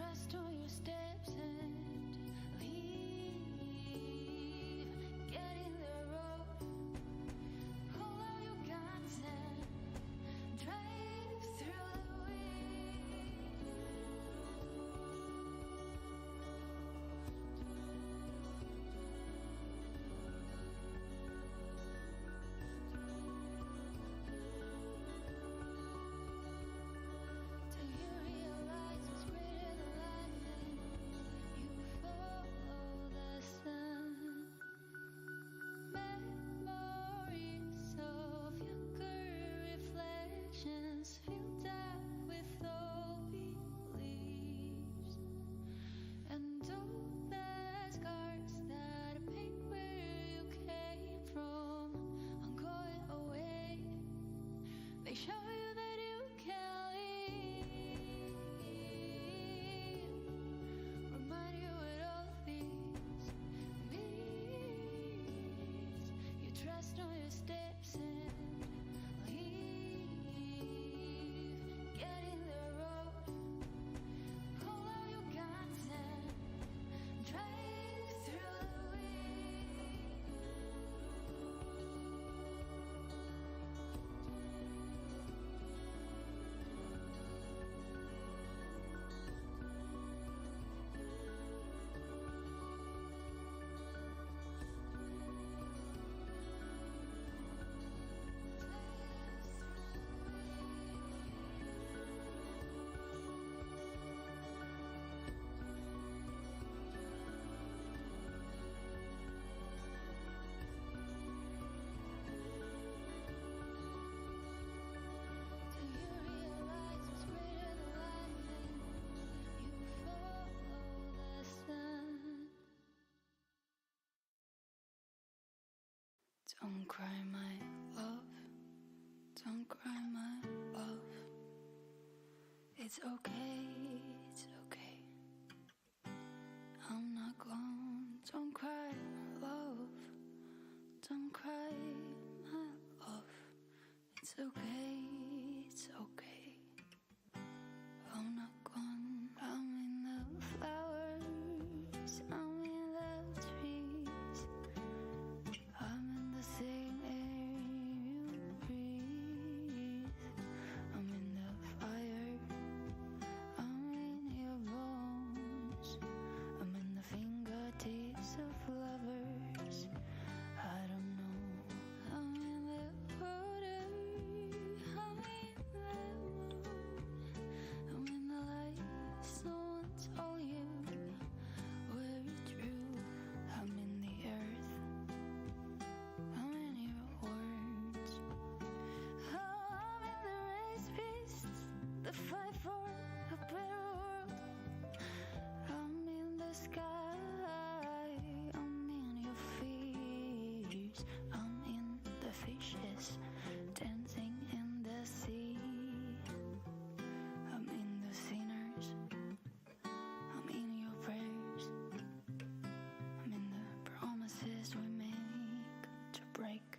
trust all your steps and leave. Get in the road, pull out your guns and drive through the till you realize it's greater than life and you follow the sun. Memories of younger reflections filled up with old beliefs and all the scars that paint where you came from. I'm going away. They show you that you can leave. Remind you with all these needs. You trust on your steps and leave. Get in the road, pull out your guns and drive through the till you realize it's greater than life and you follow the sun. Don't cry, my love. Don't cry, my love. It's okay, it's okay. I'm not gone. Don't cry, love. Don't cry, my love. It's okay, it's okay. I'm not gone. I'm in the flowers. I'm in the trees. I'm in the same air you breathe. I'm in the fire. I'm in your bones. I'm in the fingertips of lovers. I don't know. I'm in the water. I'm in the moon. I'm in the light someone told you were true. I'm in the earth. I'm in your words. I'm in the race beasts, the fight for a better world. I'm in the sky. I'm in your fears. I'm in the fishes dancing in the sea. I'm in the sinners. I'm in your prayers. I'm in the promises we make to break.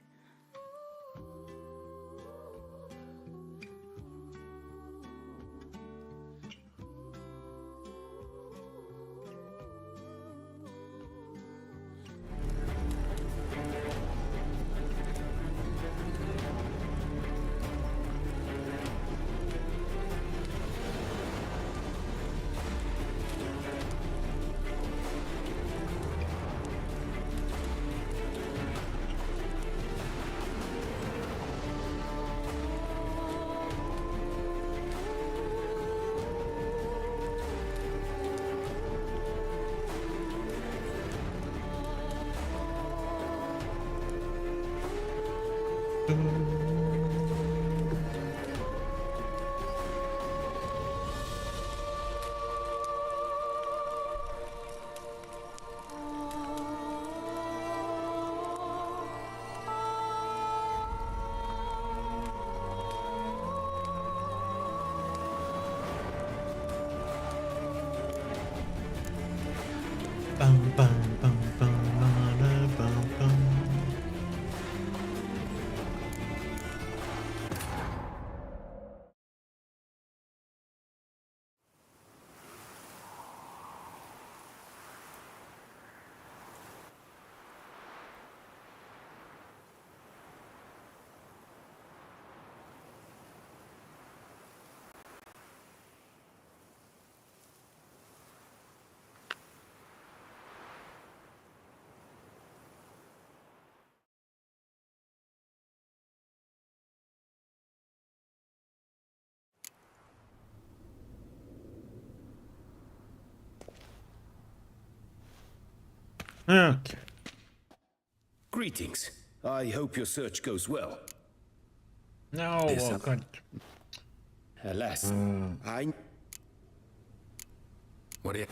Bum, bum, bum, bum, bum, bum. Okay. Greetings. I hope your search goes well. No, Yes, oh god. Alas, I... What do you...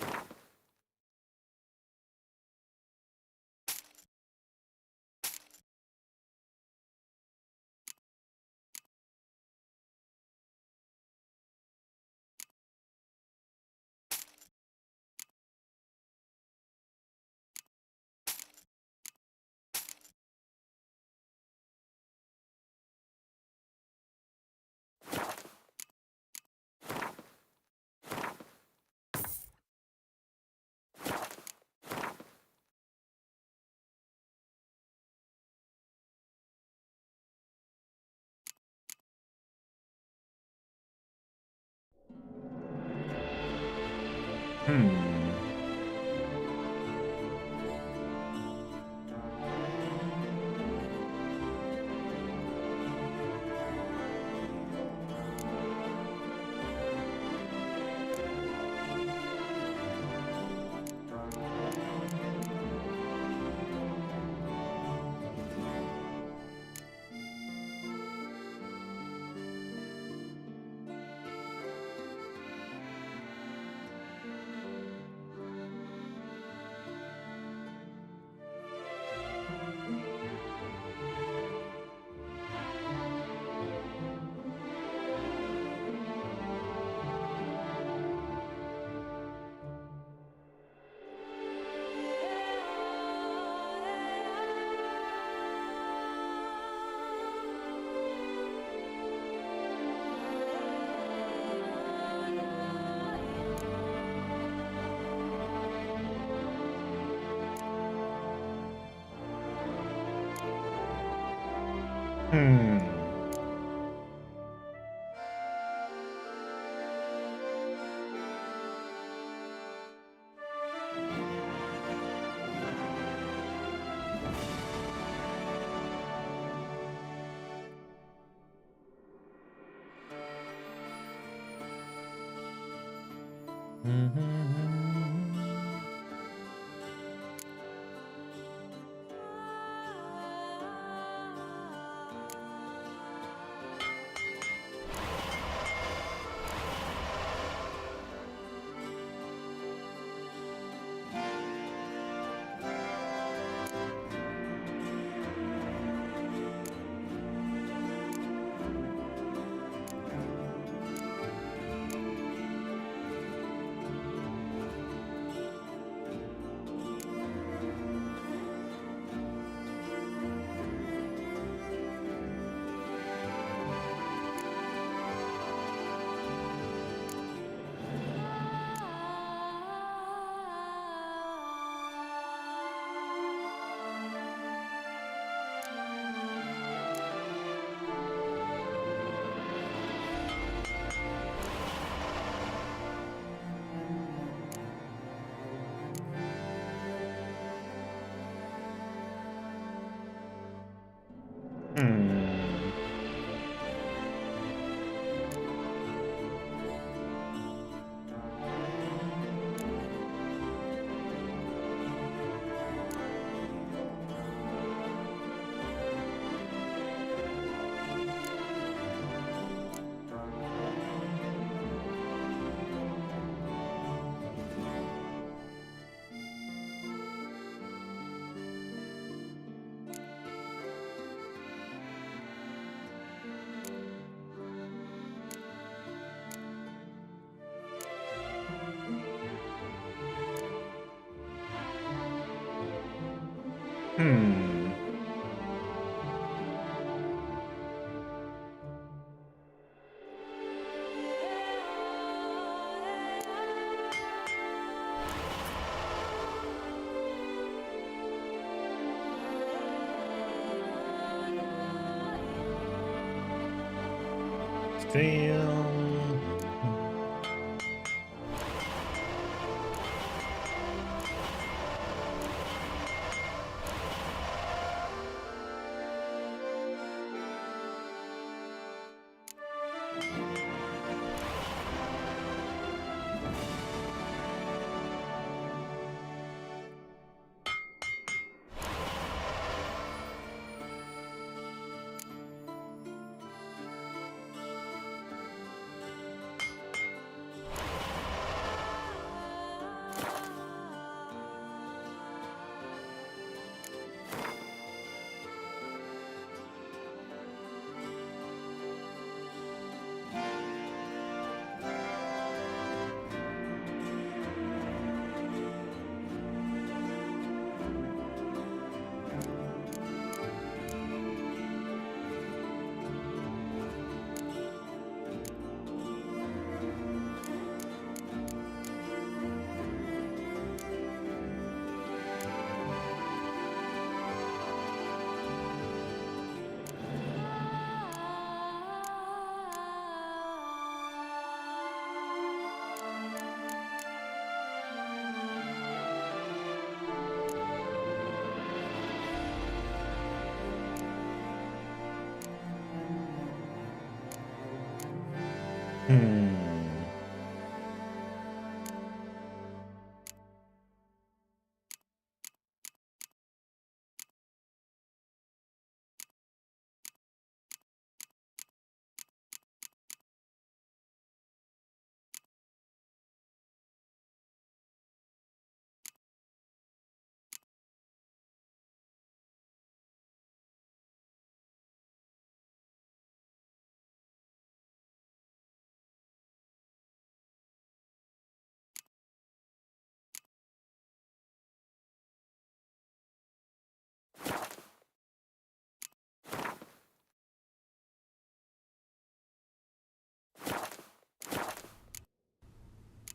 Still.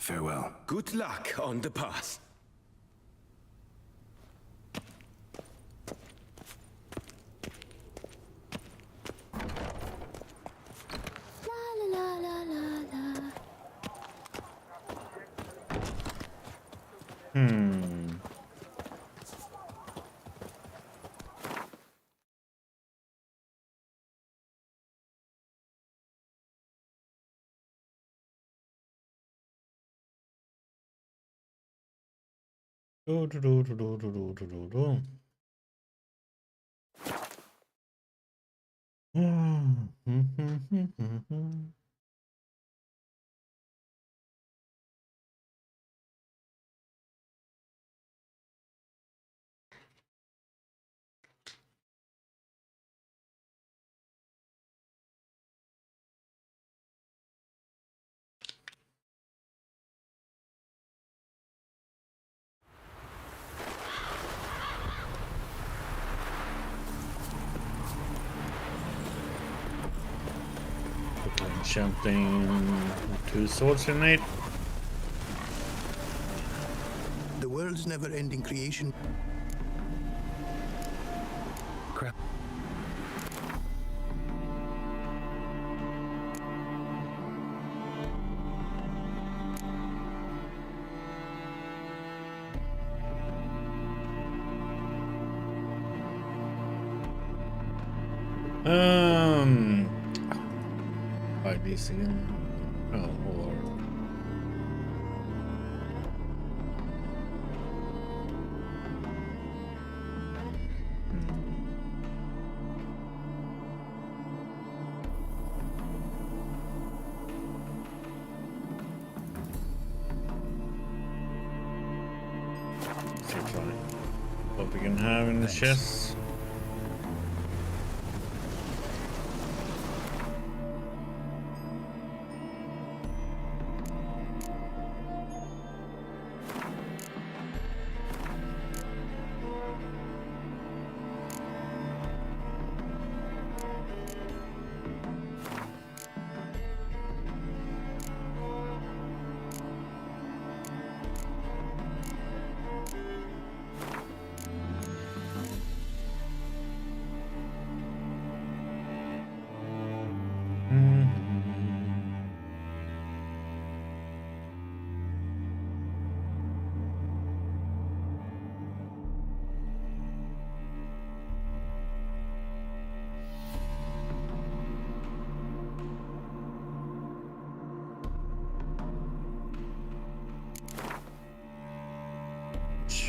Farewell. Good luck on the path. La la la la la. Enchanting 2 swords in it. The world's never-ending creation. Crap. Buy these again. Oh, or see what we can have in the chest.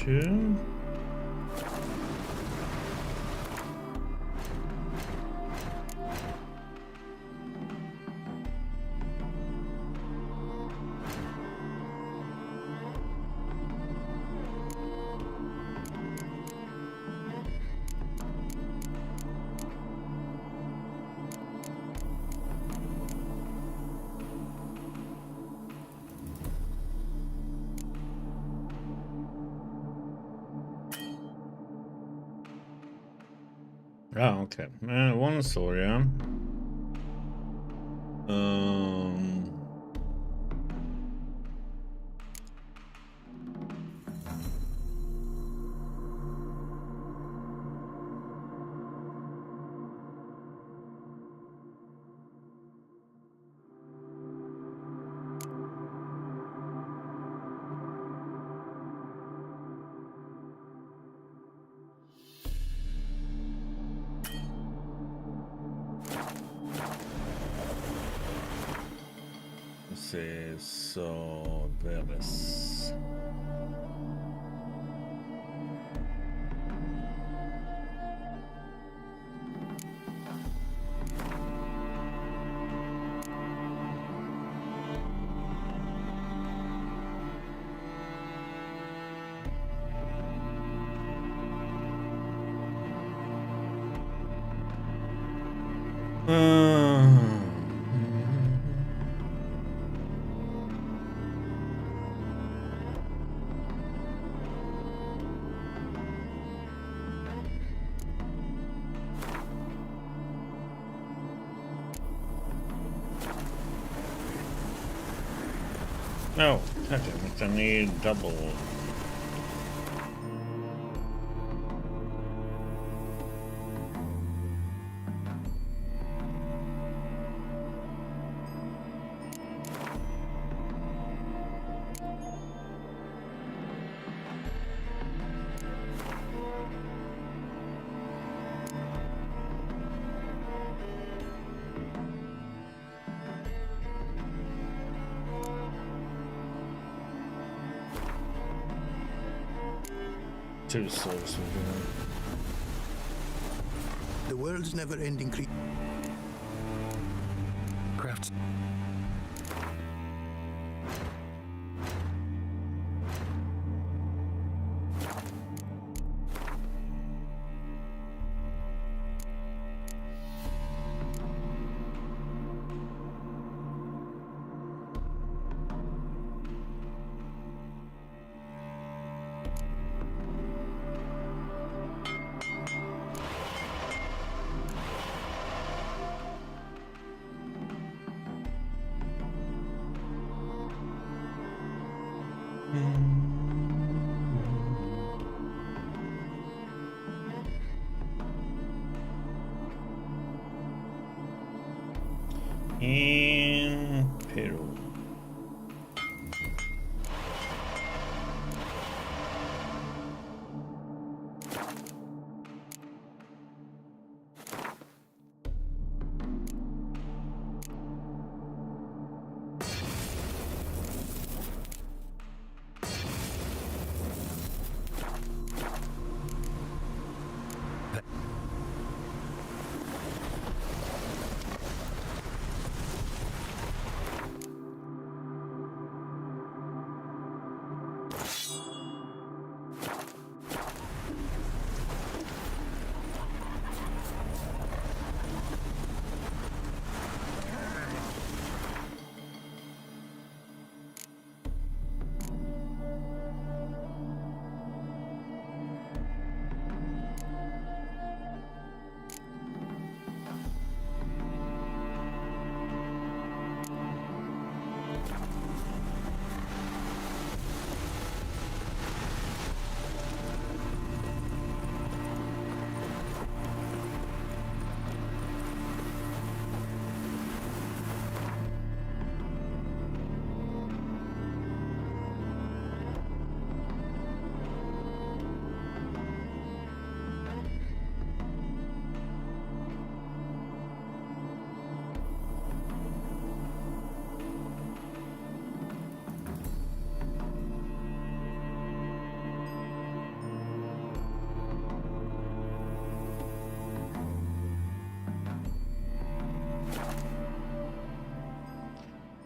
Two. Oh, okay. One sword, yeah. see. So there is. No, damn it, I need double. Two souls will do. The world's never-ending Crafts. In Peru.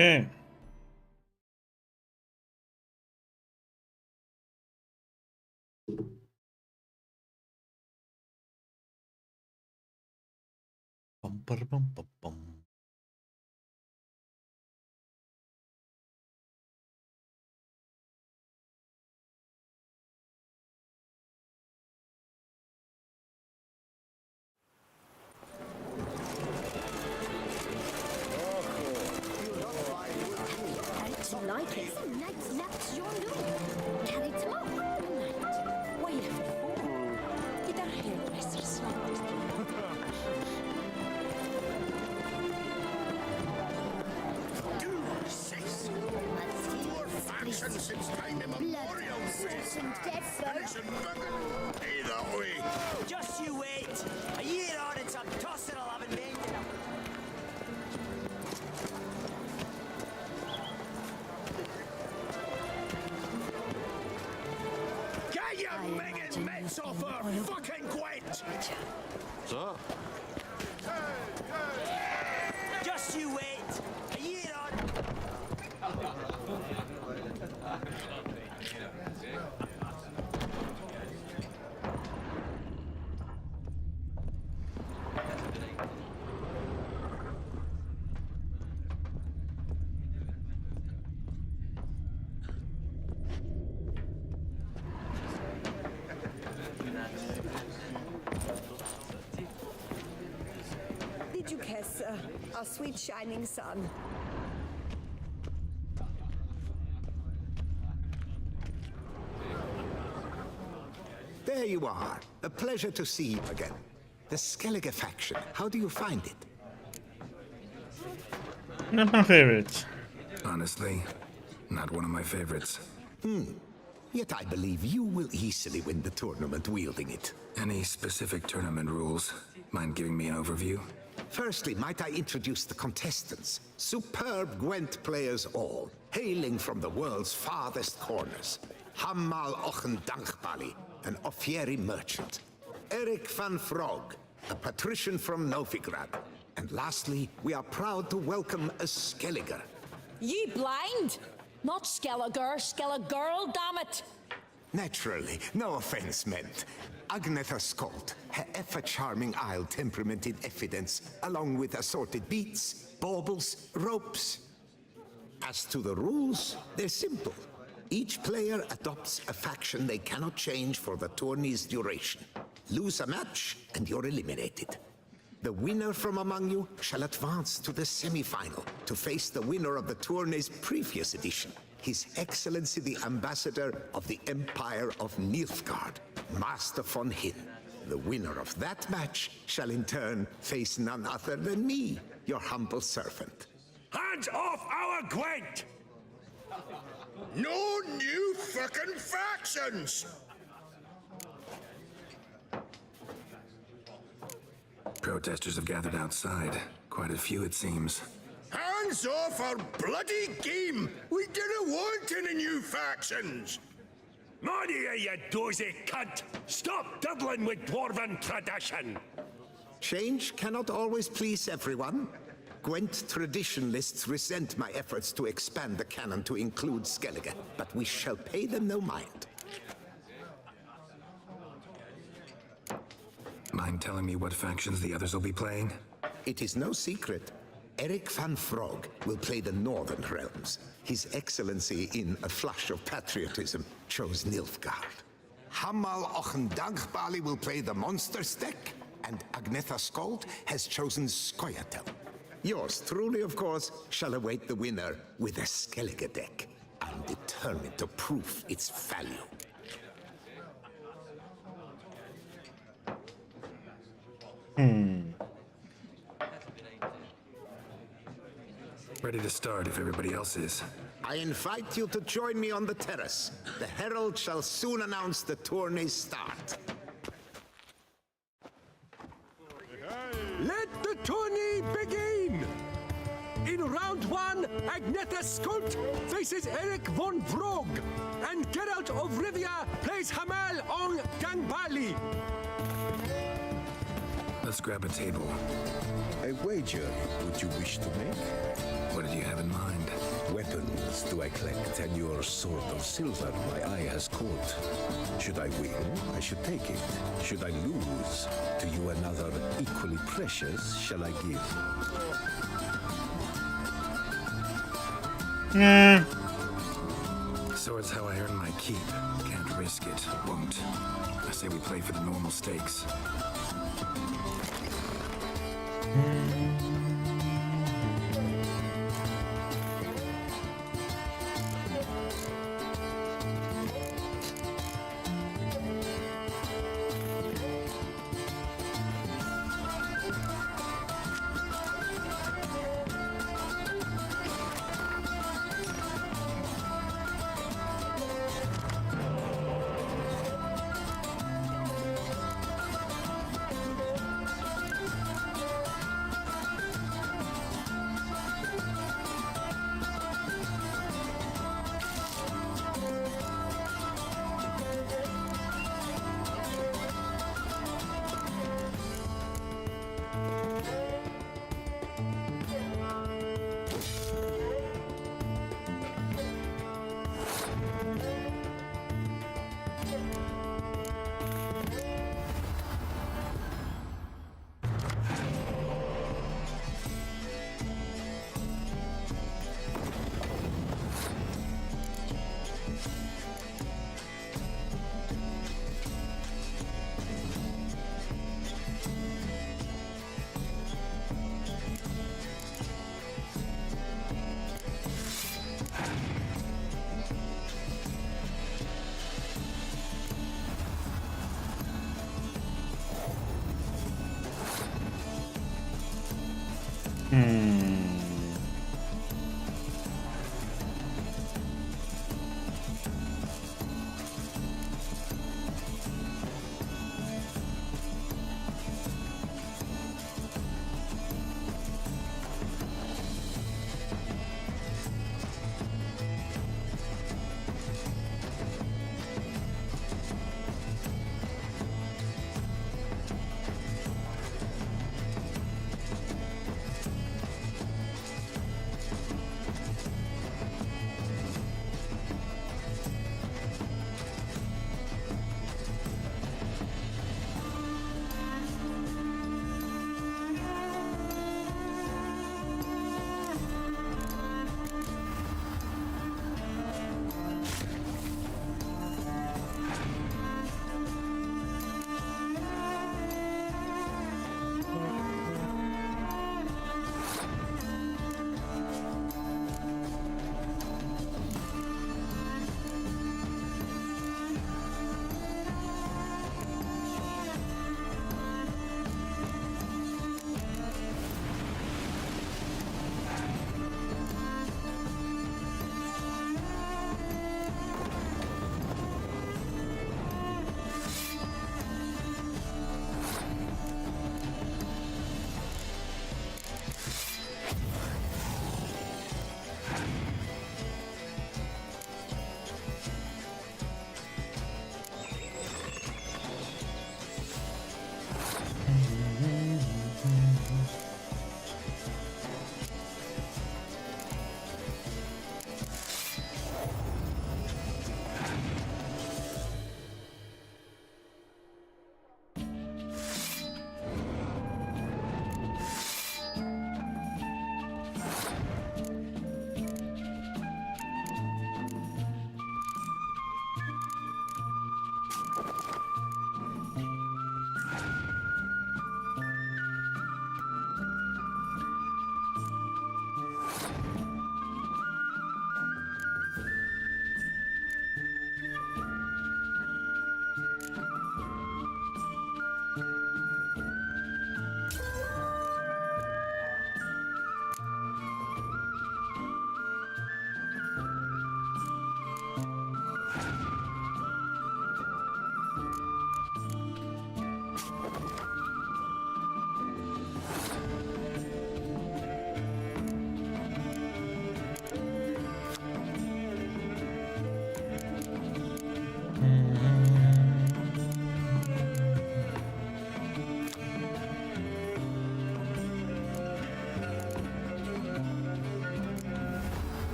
Okay. Bum, ba, bum, bum, bum. Like it. That's your look. Can it smoke? Wait a minute. Did our hairdresser slightest? Since time immemorial, either way. Just you wait. A year on and some tossing will have invented them. Så. Just you wait. A year on. Did you kiss our sweet shining sun? There you are. A pleasure to see you again. The Skellige faction, how do you find it? Not my favorite. Honestly, not one of my favorites. Yet I believe you will easily win the tournament wielding it. Any specific tournament rules? Mind giving me an overview? Firstly, might I introduce the contestants? Superb Gwent players all, hailing from the world's farthest corners. Hammal Ochen Dankbali, an Offieri merchant. Eric van Frog, a patrician from Novigrad. And lastly, we are proud to welcome a Skelliger. Ye blind? Not Skelliger, Skelligirl, damn it! Naturally, no offense meant. Agnetha Skolt, her ever-charming Isle temperamented evidence, along with assorted beats, baubles, ropes. As to the rules, they're simple. Each player adopts a faction they cannot change for the tourney's duration. Lose a match, and you're eliminated. The winner from among you shall advance to the semi-final to face the winner of the tourney's previous edition, His Excellency the Ambassador of the Empire of Nilfgaard, Master von Hin. The winner of that match shall in turn face none other than me, your humble servant. Hands off our Gwent! No new fucking factions! Protesters have gathered outside. Quite a few, it seems. Hands off our bloody game! We didn't want any new factions! Maria, you dozy cunt! Stop diddling with dwarven tradition! Change cannot always please everyone. Gwent traditionalists resent my efforts to expand the canon to include Skellige, but we shall pay them no mind. Mind telling me what factions the others will be playing? It is no secret. Eric van Frog will play the Northern Realms. His Excellency, in a flush of patriotism, chose Nilfgaard. Hammal Ochen Dankbali will play the Monsters deck, and Agnetha Skolt has chosen Skoyatel. Yours truly, of course, shall await the winner with a Skellige deck. I'm determined to prove its value. Ready to start if everybody else is. I invite you to join me on the terrace. The herald shall soon announce the tourney's start. Let the tourney begin! In round one, Agnetha Skolt faces Eric von Vrog, and Geralt of Rivia plays Hamal on Gangbali. Let's grab a table. A wager would you wish to make? What did you have in mind? Weapons do I collect, and your sword of silver my eye has caught. Should I win, I should take it. Should I lose, to you another equally precious shall I give. Sword's how I earn my keep. Can't risk it. Won't. I say we play for the normal stakes.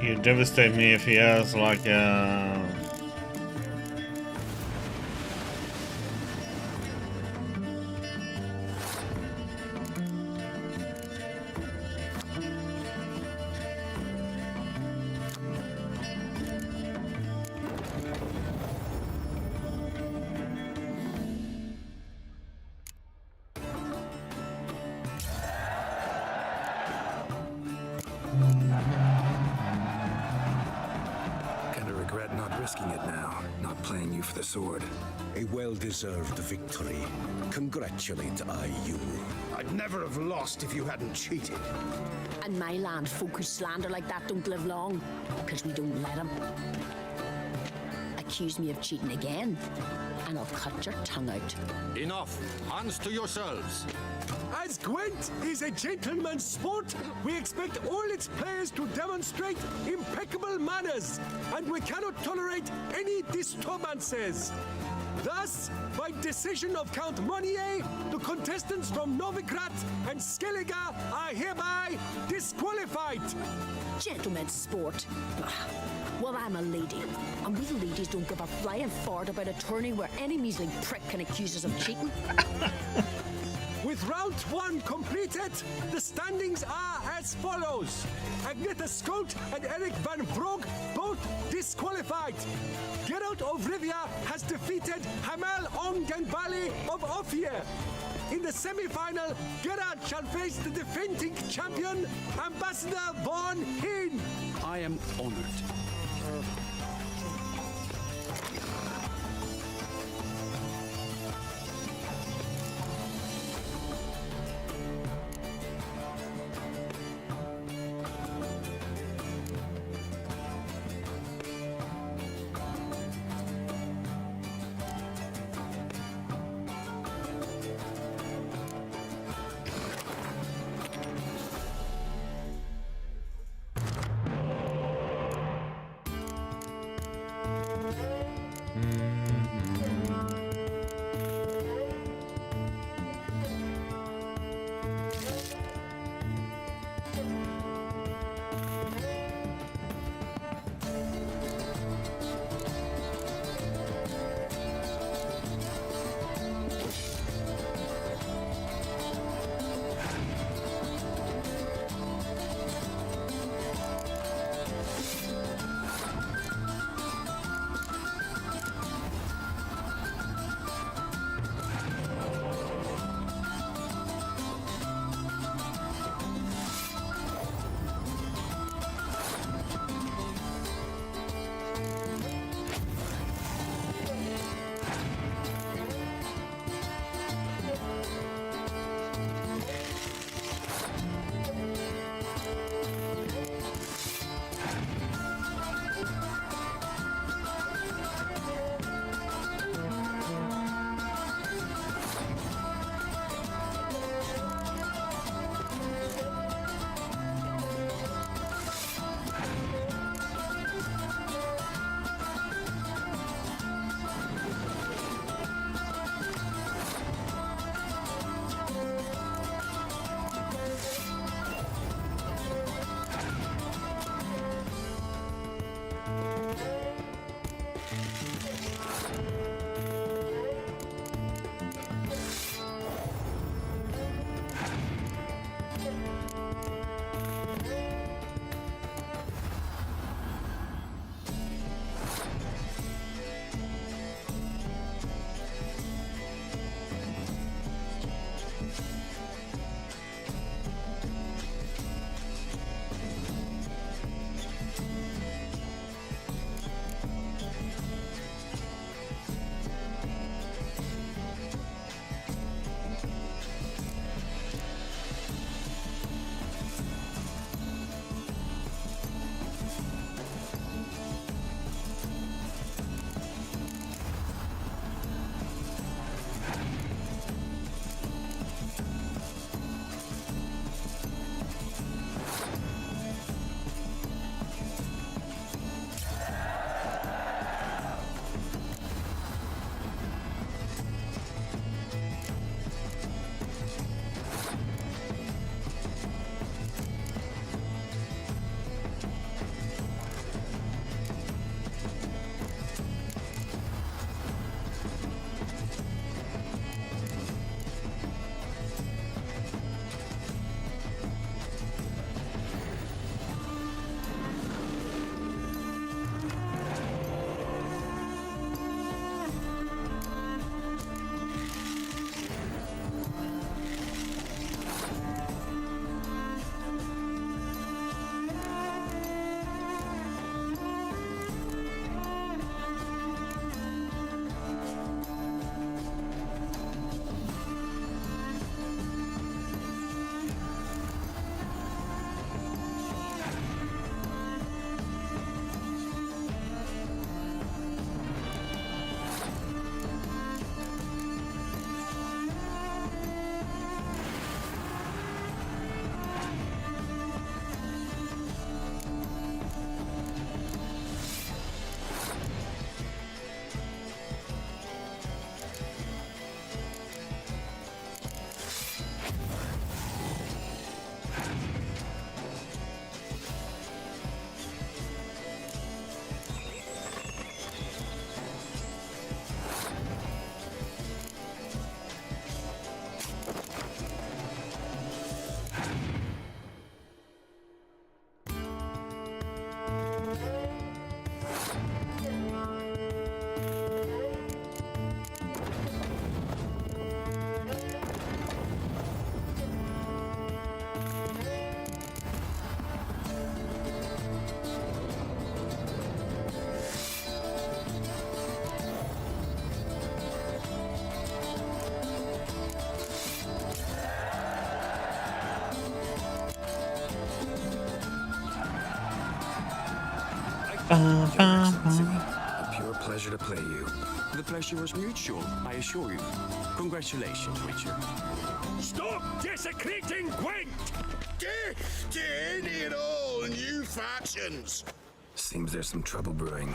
He'd devastate me if he has like Kinda regret not risking it now. not playing you for the sword. A well-deserved victory. Congratulate I you. I'd never have lost if you hadn't cheated. And my land folk who slander like that don't live long, because we don't let them. Accuse me of cheating again, and I'll cut your tongue out. Enough. Hands to yourselves. As Gwent is a gentleman's sport, we expect all its players to demonstrate impeccable manners, and we cannot tolerate any disturbances. Thus, by decision of Count Monnier, the contestants from Novigrad and Skellige are hereby disqualified. Gentlemen's sport. Well, I'm a lady, and we ladies don't give a flying fart about a tourney where any measly prick can accuse us of cheating. With round 1 completed, the standings are as follows. Agneta Skolt and Eric van Brogg both disqualified. Geralt of Rivia has defeated Hamel Onganbali of Ophir. In the semi-final, Geralt shall face the defending champion, Ambassador Von Heen. I am honored. Excellency. A pure pleasure to play you. The pleasure was mutual, I assure you. Congratulations, Richard. Stop desecrating Gwent! Death to any and all new factions! Seems there's some trouble brewing.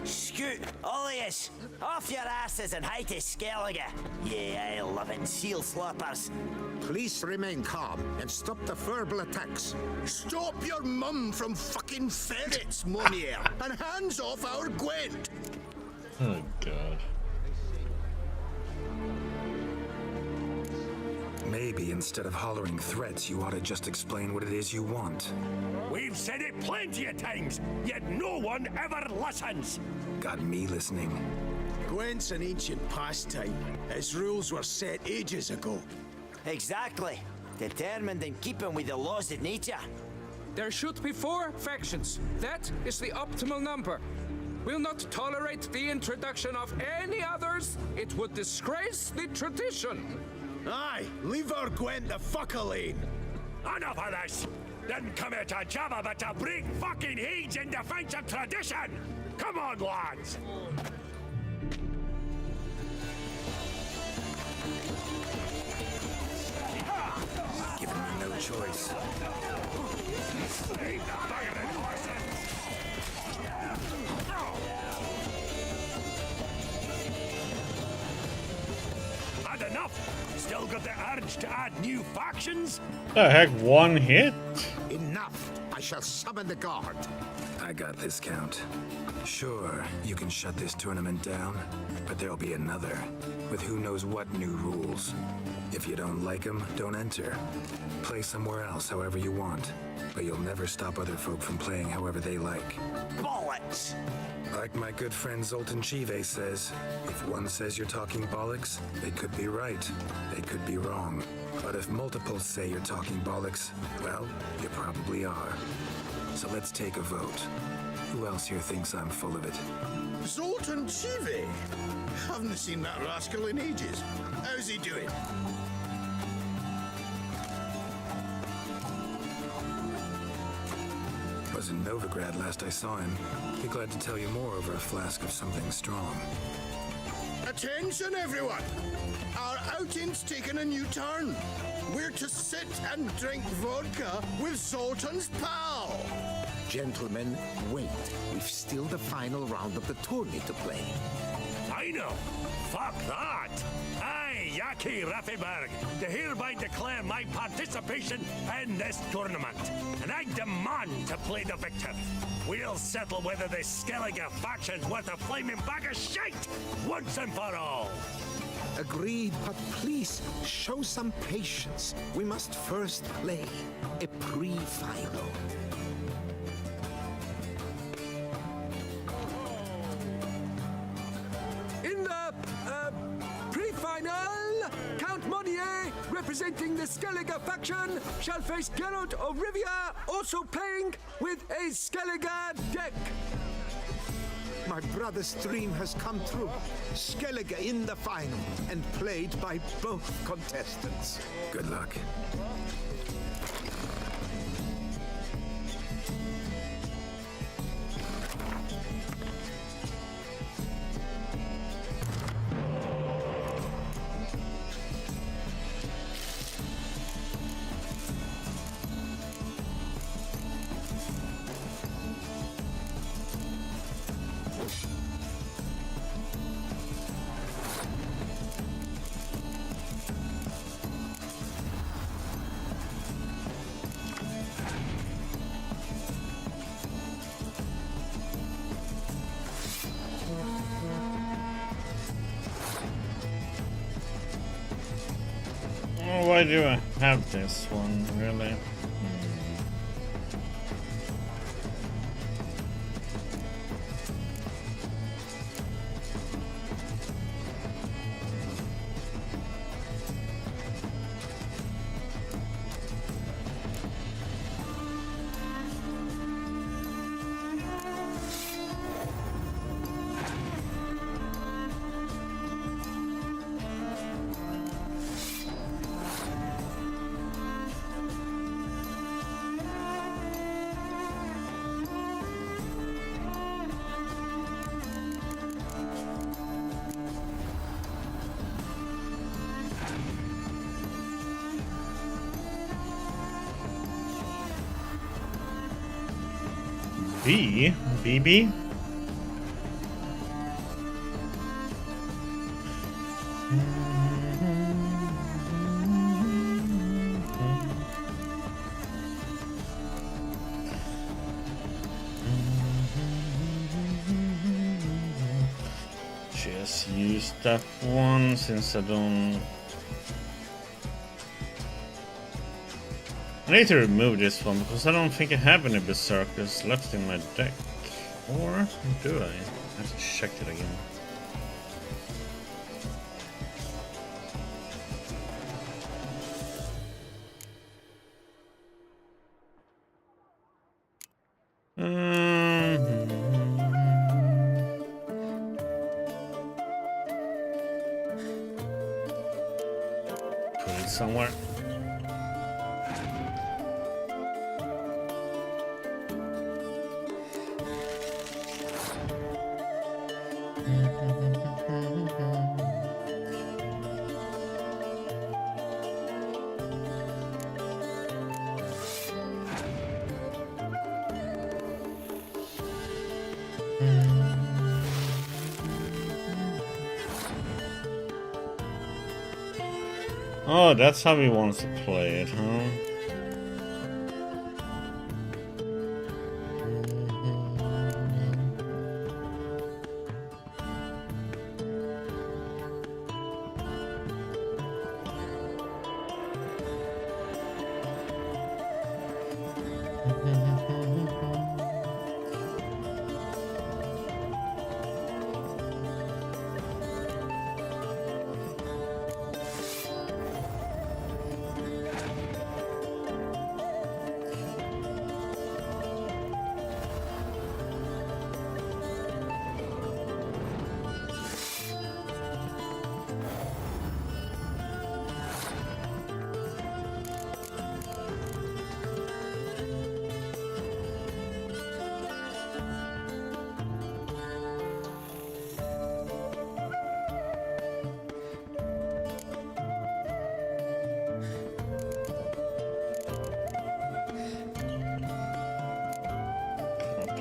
Scoot, all of yous, off your asses and hide to Skellige, you ale-loving seal slurpers. Please remain calm and stop the verbal attacks. Stop your mum from fucking ferrets, Monier, and hands off our Gwent! Oh god. Maybe instead of hollering threats, you ought to just explain what it is you want. We've said it plenty of times, yet no one ever listens. Got me listening. Gwent's an ancient pastime. Its rules were set ages ago. Exactly. Determined in keeping with the laws of nature. There should be 4 factions. That is the optimal number. We'll not tolerate the introduction of any others. It would disgrace the tradition. Aye, leave our Gwent the fuck alone. Enough of this! Didn't come here to jabber, but to break fucking heads in defense of tradition! Come on, lads! Giving me no choice. Leave the buggering horses! Had enough? Still got the urge to add new factions? The heck, 1 hit? Enough! I shall summon the guard. I got this, Count. Sure, you can shut this tournament down, but there'll be another, with who knows what new rules. If you don't like them, don't enter. Play somewhere else however you want, but you'll never stop other folk from playing however they like. Bollocks! Like my good friend Zoltan Chive says, if one says you're talking bollocks, they could be right, they could be wrong. But if multiples say you're talking bollocks, well, you probably are. So let's take a vote. Who else here thinks I'm full of it? Zoltan Chive? Haven't seen that rascal in ages. How's he doing? Was in Novigrad last I saw him. Be glad to tell you more over a flask of something strong. Attention, everyone! Our outing's taken a new turn. We're to sit and drink vodka with Zoltan's pal. Gentlemen, wait. We've still the final round of the tourney to play. Final? Fuck that! I, Yaki Raffenberg, do hereby declare my participation in this tournament, and I demand to play the victor. We'll settle whether this Skellige faction's worth a flaming bag of shite once and for all. Agreed, but please show some patience. We must first play a pre-final. In the pre-final, Count Monnier, representing the Skellige faction, shall face Geralt of Rivia, also playing with a Skellige deck. My brother's dream has come true. Skellige in the final, and played by both contestants. Good luck. Oh, why do I have this one, really? B? BB? Just use that one since I don't... I need to remove this one because I don't think I have any berserkers left in my deck. Or do I? I have to check it again. Put it somewhere. Oh, that's how he wants to play it, huh?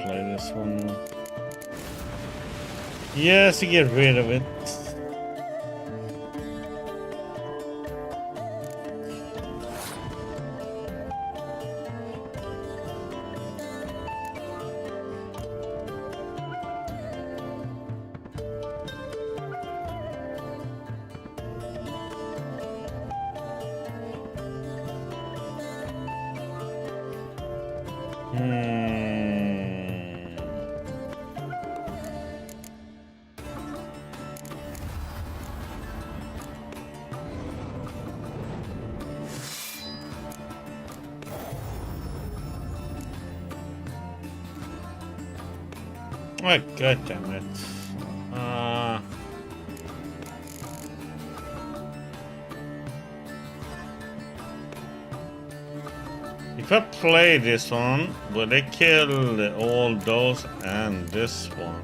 Play this one. Yes, to get rid of it. Oh, god damn it. If I play this one, will they kill all those and this one?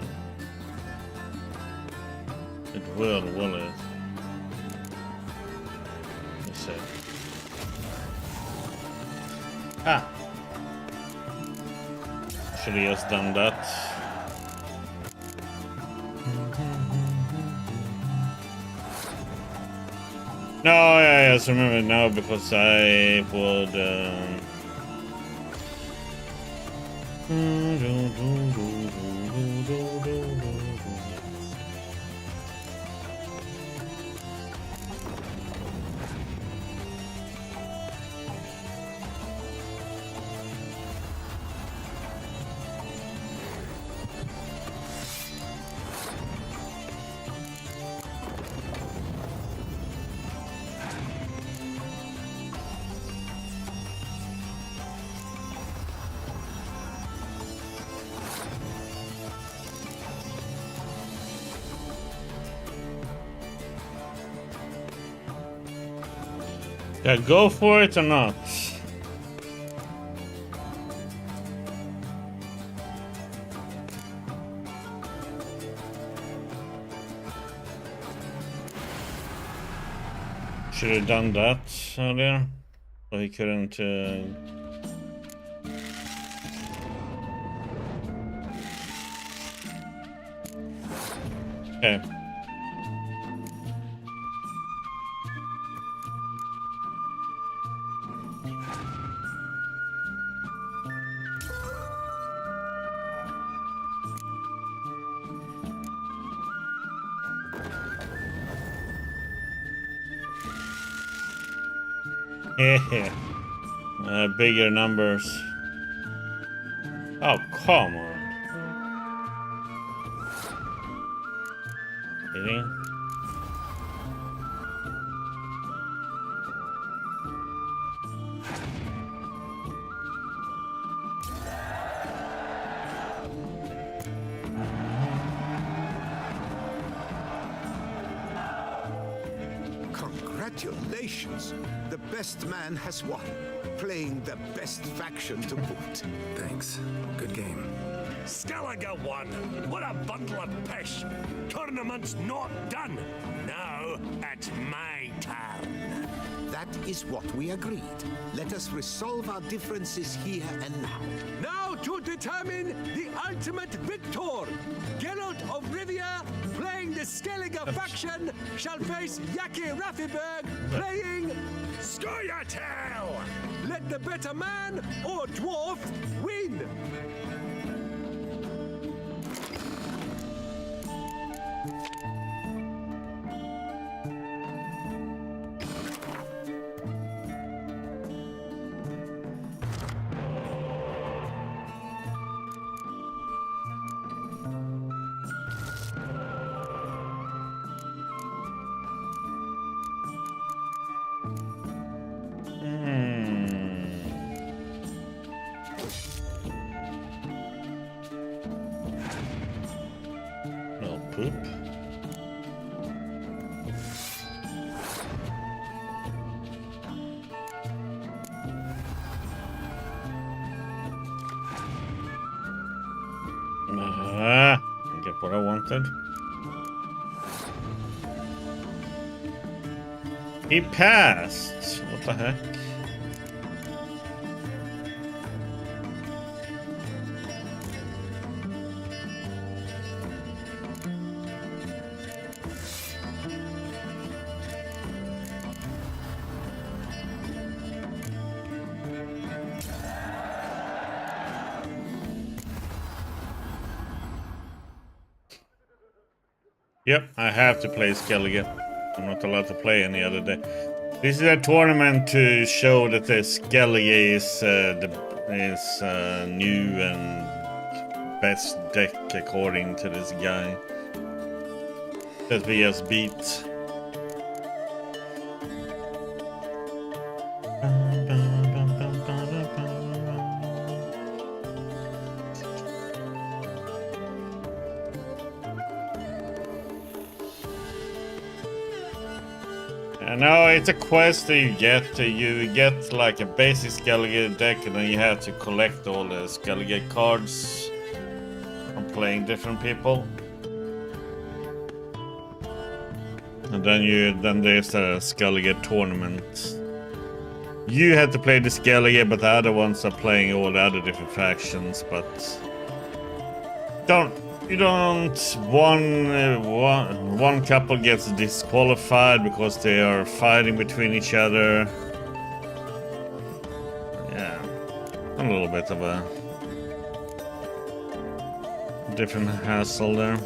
It will it? Let's see. Ah! Should have just done that. No, I just remember now because I would. Yeah, go for it or not. Should have done that earlier, but he couldn't. Okay. Bigger numbers. Oh, come on. Kidding? Congratulations! The best man has won, playing the best faction to boot. Thanks. Good game. Skellige won. What a bundle of pish. Tournament's not done. Now it's my turn. That is what we agreed. Let us resolve our differences here and now. Now to determine the ultimate victor. Geralt of Rivia, playing the Skellige faction, shall face Yaki Raffiberg, playing Scoia'tael! Let the better man or dwarf win. Poop. Get what I wanted. He passed. What the heck? Yep, I have to play Skellige. I'm not allowed to play any other day. This is a tournament to show that the Skellige is new and best deck according to this guy that we just beat. No, it's a quest that you get. You get like a basic Skellige deck, and then you have to collect all the Skellige cards from playing different people. And then there's a Skellige tournament. You have to play the Skellige, but the other ones are playing all the other different factions. But one couple gets disqualified because they are fighting between each other. Yeah, a little bit of a different hassle there.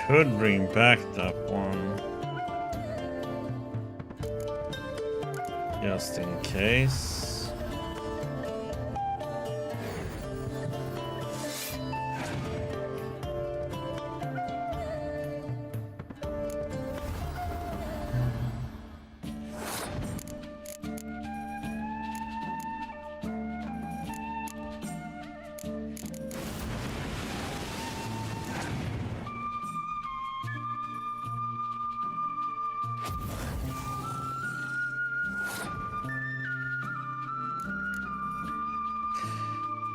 Could bring back that one. Just in case.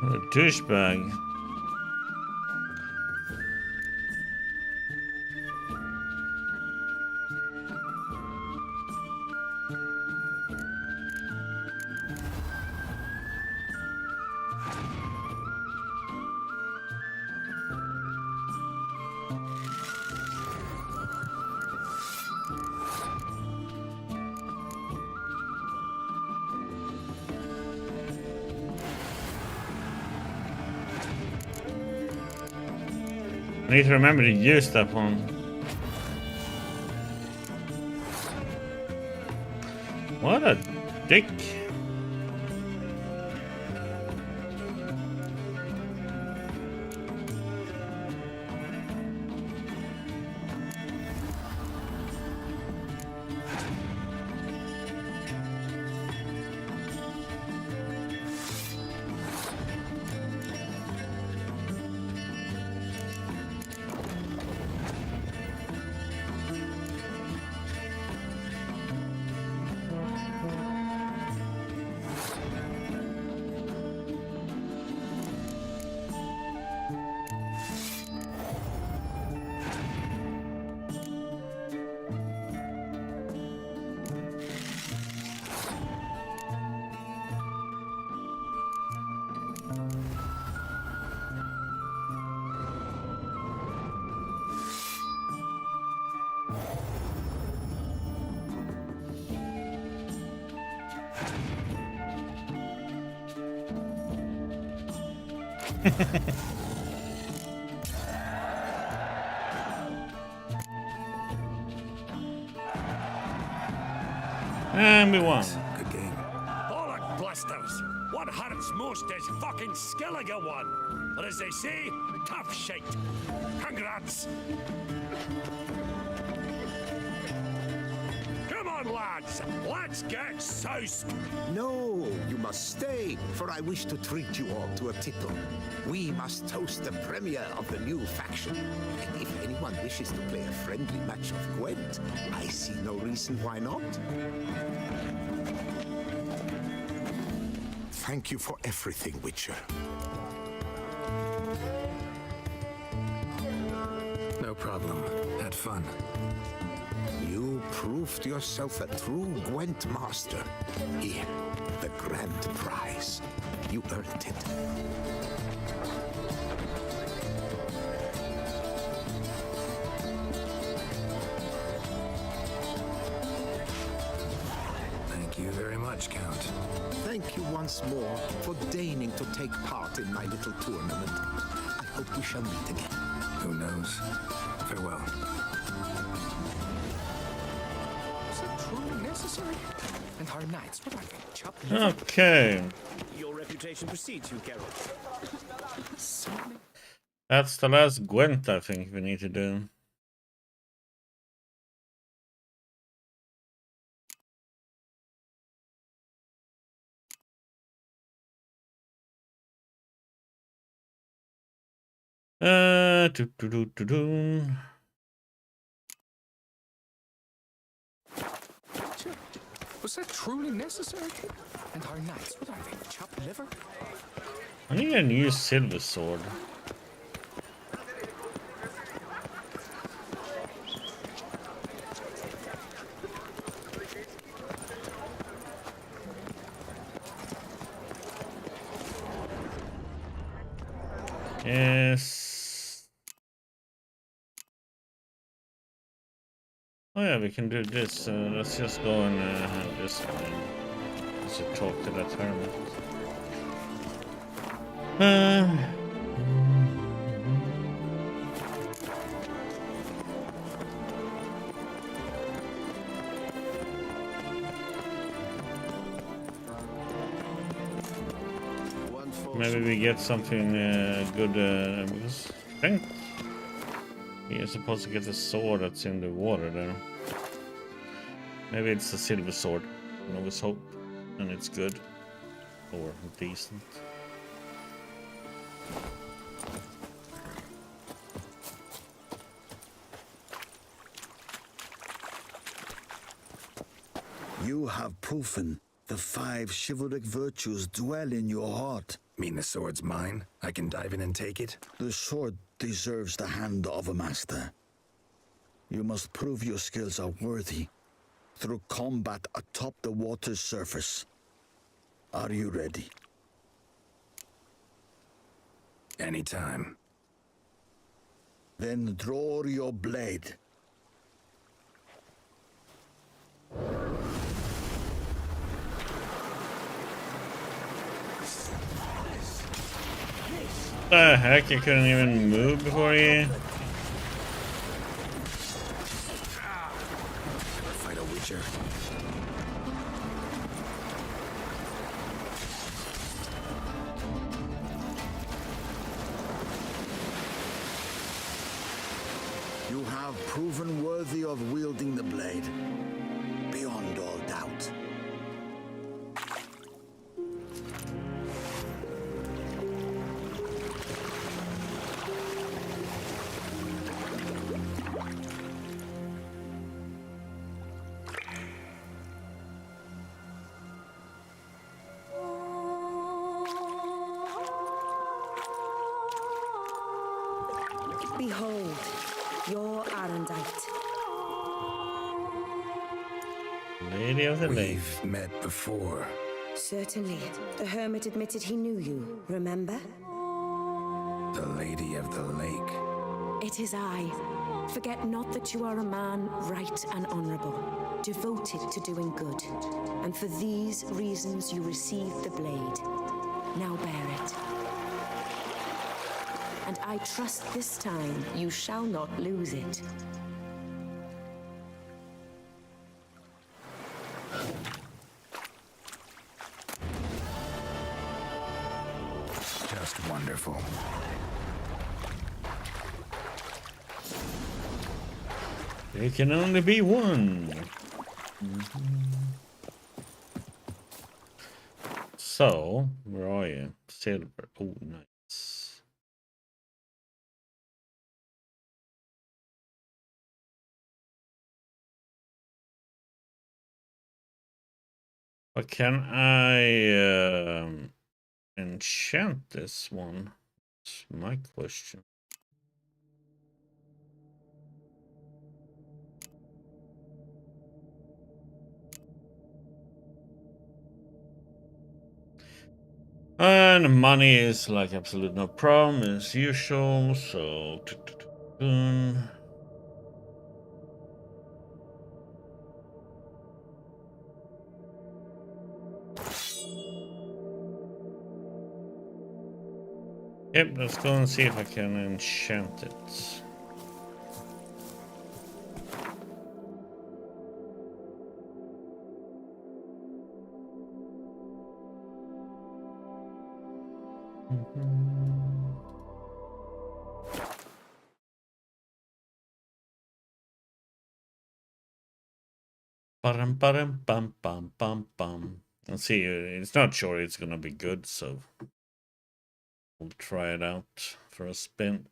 What a douchebag. I need to remember to use that one. What a dick. And we won. Good game. Bollock blusters! What hurts most is fucking Skellige one. Or as they say, tough shite. Congrats! Come on, lads! Let's get soused! No, you must stay, for I wish to treat you all to a tipple. We must toast the premiere of the new faction. And if anyone wishes to play a friendly match of Gwent, I see no reason why not. Thank you for everything, Witcher. No problem. Had fun. You proved yourself a true Gwent master. Here, the grand prize. You earned it. Thank you very much, Count. Thank you once more for deigning to take part in my little tournament. I hope we shall meet again. Who knows? Farewell. Is it truly necessary? And our knights, what are they? Chopped? Okay. Your reputation precedes you, Carol. That's the last Gwent I think we need to do. Was that truly necessary? And our knights, what are they? Chopped liver? I need a new silver sword. Yes. Oh yeah, we can do this. Let's just go and have this one. Let's just talk to that hermit. Maybe we get something good because I think we are supposed to get a sword that's in the water there. Maybe it's a silver sword. I always hope, and it's good or decent. You have proven the 5 chivalric virtues dwell in your heart. Mean the sword's mine? I can dive in and take it? The sword deserves the hand of a master. You must prove your skills are worthy through combat atop the water's surface. Are you ready? Anytime. Then draw your blade. The heck, you couldn't even move before you. Fight a witcher. You have proven worthy of wielding the blade, beyond all doubt. Behold, your Arendite. Lady of the Lake. We've met before. Certainly. The hermit admitted he knew you, remember? The Lady of the Lake. It is I. Forget not that you are a man right and honorable, devoted to doing good. And for these reasons you received the blade. Now bear it. And I trust this time you shall not lose it. Just wonderful. There can only be one. So, where are you? Silver. Oh, nice. But can I enchant this one? That's my question. And money is like absolute no problem as usual, so yep, let's go and see if I can enchant it. Bum bum bum bum bum bum. Let's see. It's not sure it's gonna be good, so we'll try it out for a spin.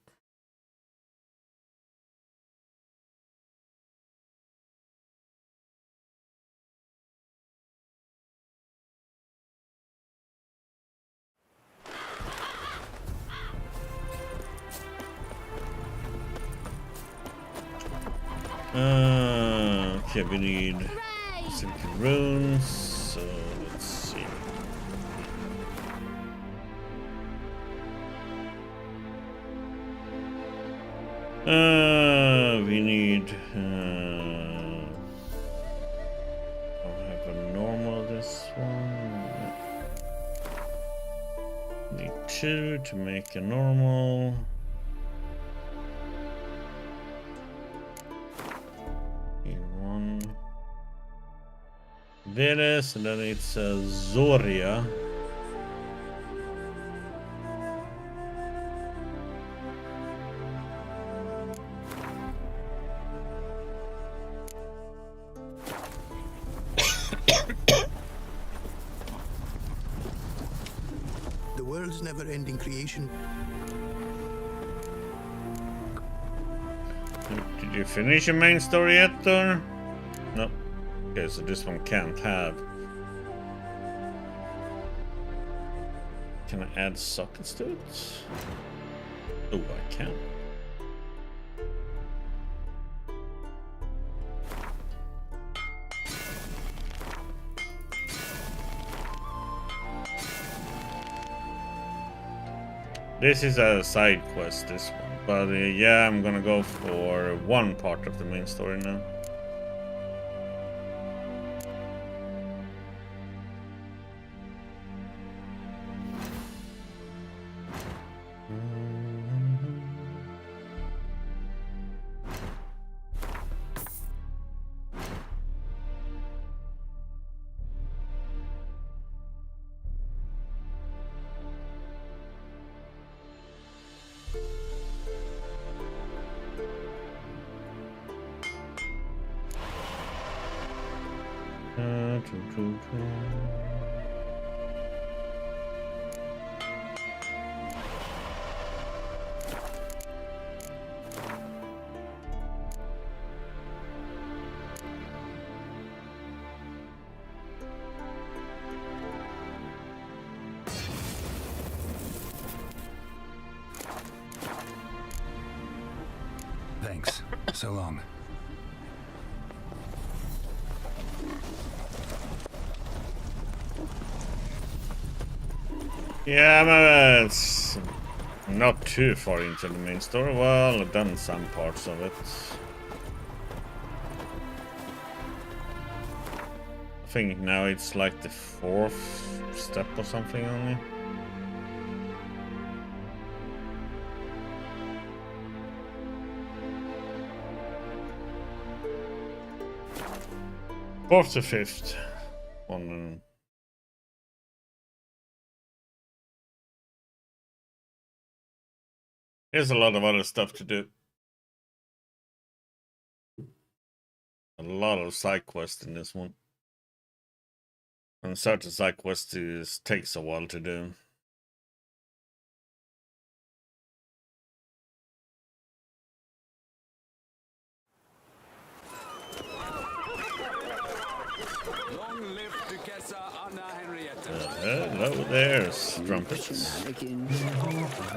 Okay, we need simple runes, so let's see. We need I'll have a normal this one. Need 2 to make a normal. Venus, and then it's Zoria. The world's never-ending creation. Did you finish your main story yet, or no? Okay, so this one can't have. Can I add sockets to it? Oh, I can. This is a side quest, this one. But yeah, I'm gonna go for one part of the main story now. Thanks. So long. Yeah, it's not too far into the main story. Well, I've done some parts of it. I think now it's like the 4th step or something only. Fourth to 5th on. There's a lot of other stuff to do. A lot of side quests in this one. And certain side quests takes a while to do. Long live Duchessa Anna Henrietta. Hello there, strumpets. I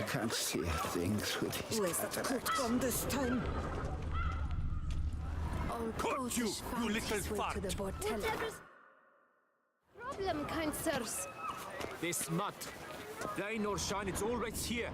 can't see a thing through these. Where's that coat gone this time? Cut you little fart! Whatever's problem, kind sirs? This mud. Rain or shine, it's always here.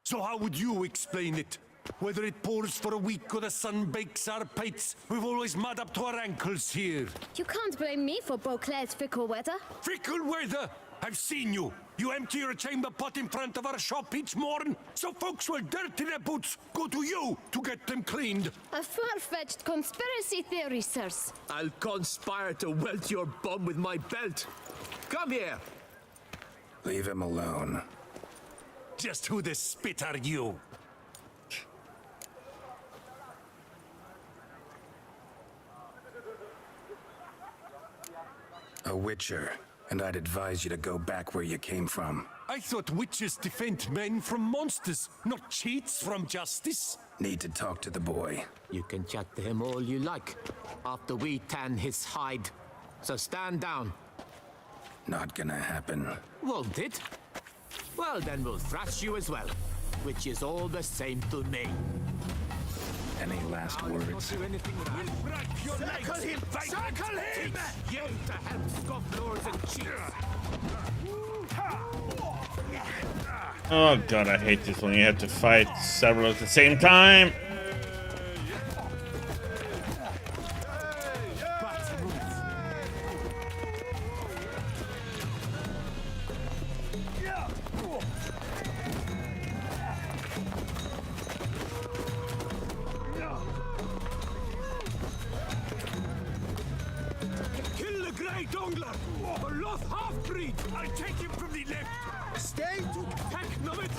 So how would you explain it? Whether it pours for a week or the sun bakes our pates, we've always mud up to our ankles here. You can't blame me for Beauclair's fickle weather. Fickle weather? I've seen you. You empty your chamber pot in front of our shop each morn, so folks will dirty their boots, go to you to get them cleaned. A far-fetched conspiracy theory, sirs. I'll conspire to welt your bum with my belt. Come here. Leave him alone. Just who the spit are you? A witcher, and I'd advise you to go back where you came from. I thought witches defend men from monsters, not cheats from justice. Need to talk to the boy. You can chat to him all you like, after we tan his hide. So stand down. Not gonna happen. Won't it? Well, then we'll thrash you as well, which is all the same to me. Any last words? Circle him! Circle him! You to help scofflords and cheats! Oh god, I hate this when you have to fight several at the same time. Kill the Grey Dongler! A Loth half-breed! I'll take him from the left! Stay to attack Novet!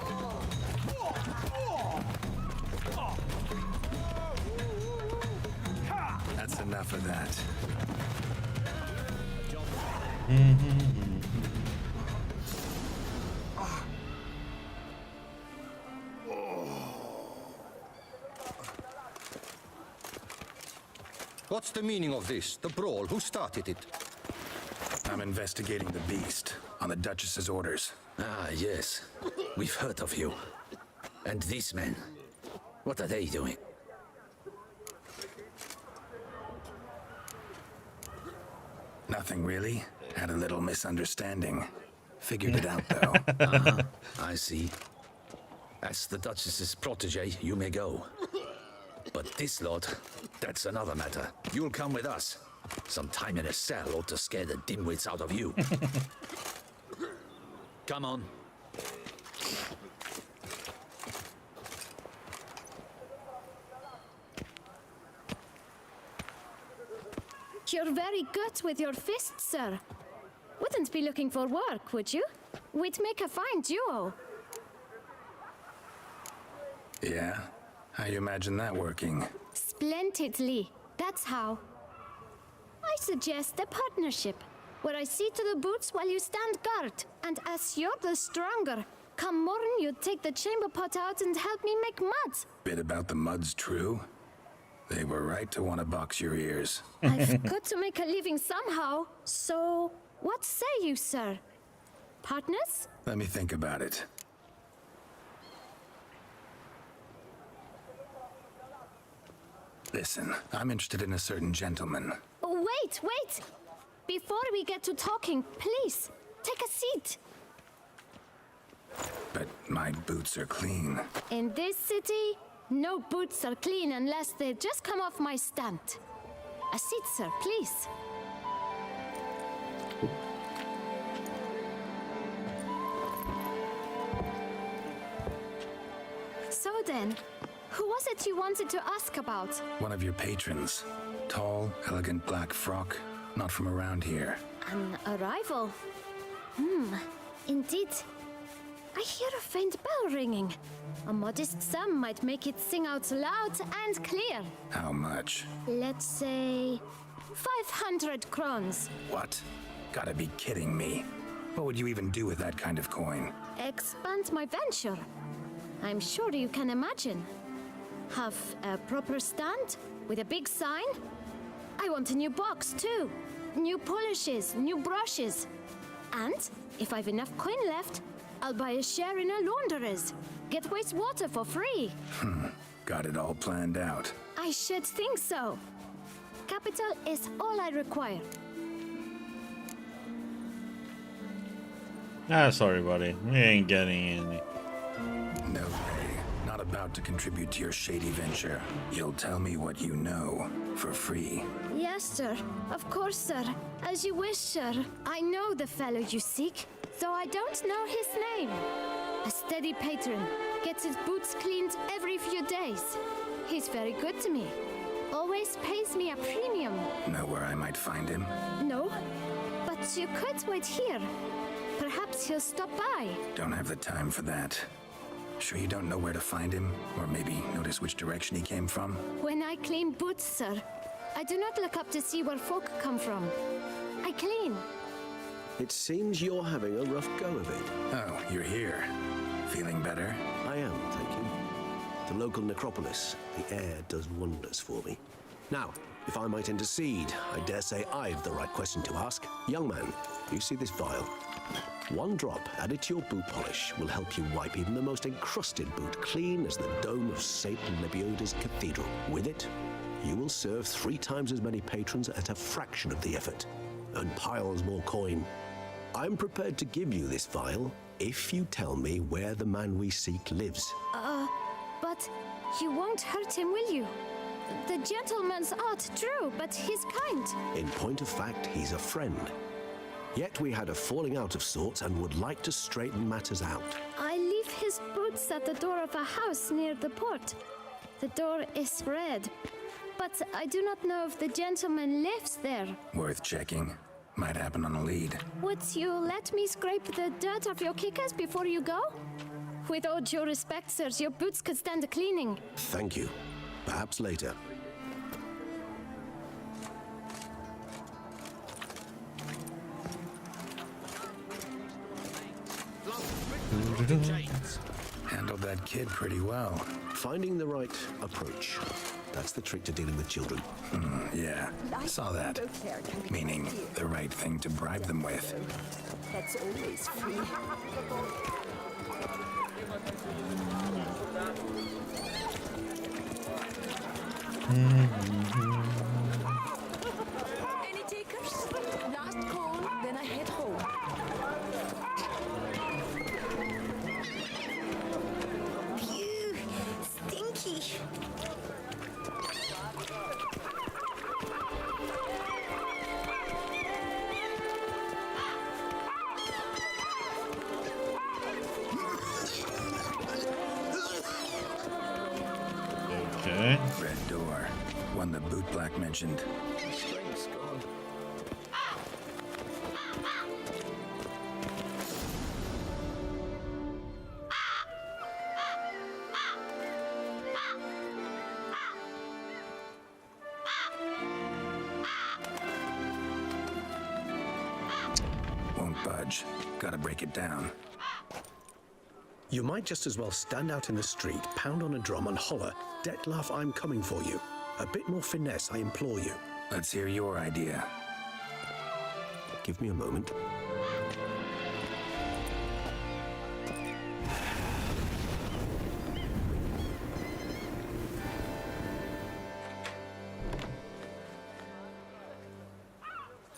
That's enough of that. What's the meaning of this? The brawl? Who started it? I'm investigating the beast on the Duchess's orders. Ah, yes. We've heard of you. And these men, what are they doing? Nothing really. Had a little misunderstanding. Figured it out, though. I see. As the Duchess's protege, you may go. But this lot, that's another matter. You'll come with us. Some time in a cell ought to scare the dimwits out of you. Come on. You're very good with your fists, sir. Wouldn't be looking for work, would you? We'd make a fine duo. Yeah? How you imagine that working? Splendidly. That's how. I suggest a partnership, where I see to the boots while you stand guard. And as you're the stronger, come morn you take the chamber pot out and help me make mud. Bit about the mud's true? They were right to want to box your ears. I've got to make a living somehow, so what say you, sir? Partners? Let me think about it. Listen, I'm interested in a certain gentleman. Wait, wait! Before we get to talking, please, take a seat. But my boots are clean. In this city, no boots are clean unless they just come off my stand. A seat, sir, please. So then, who was it you wanted to ask about? One of your patrons. Tall, elegant black frock. Not from around here. An arrival? Indeed. I hear a faint bell ringing. A modest sum might make it sing out loud and clear. How much? Let's say 500 crowns. What? Gotta be kidding me. What would you even do with that kind of coin? Expand my venture. I'm sure you can imagine. Have a proper stand with a big sign. I want a new box too. New polishes, new brushes. And if I've enough coin left, I'll buy a share in a launderer's. Get wastewater for free. Got it all planned out. I should think so. Capital is all I require. Ah, sorry, buddy. We ain't getting any. No way. Not about to contribute to your shady venture. You'll tell me what you know, for free. Yes, sir. Of course, sir. As you wish, sir. I know the fellow you seek, though I don't know his name. A steady patron. Gets his boots cleaned every few days. He's very good to me. Always pays me a premium. Know where I might find him? No, but you could wait here. Perhaps he'll stop by. Don't have the time for that. Sure you don't know where to find him? Or maybe notice which direction he came from? When I clean boots, sir, I do not look up to see where folk come from. I clean. It seems you're having a rough go of it. Oh, you're here. Feeling better? I am, thank you. The local necropolis, the air does wonders for me. Now, if I might intercede, I dare say I've the right question to ask. Young man, you see this vial? One drop added to your boot polish will help you wipe even the most encrusted boot clean as the dome of St. Lebioda's Cathedral. With it, you will serve 3 times as many patrons at a fraction of the effort. Earn piles more coin. I'm prepared to give you this vial if you tell me where the man we seek lives. But you won't hurt him, will you? The gentleman's odd, true, but he's kind. In point of fact, he's a friend. Yet we had a falling out of sorts and would like to straighten matters out. I leave his boots at the door of a house near the port. The door is red, but I do not know if the gentleman lives there. Worth checking. Might happen on a lead. Would you let me scrape the dirt off your kickers before you go? With all due respect, sirs, your boots could stand a cleaning. Thank you. Perhaps later. Handled that kid pretty well. Finding the right approach. That's the trick to dealing with children. Yeah, saw that. Meaning the right thing to bribe them with. That's always free. Any takers? Last call, then I head home. Phew, stinky. Okay. Red door. One the bootblack mentioned. Won't budge. Gotta break it down. You might just as well stand out in the street, pound on a drum and holler, "Dettlaff, I'm coming for you." A bit more finesse, I implore you. Let's hear your idea. Give me a moment.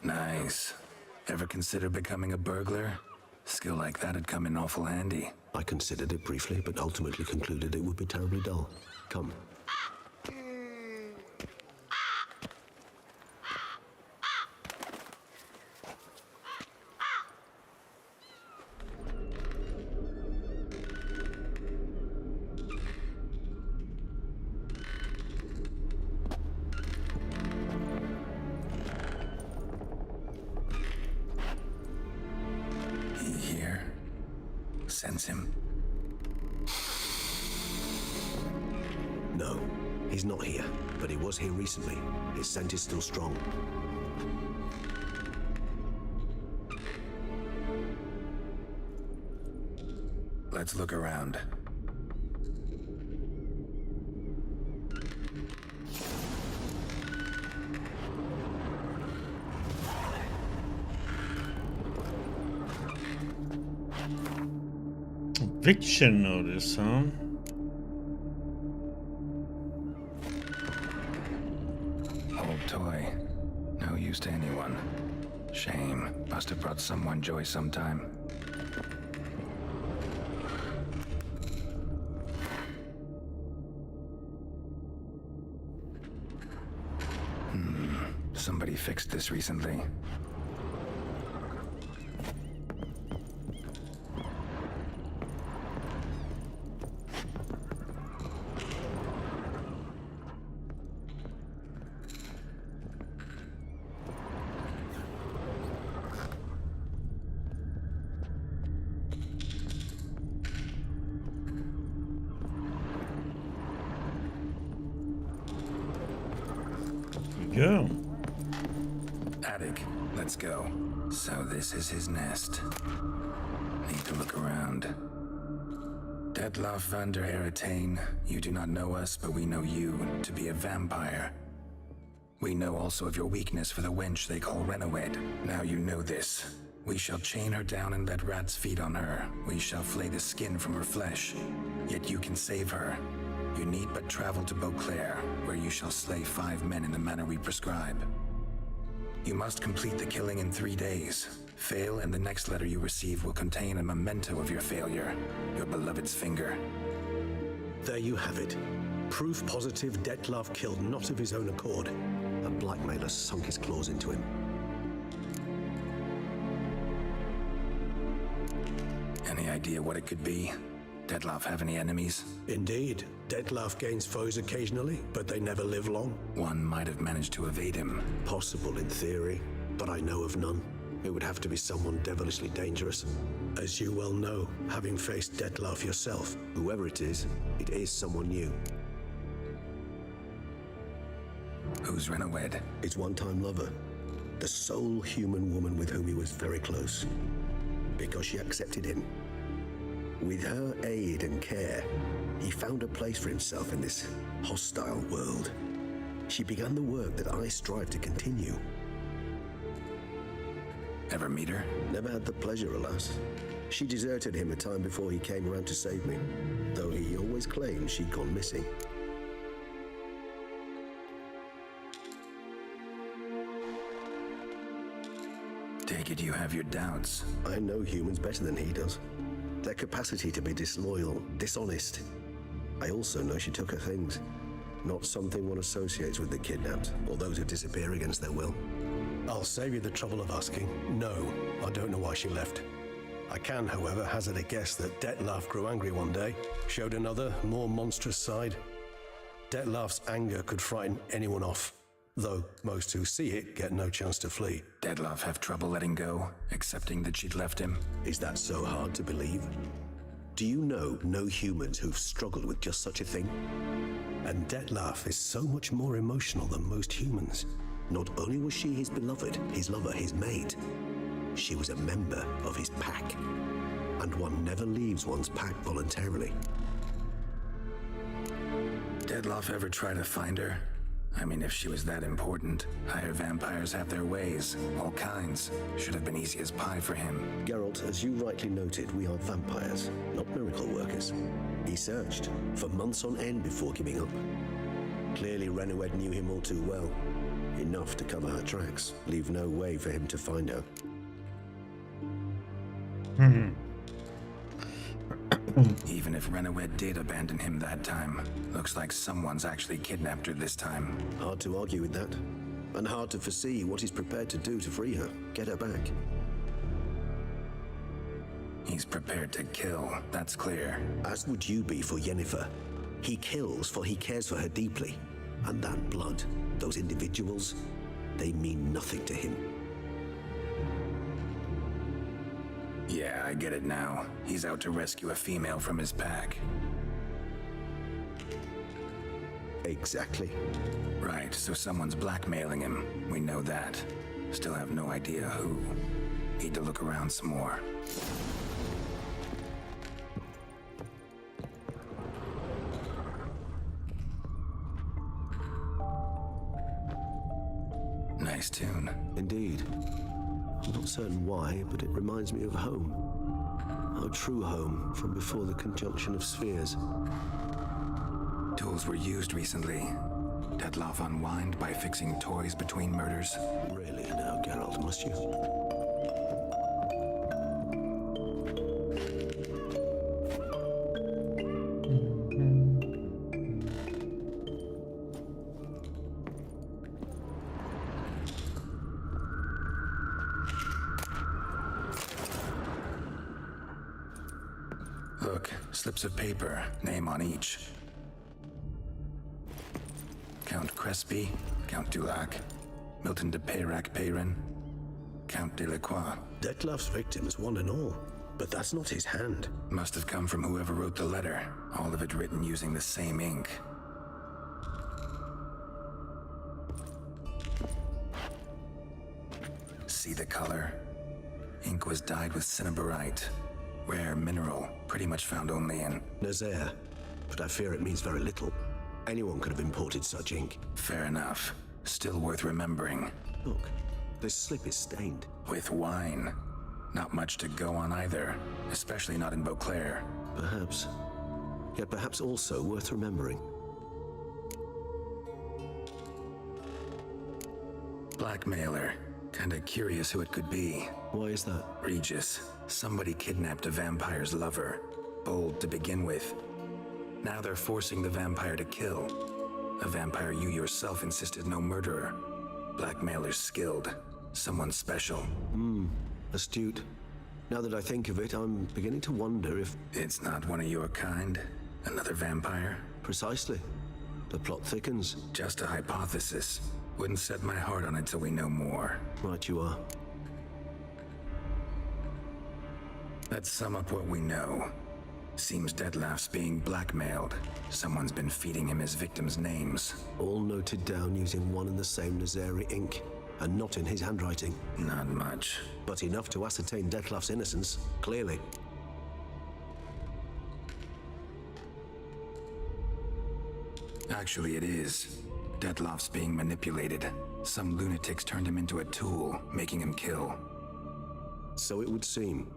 Nice. Ever consider becoming a burglar? Skill like that'd come in awful handy. I considered it briefly, but ultimately concluded it would be terribly dull. Come. Sense him? No, he's not here, but he was here recently. His scent is still strong. Let's look around. Eviction notice, huh? Old toy. No use to anyone. Shame. Must have brought someone joy sometime. Somebody fixed this recently. Go. Attic, let's go. So this is his nest. Need to look around. Dettlaff van der Heretain, you do not know us, but we know you to be a vampire. We know also of your weakness for the wench they call Renowed. Now you know this. We shall chain her down and let rats feed on her. We shall flay the skin from her flesh. Yet you can save her. You need but travel to Beauclair, where you shall slay 5 men in the manner we prescribe. You must complete the killing in 3 days. Fail, and the next letter you receive will contain a memento of your failure, your beloved's finger. There you have it. Proof positive Dettlaff killed not of his own accord. A blackmailer sunk his claws into him. Any idea what it could be? Dettlaff have any enemies? Indeed. Dettlaff gains foes occasionally, but they never live long. One might have managed to evade him. Possible in theory, but I know of none. It would have to be someone devilishly dangerous. As you well know, having faced Dettlaff yourself, whoever it is someone new. Who's Renowed? His one-time lover. The sole human woman with whom he was very close. Because she accepted him. With her aid and care, He found a place for himself in this hostile world. She began the work that I strive to continue. Ever meet her? Never had the pleasure, alas. She deserted him a time before he came around to save me, though he always claimed she'd gone missing. Take it you have your doubts. I know humans better than he does. Their capacity to be disloyal, dishonest. I also know she took her things. Not something one associates with the kidnapped, or those who disappear against their will. I'll save you the trouble of asking. No, I don't know why she left. I can, however, hazard a guess that Detlef grew angry one day, showed another, more monstrous side. Detlef's anger could frighten anyone off, though most who see it get no chance to flee. Detlef have trouble letting go, accepting that she'd left him? Is that so hard to believe? Do you know no humans who've struggled with just such a thing? And Detlef is so much more emotional than most humans. Not only was she his beloved, his lover, his mate, she was a member of his pack. And one never leaves one's pack voluntarily. Detlef ever try to find her? I mean, if she was that important, higher vampires have their ways, all kinds. Should have been easy as pie for him. Geralt, as you rightly noted, we are vampires, not miracle workers. He searched for months on end before giving up. Clearly, Renoued knew him all too well. Enough to cover her tracks, leave no way for him to find her. Even if Renoued did abandon him that time, looks like someone's actually kidnapped her this time. Hard to argue with that. And hard to foresee what he's prepared to do to free her, get her back. He's prepared to kill, that's clear. As would you be for Yennefer. He kills for he cares for her deeply. And that blood, those individuals, they mean nothing to him. Yeah, I get it now. He's out to rescue a female from his pack. Exactly. Right, so someone's blackmailing him. We know that. Still have no idea who. Need to look around some more. Nice tune. Indeed. I'm not certain why, but it reminds me of home. Our true home from before the conjunction of spheres. Tools were used recently. Detlef unwind by fixing toys between murders. Really now, Geralt, must you? Look, slips of paper, name on each. Count Crespi, Count Dulac, Milton de Peyrac-Peyrin, Count Delacroix. Detlef's victims, one and all. But that's not his hand. Must have come from whoever wrote the letter. All of it written using the same ink. See the color? Ink was dyed with cinnabarite. Rare mineral, pretty much found only in Nazaire, but I fear it means very little. Anyone could have imported such ink. Fair enough. Still worth remembering. Look, this slip is stained. With wine. Not much to go on either, especially not in Beauclair. Perhaps. Yet perhaps also worth remembering. Blackmailer. Kinda curious who it could be. Why is that? Regis. Somebody kidnapped a vampire's lover. Bold to begin with. Now they're forcing the vampire to kill. A vampire you yourself insisted no murderer. Blackmailer's skilled. Someone special. Astute. Now that I think of it, I'm beginning to wonder if... It's not one of your kind? Another vampire? Precisely. The plot thickens. Just a hypothesis. Wouldn't set my heart on it till we know more. Right you are. Let's sum up what we know. Seems Detlef's being blackmailed. Someone's been feeding him his victims' names. All noted down using one and the same Nazari ink, and not in his handwriting. Not much. But enough to ascertain Detlef's innocence, clearly. Actually, it is. Detlof's being manipulated. Some lunatics turned him into a tool, making him kill. So it would seem.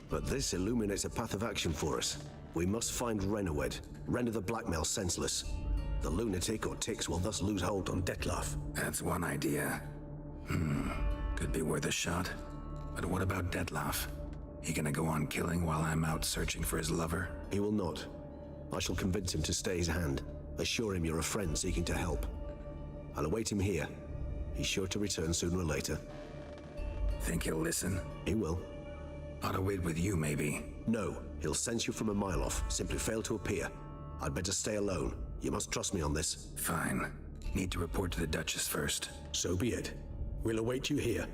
But this illuminates a path of action for us. We must find Renowed, render the blackmail senseless. The lunatic or ticks will thus lose hold on Detlof. That's one idea. Could be worth a shot. But what about Detlof? He gonna go on killing while I'm out searching for his lover? He will not. I shall convince him to stay his hand. Assure him you're a friend seeking to help. I'll await him here. He's sure to return sooner or later. Think he'll listen? He will. Ought to wait with you, maybe. No, he'll sense you from a mile off. Simply fail to appear. I'd better stay alone. You must trust me on this. Fine. Need to report to the Duchess first. So be it. We'll await you here.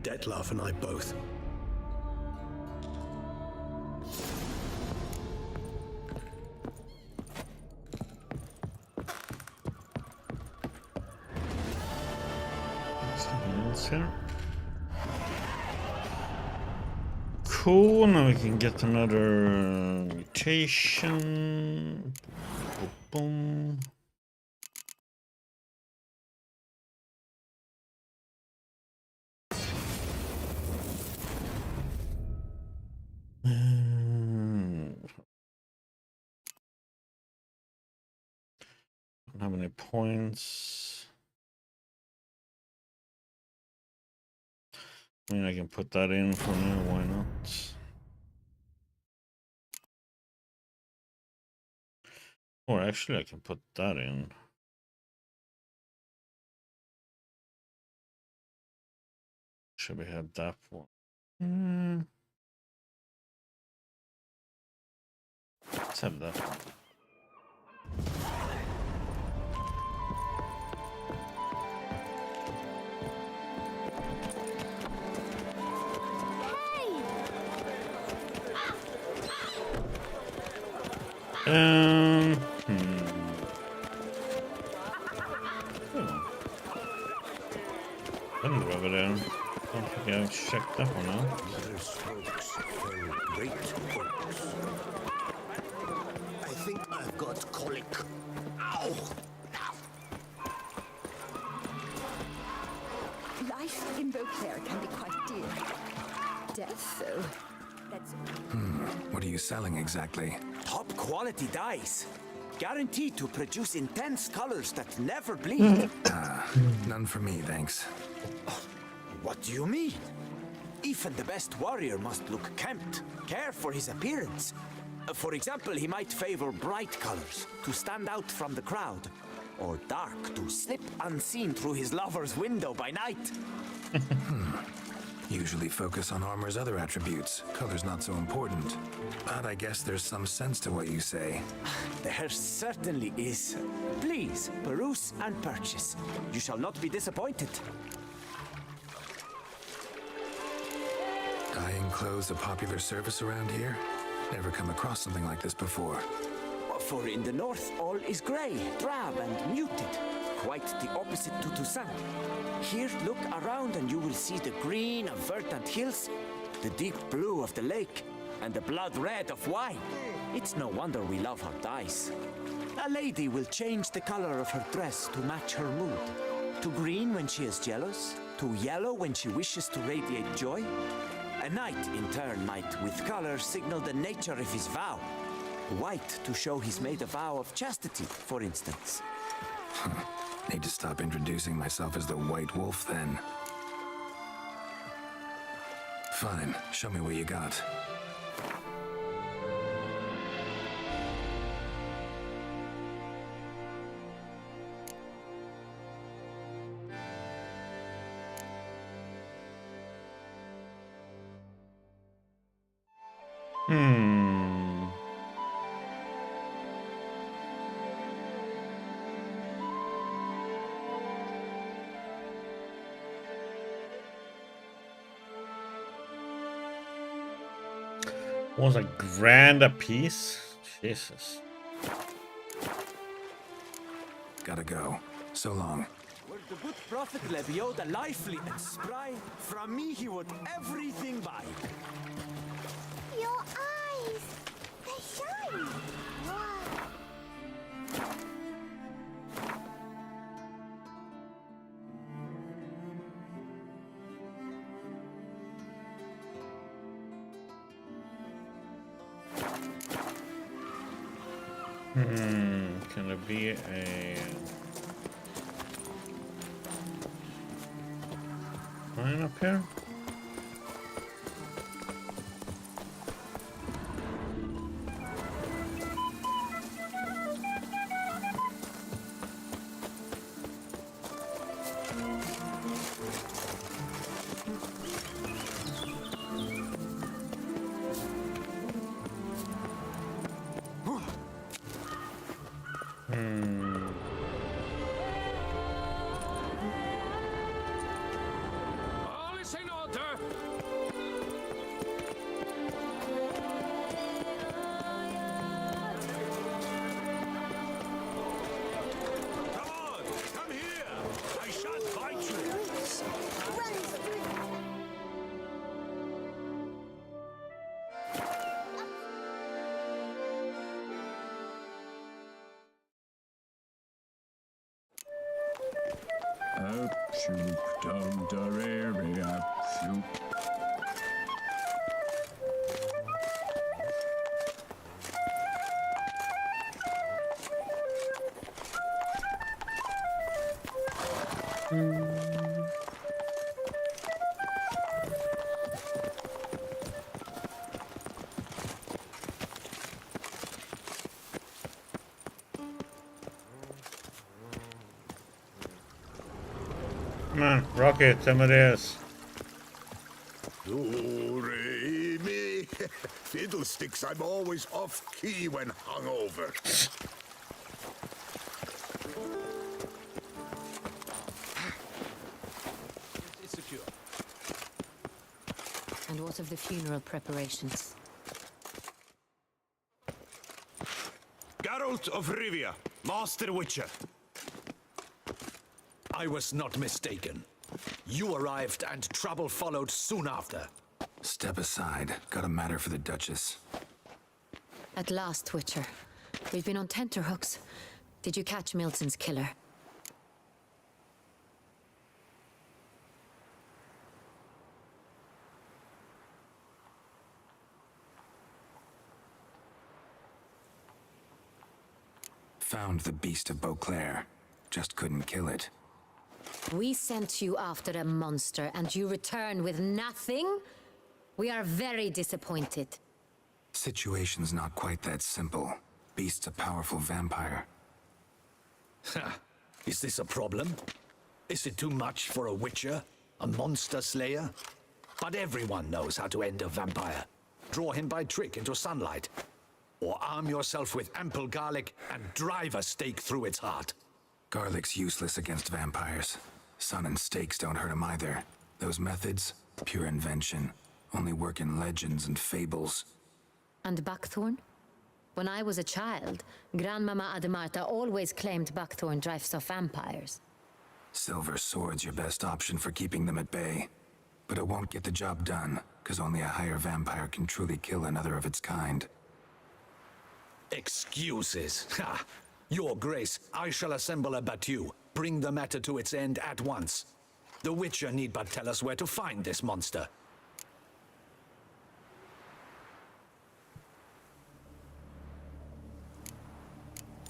Detlof and I both. Here. Cool, now we can get another mutation. Boom. Don't have any points. I mean, I can put that in for now, why not? Or actually, I can put that in. Should we have that one? Let's have that one. Over there. Don't think I've checked that one out. I think I've got colic. Ow! Life in Beauclair can be quite dear. Death, though, that's... What are you selling exactly? Top quality dyes. Guaranteed to produce intense colors that never bleed. None for me, thanks. What do you mean? Even the best warrior must look kempt, care for his appearance. For example, he might favor bright colors to stand out from the crowd, or dark to slip unseen through his lover's window by night. Usually focus on armor's other attributes. Color's not so important. But I guess there's some sense to what you say. There certainly is. Please, peruse and purchase. You shall not be disappointed. Dyeing clothes a popular service around here? Never come across something like this before. For in the north, all is grey, drab and muted. Quite the opposite to Toussaint. Here, look around and you will see the green of verdant hills, the deep blue of the lake, and the blood red of wine. It's no wonder we love her dyes. A lady will change the color of her dress to match her mood. To green when she is jealous, to yellow when she wishes to radiate joy. A knight, in turn, might, with color, signal the nature of his vow. White to show he's made a vow of chastity, for instance. Need to stop introducing myself as the White Wolf, then. Fine, show me what you got. Was a grand a piece? Jesus. Gotta go. So long. Were the good prophet Lebioda lively and spry, from me he would everything buy. Your eyes, they shine. Wow. Can there be a line up here? All is in order. Come on, come here. I shan't bite you. Up, shoop, dum, darere, up, shoop. Come on, Rocket, tell me this. Do, re, mi. Fiddlesticks, I'm always off key when hungover. It's secure. And what of the funeral preparations? Geralt of Rivia, Master Witcher. I was not mistaken. You arrived and trouble followed soon after. Step aside. Got a matter for the Duchess. At last, Witcher. We've been on tenterhooks. Did you catch Milton's killer? Found the beast of Beauclair. Just couldn't kill it. We sent you after a monster, and you return with nothing? We are very disappointed. Situation's not quite that simple. Beast's a powerful vampire. Is this a problem? Is it too much for a witcher? A monster slayer? But everyone knows how to end a vampire. Draw him by trick into sunlight. Or arm yourself with ample garlic and drive a stake through its heart. Garlic's useless against vampires. Sun and stakes don't hurt him either. Those methods, pure invention. Only work in legends and fables. And buckthorn? When I was a child, Grandmama Ademarta always claimed buckthorn drives off vampires. Silver sword's your best option for keeping them at bay. But it won't get the job done, because only a higher vampire can truly kill another of its kind. Excuses. Ha! Your Grace, I shall assemble a battue. Bring the matter to its end at once. The Witcher need but tell us where to find this monster.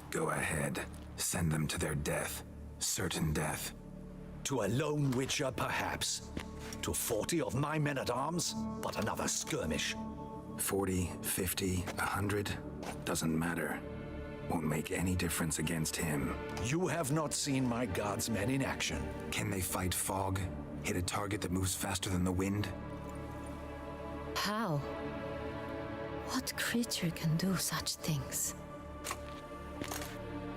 Go ahead. Send them to their death. Certain death. To a lone Witcher, perhaps. To 40 of my men-at-arms, but another skirmish. 40, 50, 100, doesn't matter. Won't make any difference against him. You have not seen my guardsmen in action. Can they fight fog? Hit a target that moves faster than the wind? How? What creature can do such things?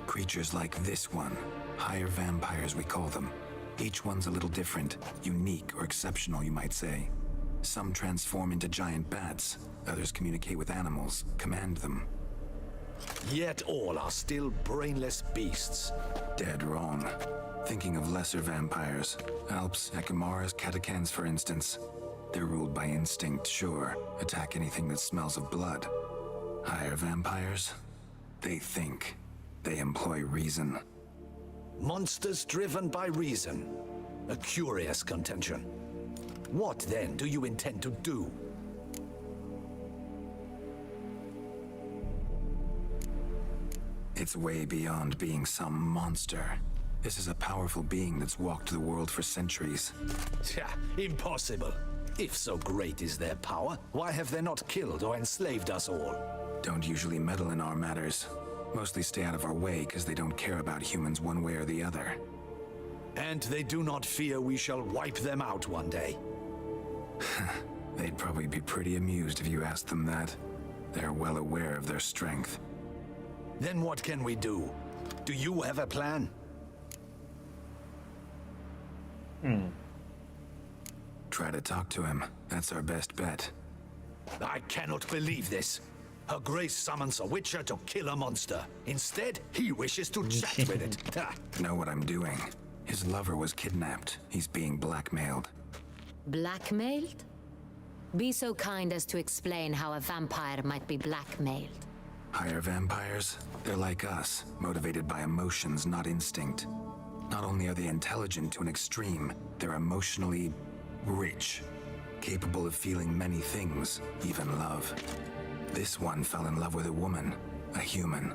Creatures like this one. Higher vampires, we call them. Each one's a little different. Unique or exceptional, you might say. Some transform into giant bats. Others communicate with animals, command them. Yet all are still brainless beasts. Dead wrong. Thinking of lesser vampires. Alps, Echimaras, Catacans, for instance. They're ruled by instinct, sure. Attack anything that smells of blood. Higher vampires? They think. They employ reason. Monsters driven by reason. A curious contention. What, then, do you intend to do? It's way beyond being some monster. This is a powerful being that's walked the world for centuries. Impossible. If so great is their power, why have they not killed or enslaved us all? Don't usually meddle in our matters. Mostly stay out of our way because they don't care about humans one way or the other. And they do not fear we shall wipe them out one day. They'd probably be pretty amused if you asked them that. They're well aware of their strength. Then what can we do? Do you have a plan? Try to talk to him. That's our best bet. I cannot believe this. Her Grace summons a witcher to kill a monster. Instead, he wishes to chat with it. Know what I'm doing. His lover was kidnapped. He's being blackmailed. Blackmailed? Be so kind as to explain how a vampire might be blackmailed. Higher vampires? They're like us, motivated by emotions, not instinct. Not only are they intelligent to an extreme, they're emotionally rich, capable of feeling many things, even love. This one fell in love with a woman, a human,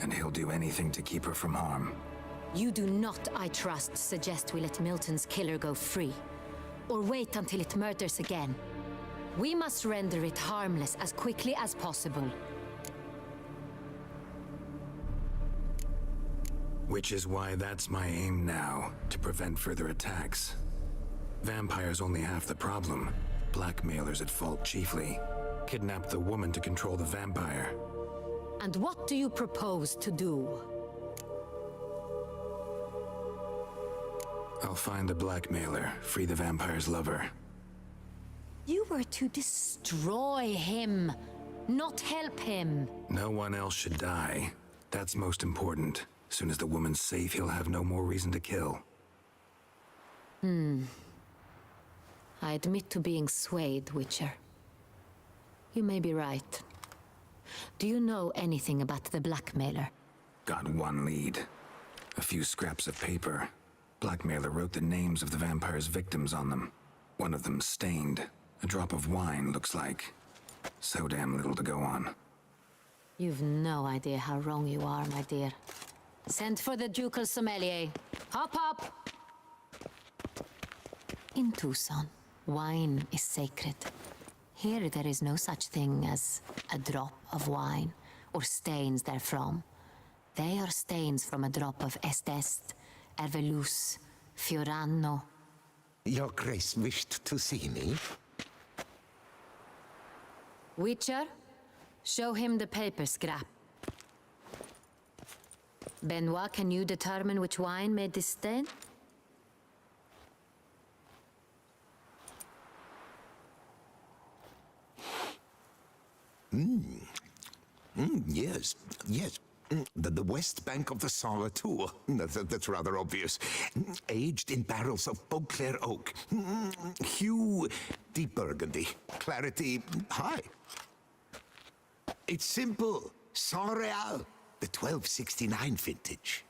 and he'll do anything to keep her from harm. You do not, I trust, suggest we let Milton's killer go free, or wait until it murders again. We must render it harmless as quickly as possible. Which is why that's my aim now, to prevent further attacks. Vampires only half the problem. Blackmailers at fault chiefly. Kidnap the woman to control the vampire. And what do you propose to do? I'll find the blackmailer, free the vampire's lover. You were to destroy him, not help him. No one else should die. That's most important. As soon as the woman's safe, he'll have no more reason to kill. I admit to being swayed, Witcher. You may be right. Do you know anything about the blackmailer? Got one lead. A few scraps of paper. Blackmailer wrote the names of the vampire's victims on them. One of them stained. A drop of wine, looks like. So damn little to go on. You've no idea how wrong you are, my dear. Send for the ducal sommelier. Hop, hop! In Tucson, wine is sacred. Here there is no such thing as a drop of wine, or stains therefrom. They are stains from a drop of Estest, Ervelus, Fiorano. Your Grace wished to see me? Witcher, show him the paper scrap. Benoit, can you determine which wine made this stain? Yes, yes. The west bank of the Sala, too. That's rather obvious. Aged in barrels of Beauclair oak. Hue, deep burgundy. Clarity, high. It's simple. Saint-Réal, the 1269 vintage.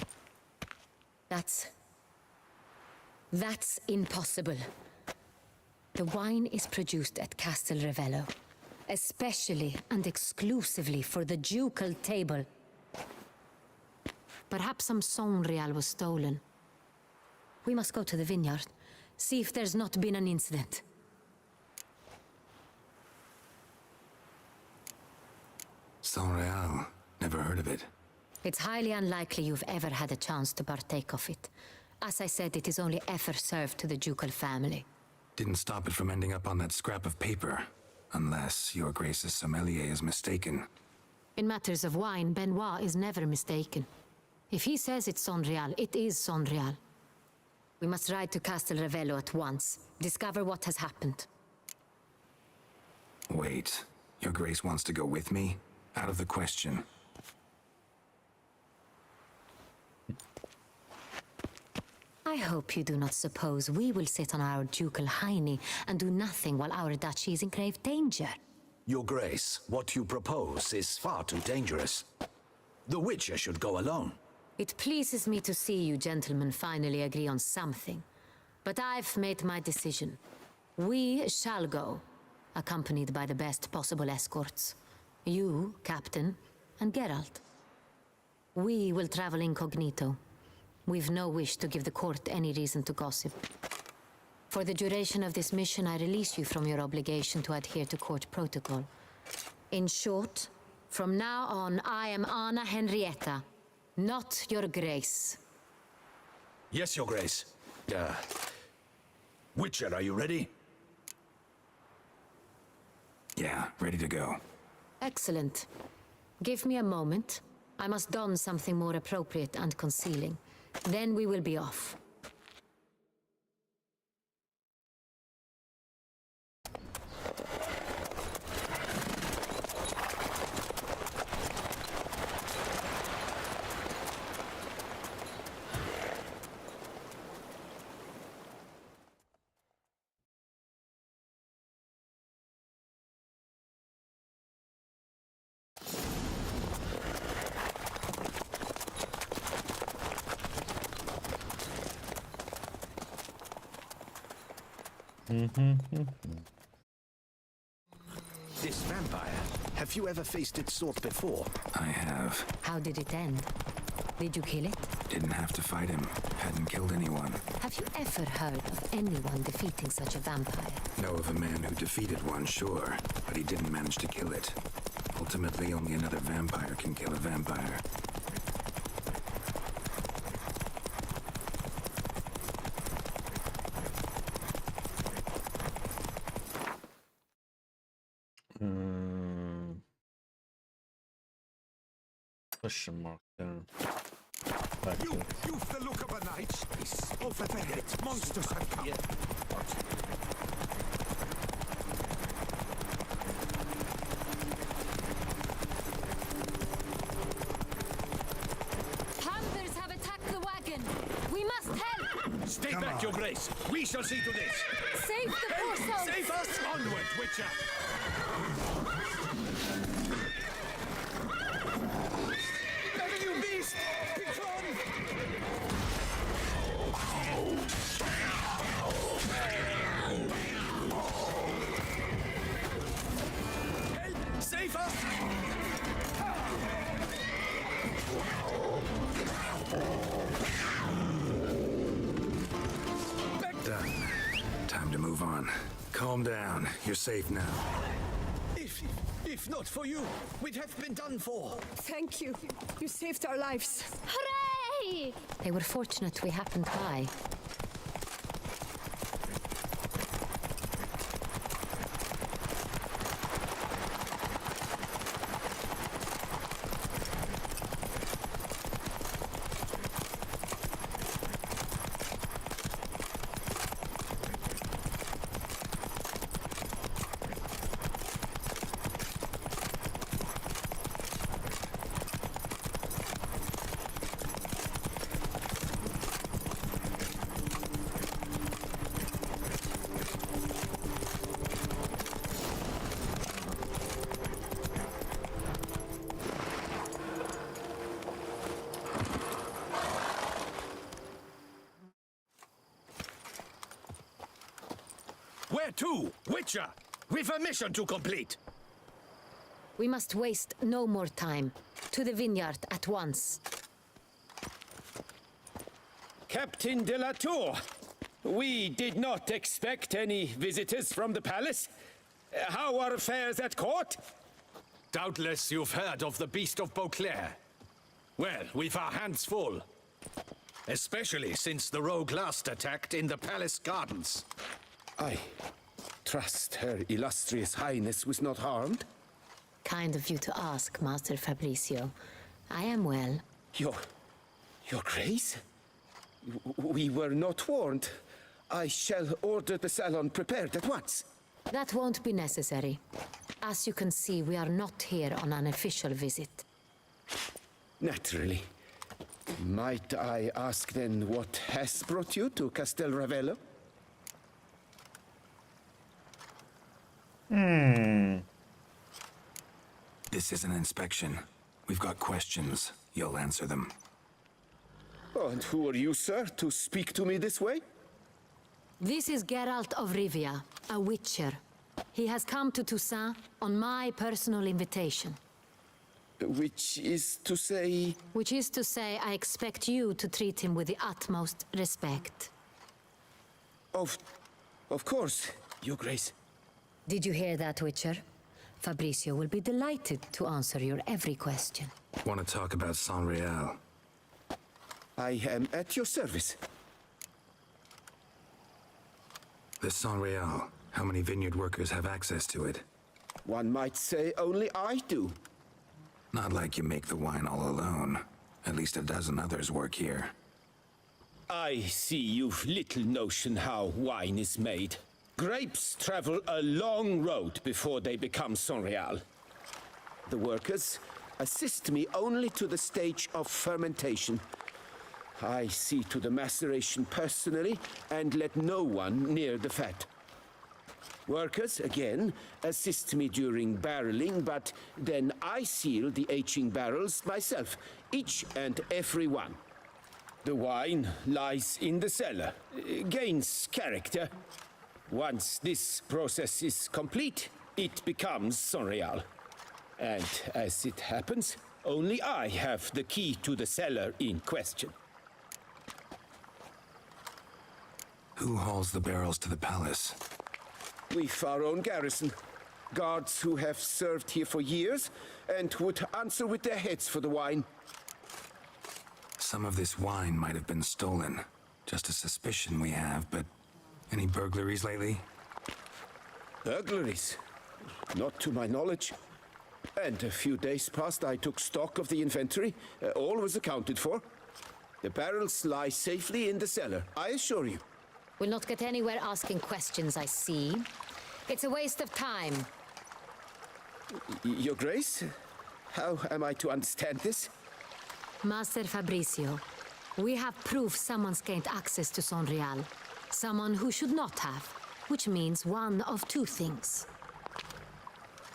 That's impossible. The wine is produced at Castel Ravello, especially and exclusively for the ducal table. Perhaps some Saint-Réal was stolen. We must go to the vineyard, see if there's not been an incident. Saint-Réal. Never heard of it. It's highly unlikely you've ever had a chance to partake of it. As I said, it is only ever served to the ducal family. Didn't stop it from ending up on that scrap of paper. Unless your Grace's sommelier is mistaken. In matters of wine, Benoit is never mistaken. If he says it's Saint-Réal, it is Saint-Réal. We must ride to Castel Ravello at once. Discover what has happened. Wait. Your Grace wants to go with me? Out of the question. I hope you do not suppose we will sit on our ducal hiney and do nothing while our duchy is in grave danger. Your Grace, what you propose is far too dangerous. The Witcher should go alone. It pleases me to see you gentlemen finally agree on something. But I've made my decision. We shall go, accompanied by the best possible escorts. You, Captain, and Geralt. We will travel incognito. We've no wish to give the court any reason to gossip. For the duration of this mission, I release you from your obligation to adhere to court protocol. In short, from now on, I am Anna Henrietta, not your grace. Yes, Your Grace. Witcher, are you ready? Yeah, ready to go. Excellent. Give me a moment. I must don something more appropriate and concealing. Then we will be off. This vampire, have you ever faced its sort before? I have. How did it end? Did you kill it? Didn't have to fight him. Hadn't killed anyone. Have you ever heard of anyone defeating such a vampire? Know of a man who defeated one, sure, but he didn't manage to kill it. Ultimately, only another vampire can kill a vampire. Question mark there. You've the look of a night. Over there, monsters have come. Panthers have attacked the wagon. We must help. Stay back, Your Grace. We shall see to this. Save the poor souls. Save us! Onward, Witcher! You beast! Begone! Help! Save us! Done. Time to move on. Calm down. You're safe now. If not for you, we'd have been done for. Thank you. You saved our lives. Hooray! They were fortunate we happened by. Where to? Witcher! We've a mission to complete! We must waste no more time. To the vineyard at once. Captain de la Tour, we did not expect any visitors from the palace. How are affairs at court? Doubtless you've heard of the Beast of Beauclair. Well, we've our hands full. Especially since the rogue last attacked in the palace gardens. I trust Her Illustrious Highness was not harmed? Kind of you to ask, Master Fabricio. I am well. Your Grace? We were not warned. I shall order the salon prepared at once. That won't be necessary. As you can see, we are not here on an official visit. Naturally. Might I ask then what has brought you to Castel Ravello? This is an inspection. We've got questions. You'll answer them. Oh, and who are you, sir, to speak to me this way? This is Geralt of Rivia, a witcher. He has come to Toussaint on my personal invitation. Which is to say... Which is to say, I expect you to treat him with the utmost respect. Of course, Your Grace. Did you hear that, Witcher? Fabricio will be delighted to answer your every question. Want to talk about San Real? I am at your service. The San Real. How many vineyard workers have access to it? One might say only I do. Not like you make the wine all alone. At least a dozen others work here. I see you've little notion how wine is made. Grapes travel a long road before they become San Real. The workers assist me only to the stage of fermentation. I see to the maceration personally and let no one near the fat. Workers, again, assist me during barreling, but then I seal the aging barrels myself, each and every one. The wine lies in the cellar, gains character. Once this process is complete, it becomes San Real. And as it happens, only I have the key to the cellar in question. Who hauls the barrels to the palace? We've our own garrison. Guards who have served here for years and would answer with their heads for the wine. Some of this wine might have been stolen. Just a suspicion we have, but any burglaries lately? Burglaries? Not to my knowledge. And a few days past I took stock of the inventory. All was accounted for. The barrels lie safely in the cellar, I assure you. We'll not get anywhere asking questions, I see. It's a waste of time. Your Grace? How am I to understand this? Master Fabricio, we have proof someone's gained access to San Real. Someone who should not have, which means one of two things.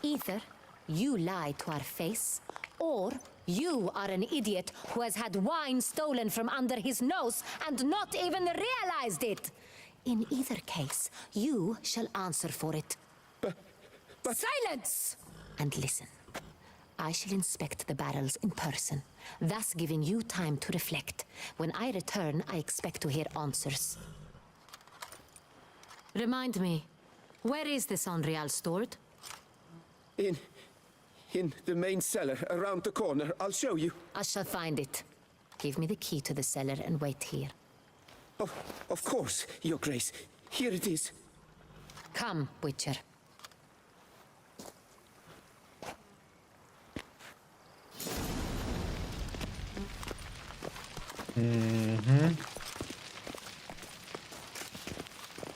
Either you lie to our face, or you are an idiot who has had wine stolen from under his nose and not even realized it. In either case, you shall answer for it. But... Silence! And listen. I shall inspect the barrels in person, thus giving you time to reflect. When I return, I expect to hear answers. Remind me, where is the San Real stored? In the main cellar, around the corner. I'll show you. I shall find it. Give me the key to the cellar and wait here. Oh, of course, Your Grace. Here it is. Come, Witcher.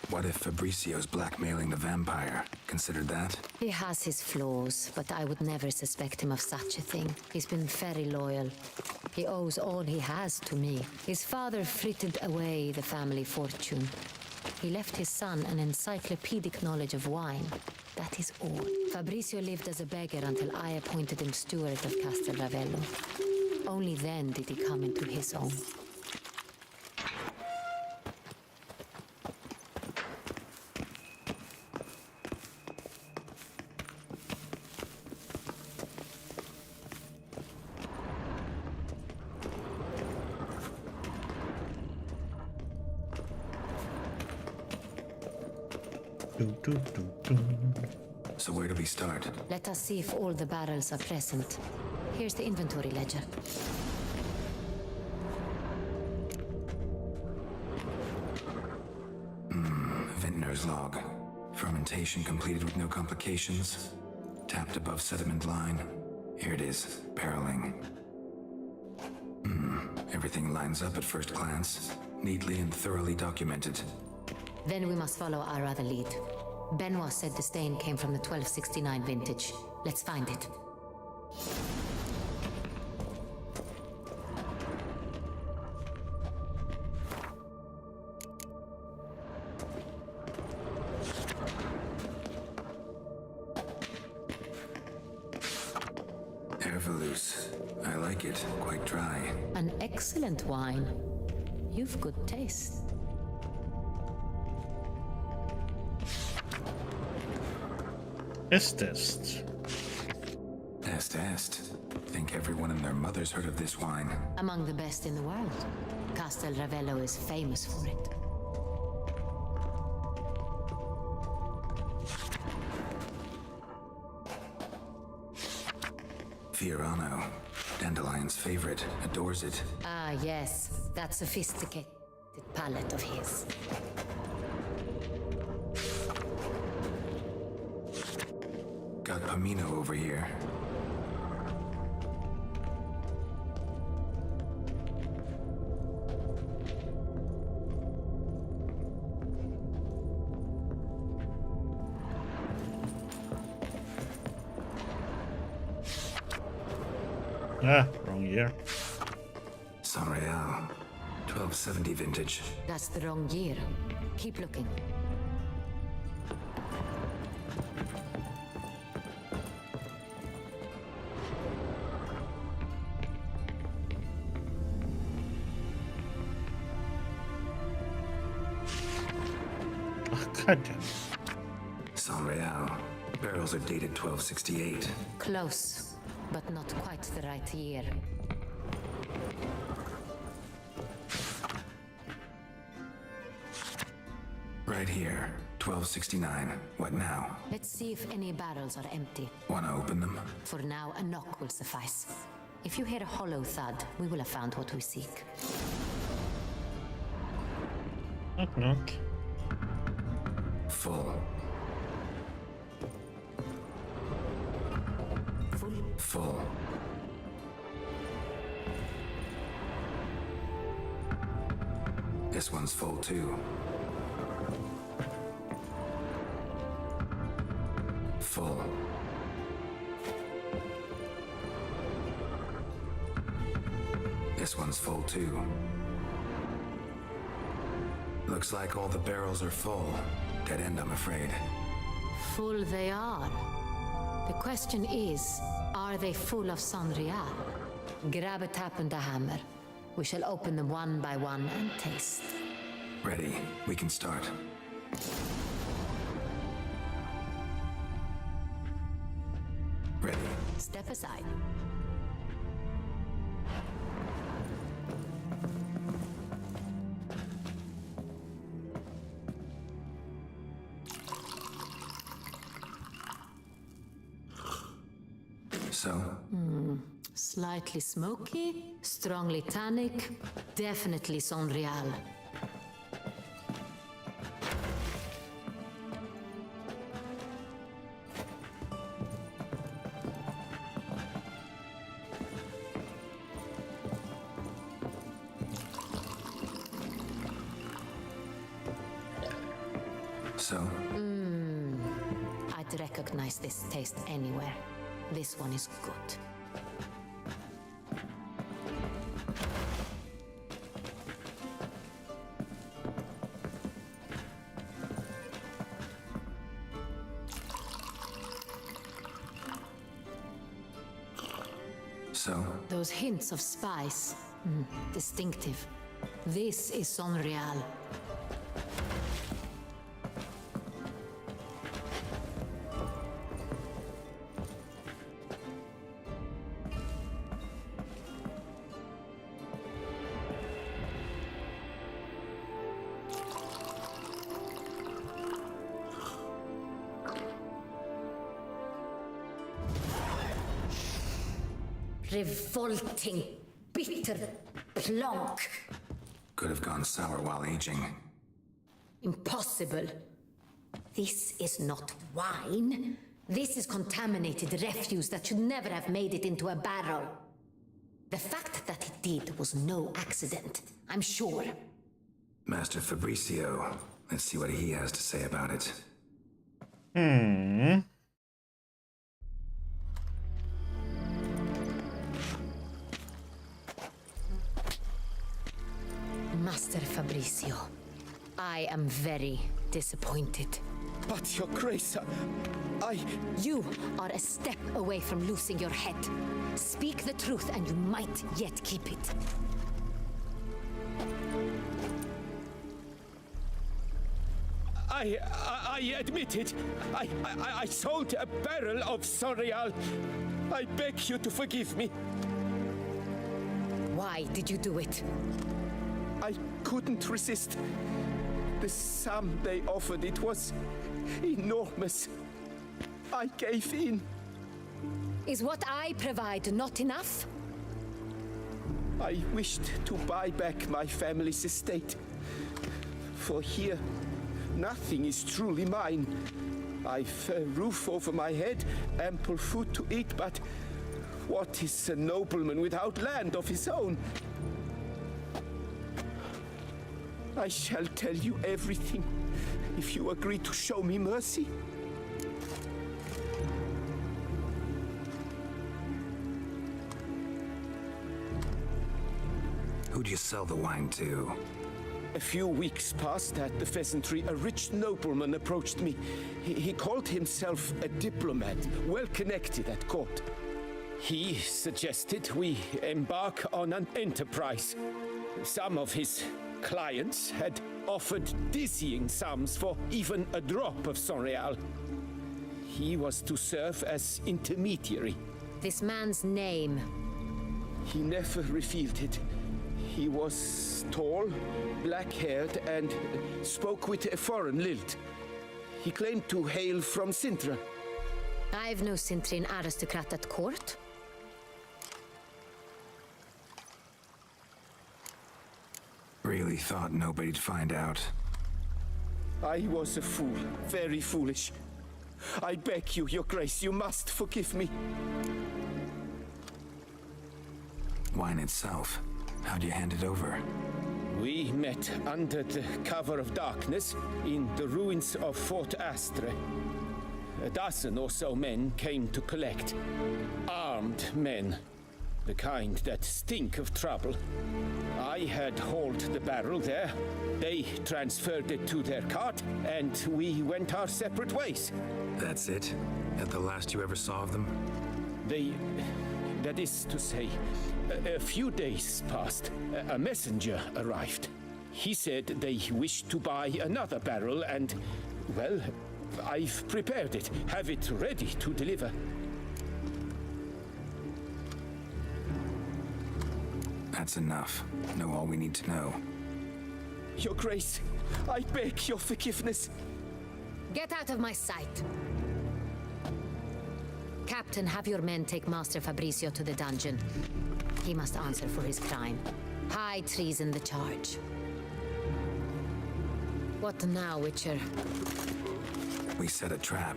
What if Fabricio's blackmailing the vampire? Considered that? He has his flaws, but I would never suspect him of such a thing. He's been very loyal. He owes all he has to me. His father frittered away the family fortune. He left his son an encyclopedic knowledge of wine. That is all. Fabricio lived as a beggar until I appointed him steward of Castel Ravello. Only then did he come into his own. So where do we start? Let us see if all the barrels are present. Here's the inventory ledger. Vintner's log. Fermentation completed with no complications. Tapped above sediment line. Here it is, barreling. Everything lines up at first glance. Neatly and thoroughly documented. Then we must follow our other lead. Benoit said the stain came from the 1269 vintage. Let's find it. Ervelous. I like it. Quite dry. An excellent wine. You've good taste. Ist ist. Est. Think everyone and their mother's heard of this wine. Among the best in the world. Castel Ravello is famous for it. Fiorano, Dandelion's favorite, adores it. Ah, yes. That sophisticated palate of his. Got Pomino over here. Ah, wrong year. Sonreal, 1270 vintage. That's the wrong year. Keep looking. God damn. Sonreal. Barrels are dated 1268. Close, but not quite the right year. Right here, 1269. What now? Let's see if any barrels are empty. Wanna open them? For now, a knock will suffice. If you hear a hollow thud, we will have found what we seek. Knock, knock. Full. Full. This one's full too. Full. This one's full too. Looks like all the barrels are full. Dead end, I'm afraid. Full they are. The question is, are they full of Sonreal? Grab a tap and a hammer. We shall open them one by one and taste. Ready. We can start. Ready. Step aside. So? Slightly smoky, strongly tannic, definitely Sonreal. So? I'd recognize this taste anywhere. This one is good. So? Those hints of spice, distinctive. This is Sonreal. Revolting, bitter plonk. Could have gone sour while aging. Impossible. This is not wine. This is contaminated refuse that should never have made it into a barrel. The fact that it did was no accident, I'm sure. Master Fabricio. Let's see what he has to say about it. Master Fabricio, I am very disappointed. But, Your Grace, You are a step away from losing your head. Speak the truth and you might yet keep it. I admit it. I sold a barrel of Sonreal I beg you to forgive me. Why did you do it? I couldn't resist. The sum they offered, it was enormous. I gave in. Is what I provide not enough? I wished to buy back my family's estate. For here, nothing is truly mine. I've a roof over my head, ample food to eat, but what is a nobleman without land of his own? I shall tell you everything if you agree to show me mercy. Who'd you sell the wine to? A few weeks past at the pheasantry, a rich nobleman approached me. He called himself a diplomat, well connected at court. He suggested we embark on an enterprise. Some of his clients had offered dizzying sums for even a drop of Sonreal. He was to serve as intermediary. This man's name? He never revealed it. He was tall, black-haired, and spoke with a foreign lilt. He claimed to hail from Sintra. I've no Sintrin aristocrat at court. Really thought nobody'd find out. I was a fool, very foolish. I beg you, Your Grace, you must forgive me. Wine itself, how'd you hand it over? We met under the cover of darkness in the ruins of Fort Astre. A dozen or so men came to collect. Armed men. The kind that stink of trouble. I had hauled the barrel there. They transferred it to their cart, and we went our separate ways. That's it? That the last you ever saw of them? That is to say, a few days passed. A messenger arrived. He said they wished to buy another barrel and, well, I've prepared it. Have it ready to deliver. That's enough. Know all we need to know. Your Grace, I beg your forgiveness. Get out of my sight. Captain, have your men take Master Fabrizio to the dungeon. He must answer for his crime. High treason the charge. What now, Witcher? We set a trap.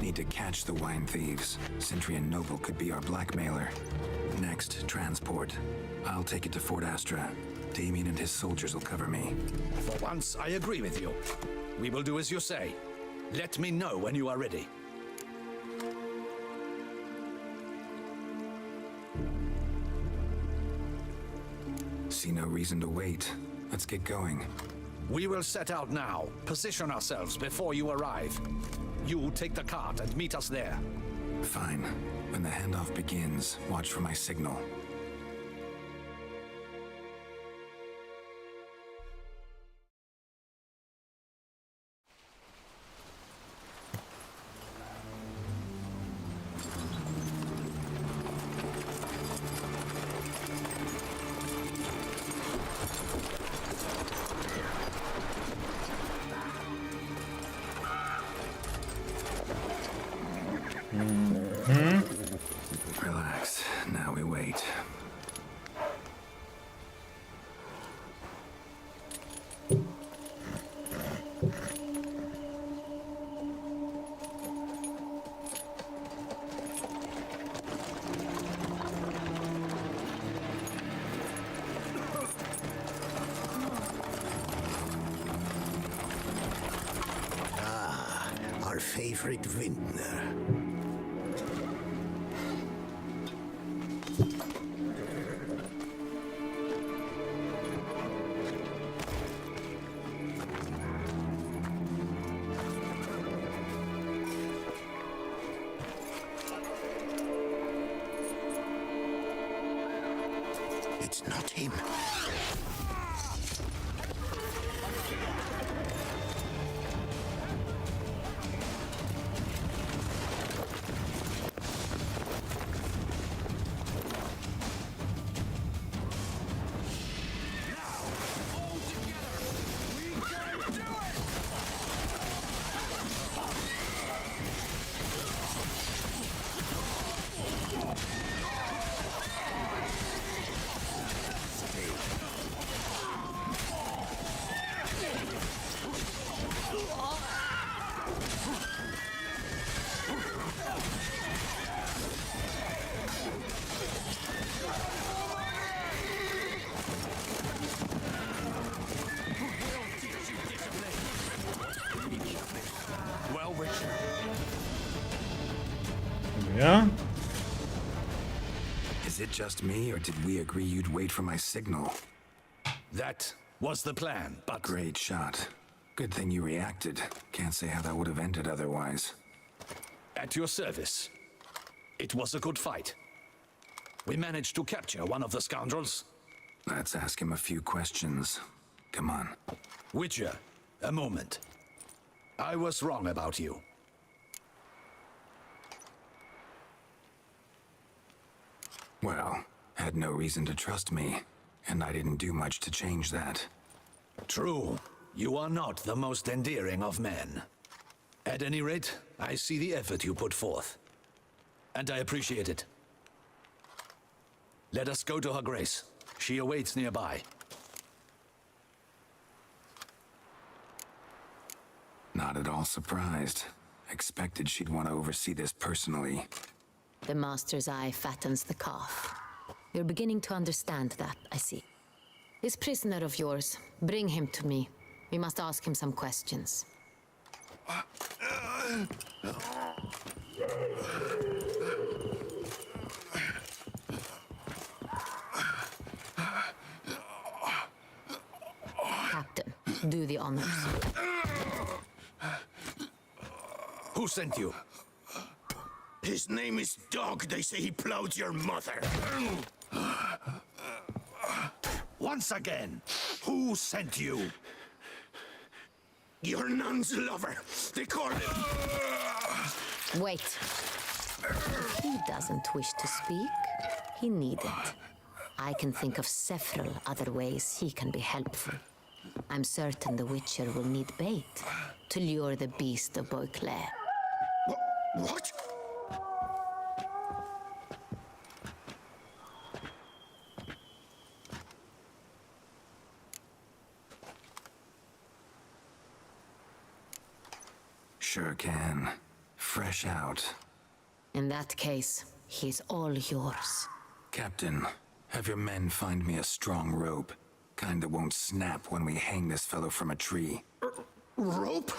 Need to catch the wine thieves. Centrian Noble could be our blackmailer. Next, transport. I'll take it to Fort Astra. Damien and his soldiers will cover me. For once, I agree with you. We will do as you say. Let me know when you are ready. See no reason to wait. Let's get going. We will set out now. Position ourselves before you arrive. You take the cart and meet us there. Fine. When the handoff begins, watch for my signal. Relax. Now we wait. Ah, our favorite vintner. It's not him. Well, Witcher. Yeah. Is it just me, or did we agree you'd wait for my signal? That was the plan, but... Great shot. Good thing you reacted. Can't say how that would have ended otherwise. At your service. It was a good fight. We managed to capture one of the scoundrels. Let's ask him a few questions. Come on. Witcher, a moment. I was wrong about you. Well, had no reason to trust me, and I didn't do much to change that. True. You are not the most endearing of men. At any rate, I see the effort you put forth. And I appreciate it. Let us go to her grace. She awaits nearby. Not at all surprised. Expected she'd want to oversee this personally. The master's eye fattens the calf. You're beginning to understand that, I see. This prisoner of yours, bring him to me. We must ask him some questions. Captain, do the honors. Who sent you? His name is Dog. They say he plowed your mother. Once again, who sent you? Your nun's lover. They call him... Wait. If he doesn't wish to speak, he needn't. I can think of several other ways he can be helpful. I'm certain the Witcher will need bait to lure the beast of Beauclair. What? Sure can. Fresh out. In that case, he's all yours. Captain, have your men find me a strong rope. Kind that won't snap when we hang this fellow from a tree. Rope?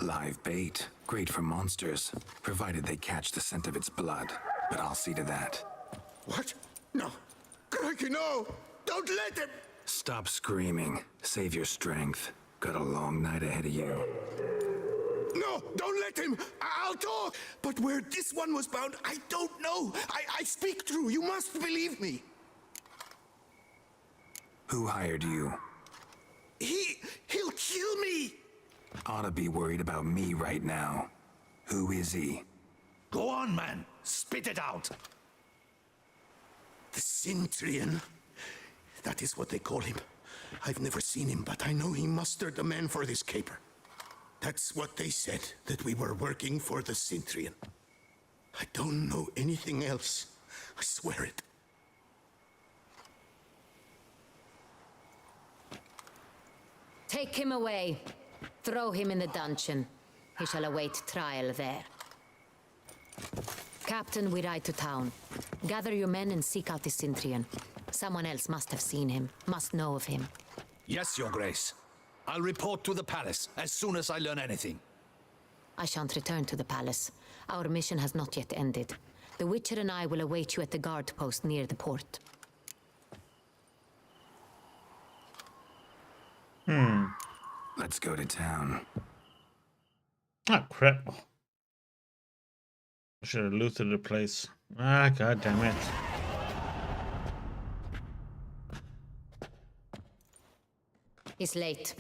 Live bait. Great for monsters, provided they catch the scent of its blood. But I'll see to that. What? No. Crikey, no! Don't let him! Stop screaming. Save your strength. Got a long night ahead of you. No, don't let him! I'll talk! But where this one was bound, I don't know. I speak true. You must believe me. Who hired you? He'll kill me! Ought to be worried about me right now. Who is he? Go on, man. Spit it out. The Cintrian. That is what they call him. I've never seen him, but I know he mustered the men for this caper. That's what they said, that we were working for the Cintrian. I don't know anything else. I swear it. Take him away. Throw him in the dungeon. He shall await trial there. Captain, we ride to town. Gather your men and seek out the Cintrian. Someone else must have seen him, must know of him. Yes, Your Grace. I'll report to the palace as soon as I learn anything. I shan't return to the palace. Our mission has not yet ended. The Witcher and I will await you at the guard post near the port. Let's go to town. Ah, crap. I should have looted the place. Ah, god damn it. He's late.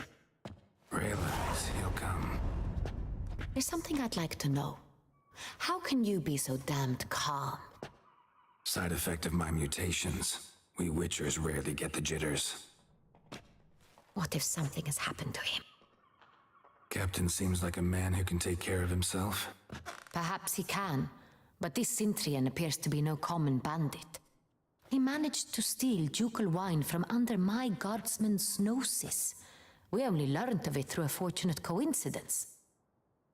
Realize he'll come. There's something I'd like to know. How can you be so damned calm? Side effect of my mutations. We Witchers rarely get the jitters. What if something has happened to him? Captain seems like a man who can take care of himself. Perhaps he can, but this Cintrian appears to be no common bandit. He managed to steal ducal wine from under my guardsman's noses. We only learned of it through a fortunate coincidence.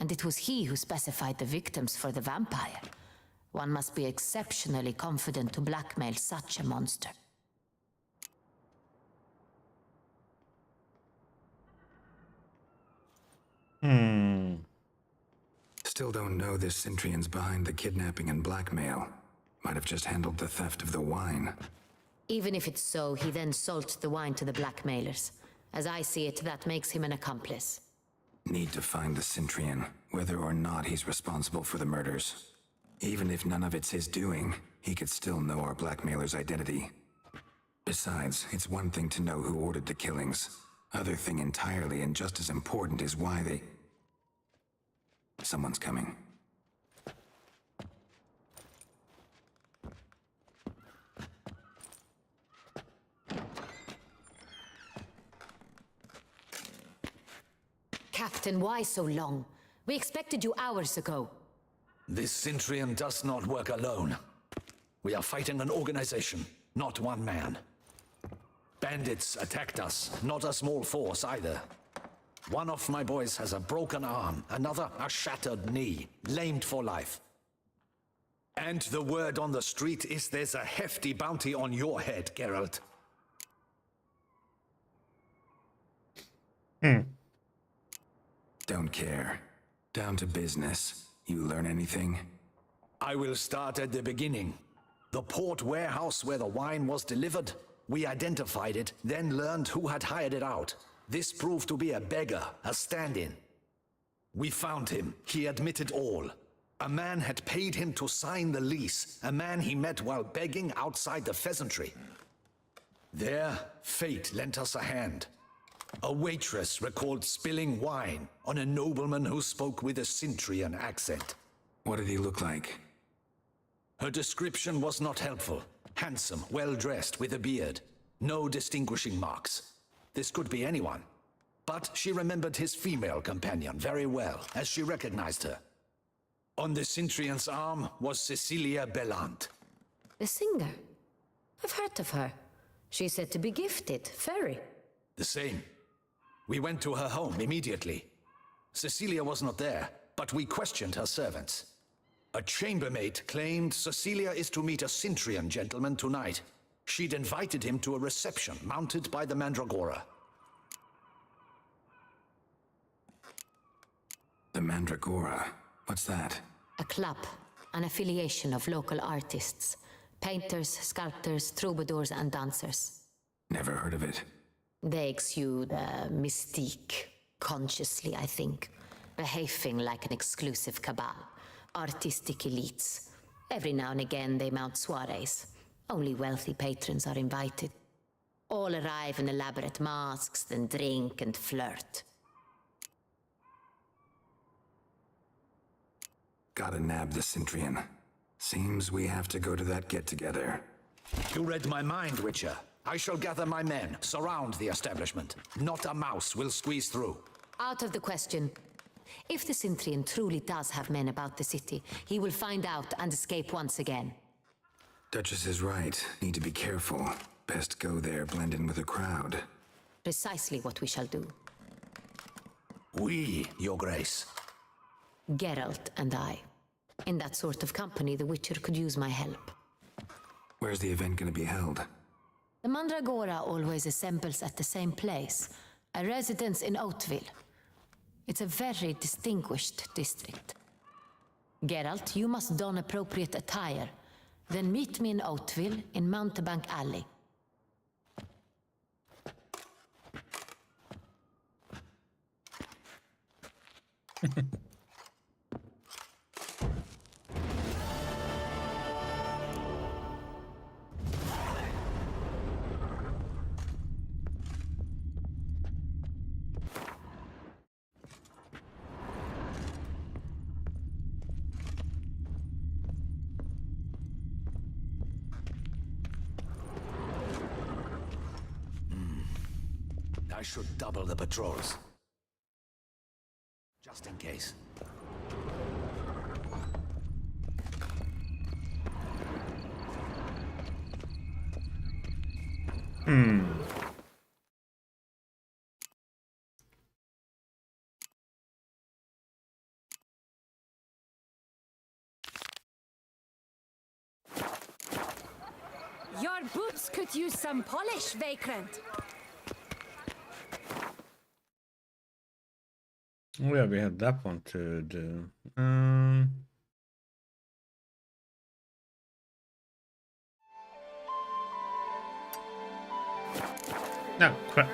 And it was he who specified the victims for the vampire. One must be exceptionally confident to blackmail such a monster. Still don't know this Cintrian's behind the kidnapping and blackmail. Might have just handled the theft of the wine. Even if it's so, he then sold the wine to the blackmailers. As I see it, that makes him an accomplice. Need to find the Cintrian, whether or not he's responsible for the murders. Even if none of it's his doing, he could still know our blackmailer's identity. Besides, it's one thing to know who ordered the killings. Other thing entirely, and just as important, is why they... Someone's coming. Captain, why so long? We expected you hours ago. This Cintrian does not work alone. We are fighting an organization, not one man. Bandits attacked us, not a small force either. One of my boys has a broken arm, another a shattered knee, lamed for life. And the word on the street is there's a hefty bounty on your head, Geralt. Don't care. Down to business. You learn anything? I will start at the beginning. The port warehouse where the wine was delivered, we identified it, then learned who had hired it out. This proved to be a beggar, a stand-in. We found him. He admitted all. A man had paid him to sign the lease, a man he met while begging outside the pheasantry. There, fate lent us a hand. A waitress recalled spilling wine on a nobleman who spoke with a Cintrian accent. What did he look like? Her description was not helpful. Handsome, well-dressed, with a beard. No distinguishing marks. This could be anyone. But she remembered his female companion very well, as she recognized her. On the Cintrian's arm was Cecilia Bellant. The singer? I've heard of her. She's said to be gifted, very. The same. We went to her home immediately. Cecilia was not there, but we questioned her servants. A chambermaid claimed Cecilia is to meet a Cintrian gentleman tonight. She'd invited him to a reception mounted by the Mandragora. The Mandragora? What's that? A club, an affiliation of local artists. Painters, sculptors, troubadours and dancers. Never heard of it. They exude mystique, consciously, I think. Behaving like an exclusive cabal. Artistic elites. Every now and again they mount soirees. Only wealthy patrons are invited. All arrive in elaborate masks, then drink and flirt. Gotta nab the Cintrian. Seems we have to go to that get-together. You read my mind, Witcher. I shall gather my men, surround the establishment. Not a mouse will squeeze through. Out of the question. If the Cintrian truly does have men about the city, he will find out and escape once again. Duchess is right. Need to be careful. Best go there, blend in with the crowd. Precisely what we shall do. We, Your Grace. Geralt and I. In that sort of company, the Witcher could use my help. Where's the event gonna be held? The Mandragora always assembles at the same place, a residence in Oatville. It's a very distinguished district. Geralt, you must don appropriate attire. Then meet me in Oatville in Mountebank Alley. I should double the patrols. Just in case. Your boots could use some polish, Vagrant. Oh yeah, we had that one to do. No, crap.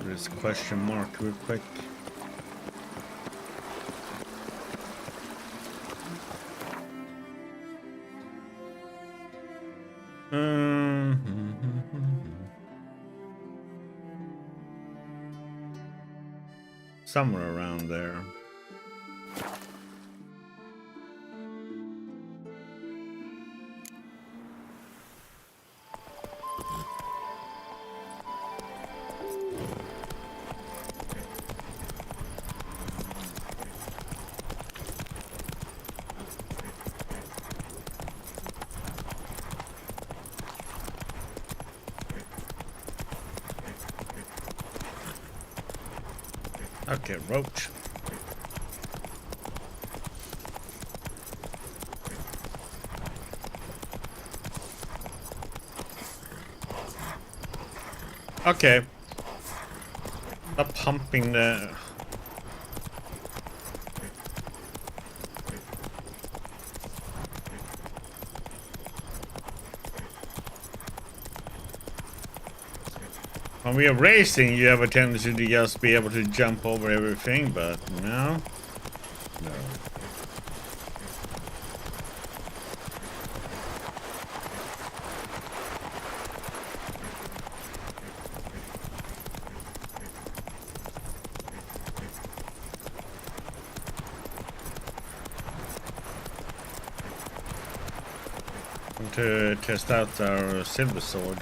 This question mark real quick. Somewhere around there. Okay, roach. Okay. Stop pumping the... When we are racing, you have a tendency to just be able to jump over everything, but now, no. To test out our silver sword.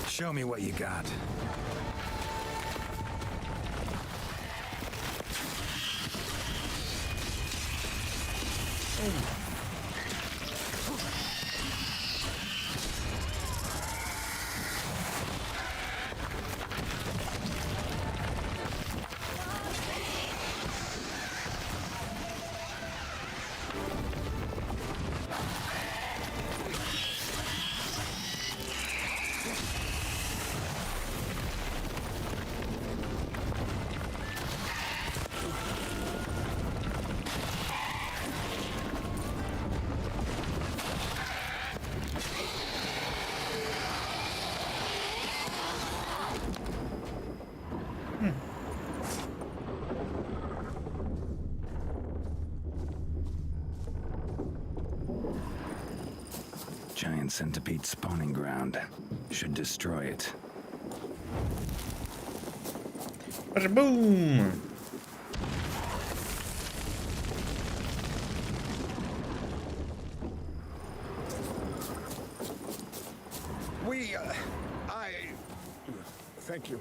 Show me what you got. Giant centipede spawning ground. Should destroy it. Boom! Thank you.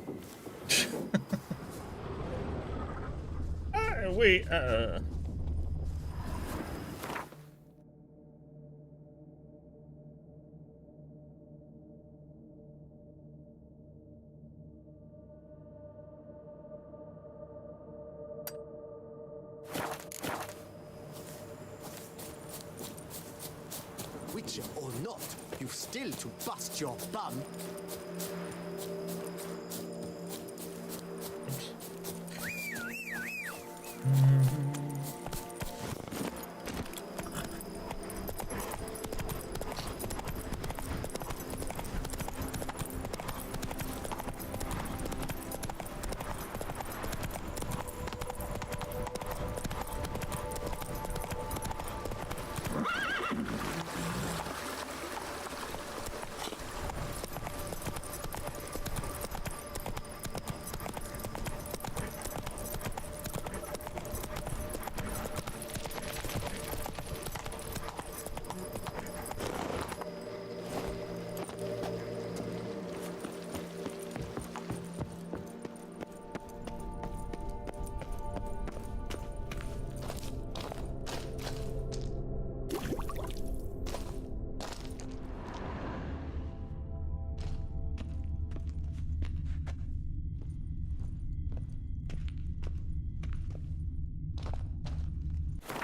Witcher or not, you've still to bust your bum.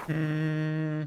Hmm.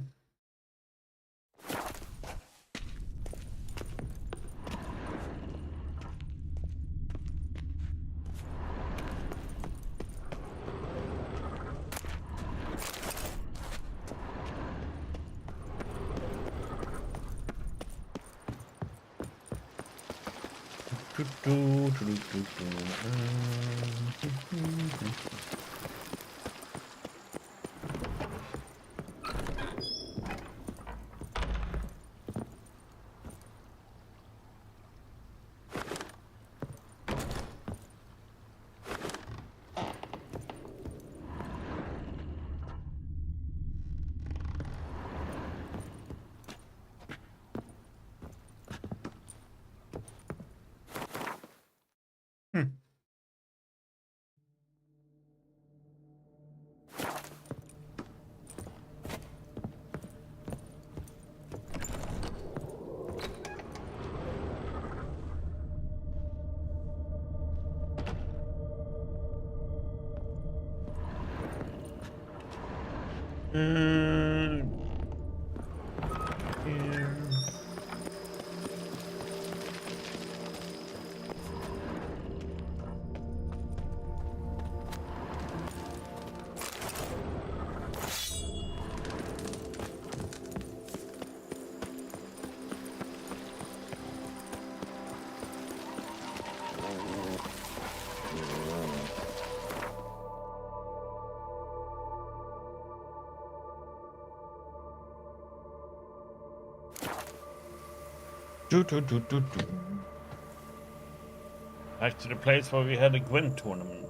Back to the place where we had a Gwent tournament.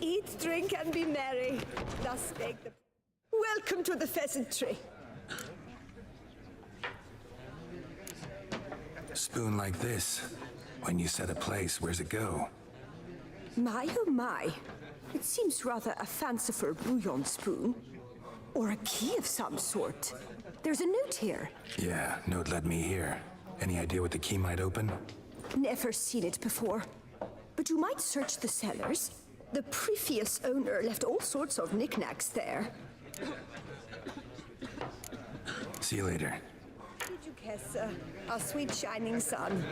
Eat, drink, and be merry. Thus spake the... Welcome to the pheasantry. Spoon like this. When you set a place, where's it go? My, oh my. It seems rather a fanciful bouillon spoon. Or a key of some sort. There's a note here. Yeah, note led me here. Any idea what the key might open? Never seen it before. But you might search the cellars. The previous owner left all sorts of knickknacks there. See you later. Did you guess, our sweet shining sun?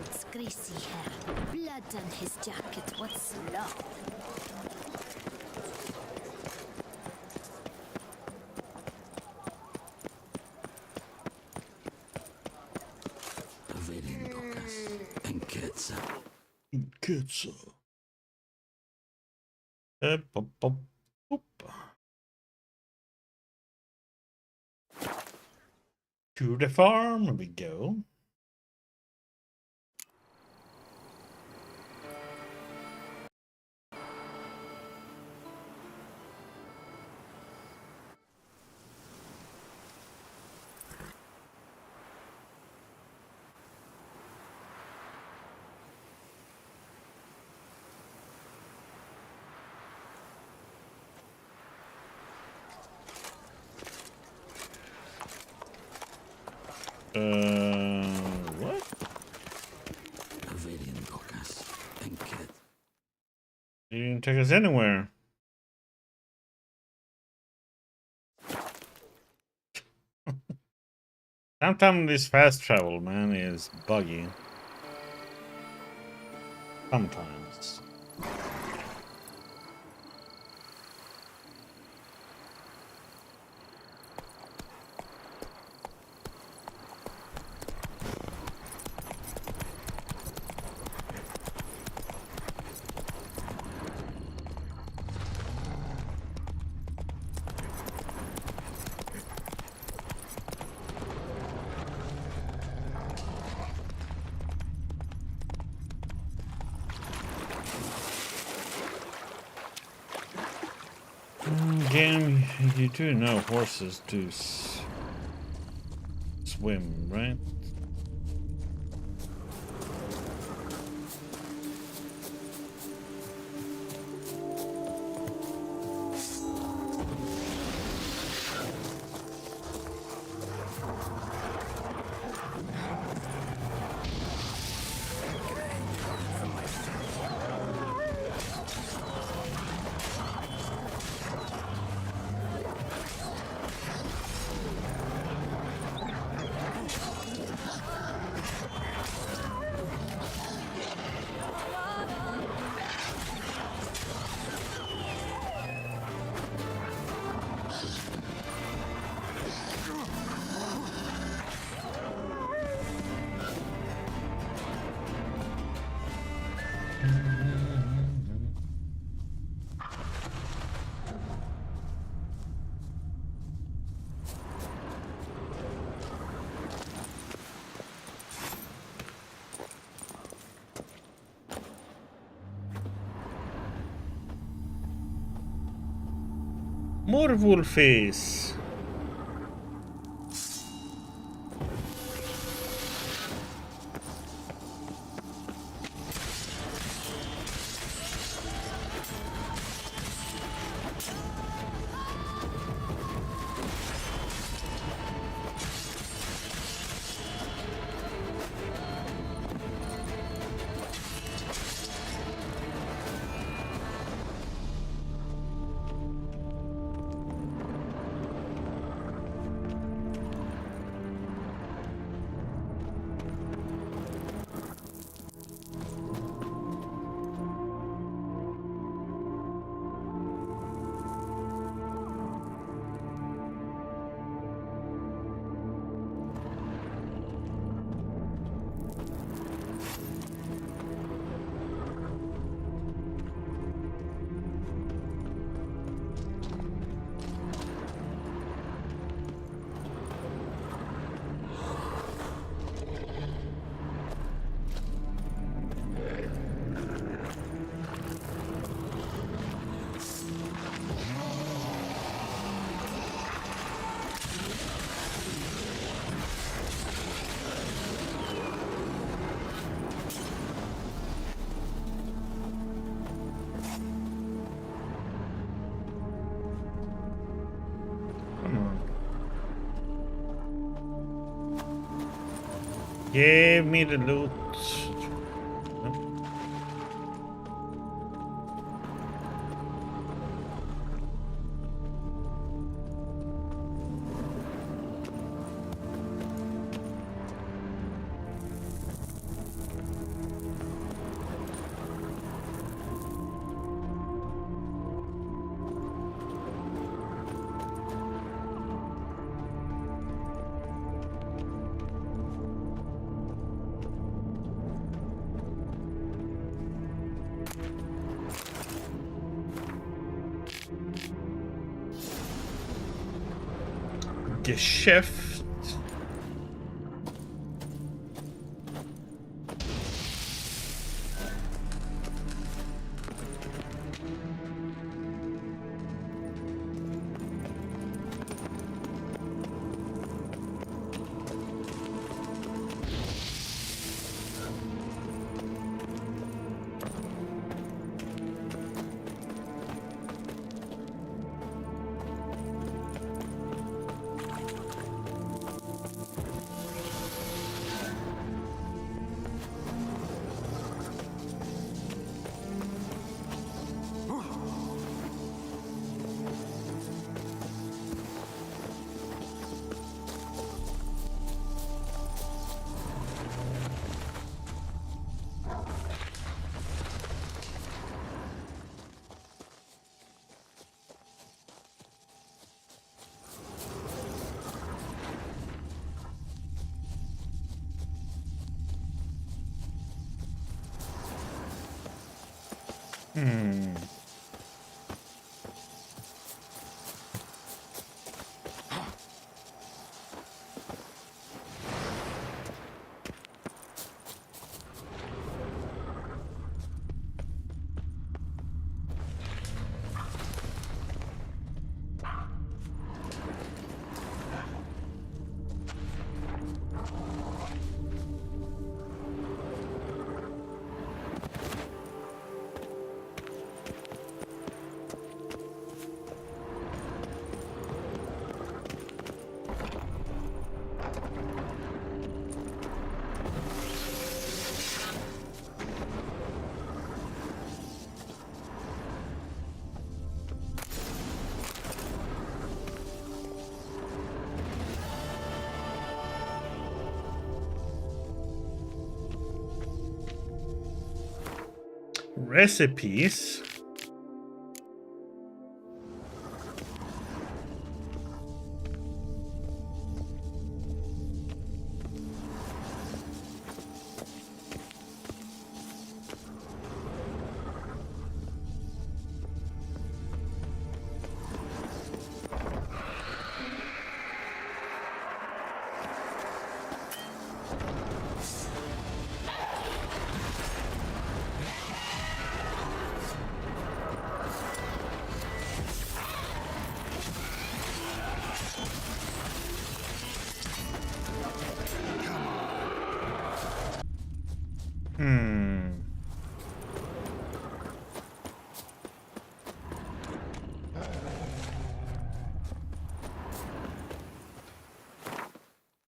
It's greasy hair, blood on his jacket. What's love? Good so. Pop, pop, pop. To the farm we go. take us anywhere. Sometimes this fast travel, man, is buggy. Sometimes. Game, you do know horses do swim, right? More wolfies. Give me the loot. Geschäft. Hmm. Recipes.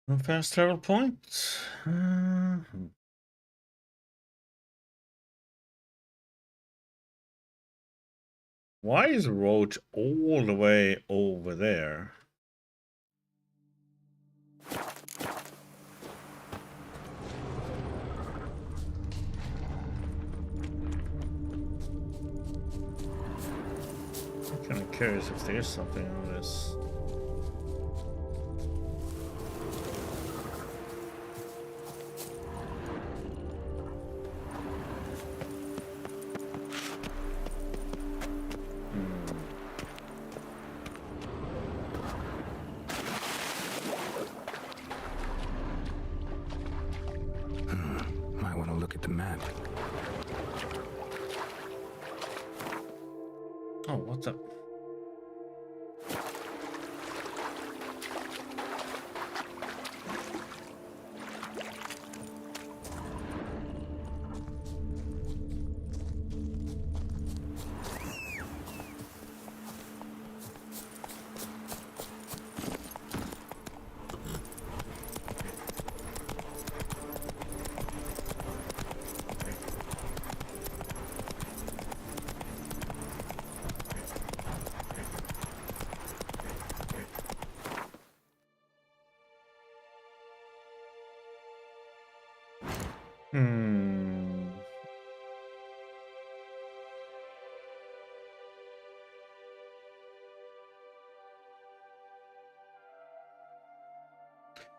No fast travel point. Why is Roach all the way over there? I'm kind of curious if there's something on this. Might want to look at the map. Oh, what's up?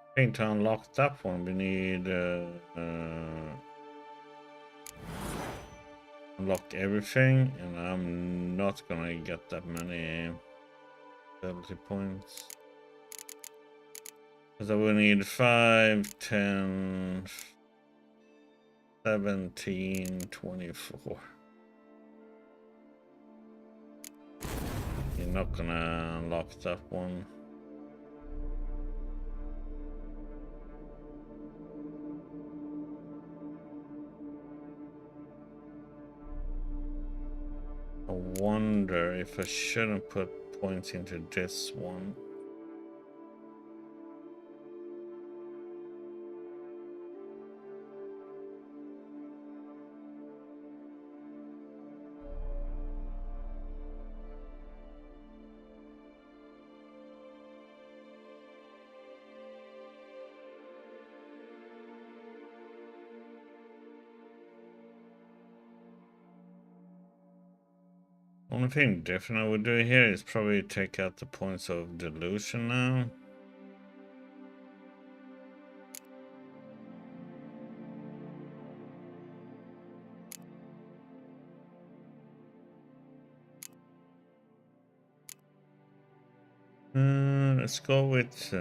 I think to unlock that one, we need unlock everything, and I'm not gonna get that many ability points. Because I will need 5, 10, 17, 24. You're not gonna unlock that one. I wonder if I shouldn't put points into this one. Only thing different I would do here is probably take out the points of delusion now. Let's go with.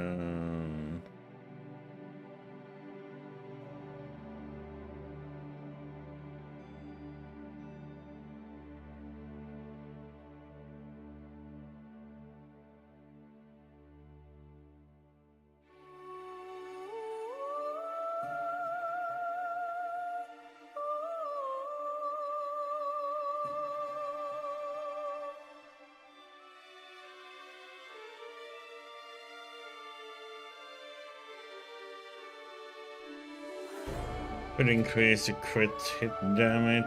Could increase the crit hit damage.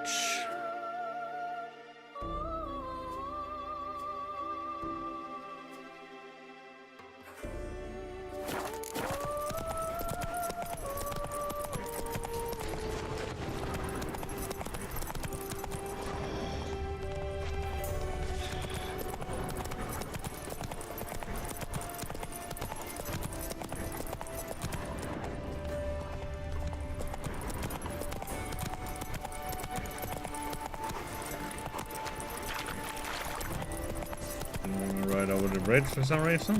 Right over the bridge for some reason.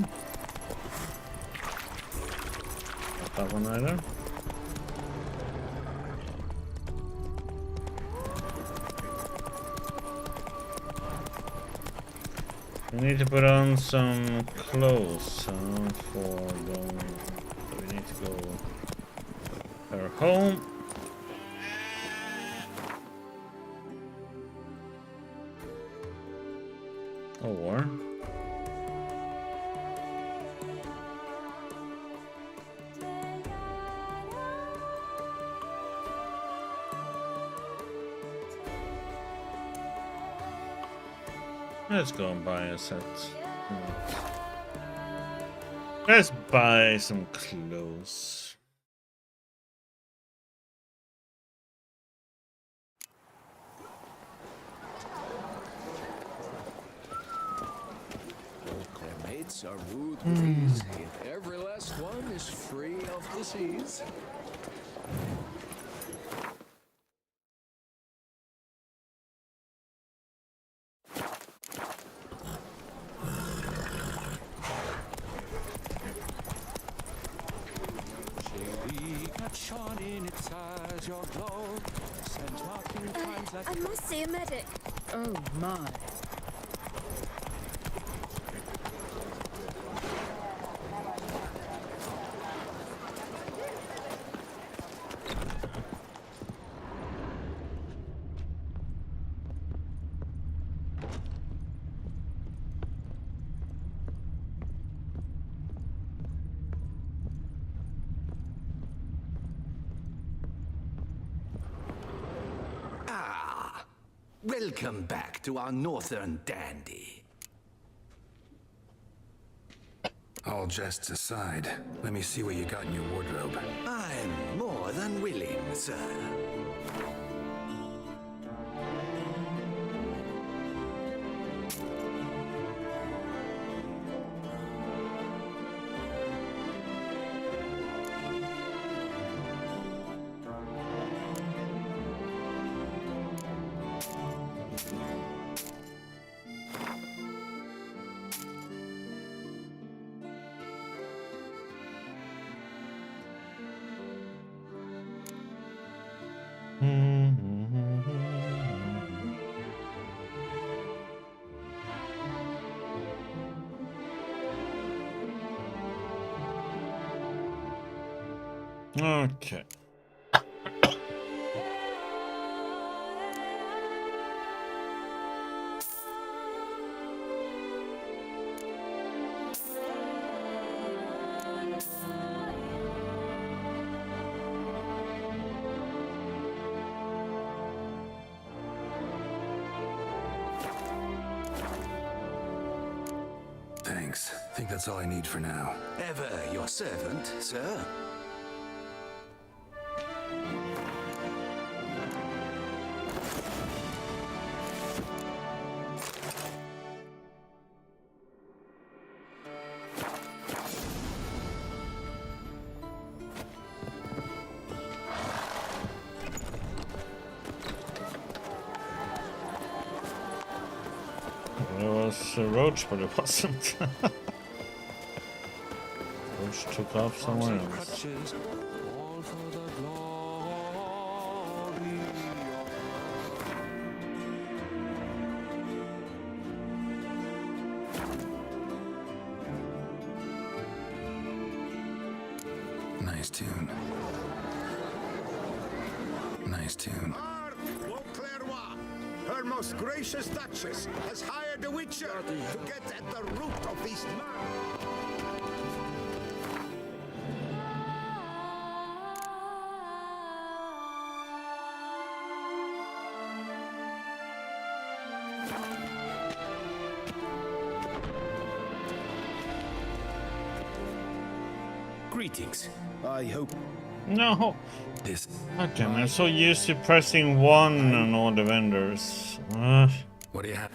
Not that one either. We need to put on some clothes for going. So we need to go her home. Or let's go and buy a set. Let's buy some clothes. Their mates are wooed with ease, yet every last one is free of disease. I must see a medic. Oh my. Welcome back to our northern dandy. All jests aside, let me see what you got in your wardrobe. I'm more than willing, sir. Okay. Thanks. I think that's all I need for now. Ever your servant, sir. There was a roach, but it wasn't. Torch took off somewhere else. All for the glory. Nice tune. Nice tune. Her most gracious Duchess has hired a witcher to get at the root of these Greetings. I hope... No! This... God damn, I'm so used to pressing 1 on all the vendors. What do you have?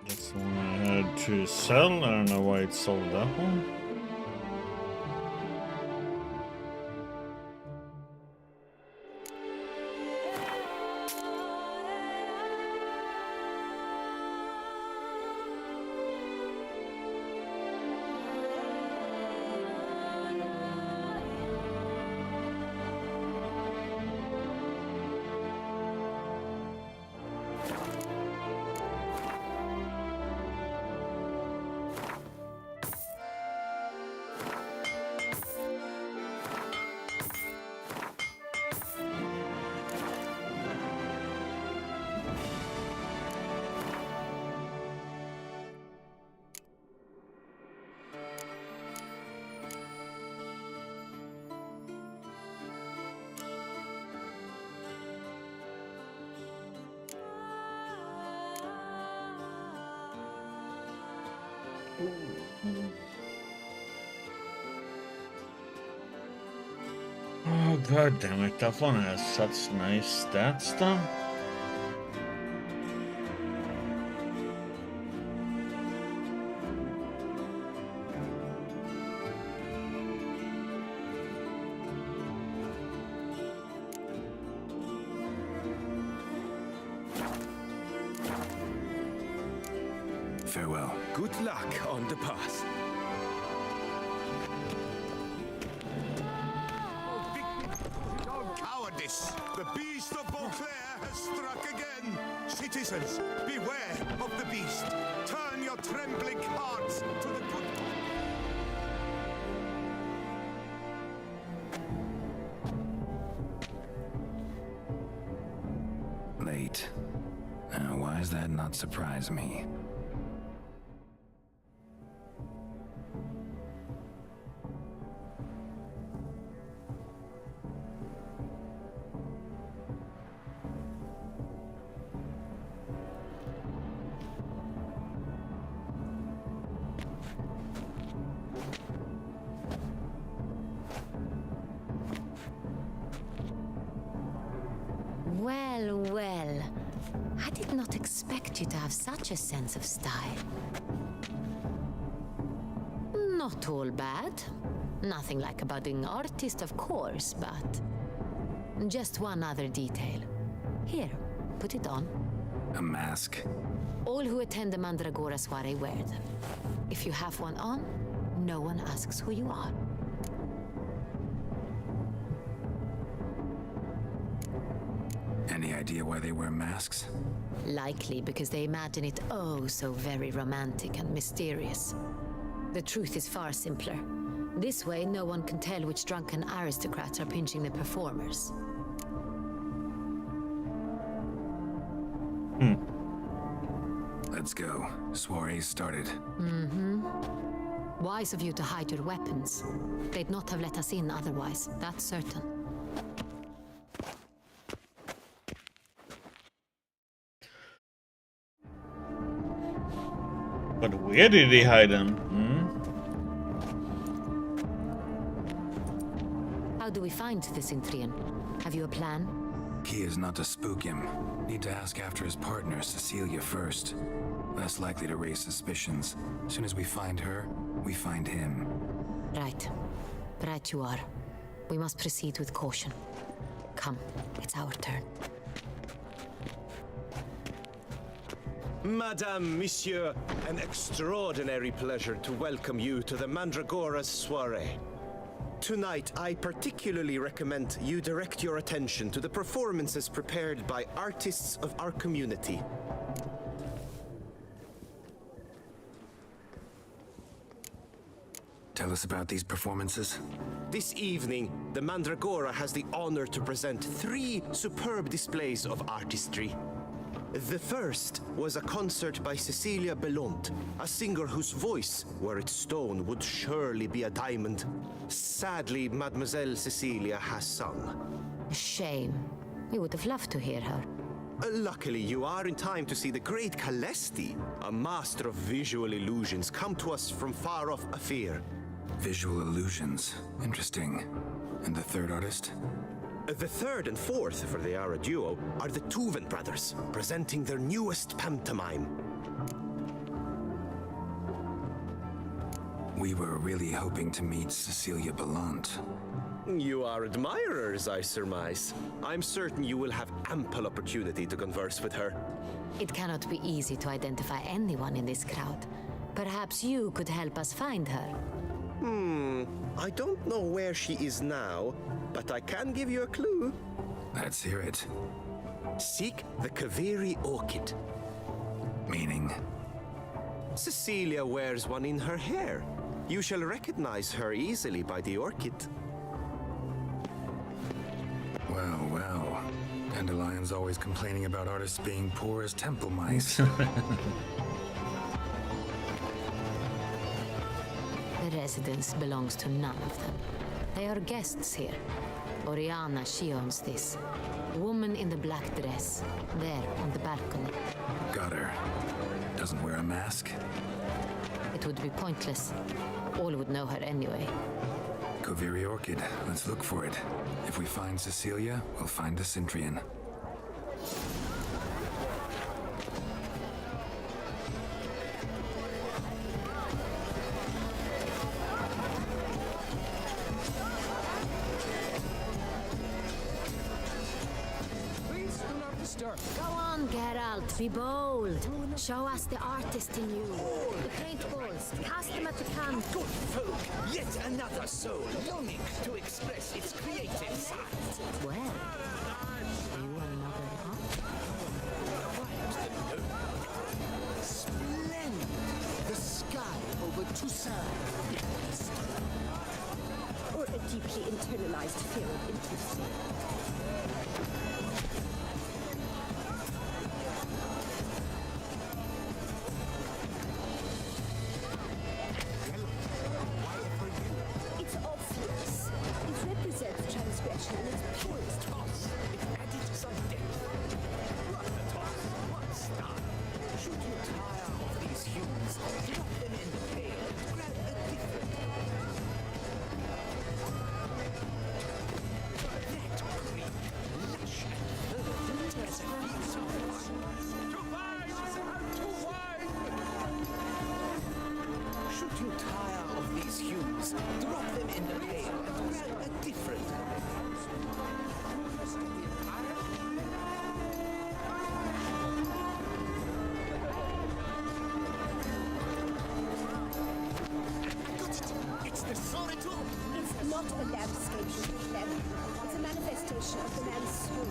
That's the one I had to sell. I don't know why it sold that one. Oh god damn it, that one has such nice stats though. Farewell. Good luck on the path. Cowardice! The beast of Beauclair has struck again! Citizens, beware of the beast! Turn your trembling hearts to the good... Late. Now, why does that not surprise me? Well, well. I did not expect you to have such a sense of style. Not all bad. Nothing like a budding artist, of course, but... just one other detail. Here, put it on. A mask? All who attend the Mandragora soiree wear them. If you have one on, no one asks who you are. Any idea why they wear masks? Likely because they imagine it oh so very romantic and mysterious. The truth is far simpler. This way, no one can tell which drunken aristocrats are pinching the performers. Let's go. Soiree started. Mm-hmm. Wise of you to hide your weapons. They'd not have let us in otherwise, that's certain. But where did he hide them? How do we find the Cintrian? Have you a plan? Key is not to spook him. Need to ask after his partner, Cecilia, first. Less likely to raise suspicions. As soon as we find her, we find him. Right. Right you are. We must proceed with caution. Come, it's our turn. Madame, Monsieur, an extraordinary pleasure to welcome you to the Mandragora's soiree. Tonight, I particularly recommend you direct your attention to the performances prepared by artists of our community. Tell us about these performances. This evening, the Mandragora has the honor to present 3 superb displays of artistry. The first was a concert by Cecilia Belont, a singer whose voice, were it stone, would surely be a diamond. Sadly, Mademoiselle Cecilia has sung. Shame. We would have loved to hear her. Luckily, you are in time to see the great Calesti, a master of visual illusions, come to us from far off Afir. Visual illusions. Interesting. And the third artist? The third and fourth, for they are a duo, are the Tuven brothers, presenting their newest pantomime. We were really hoping to meet Cecilia Bellant. You are admirers, I surmise. I'm certain you will have ample opportunity to converse with her. It cannot be easy to identify anyone in this crowd. Perhaps you could help us find her. I don't know where she is now, but I can give you a clue. Let's hear it. Seek the Kaveri orchid. Meaning? Cecilia wears one in her hair. You shall recognize her easily by the orchid. Well, well. Dandelion's always complaining about artists being poor as temple mice. The residence belongs to none of them. They are guests here. Oriana, she owns this. Woman in the black dress, there on the balcony. Got her. Doesn't wear a mask? It would be pointless. All would know her anyway. Kaveri orchid. Let's look for it. If we find Cecilia, we'll find the Cintrian. Go on, Geralt, be bold. Show us the artist in you. The paintballs, cast them at the camp. Good folk, yet another soul longing to express its creative side. Well, you another Splendid! The sky over Toussaint. Or a deeply internalized fear of intimacy. It's obvious. It represents transgression in its purest form. It added some depth. What a toss, what style. Should you tire of these hues, drop them in the pail and grab a different. That green, lush and verdant as a piece of wine. Too wide! Too wide! Should you tire of these hues, drop them in the pail and grab a different. It's the solitude! It's not a landscape, Clem. It's a manifestation of the man's soul.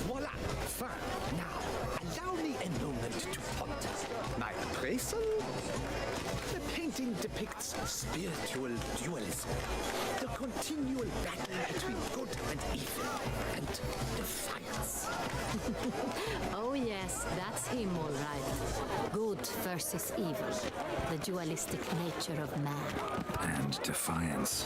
Voila! Fine. Now, allow me a moment to ponder. My appraisal depicts spiritual dualism, the continual battle between good and evil, and defiance. Oh yes, that's him all right. Good versus evil. The dualistic nature of man. And defiance.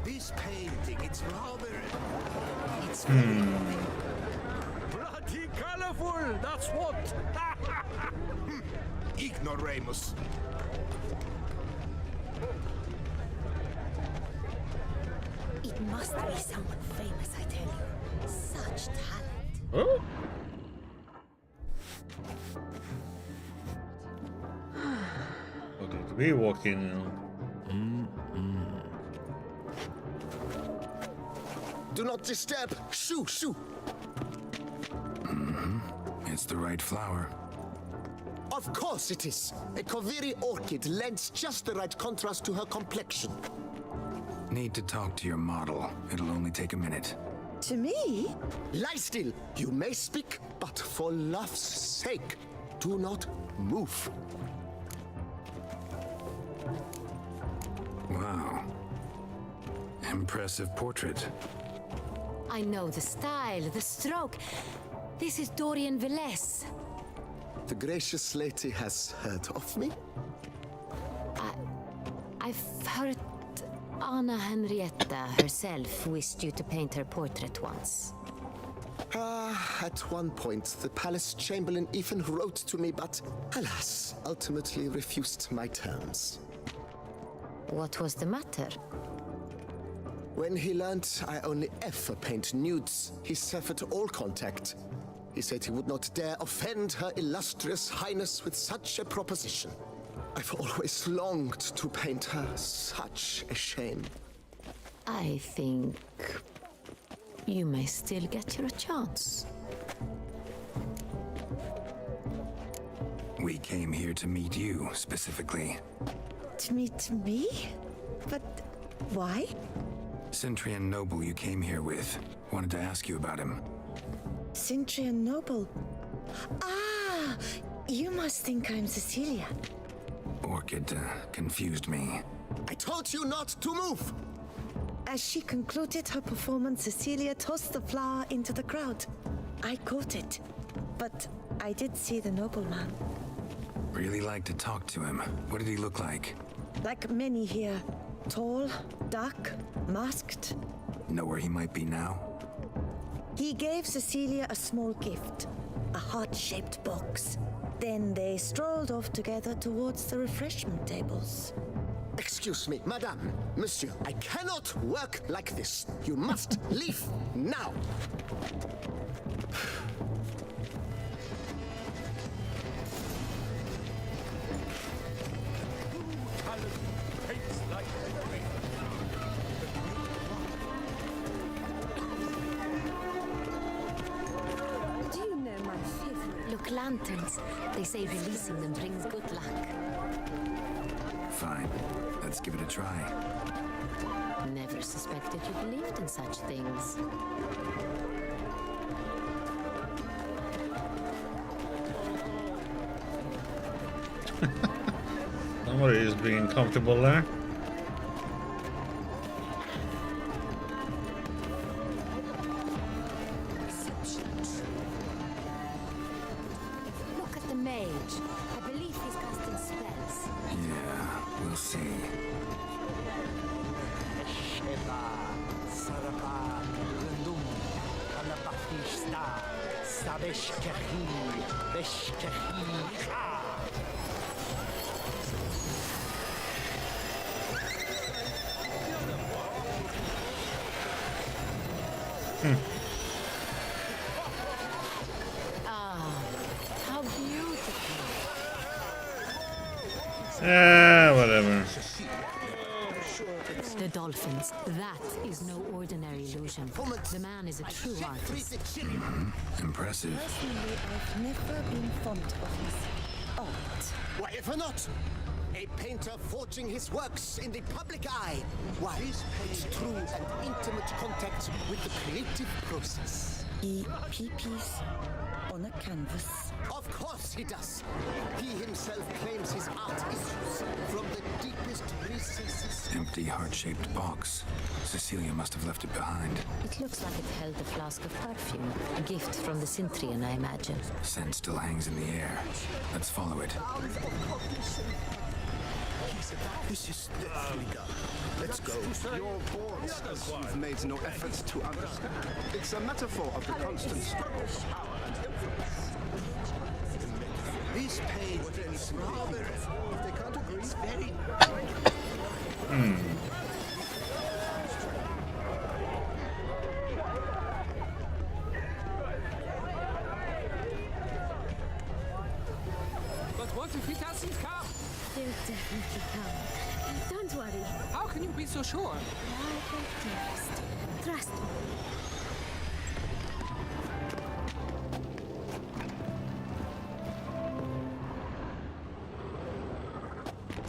This painting, it's rather... It's Bloody colorful, that's what! Ignoramus. It must be someone famous, I tell you. Such talent. Oh? What did we walk in? Do not disturb! Shoo, shoo! It's the right flower. Of course it is! A Kaviri orchid lends just the right contrast to her complexion. Need to talk to your model. It'll only take a minute. To me? Lie still! You may speak, but for love's sake, do not move. Wow. Impressive portrait. I know the style, the stroke. This is Dorian Velez. The gracious lady has heard of me? I've heard Anna Henrietta herself wished you to paint her portrait once. At one point, the palace chamberlain even wrote to me, but alas, ultimately refused my terms. What was the matter? When he learned I only ever paint nudes, he severed all contact. He said he would not dare offend her illustrious highness with such a proposition. I've always longed to paint her. Such a shame. I think you may still get your chance. We came here to meet you, specifically. To meet me? But why? Centrian noble you came here with. Wanted to ask you about him. Centrian noble. Ah, you must think I'm Cecilia. Orchid confused me. I told you not to move! As she concluded her performance, Cecilia tossed the flower into the crowd. I caught it, but I did see the nobleman. Really like to talk to him. What did he look like? Like many here. Tall, dark, masked. Know where he might be now? He gave Cecilia a small gift, a heart-shaped box. Then they strolled off together towards the refreshment tables. Excuse me, madame, monsieur, I cannot work like this. You must leave now. Do you know my favorite? Look, lanterns. They say releasing them brings good luck. Fine. Let's give it a try. Never suspected you believed in such things. Somebody is being comfortable there. Look at the mage. I believe he's casting spells. Yeah, we'll see. Ah, how beautiful. Whatever. The dolphins. That is no ordinary illusion. The man is a true artist. Impressive. Personally, I've never been fond of his art. Why ever not? A painter forging his works in the public eye. Why? It's true and intimate contact with the creative process. He peepees on a canvas. Of course he does. He himself claims his art issues from the deepest recesses. Empty, heart-shaped box. Cecilia must have left it behind. It looks like it held a flask of perfume. A gift from the Cintrian, I imagine. Scent still hangs in the air. Let's follow it. This is definitely done. Let's go. Your boards, as you've made no effort to understand. It's a metaphor of the constant struggle for power and influence. This page is rather... If they can't agree, It's very... But what if he doesn't come? He'll definitely come. Don't worry. How can you be so sure? Dearest, trust me.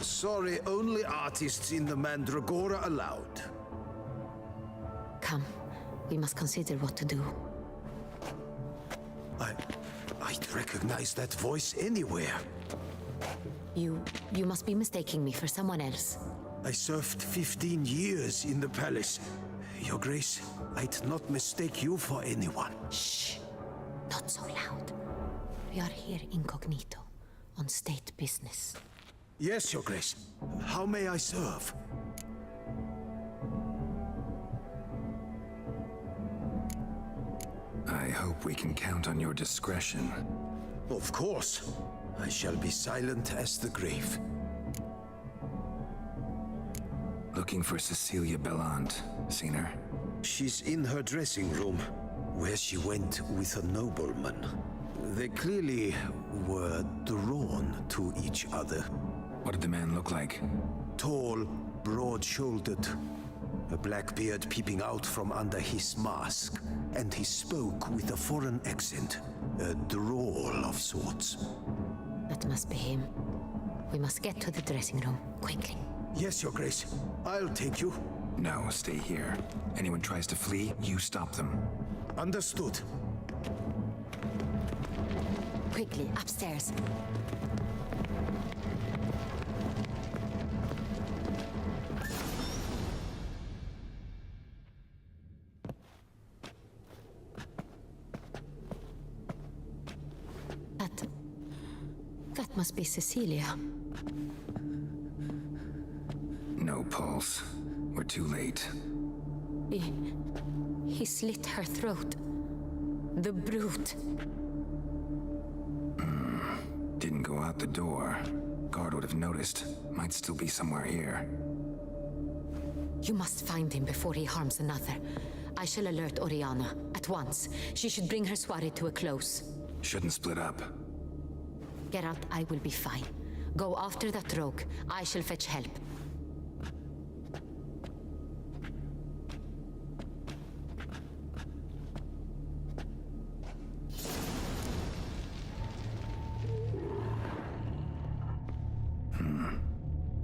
Sorry, only artists in the Mandragora allowed. Come, we must consider what to do. I'd recognize that voice anywhere. You must be mistaking me for someone else. I served 15 years in the palace. Your Grace, I'd not mistake you for anyone. Shh! Not so loud. We are here incognito, on state business. Yes, Your Grace. How may I serve? I hope we can count on your discretion. Of course. I shall be silent as the grave. Looking for Cecilia Bellant. Seen her? She's in her dressing room, where she went with a nobleman. They clearly were drawn to each other. What did the man look like? Tall, broad-shouldered, a black beard peeping out from under his mask, and he spoke with a foreign accent, a drawl of sorts. That must be him. We must get to the dressing room, quickly. Yes, Your Grace. I'll take you. No, stay here. Anyone tries to flee, you stop them. Understood. Quickly, upstairs. That must be Cecilia. No pulse. We're too late. He slit her throat. The brute. Didn't go out the door. Guard would have noticed. Might still be somewhere here. You must find him before he harms another. I shall alert Oriana at once. She should bring her soirée to a close. Shouldn't split up. Geralt, I will be fine. Go after that rogue. I shall fetch help.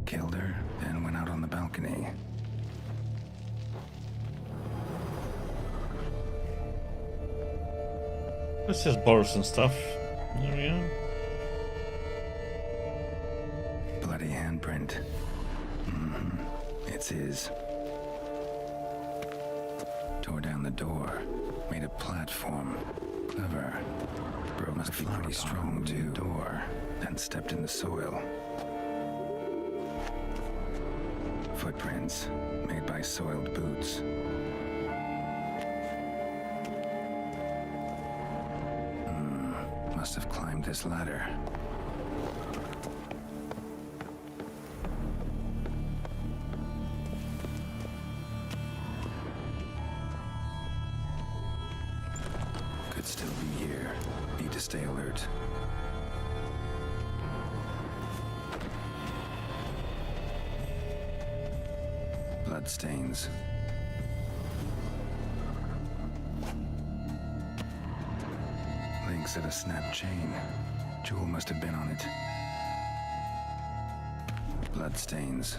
Killed her, then went out on the balcony. Let's just borrow some stuff. There we go. Bloody handprint. It's his. Tore down the door. Made a platform. Clever. Bro must be pretty strong too. Door. Then stepped in the soil. Footprints. Made by soiled boots. Must have climbed this ladder. Could still be here. Need to stay alert. Bloodstains. Links at a snap chain. Jewel must have been on it. Bloodstains.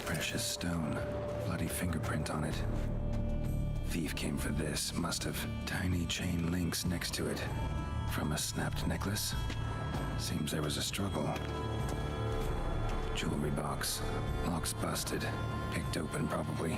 Precious stone. bloody fingerprint on it. Thief came for this, must have. Tiny chain links next to it. From a snapped necklace? Seems there was a struggle. Jewelry box. Lock's busted. Picked open, probably.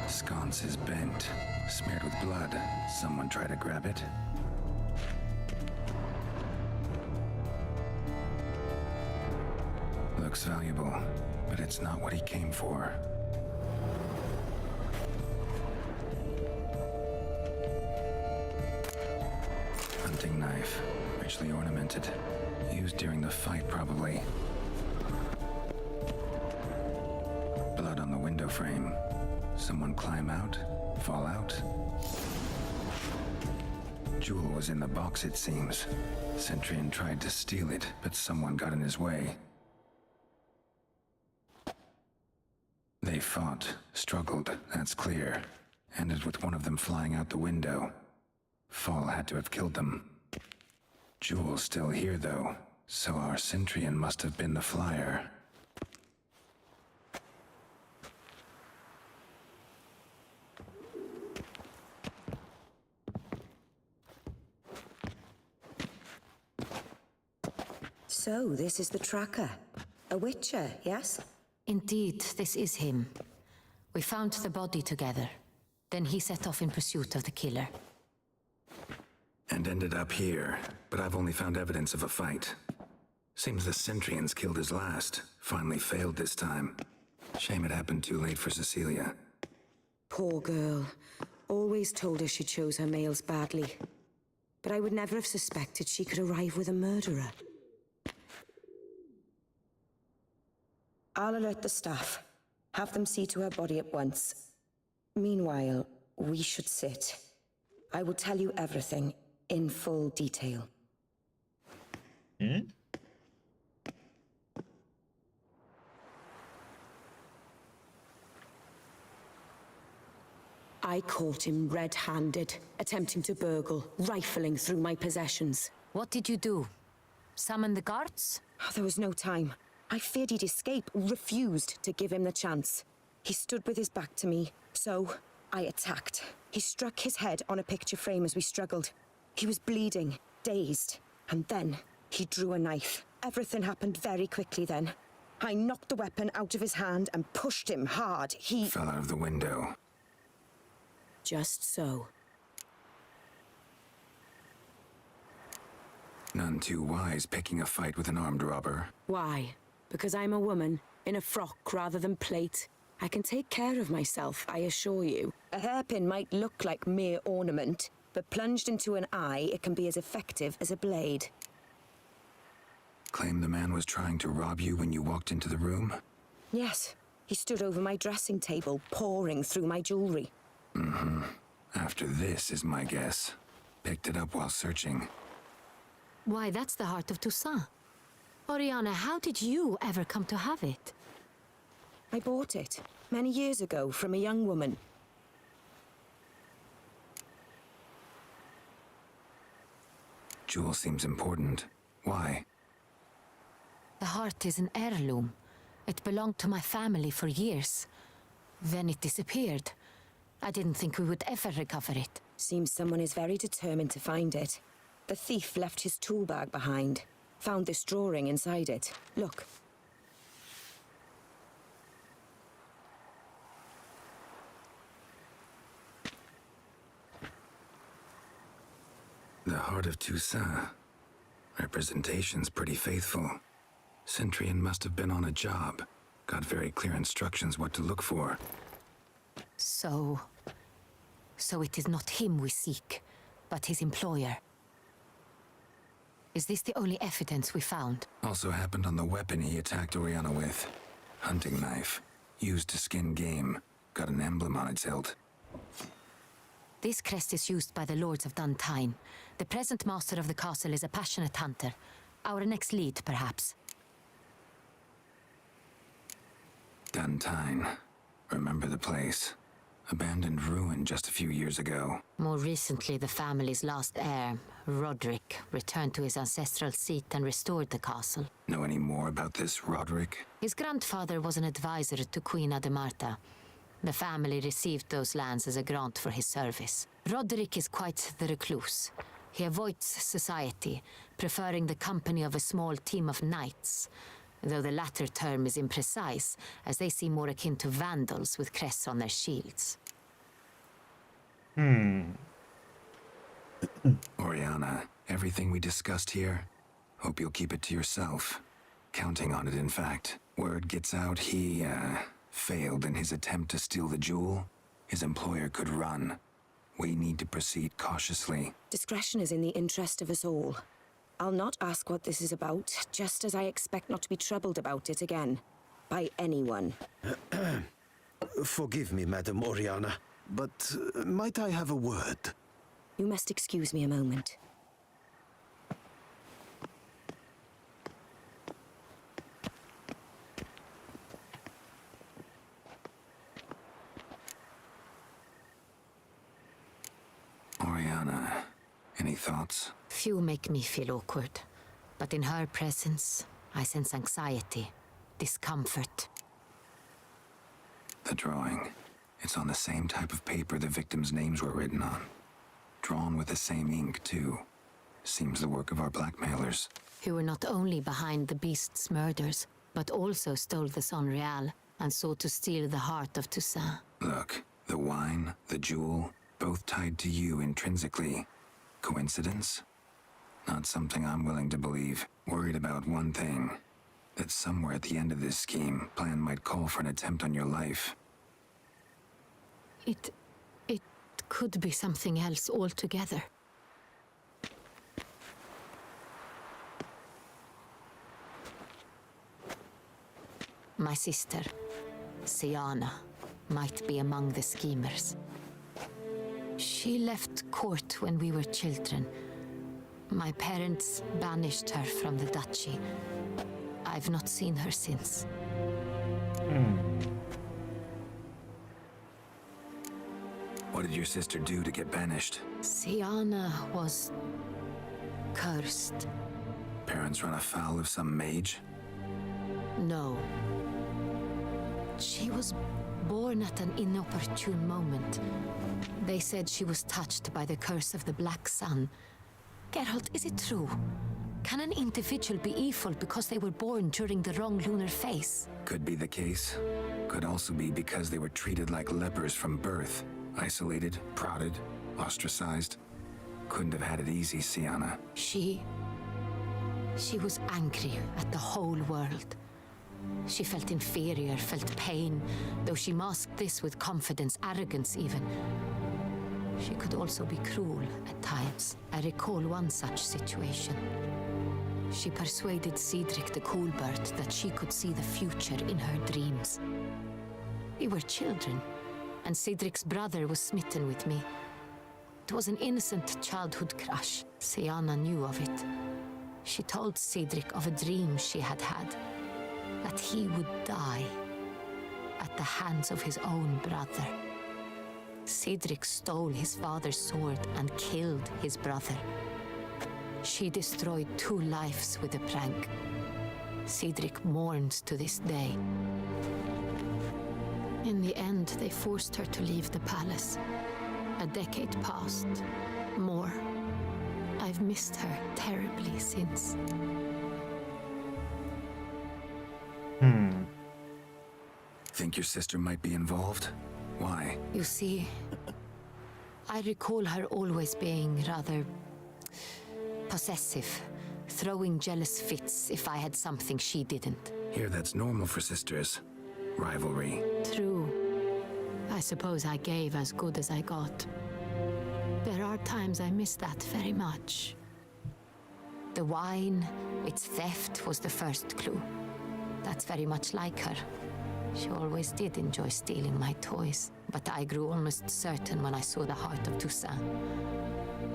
Sconce is bent. Smeared with blood. Someone try to grab it? Looks valuable, but it's not what he came for. Hunting knife, richly ornamented. Used during the fight, probably. Blood on the window frame. Someone climb out? Fall out? Jewel was in the box, it seems. Centurion tried to steal it, but someone got in his way. They fought, struggled, that's clear. Ended with one of them flying out the window. Fall had to have killed them. Jewel's still here, though, so our Centurion must have been the flyer. So, this is the tracker. A witcher, yes? Indeed, this is him. We found the body together. Then he set off in pursuit of the killer. And ended up here, but I've only found evidence of a fight. Seems the Centurions killed his last. Finally failed this time. Shame it happened too late for Cecilia. Poor girl. Always told her she chose her males badly. But I would never have suspected she could arrive with a murderer. I'll alert the staff. Have them see to her body at once. Meanwhile, we should sit. I will tell you everything in full detail. I caught him red-handed, attempting to burgle, rifling through my possessions. What did you do? Summon the guards? Oh, there was no time. I feared he'd escape, refused to give him the chance. He stood with his back to me, so I attacked. He struck his head on a picture frame as we struggled. He was bleeding, dazed, and then he drew a knife. Everything happened very quickly then. I knocked the weapon out of his hand and pushed him hard. He fell out of the window. Just so. None too wise picking a fight with an armed robber. Why? Because I'm a woman, in a frock rather than plate. I can take care of myself, I assure you. A hairpin might look like mere ornament, but plunged into an eye, it can be as effective as a blade. Claim the man was trying to rob you when you walked into the room? Yes. He stood over my dressing table, pouring through my jewelry. Mm-hmm. After this is my guess. Picked it up while searching. Why, that's the heart of Toussaint. Oriana, how did you ever come to have it? I bought it, many years ago, from a young woman. Jewel seems important. Why? The heart is an heirloom. It belonged to my family for years. Then it disappeared. I didn't think we would ever recover it. Seems someone is very determined to find it. The thief left his tool bag behind. Found this drawing inside it. Look. The heart of Toussaint. Representation's pretty faithful. Centurion must have been on a job. Got very clear instructions what to look for. So it is not him we seek, but his employer. Is this the only evidence we found? Also happened on the weapon he attacked Oriana with. Hunting knife. Used to skin game. Got an emblem on its hilt. This crest is used by the Lords of Duntine. The present master of the castle is a passionate hunter. Our next lead, perhaps. Duntine. Remember the place. abandoned ruin just a few years ago. More recently, the family's last heir, Roderick, returned to his ancestral seat and restored the castle. Know any more about this Roderick? His grandfather was an advisor to Queen Ademarta. The family received those lands as a grant for his service. Roderick is quite the recluse. He avoids society, preferring the company of a small team of knights, though the latter term is imprecise, as they seem more akin to vandals with crests on their shields. Oriana, everything we discussed here, hope you'll keep it to yourself. Counting on it, in fact. Word gets out he, failed in his attempt to steal the jewel. His employer could run. We need to proceed cautiously. Discretion is in the interest of us all. I'll not ask what this is about, just as I expect not to be troubled about it again. By anyone. Forgive me, Madam Oriana, but might I have a word? You must excuse me a moment. Oriana, any thoughts? Few make me feel awkward, but in her presence, I sense anxiety, discomfort. The drawing. It's on the same type of paper the victims' names were written on. Drawn with the same ink, too. Seems the work of our blackmailers. Who were not only behind the beast's murders, but also stole the Sonreal and sought to steal the heart of Toussaint. Look, the wine, the jewel, both tied to you intrinsically. Coincidence? Not something I'm willing to believe. Worried about one thing. That somewhere at the end of this scheme, plan might call for an attempt on your life. It could be something else altogether. My sister, Siana, might be among the schemers. She left court when we were children. My parents banished her from the duchy. I've not seen her since. What did your sister do to get banished? Siana was cursed. Parents run afoul of some mage? No. She was born at an inopportune moment. They said she was touched by the curse of the Black Sun. Geralt, is it true? Can an individual be evil because they were born during the wrong lunar phase? Could be the case. Could also be because they were treated like lepers from birth. Isolated, prodded, ostracized. Couldn't have had it easy, Siana. She was angry at the whole world. She felt inferior, felt pain, though she masked this with confidence, arrogance even. She could also be cruel at times. I recall one such situation. She persuaded Cedric the Coolbird that she could see the future in her dreams. We were children, and Cedric's brother was smitten with me. It was an innocent childhood crush. Siana knew of it. She told Cedric of a dream she had had, that he would die at the hands of his own brother. Cedric stole his father's sword and killed his brother. She destroyed 2 lives with a prank. Cedric mourns to this day. In the end, they forced her to leave the palace. A decade passed. More. I've missed her terribly since. Think your sister might be involved? Why? You see, I recall her always being rather possessive, throwing jealous fits if I had something she didn't. Here, that's normal for sisters. Rivalry. True. I suppose I gave as good as I got. There are times I miss that very much. The wine, its theft, was the first clue. That's very much like her. She always did enjoy stealing my toys, but I grew almost certain when I saw the heart of Toussaint.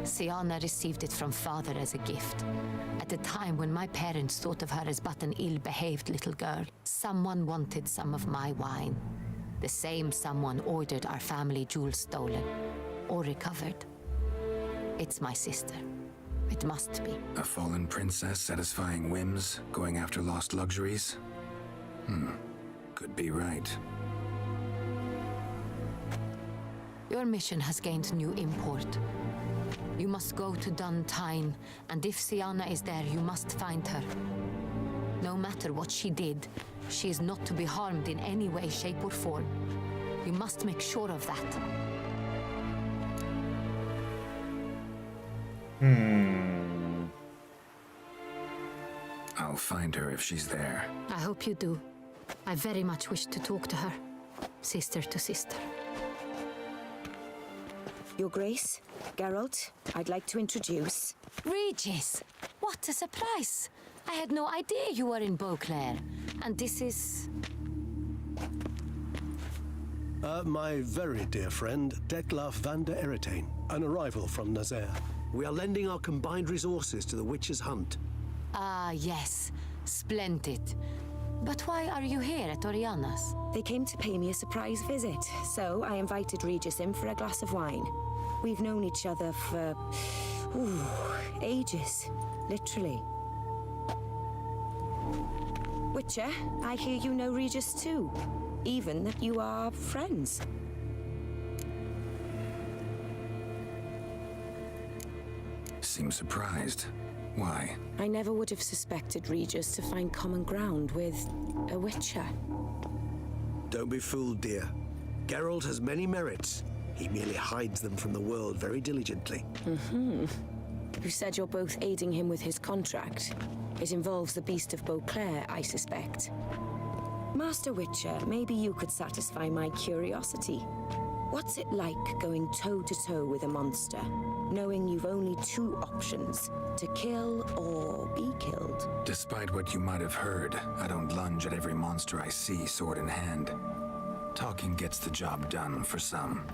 Siana received it from father as a gift. At a time when my parents thought of her as but an ill-behaved little girl, someone wanted some of my wine. The same someone ordered our family jewels stolen. Or recovered. It's my sister. It must be. A fallen princess satisfying whims, going after lost luxuries? Could be right. Your mission has gained new import. You must go to Duntine, and if Sienna is there, you must find her. No matter what she did, she is not to be harmed in any way, shape, or form. You must make sure of that. I'll find her if she's there. I hope you do. I very much wish to talk to her. Sister to sister. Your Grace, Geralt, I'd like to introduce... Regis! What a surprise! I had no idea you were in Beauclair. And this is... My very dear friend, Detlaf van der Eretain, an arrival from Nazaire. We are lending our combined resources to the Witcher's hunt. Ah, yes. Splendid. But why are you here at Oriana's? They came to pay me a surprise visit, so I invited Regis in for a glass of wine. We've known each other for... ages. Literally. Witcher, I hear you know Regis too. Even that you are friends. Seems surprised. Why? I never would have suspected Regis to find common ground with a Witcher. Don't be fooled, dear. Geralt has many merits. He merely hides them from the world very diligently. You said you're both aiding him with his contract. It involves the Beast of Beauclair, I suspect. Master Witcher, maybe you could satisfy my curiosity. What's it like going toe-to-toe with a monster, knowing you've only two options, to kill or be killed? Despite what you might have heard, I don't lunge at every monster I see sword in hand. Talking gets the job done for some.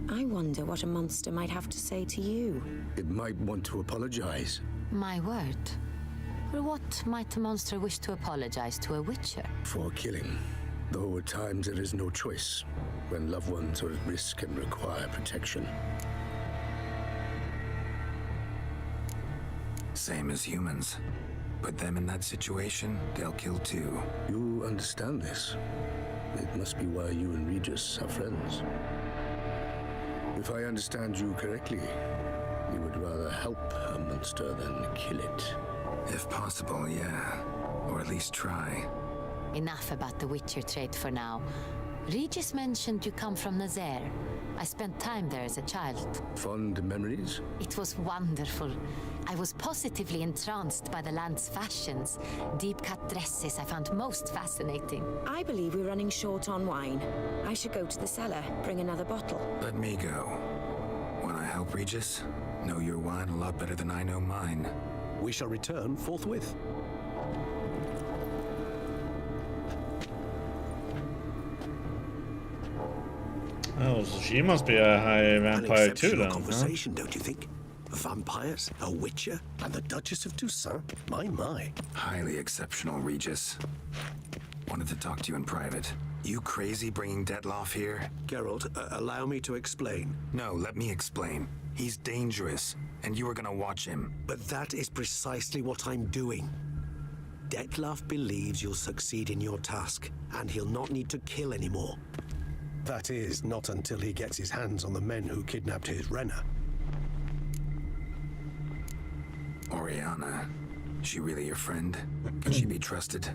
I wonder what a monster might have to say to you. It might want to apologize. My word. For what might a monster wish to apologize to a Witcher? For killing. Though at times there is no choice, when loved ones are at risk and require protection. Same as humans. Put them in that situation, they'll kill too. You understand this. It must be why you and Regis are friends. If I understand you correctly, you would rather help a monster than kill it. If possible, yeah. Or at least try. Enough about the Witcher trait for now. Regis mentioned you come from Nazaire. I spent time there as a child. Fond memories? It was wonderful. I was positively entranced by the land's fashions. Deep-cut dresses I found most fascinating. I believe we're running short on wine. I should go to the cellar, bring another bottle. Let me go. Wanna help, Regis? Know your wine a lot better than I know mine. We shall return forthwith. Oh, so she must be a high vampire too, then. Conversation, don't you think? Vampires, a Witcher, and the Duchess of Toussaint. My. Highly exceptional, Regis. Wanted to talk to you in private. You crazy bringing Detlaf here? Geralt, allow me to explain. No, let me explain. He's dangerous, and you are gonna watch him. But that is precisely what I'm doing. Detlaf believes you'll succeed in your task, and he'll not need to kill anymore. That is, not until he gets his hands on the men who kidnapped his Renna. Oriana. She really your friend? Can she be trusted?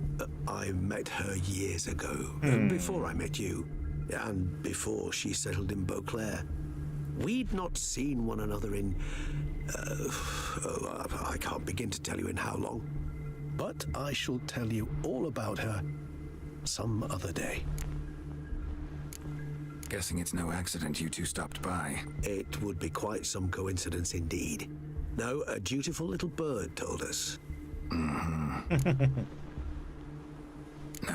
I met her years ago, before I met you, and before she settled in Beauclair. We'd not seen one another in... I can't begin to tell you in how long. But I shall tell you all about her some other day. Guessing it's no accident you two stopped by. It would be quite some coincidence indeed. No, a dutiful little bird told us. Now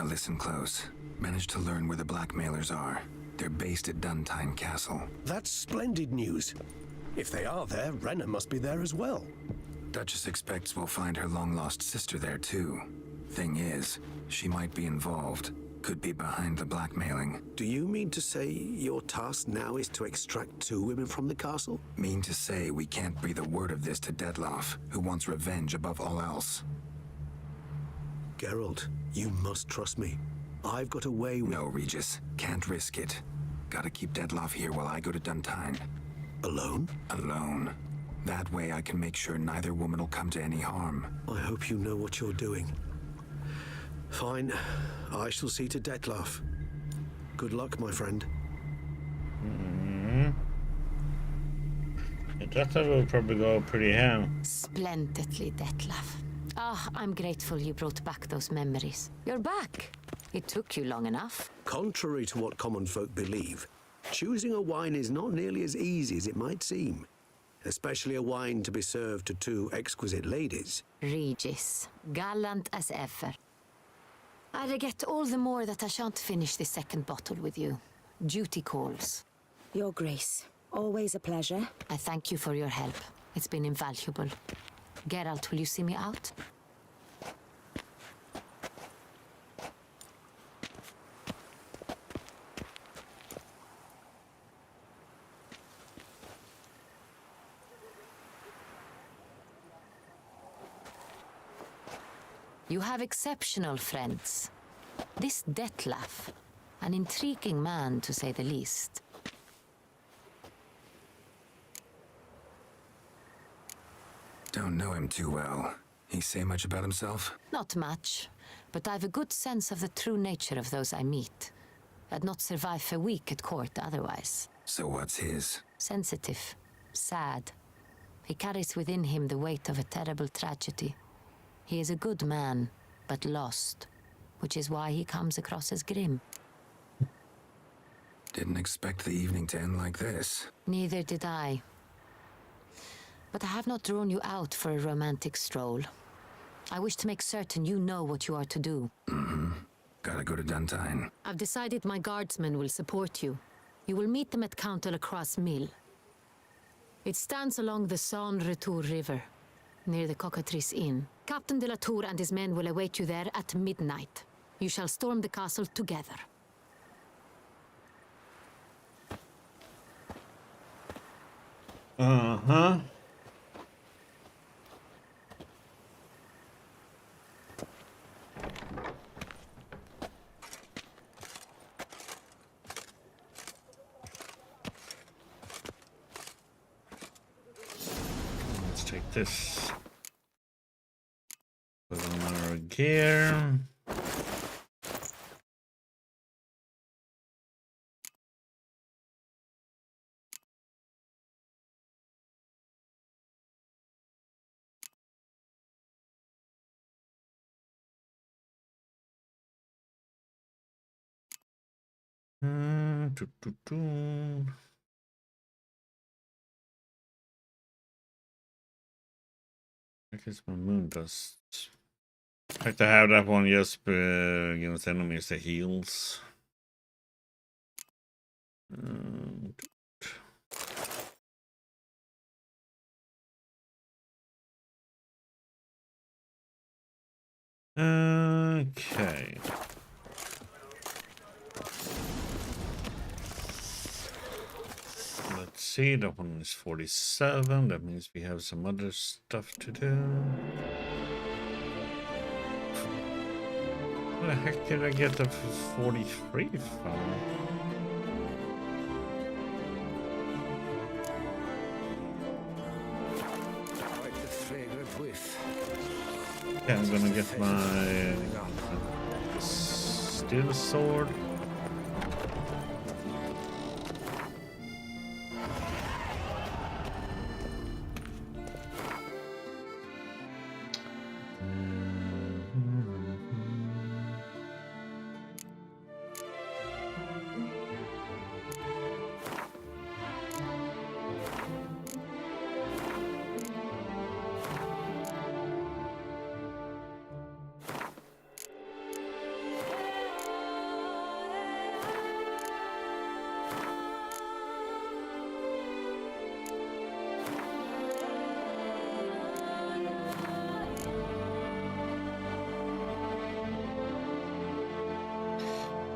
listen close. Managed to learn where the blackmailers are. They're based at Duntine Castle. That's splendid news. If they are there, Renna must be there as well. Duchess expects we'll find her long-lost sister there too. Thing is, she might be involved. Could be behind the blackmailing. Do you mean to say your task now is to extract 2 women from the castle? Mean to say we can't breathe a word of this to Dettlaff, who wants revenge above all else. Geralt, you must trust me. I've got a way with... No, Regis. Can't risk it. Gotta keep Dettlaff here while I go to Duntine. Alone? Alone. That way I can make sure neither woman will come to any harm. I hope you know what you're doing. Fine. I shall see to Dettlaff. Good luck, my friend. Dettlaff will probably go pretty ham. Splendidly, Dettlaff. Ah, I'm grateful you brought back those memories. You're back. It took you long enough. Contrary to what common folk believe, choosing a wine is not nearly as easy as it might seem. Especially a wine to be served to 2 exquisite ladies. Regis, gallant as ever. I regret all the more that I shan't finish the 2nd bottle with you. Duty calls. Your Grace, always a pleasure. I thank you for your help. It's been invaluable. Geralt, will you see me out? You have exceptional friends. This Dettlaff, an intriguing man to say the least. Don't know him too well. He say much about himself? Not much, but I've a good sense of the true nature of those I meet. I'd not survive a week at court otherwise. So what's his? Sensitive, sad. He carries within him the weight of a terrible tragedy. He is a good man, but lost, which is why he comes across as grim. Didn't expect the evening to end like this. Neither did I. But I have not drawn you out for a romantic stroll. I wish to make certain you know what you are to do. Gotta go to Duntine. I've decided my guardsmen will support you. You will meet them at Count de la Croix Mill. It stands along the Saône-Retour River, near the Cockatrice Inn. Captain de la Tour and his men will await you there at midnight. You shall storm the castle together. Uh-huh. Let's take this. Put on our gear. I guess my moon dust. I like to have that one just against enemies that heals. Okay. Let's see, that one is 47. That means we have some other stuff to do. Where the heck did I get the 43 from? Quite the fragrant whiff. Okay, I'm gonna get my steel sword.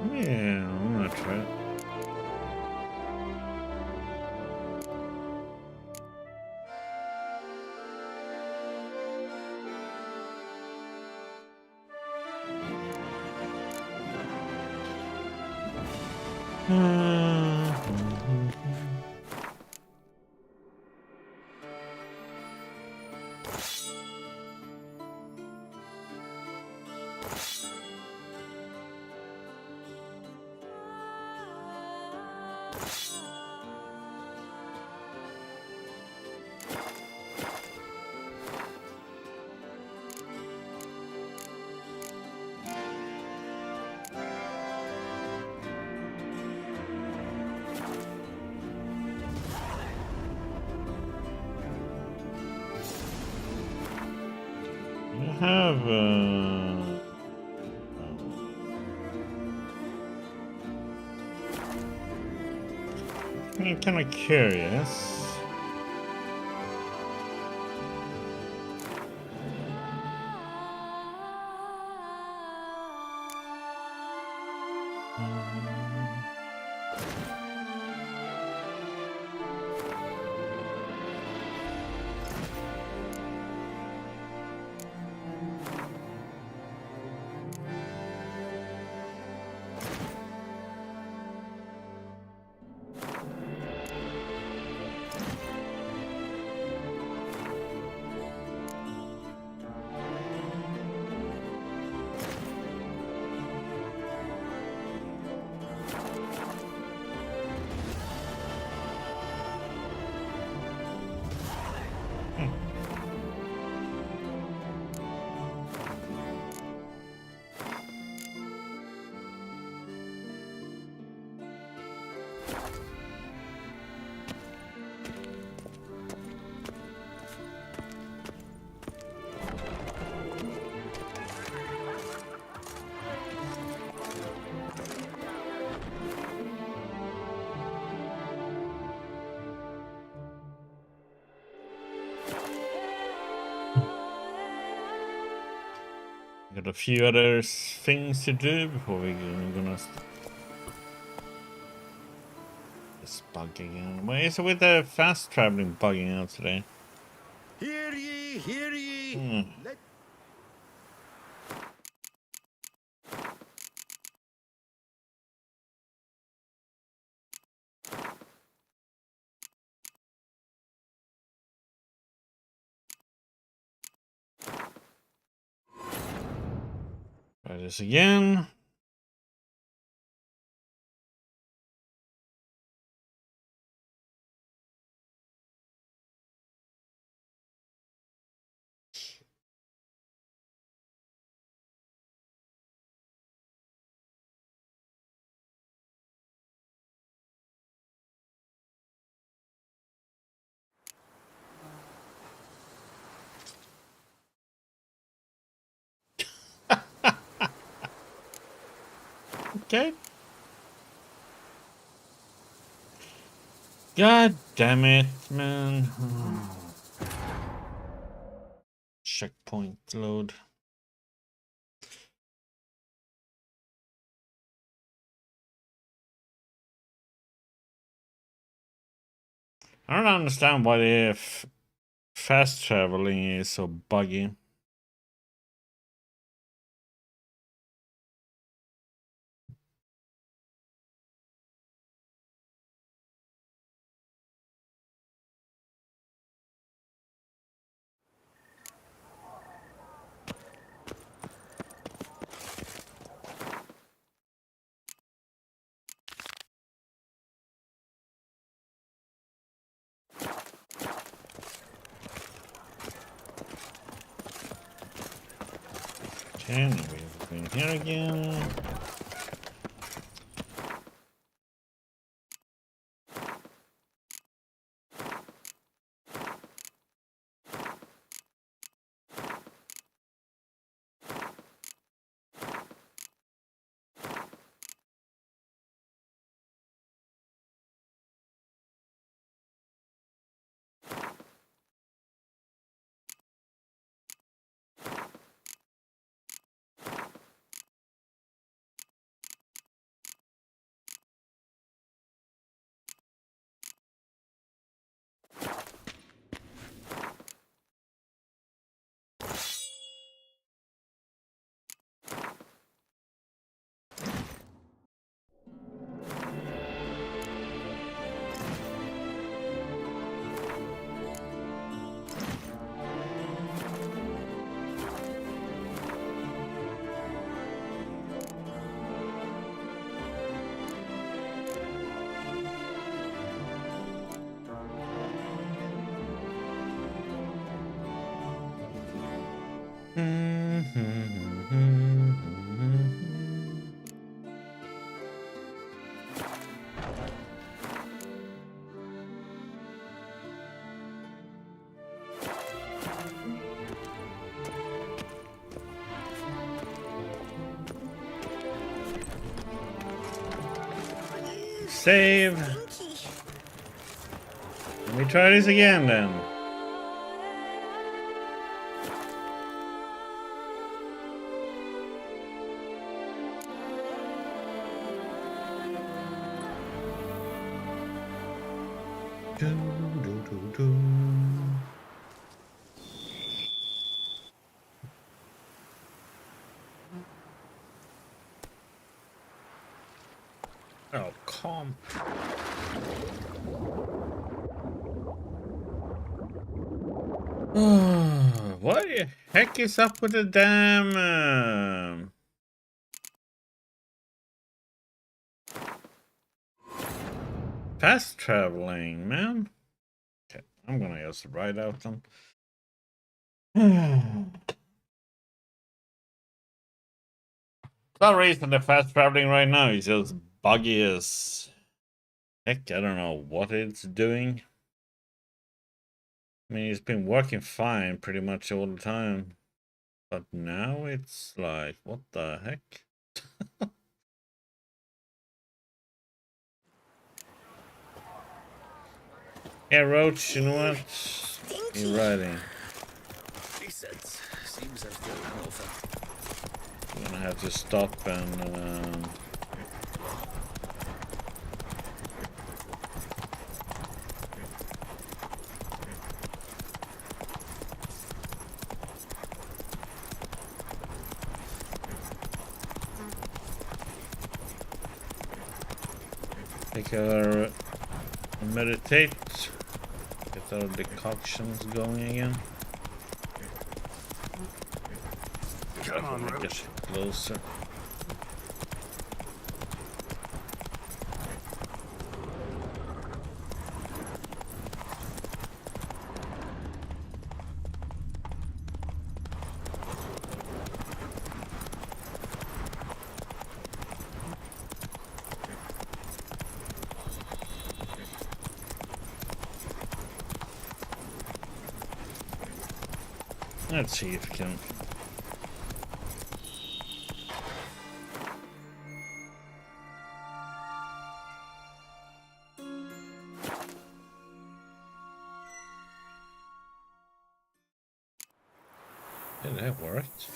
Yeah, I'm gonna try it. I have I'm kind of curious. Got a few other things to do before we're gonna this bug again. Why is it with the fast traveling bugging out today? Hear ye, hear ye. Let Try this again. Okay. God damn it, man. Checkpoint load. I don't understand why the fast traveling is so buggy. Okay, now we have to go in here again. Save. Let me try this again then. Oh, calm. What the heck is up with the damn fast traveling, man? Okay, I'm gonna just ride out them. For some reason, the fast traveling right now is just buggy as heck. I don't know what it's doing. I mean, it's been working fine pretty much all the time. But now it's like, what the heck? Yeah, Roach, you know what? You're riding. I'm gonna have to stop and take our meditate, get our decoctions going again. Come on, Roach. Get closer. Let's see if we can. Yeah, that worked.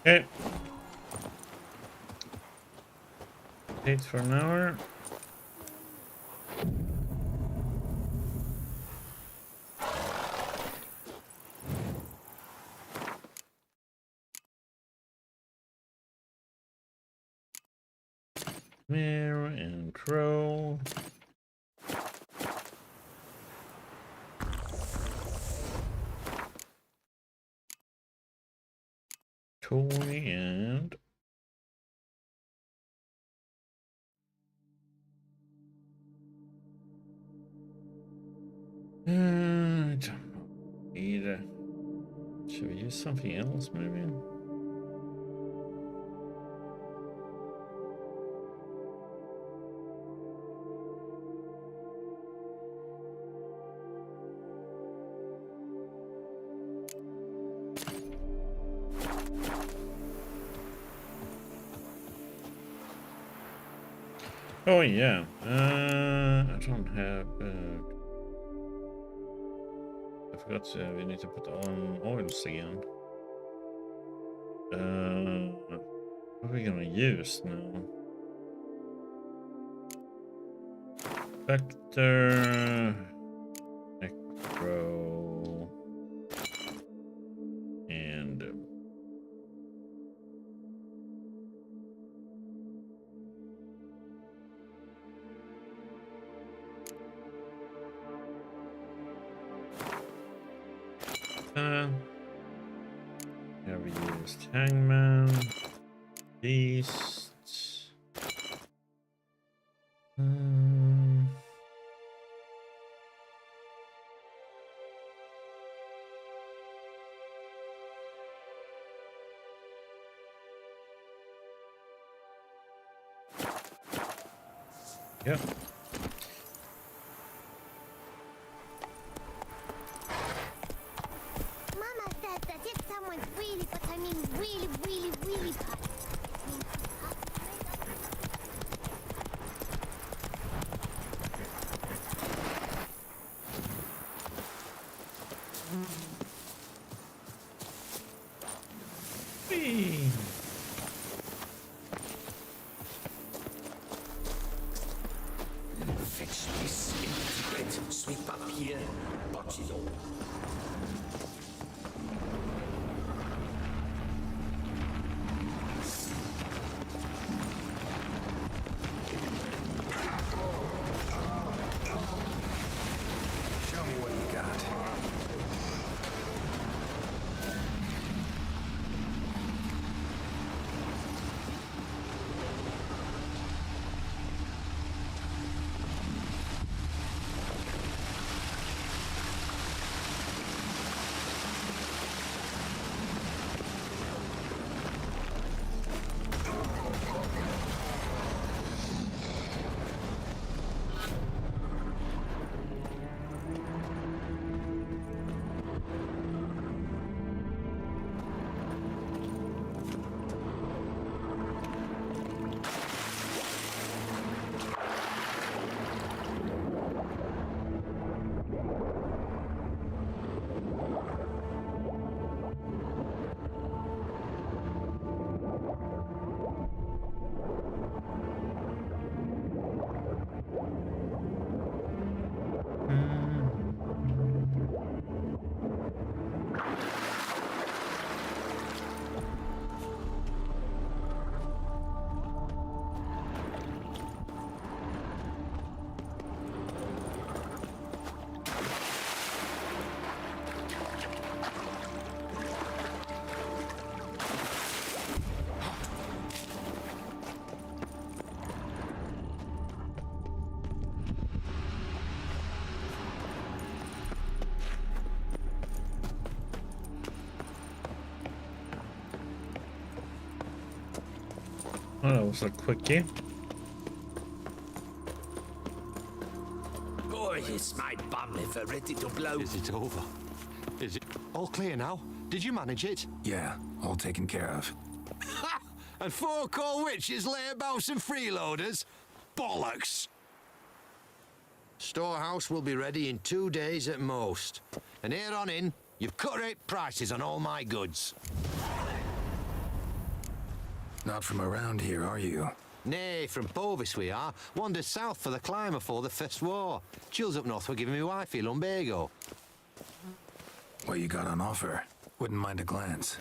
Okay. Wait for an hour. Mirror and crow. Toy and I don't know either. Should we use something else maybe? Oh yeah, I don't have. I forgot. We need to put on oils again. What are we gonna use now? Vector, Necro, and have we used Hangman, Beast. Yeah. Mama says that if someone's really, but I mean really, really, really bad, Fetch this into sweep up here, Bocchio. Show me what you got. Oh, that was a quickie. Boy, is my bum liver ready to blow. Is it over? Is it all clear now? Did you manage it? Yeah, all taken care of. Ha! And 4 core witches, layabouts and freeloaders? Bollocks! Storehouse will be ready in 2 days at most. And here on in, you've cut rate prices on all my goods. Not from around here, are you? Nay, from Bovis we are. Wandered south for the climber for the First War. Chills up north were giving me wifey lumbago. What you got on offer? Wouldn't mind a glance.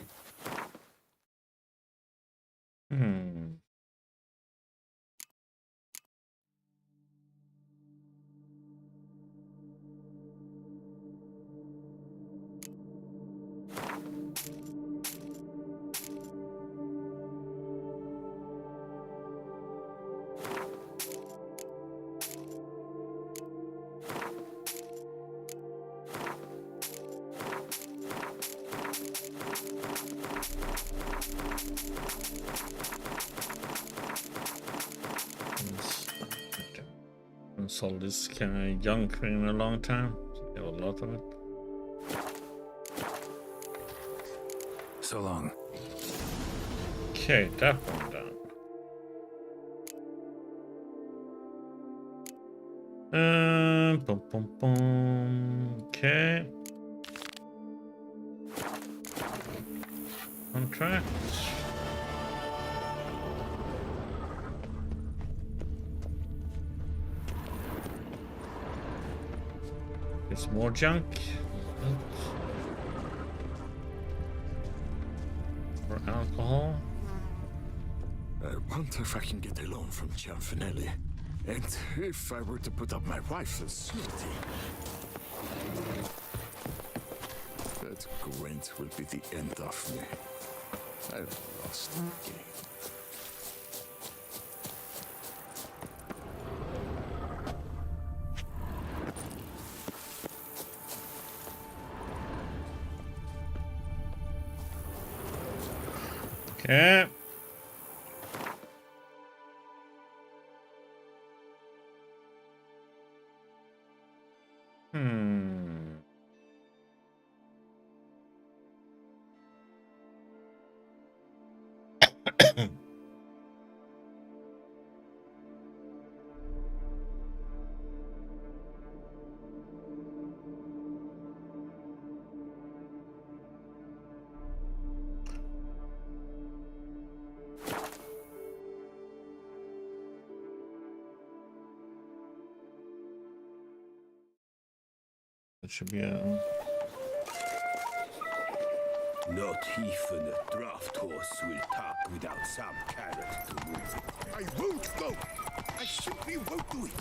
haven't sold this kind of junk in a long time. I have a lot of it. So long. Okay, that one down. Boom, boom, boom. Okay. Contract. It's more junk. For alcohol. I wonder if I can get a loan from Gianfinelli. And if I were to put up my wife as surety. That Gwent will be the end of me. I've lost the game. Okay. should be a... Not even a draft horse will talk without some carrot to move. I won't go! I simply won't do it!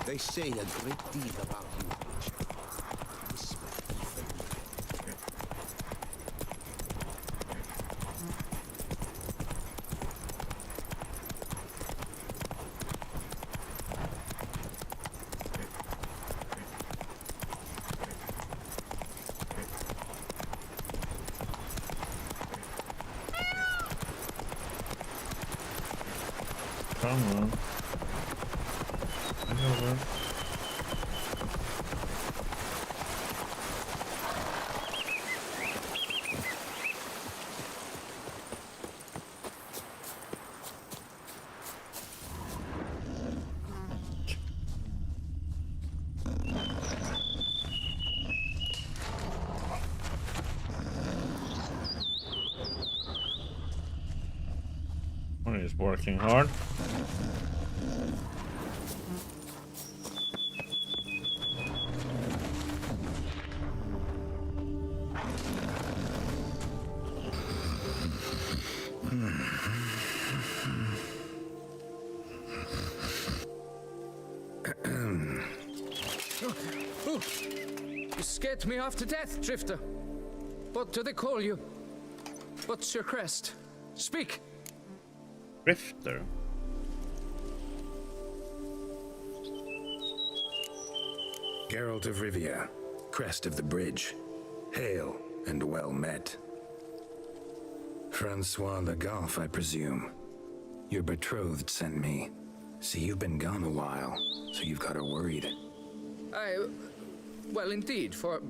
They say a great deal about you. Come on. Come over. One is working hard. Ooh, you scared me half to death, Drifter. What do they call you? What's your crest? Speak. Drifter. Geralt of Rivia, crest of the bridge. Hail and well met. Francois Le Goff, I presume. Your betrothed sent me. See, you've been gone a while, so you've got her worried. Well, indeed, for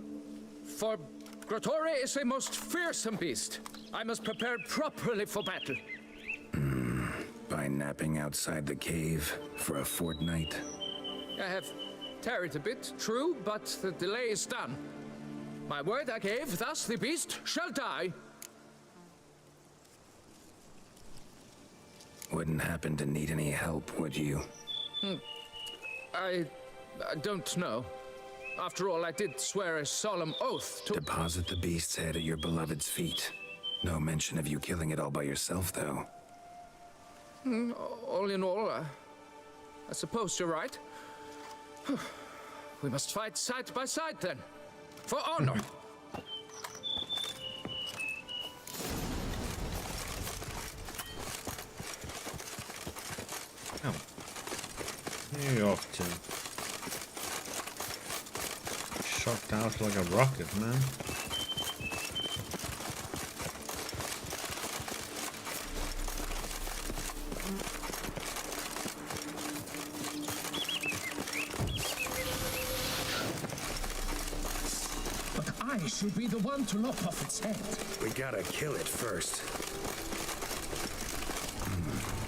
Grotore is a most fearsome beast. I must prepare properly for battle. By napping outside the cave for a fortnight? I have tarried a bit, true, but the delay is done. My word I gave, thus the beast shall die. Wouldn't happen to need any help, would you? I don't know. After all, I did swear a solemn oath to... Deposit the beast's head at your beloved's feet. No mention of you killing it all by yourself, though. All in all, I suppose you're right. We must fight side by side, then. For honor. Where are you off to? Shot out like a rocket, man. But I should be the one to lop off its head. We gotta kill it first.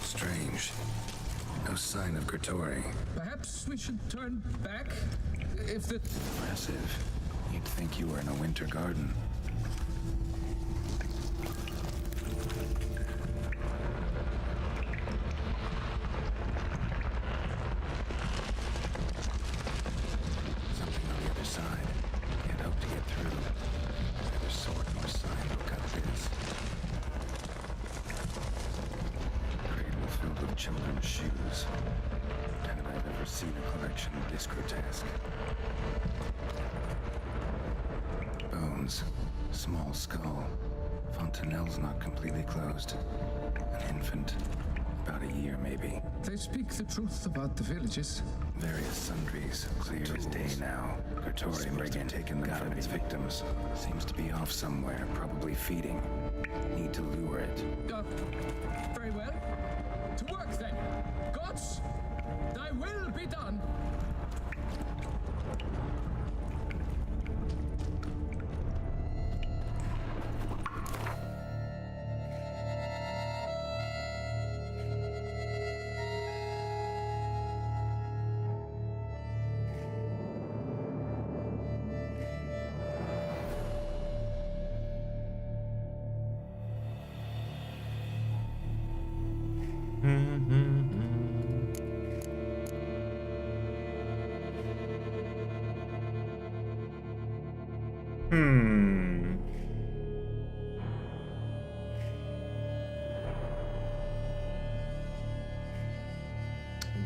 Strange. No sign of Grotore. Perhaps we should turn back? If the... Impressive. You'd think you were in a winter garden. Something on the other side. Can't hope to get through. Neither sword nor sign will cut this. Cradle filled with children's shoes. And I've ever seen a collection this grotesque. Bones. Small skull. Fontanelle's not completely closed. An infant. About a year, maybe. They speak the truth about the villages. Various sundries. Clear as day now. Grotore must have taken them from its victims. Seems to be off somewhere, probably feeding. Need to lure it. Very well. To work, then. Gods, thy will be done.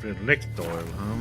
Relict oil, huh?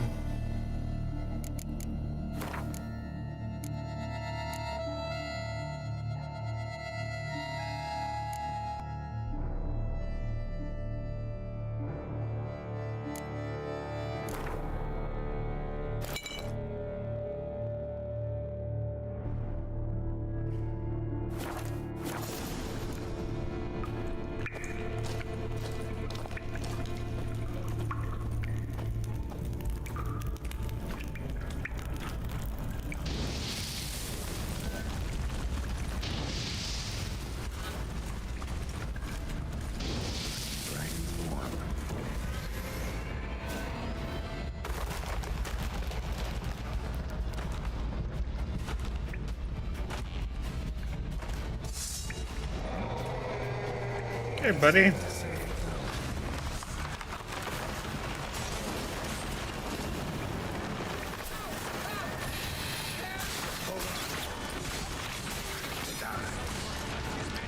Hey, buddy.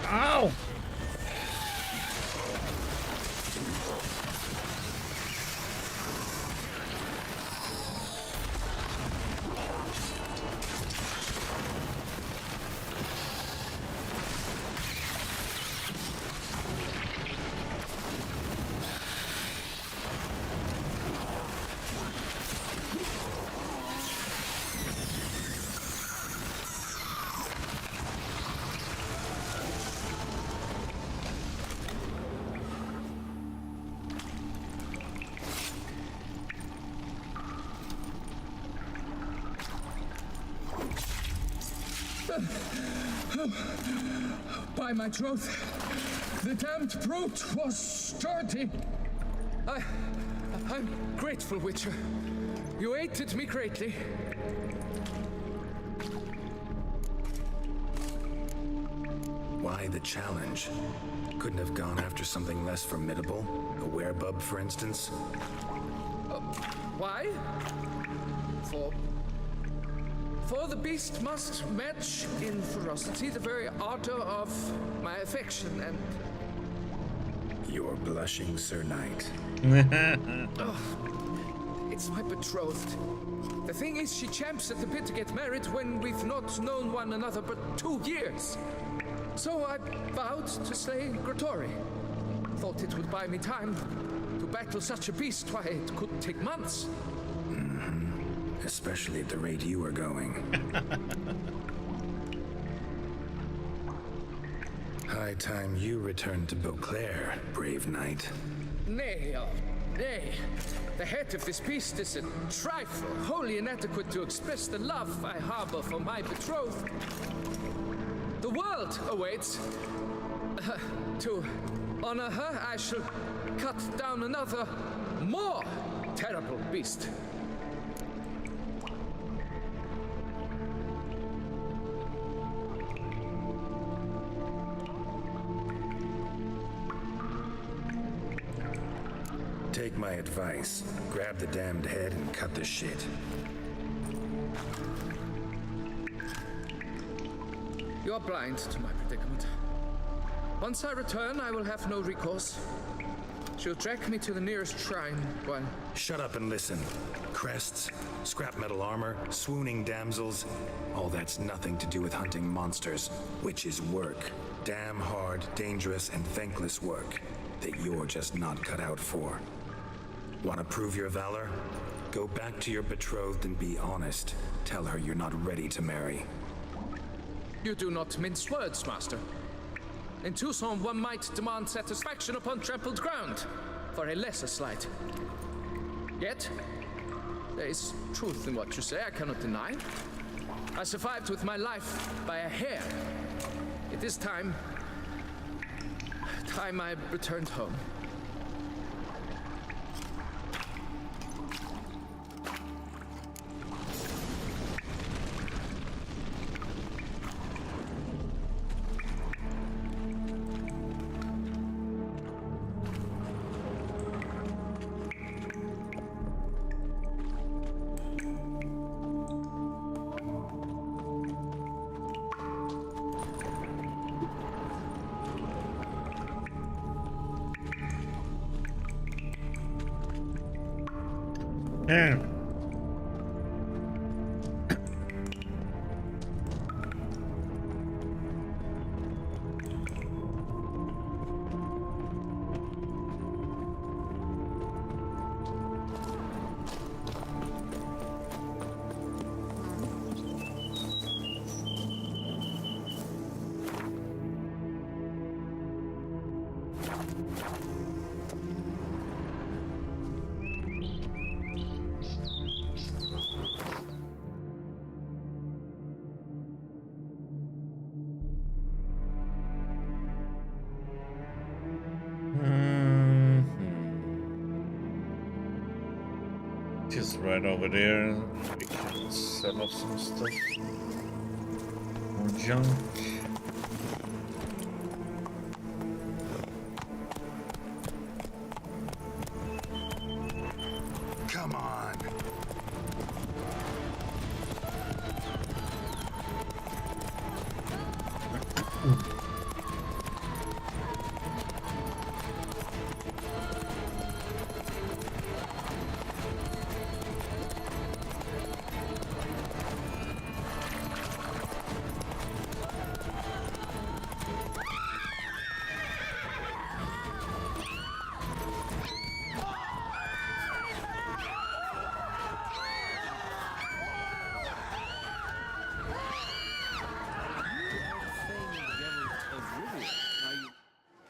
Ow! By my troth, the damned brute was sturdy. I'm grateful, Witcher. You aided me greatly. Why the challenge? Couldn't have gone after something less formidable? A werebub, for instance? Why? For the beast must match in ferocity the very ardor of my affection, and... You're blushing, Sir Knight. It's my betrothed. The thing is, she champs at the bit to get married when we've not known one another but 2 years. So I vowed to slay Grottori. Thought it would buy me time to battle such a beast. Why, it could take months. Especially at the rate you were going. High time you returned to Beauclair, brave knight. Nay, nay. The head of this beast is a trifle, wholly inadequate to express the love I harbor for my betrothed. The world awaits. To honor her, I shall cut down another, more terrible beast. Take my advice. Grab the damned head and cut the shit. You're blind to my predicament. Once I return, I will have no recourse. She'll track me to the nearest shrine while... Shut up and listen. Crests, scrap metal armor, swooning damsels. All that's nothing to do with hunting monsters, which is work. Damn hard, dangerous, and thankless work that you're just not cut out for. Want to prove your valor? Go back to your betrothed and be honest. Tell her you're not ready to marry. You do not mince words, Master. In Tucson, one might demand satisfaction upon trampled ground for a lesser slight. Yet, there is truth in what you say, I cannot deny. I survived with my life by a hair. It is time I returned home. Yeah. Just right over there, we can sell off some stuff. More junk. Come on.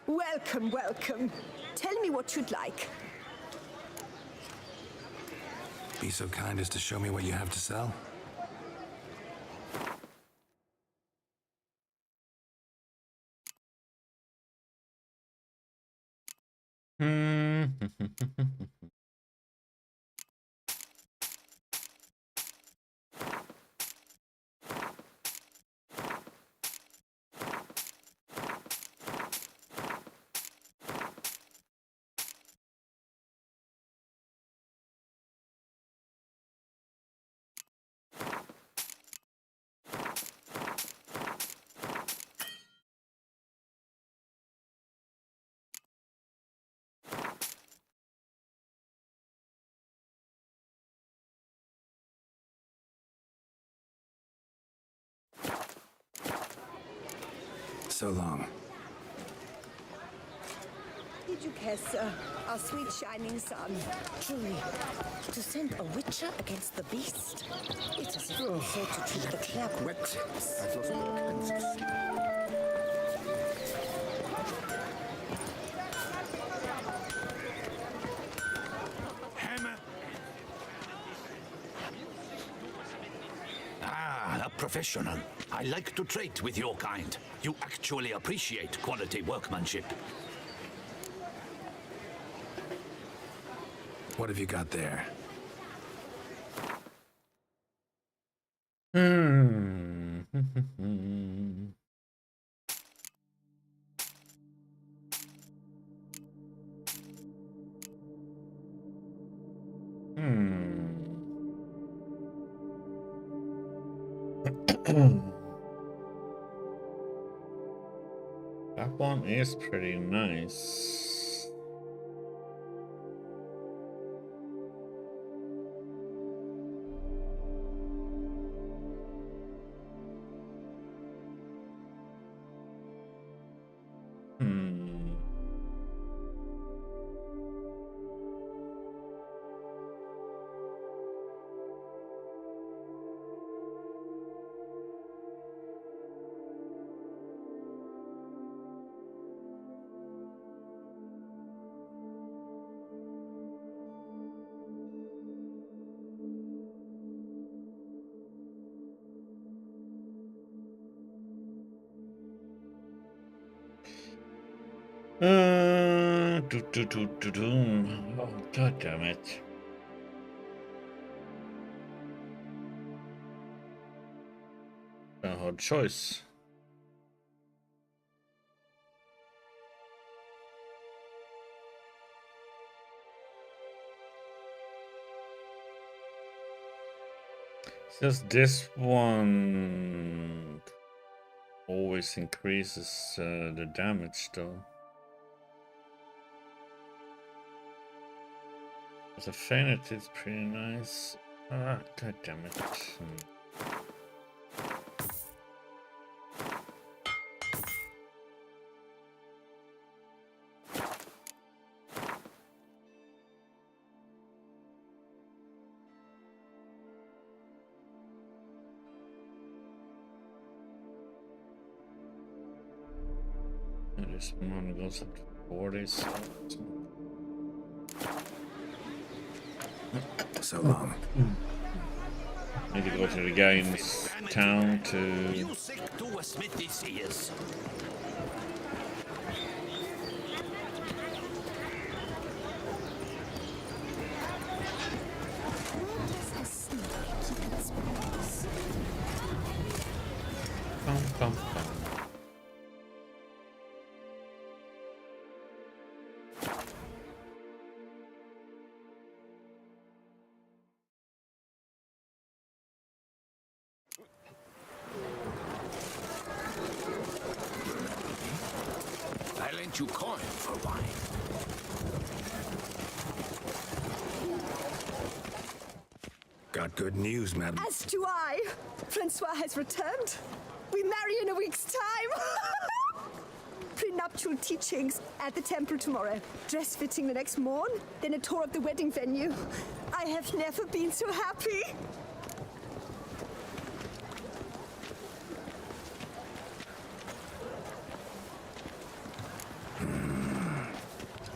Welcome, welcome. Tell me what you'd like. Be so kind as to show me what you have to sell. So long. Did you care, sir? Our sweet shining sun. Truly, to send a witcher against the beast? It's as if we sought to treat the clever. Wet. I've lost all kinds of stuff. Ah, a professional. I like to trade with your kind. You actually appreciate quality workmanship. What have you got there? That one is pretty nice. Oh, God damn it. A hard choice. Just this one always increases the damage though. The Fainted is pretty nice. Ah, god damn it. This one goes up to 40, so long. Need to go to the guy in this town to... Bum, bum, bum. I lent you coin for wine. Got good news, madam. As do I. Francois has returned. We marry in a week's time. Prenuptial teachings at the temple tomorrow. Dress fitting the next morn. Then a tour of the wedding venue. I have never been so happy.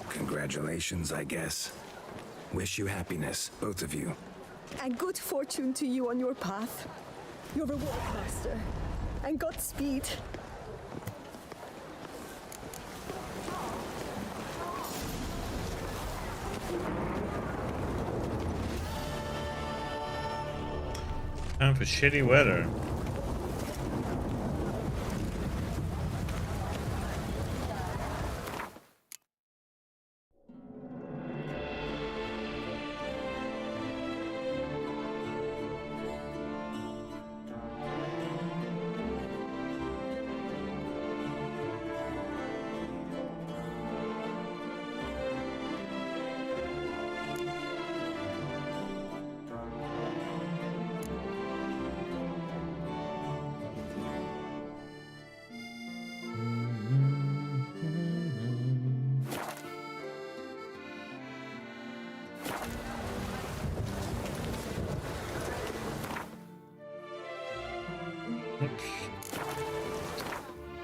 Congratulations, I guess. Wish you happiness, both of you. And good fortune to you on your path. Your reward, master. And Godspeed. Time for shitty weather.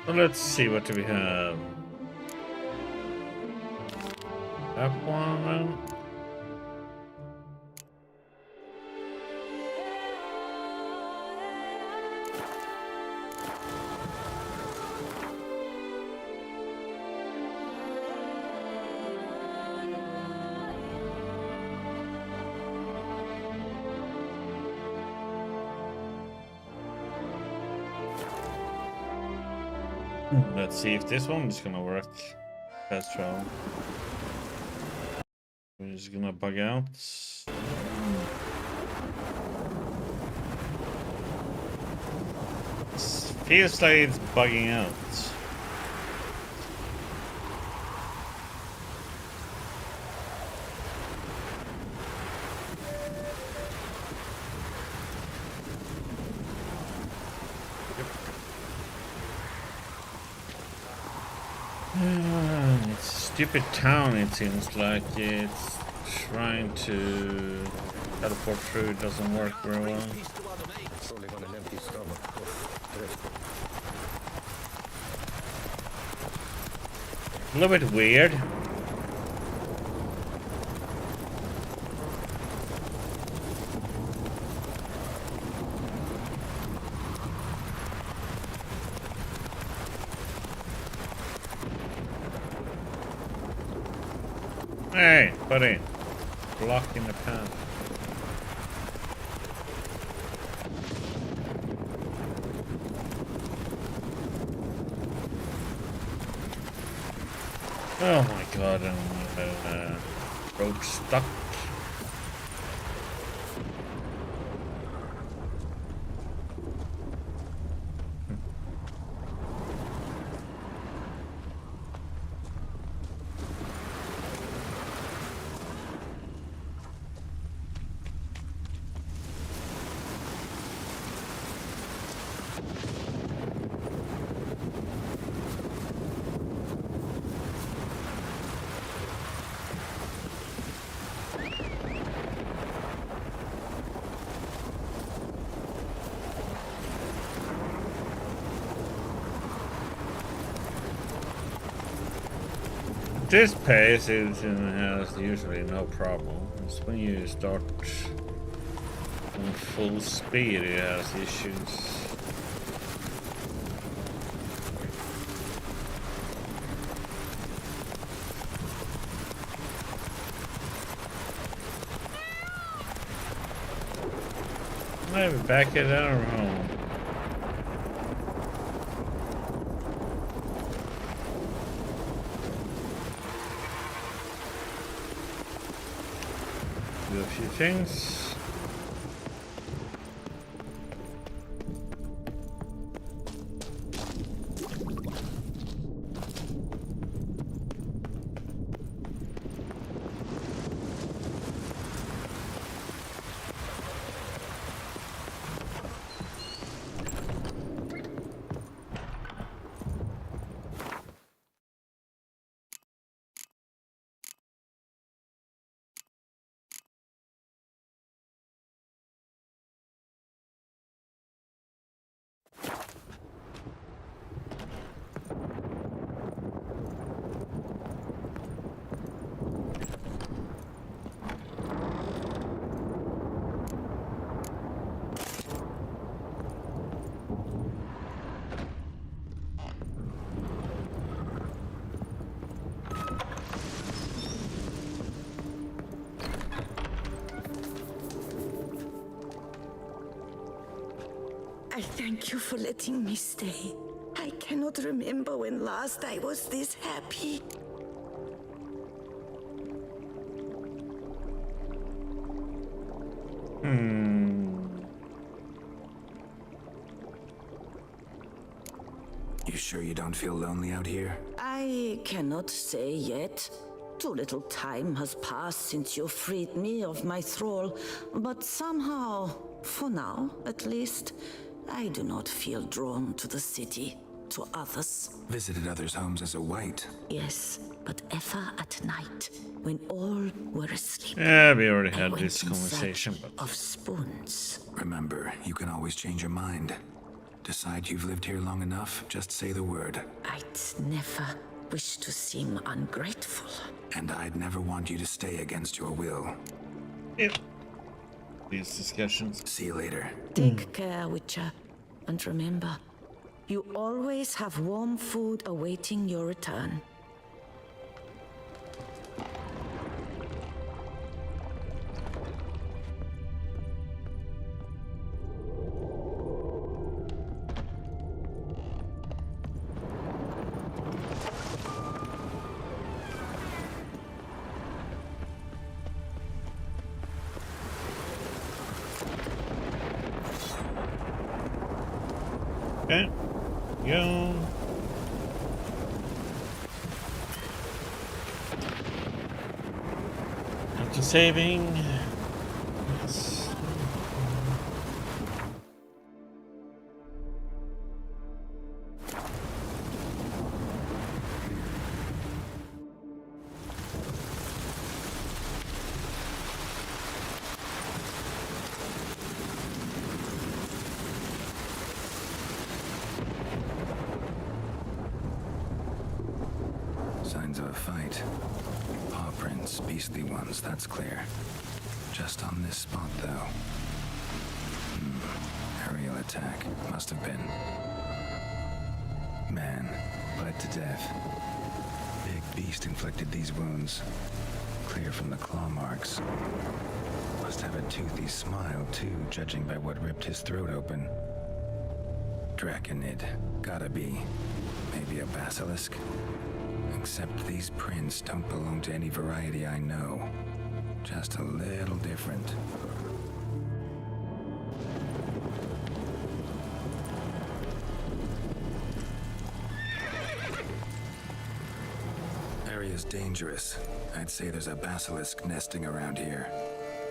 So let's see, what do we have? That one then. Let's see if this one is gonna work. Fast travel. We're just gonna bug out. Feels like it's bugging out. It's a stupid town, it seems like. It's trying to teleport through, it doesn't work very well. A little bit weird. Hey, buddy. Blocking the path. Oh my god, I'm rope stuck. this pace, it has usually no problem. It's when you start on full speed, it has issues. Maybe back it out or home. Do a few things. I thank you for letting me stay. I cannot remember when last I was this happy. You sure you don't feel lonely out here? I cannot say yet. Too little time has passed since you freed me of my thrall, but somehow, for now at least, I do not feel drawn to the city, to others. Visited others' homes as a white? Yes, but ever at night, when all were asleep. Yeah, we already had this conversation, but... Of spoons. Remember, you can always change your mind. Decide you've lived here long enough, just say the word. I'd never wish to seem ungrateful. And I'd never want you to stay against your will. Yep. These discussions. See you later. Take care, Witcher. And remember, you always have warm food awaiting your return. Okay. Go. After saving. Yes. Signs of a fight. Paw prints, beastly ones, that's clear. Just on this spot, though. Aerial attack, must have been. Man, bled to death. Big beast inflicted these wounds. Clear from the claw marks. Must have a toothy smile, too, judging by what ripped his throat open. Draconid, gotta be. Maybe a basilisk? Except these prints don't belong to any variety I know. Just a little different. Area's dangerous. I'd say there's a basilisk nesting around here.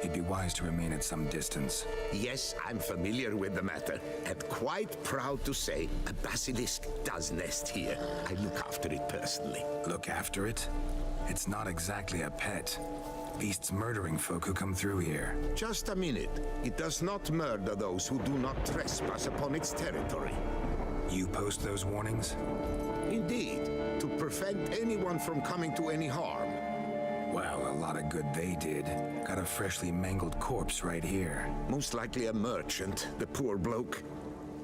You'd be wise to remain at some distance. Yes, I'm familiar with the matter, and quite proud to say a basilisk does nest here. I look after it personally. Look after it? It's not exactly a pet. Beasts murdering folk who come through here. Just a minute. It does not murder those who do not trespass upon its territory. You post those warnings? Indeed, to prevent anyone from coming to any harm. Well, a lot of good they did. Got a freshly mangled corpse right here. Most likely a merchant, the poor bloke.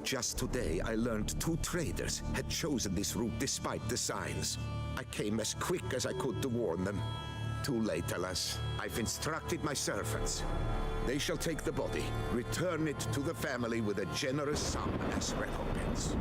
Just today, I learned 2 traders had chosen this route despite the signs. I came as quick as I could to warn them. Too late, alas. I've instructed my servants. They shall take the body, return it to the family with a generous sum as recompense.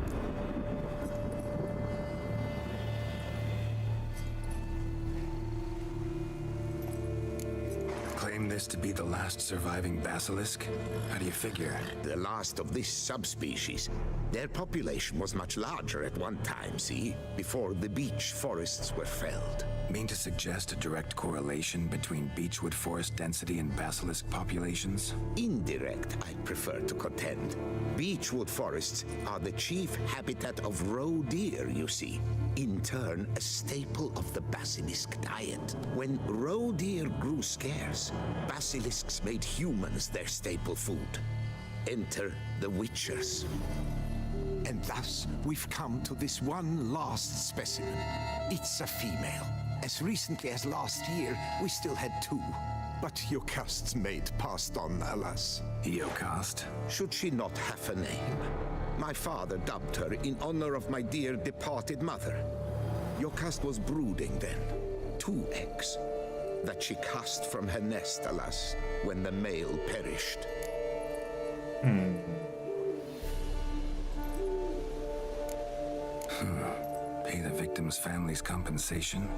Claim this to be the last surviving basilisk? How do you figure? The last of this subspecies. Their population was much larger at one time, see? Before the beech forests were felled. Mean to suggest a direct correlation between beechwood forest density and basilisk populations? Indirect, I prefer to contend. Beechwood forests are the chief habitat of roe deer, you see. In turn, a staple of the basilisk diet. When roe deer grew scarce, basilisks made humans their staple food. Enter the witchers. And thus, we've come to this one last specimen. It's a female. As recently as last year, we still had 2. But Yocast's mate passed on, alas. Yocast? Should she not have a name? My father dubbed her in honor of my dear departed mother. Yocast was brooding then. 2 eggs. That she cast from her nest, alas, when the male perished. Pay the victim's family's compensation?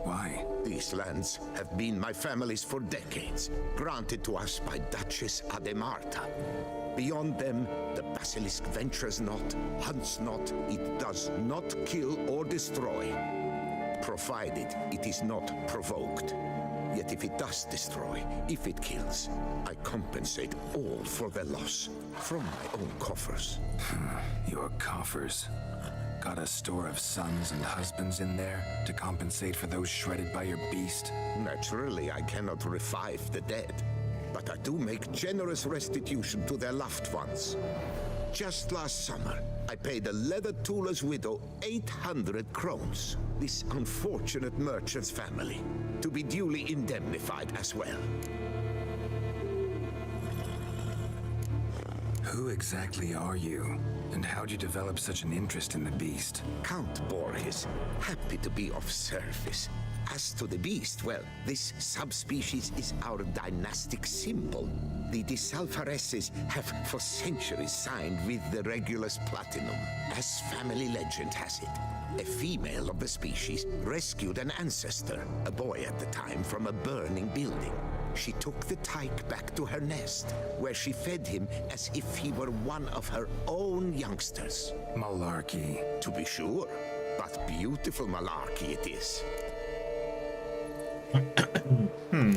Why? These lands have been my family's for decades, granted to us by Duchess Ademarta. Beyond them, the basilisk ventures not, hunts not, it does not kill or destroy, provided it is not provoked. Yet if it does destroy, if it kills, I compensate all for their loss from my own coffers. Your coffers? Got a store of sons and husbands in there to compensate for those shredded by your beast? Naturally, I cannot revive the dead, but I do make generous restitution to their loved ones. Just last summer, I paid a leather tooler's widow 800 crowns, this unfortunate merchant's family, to be duly indemnified as well. Who exactly are you? And how'd you develop such an interest in the beast? Count Borges, happy to be of service. As to the beast, well, this subspecies is our dynastic symbol. The Disalfareses have for centuries signed with the Regulus Platinum. As family legend has it, a female of the species rescued an ancestor, a boy at the time, from a burning building. She took the tyke back to her nest, where she fed him as if he were one of her own youngsters. Malarkey. To be sure, but beautiful malarkey it is.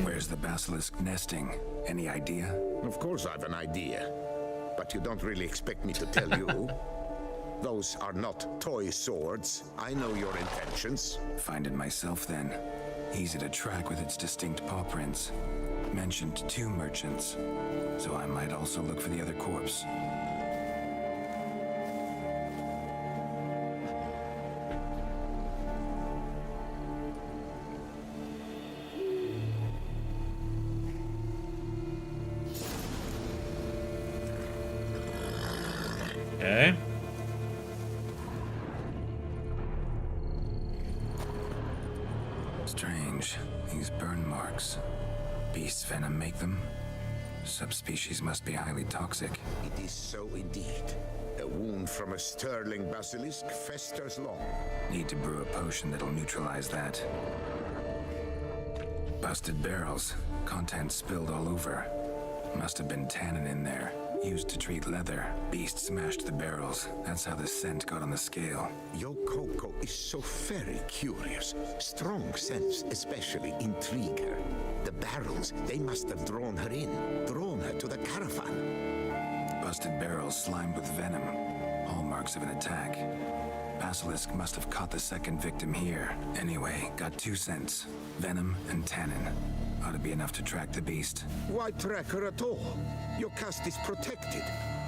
Where's the basilisk nesting? Any idea? Of course I've an idea, but you don't really expect me to tell you. Those are not toy swords. I know your intentions. Find it myself then. Easy to track with its distinct paw prints. Mentioned 2 merchants, so I might also look for the other corpse. Okay. Strange. These burn marks. Beast's venom make them? Subspecies must be highly toxic. It is so indeed. A wound from a sterling basilisk festers long. Need to brew a potion that'll neutralize that. Busted barrels. Contents spilled all over. Must have been tannin in there. Used to treat leather. Beast smashed the barrels. That's how the scent got on the scale. Yokoko is so very curious. Strong scents especially intrigue her. The barrels, they must have drawn her in. Drawn her to the caravan. Busted barrels slimed with venom. Hallmarks of an attack. Basilisk must have caught the second victim here. Anyway, got 2 scents. Venom and tannin. Ought to be enough to track the beast. Why track her at all? Your cast is protected.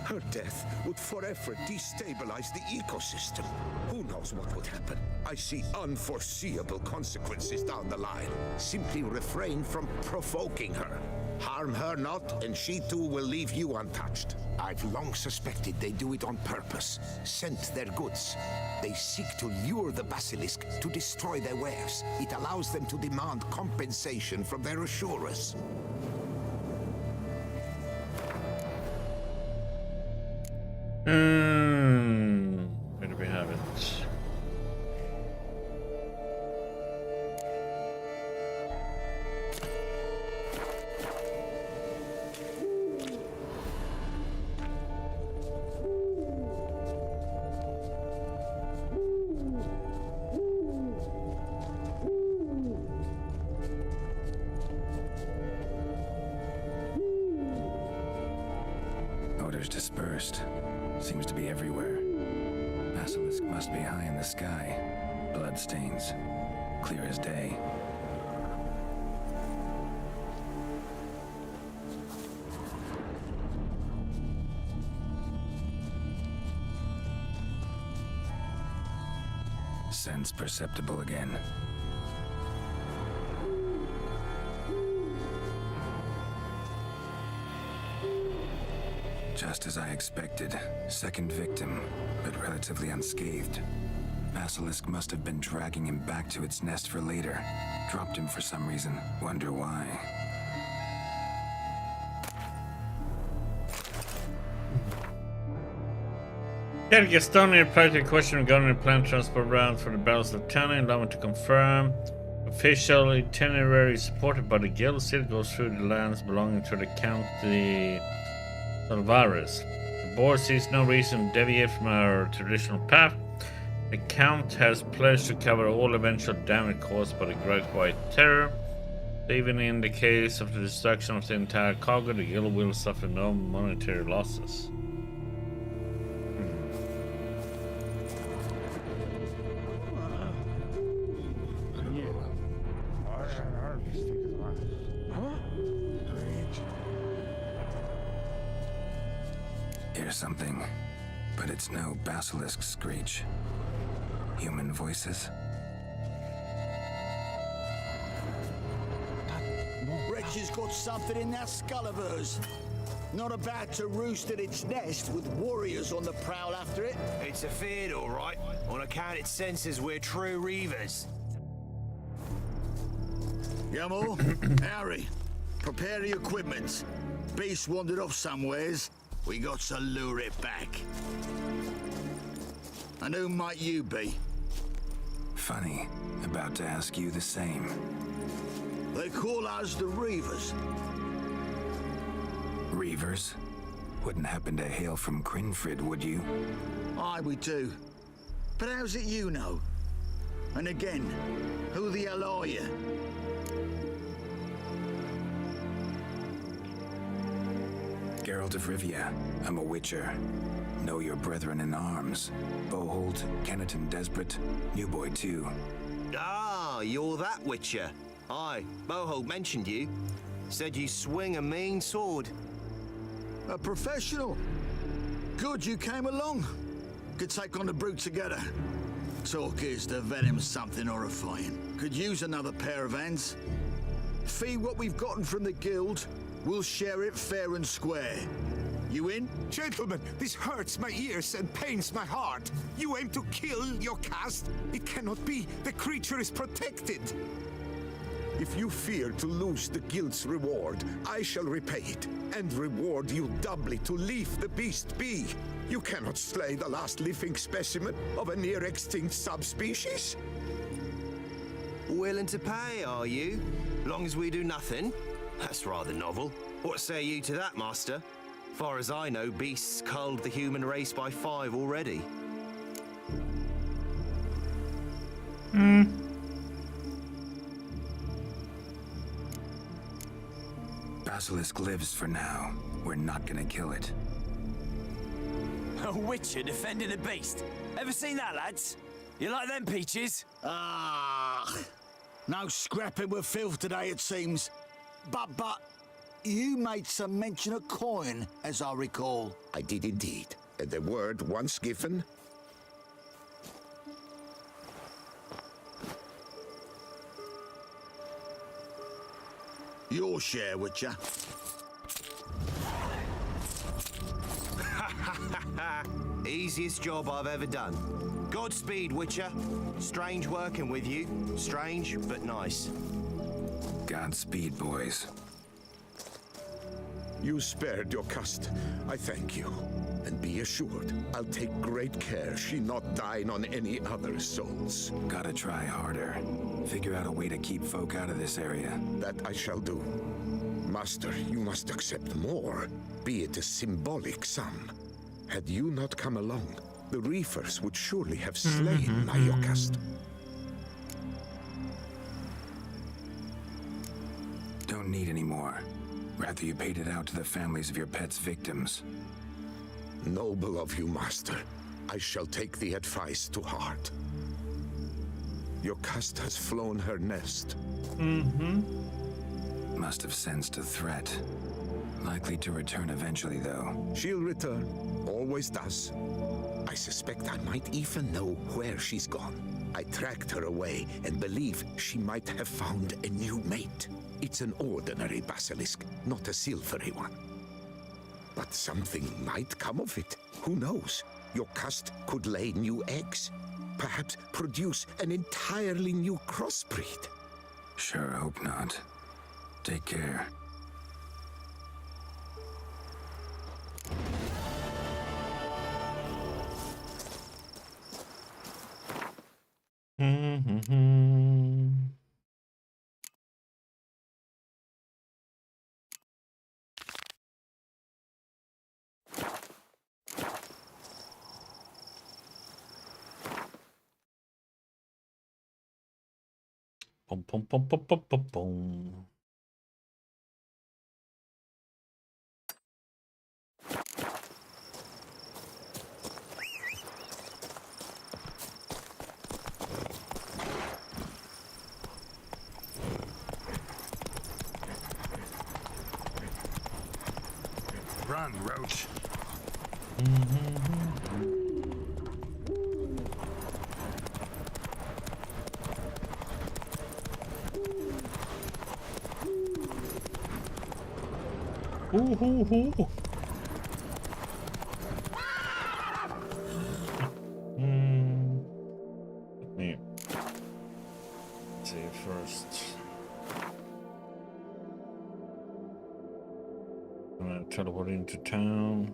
Her death would forever destabilize the ecosystem. Who knows what would happen? I see unforeseeable consequences down the line. Simply refrain from provoking her. Harm her not, and she too will leave you untouched. I've long suspected they do it on purpose. Scent their goods. They seek to lure the basilisk to destroy their wares. It allows them to demand compensation from their assurers. Where do we have it? Odors dispersed. Seems to be everywhere. Basilisk must be high in the sky. Blood stains. Clear as day. Sense perceptible again. Just as I expected. Second victim, but relatively unscathed. Basilisk must have been dragging him back to its nest for later. Dropped him for some reason. Wonder why. Kyrgyzstan replied to a question regarding the planned transport route for the barrels of tannin, allowing to confirm. Official itinerary supported by the guild still goes through the lands belonging to the County Alvarez. The board sees no reason to deviate from our traditional path. The Count has pledged to cover all eventual damage caused by the Great White Terror. Even in the case of the destruction of the entire cargo, the guild will suffer no monetary losses. Hear something, but it's no basilisk screech. Human voices? Wretch has got something in that skull of hers. Not about to roost at its nest with warriors on the prowl after it. It's a feared, all right. On account it senses we're true reavers. Yamal, Harry, prepare the equipment. Beast wandered off somewheres. We got to lure it back. And who might you be? Funny. About to ask you the same. They call us the Reavers. Reavers? Wouldn't happen to hail from Crinfrid, would you? Aye, we do. But how's it you know? And again, who the hell are you? Geralt of Rivia. I'm a witcher. Know your brethren in arms. Boholt, Kenneton Desperate, New Boy too. Ah, you're that witcher. Aye, Boholt mentioned you. Said you swing a mean sword. A professional. Good you came along. Could take on the brute together. Talk is the venom's something horrifying. Could use another pair of hands. Fee what we've gotten from the guild. We'll share it fair and square. You in? Gentlemen, this hurts my ears and pains my heart. You aim to kill your caste? It cannot be. The creature is protected. If you fear to lose the guild's reward, I shall repay it, and reward you doubly to leave the beast be. You cannot slay the last living specimen of a near-extinct subspecies. Willing to pay, are you? Long as we do nothing? That's rather novel. What say you to that, master? Far as I know, beasts culled the human race by 5 already. Basilisk lives for now. We're not gonna kill it. A witcher defending a beast. Ever seen that, lads? You like them peaches? Ah, no scrapping with filth today, it seems. But, You made some mention of coin, as I recall. I did indeed. And the word once given... Your share, Witcher. Easiest job I've ever done. Godspeed, Witcher. Strange working with you. Strange, but nice. Godspeed, boys. You spared your cust. I thank you. And be assured, I'll take great care she not dine on any other souls. Gotta try harder. Figure out a way to keep folk out of this area. That I shall do. Master, you must accept more, be it a symbolic sum. Had you not come along, the reefers would surely have slain my Yokast. Don't need any more. Rather you paid it out to the families of your pet's victims. Noble of you, Master. I shall take the advice to heart. Yokast has flown her nest. Must have sensed a threat. Likely to return eventually, though. She'll return. Always does. I suspect I might even know where she's gone. I tracked her away and believe she might have found a new mate. It's an ordinary basilisk, not a silvery one. But something might come of it. Who knows? Yokast could lay new eggs. Perhaps produce an entirely new crossbreed. Sure hope not. Take care. Pom pom pom pom pom pom pom. Run, Roach. Let me see first. I'm gonna teleport into town.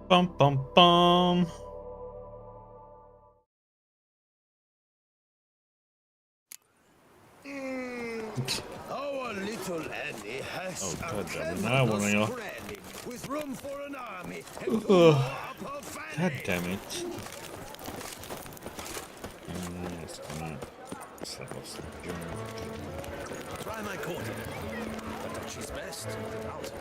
Bum bum bum. Our little Annie has Oh, a God damn it. clever Now I wanna go. granny with room for an army and Ugh. up her fanny. God damn it. It's gonna set off some journey. Try my quarter. But she's best without.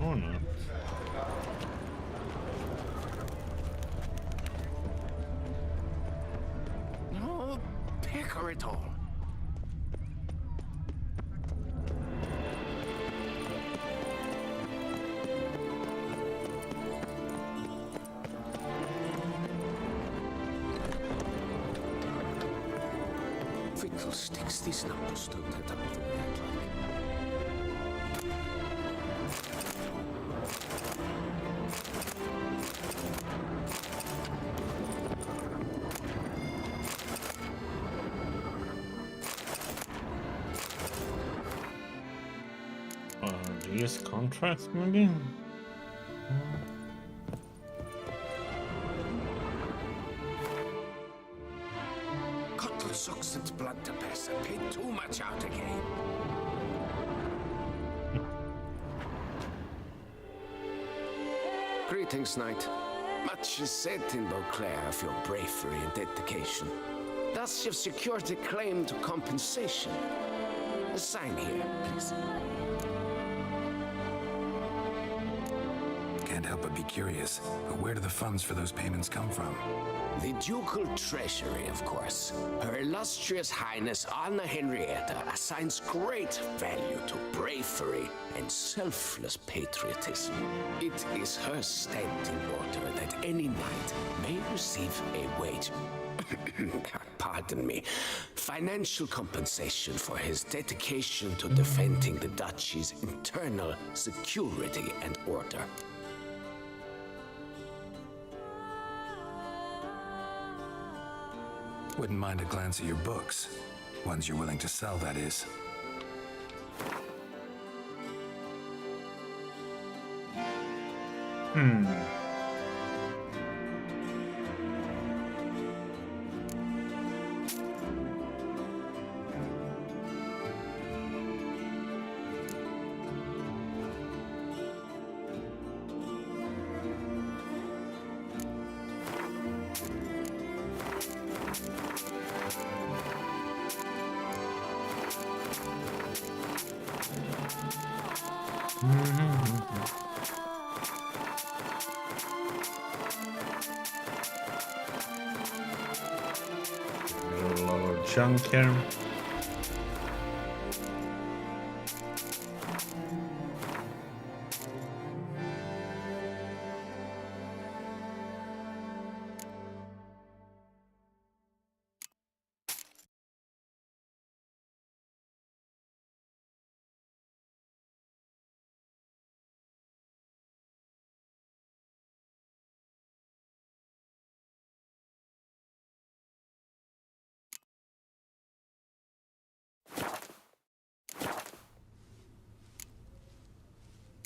Oh no. No, pecker it all. Fiddlesticks, these numbers don't add up the way I'd like. These contracts maybe? Cuttle sucks and blood to pass. I paid too much out again. Greetings, knight. Much is said in Beauclair of your bravery and dedication. Thus you've secured a claim to compensation. Sign here, please. Can't help but be curious, but where do the funds for those payments come from? The ducal treasury, of course. Her illustrious Highness Anna Henrietta assigns great value to bravery and selfless patriotism. It is her standing order that any knight may receive a wage. Pardon me, financial compensation for his dedication to defending the duchy's internal security and order. Wouldn't mind a glance at your books. Ones you're willing to sell, that is. A lot of junk here.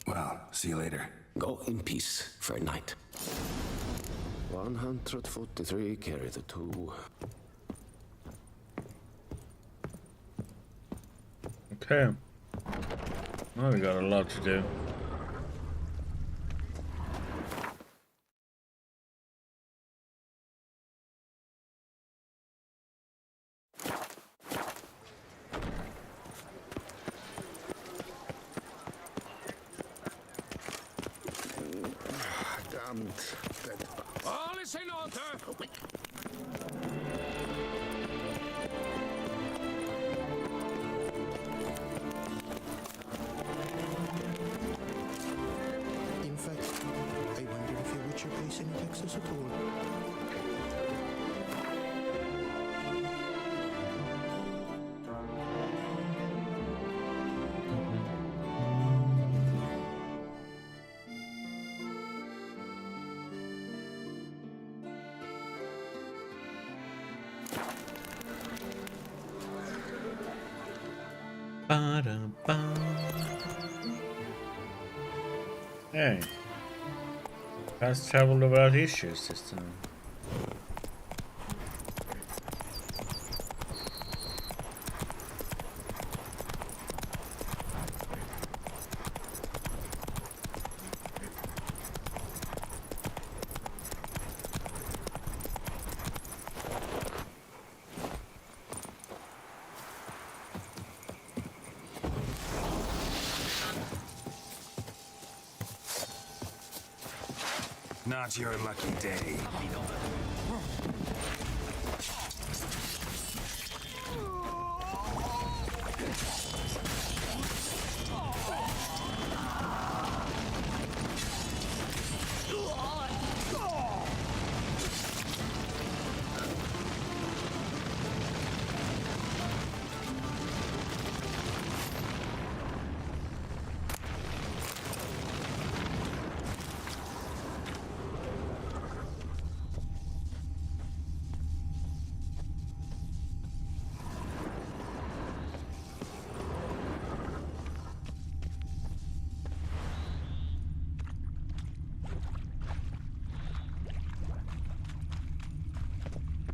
Well, see you later. Go in peace, fair knight. 143, carry the 2. Okay. Now we got a lot to do. All is in order. In fact, I wonder if you watch your pace in Texas at all. Hey, fast travel without issues this time. Not your lucky day.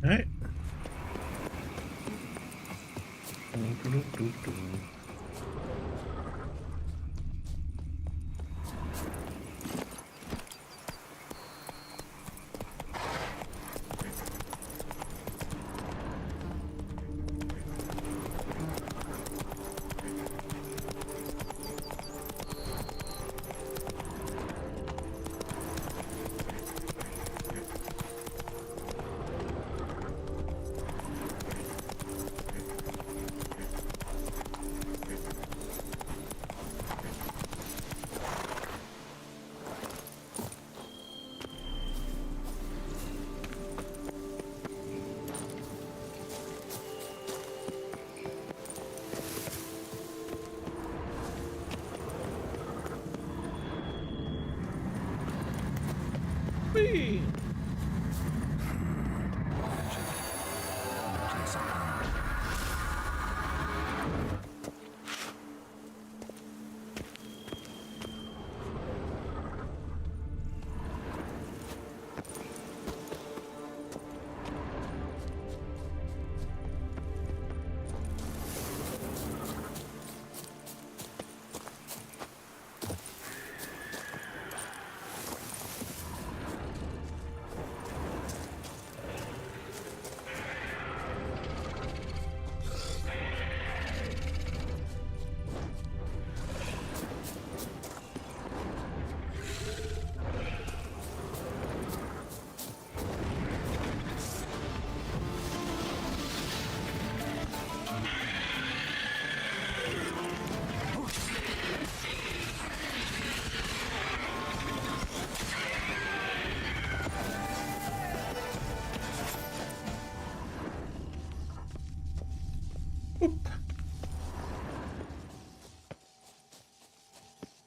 Hey. Whee!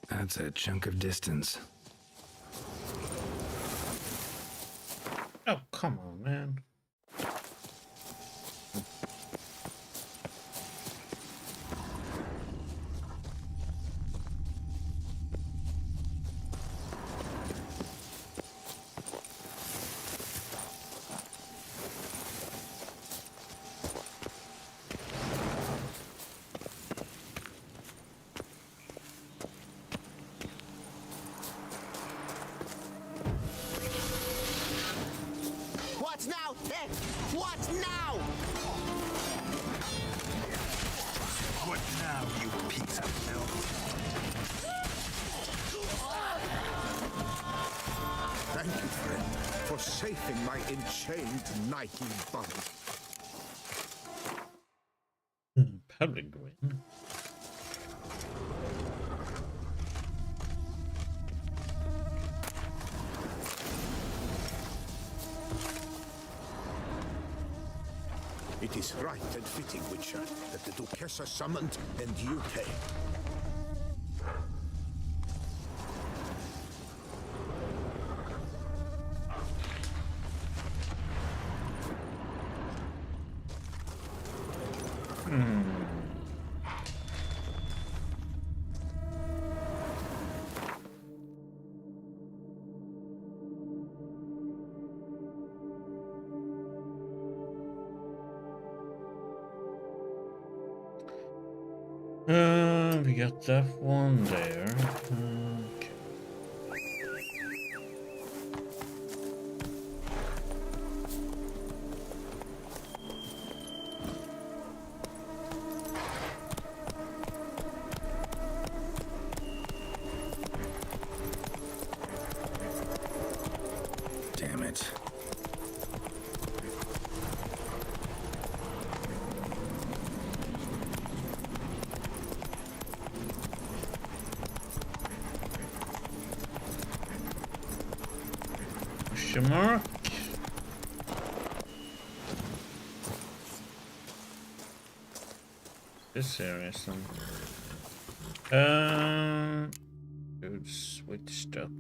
That's a chunk of distance. Oh, come on, man. What now? Eh? What now? What now, you piece of filth? Thank you, friend, for saving my enchained knightly body. Pellegrin. It is right and fitting, Witcher, that the Duchessa summoned and you came. We got that one there. Okay. Damn it. Mark. This area, some. Good switched up.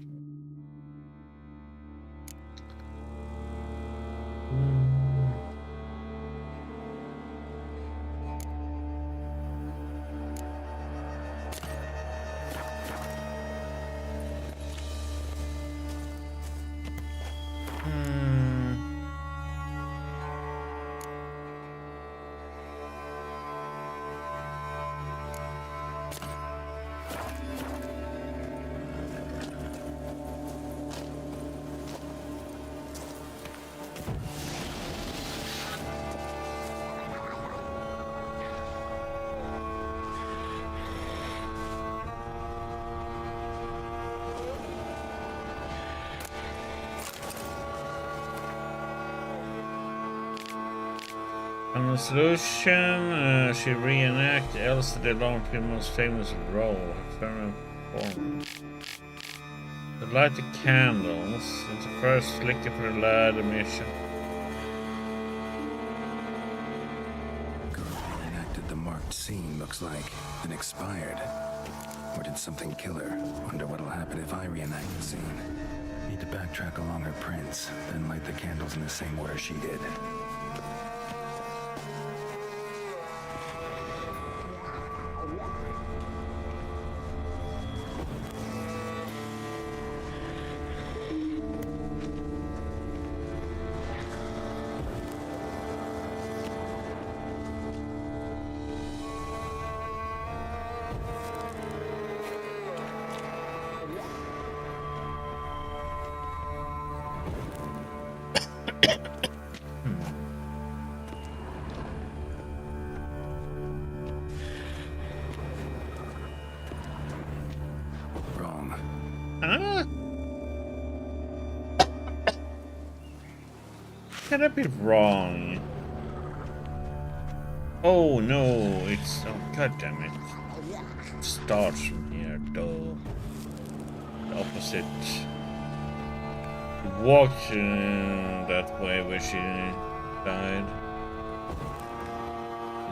On the solution, she reenact Elsa the Long most famous role, her current form. To light the candles, it's the first flicker for the ladder mission. Girl reenacted the marked scene, looks like, and expired. Or did something kill her? Wonder what'll happen if I reenact the scene. Need to backtrack along her prints, then light the candles in the same order she did. Huh? Can I be wrong? Oh no, it's oh god damn it. It starts from here, though. The opposite. Walked that way where she died.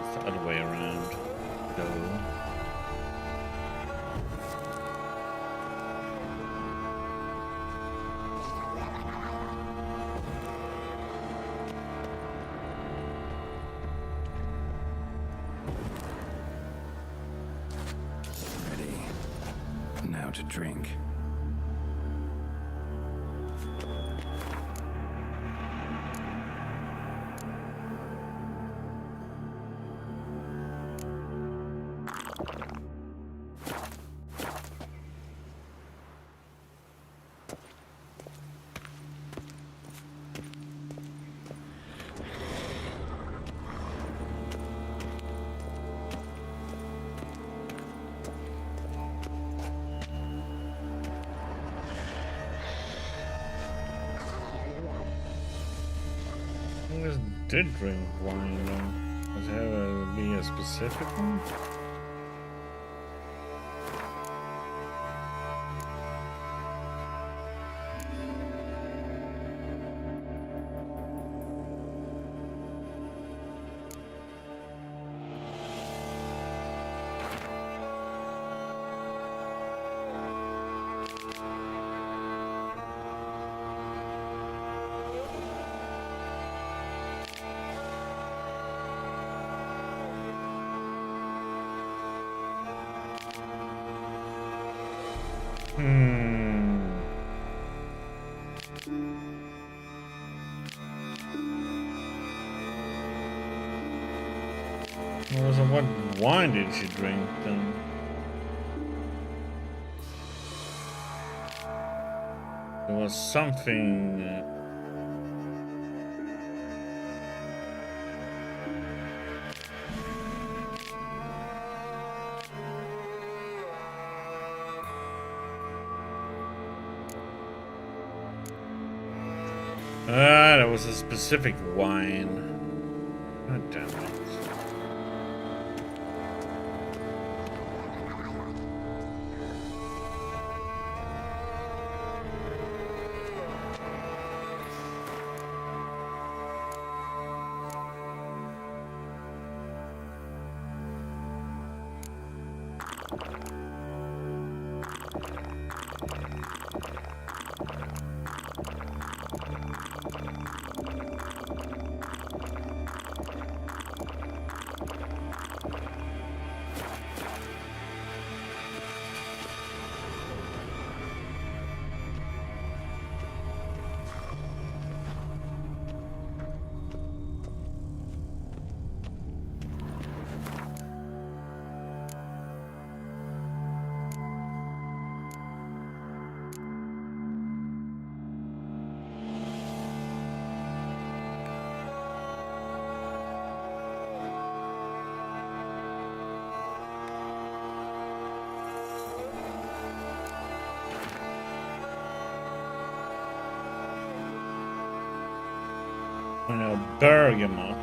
It's the other way around, though. Now to drink. I just did drink wine though. Does it have to be a specific one? Well, so what wine did she drink then? There was something. There was a specific wine. God damn it. Bergamot.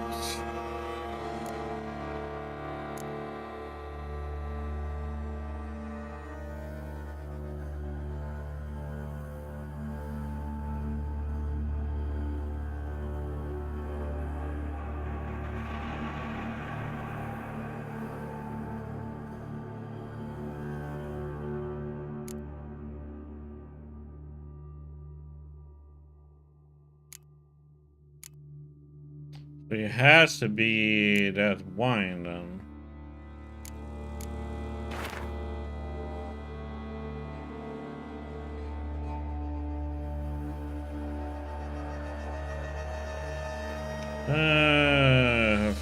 It has to be that wine then.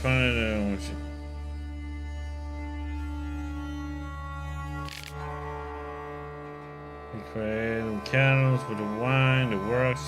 Find it. Create candles with the wine, it works.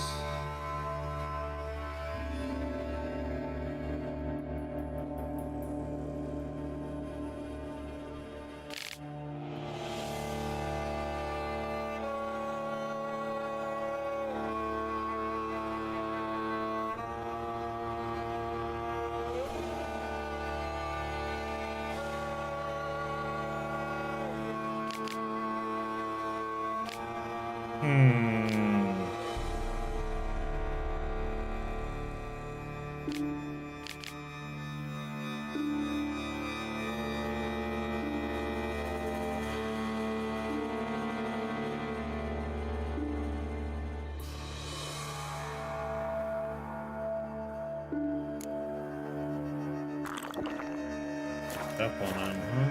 That one, huh?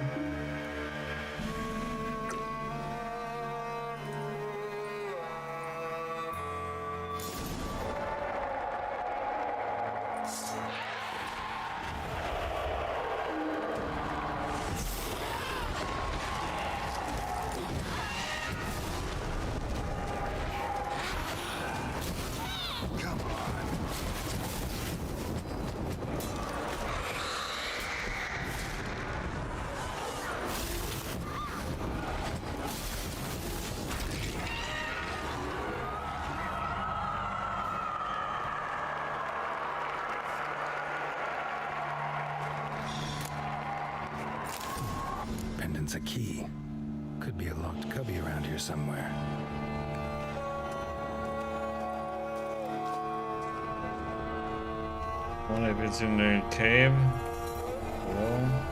Pendant's a key. Could be a locked cubby around here somewhere. Wonder if it's in the cave. Hello?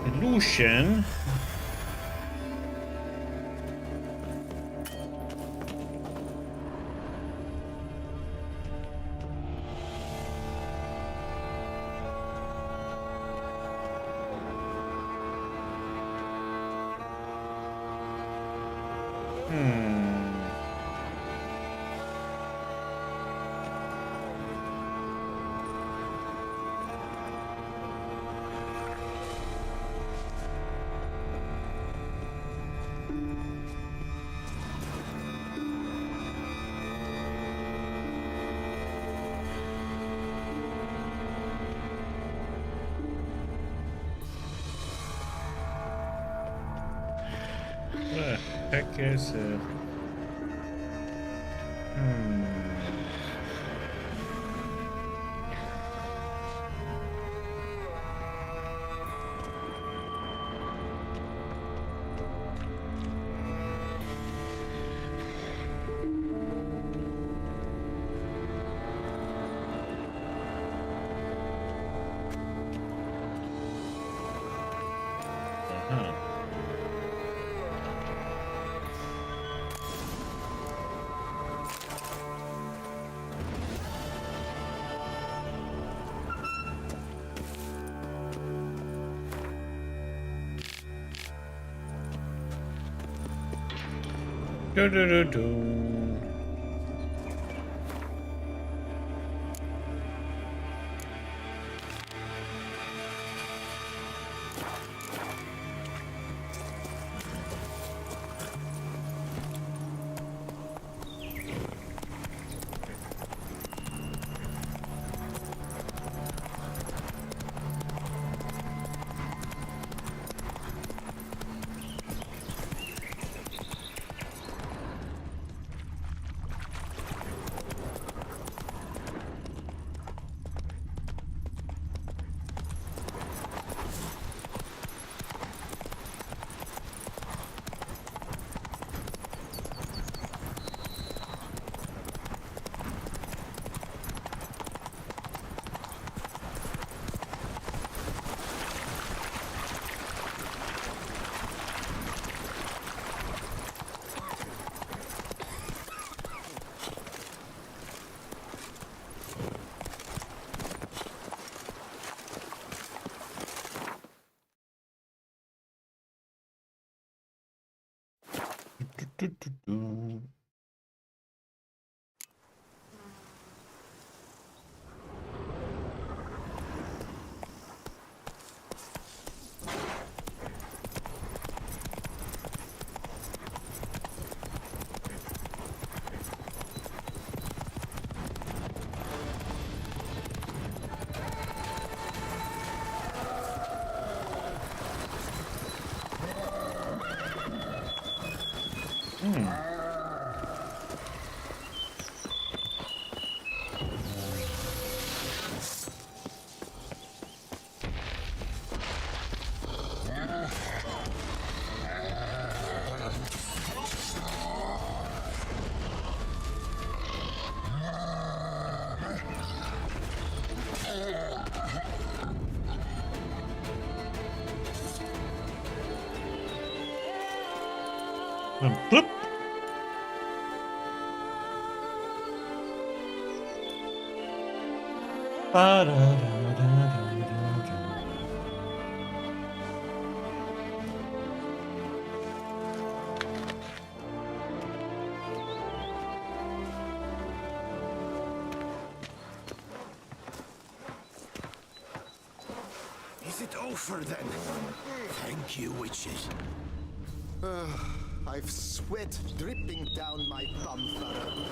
Illusion. What the heck is it? Do do do do. Bloop. Is it over then? Thank you, witches. I've sweat dripping down my bum furrow.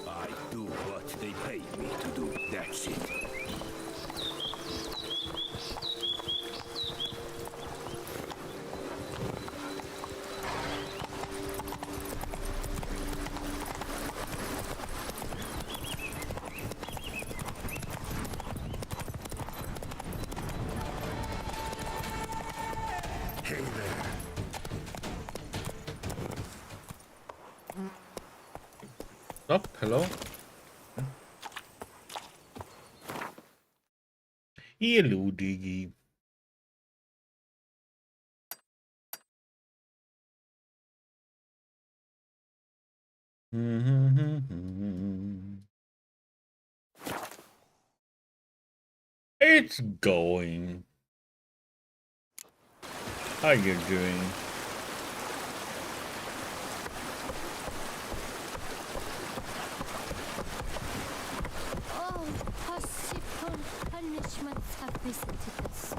I do what they paid me to do. That's it. Hey there. Stop, hello. Hello, Diggy. It's going. How you doing? Oh, possible punishments have visited us.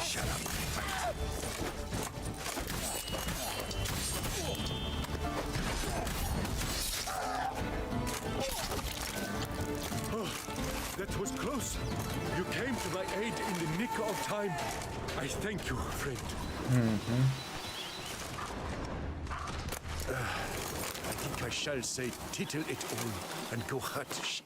Shut up. Oh, that was close. You came to my aid in the nick of time. I thank you, friend. I think I shall say tittle it all and go hut shit.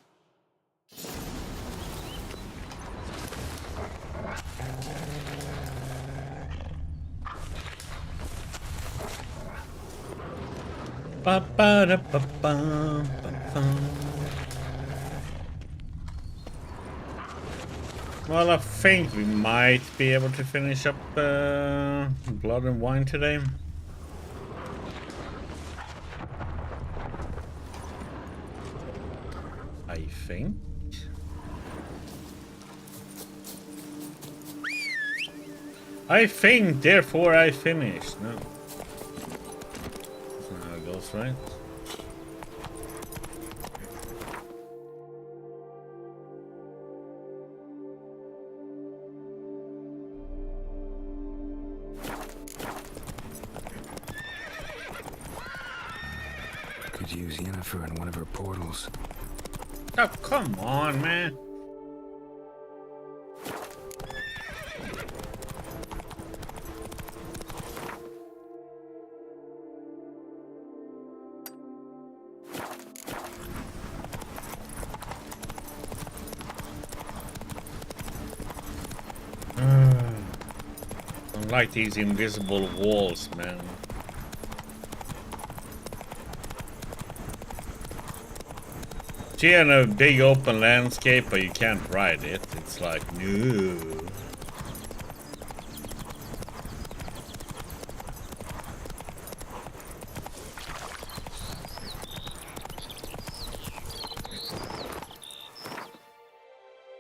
Well, I think we might be able to finish up Blood and Wine today. I think. Therefore I finished. No. That's not how it goes, right? Could use Yennefer in one of her portals. Oh, come on, man. I like these invisible walls, man. See, in a big open landscape, but you can't ride it. It's like, no.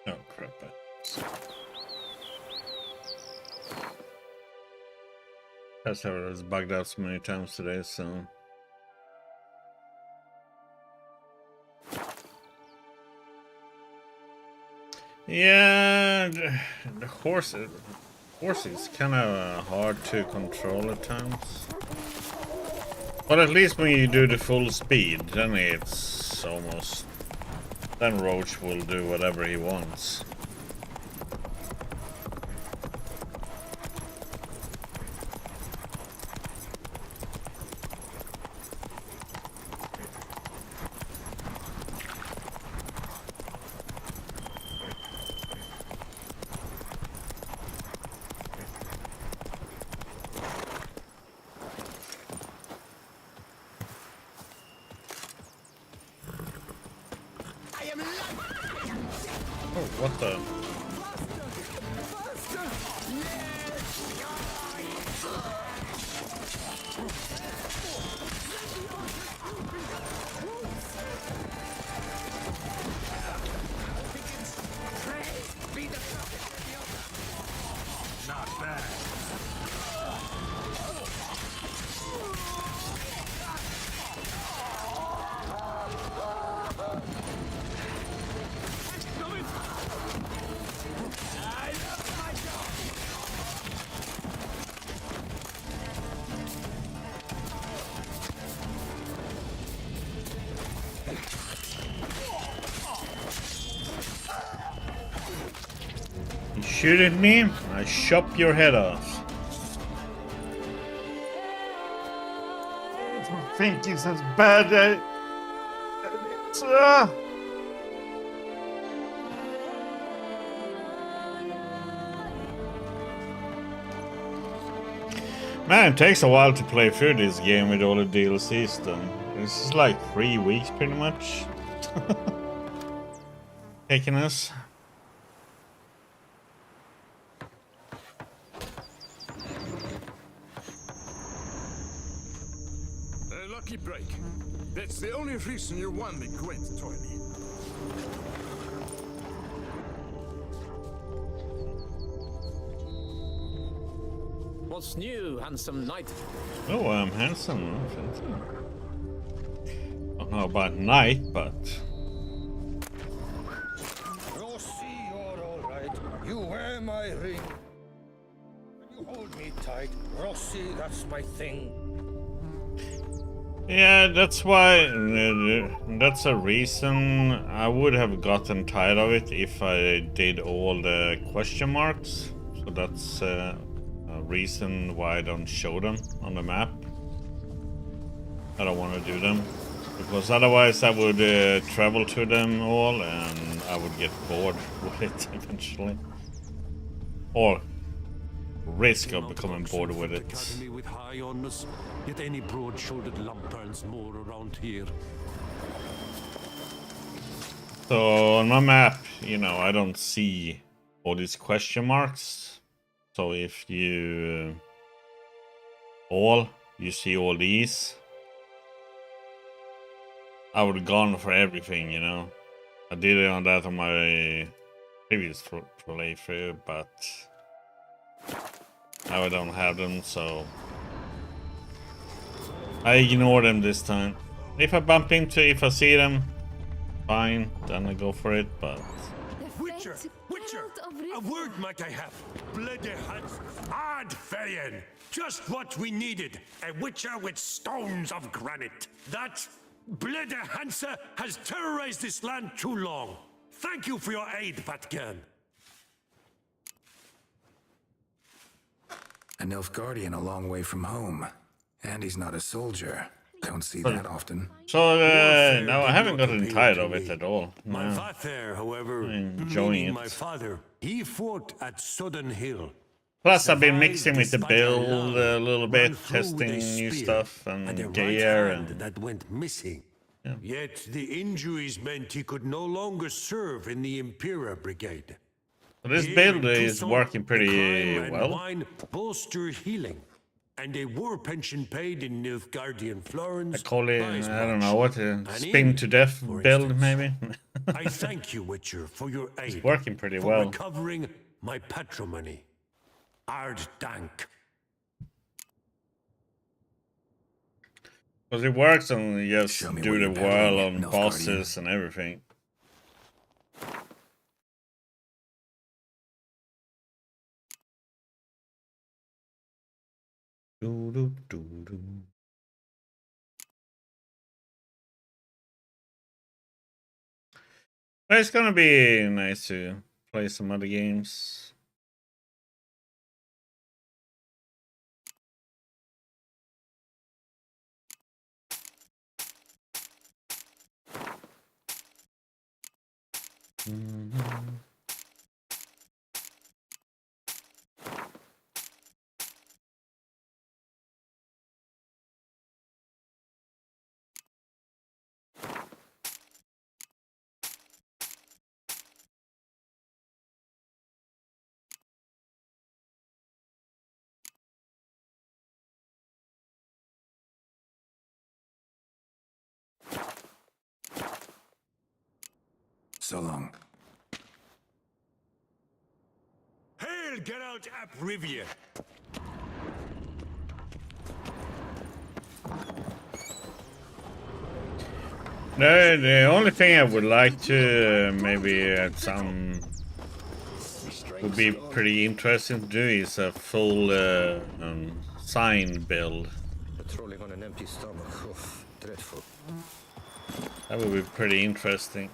Oh, crap. That's how it was bugged out so many times today, so... Yeah, the horse is kind of hard to control at times. But at least when you do the full speed, then it's almost... Then Roach will do whatever he wants. Oh, what the? Not bad. You shoot at me, I chop your head off. I don't think it's as bad as it's, Man, it takes a while to play through this game with all the DLCs done. This is like 3 weeks pretty much. Taking us. A lucky break. That's the only reason you won the Gwent tourney. What's new, handsome knight? Oh, I'm handsome. I don't know about knight, but... Rossi, you're all right. You wear my ring. You hold me tight. Rossi, that's my thing. Yeah, that's why... that's a reason I would have gotten tired of it if I did all the question marks. So that's a reason why I don't show them on the map. I don't want to do them. Because otherwise I would travel to them all and I would get bored with it eventually. Or risk of becoming bored with it. Academy with high honors, yet any broad-shouldered lump earns more around here. So on my map, you know, I don't see all these question marks. So if you you see all these, I would have gone for everything, you know. I did it on that on my previous playthrough, but now I don't have them, so I ignore them this time. If I bump into, if I see them, fine, then I go for it, but... Witcher! A word might I have? Bloody Hans Ad Ferien! Just what we needed! A witcher with stones of granite! That Bloody Hansa has terrorized this land too long! Thank you for your aid, Patgan! An Nilfgaardian a long way from home. And he's not a soldier. Don't see that often. So, no, I haven't gotten tired of it at all. My No. father, however, Enjoying meaning it. my father, he fought at Sodden Hill. Plus, I've been mixing with the build a little bit, testing new stuff and gear and that went missing. Yeah. Yet the injuries meant he could no longer serve in the Imperial Brigade. So this Here build in is Tucson, working the pretty crime and well. wine bolster healing, and a war pension paid in Nilfgaardian florins. I call it, buys I don't much. know what, An spin inn, to death for build instance. maybe. I thank you, Witcher, for your aid. It's working pretty for well. recovering my patrimony. Ard Dank. Because it works on just Show me do where the you're peddling, whirl on Nilfgaardian. bosses and everything. Do, do, do, do. But it's gonna be nice to play some other games. So long. Hail Geralt ap Rivia! No, the only thing I would like to maybe add some would be pretty interesting to do is a full sign build. Patrolling on an empty stomach. Oof, dreadful. That would be pretty interesting.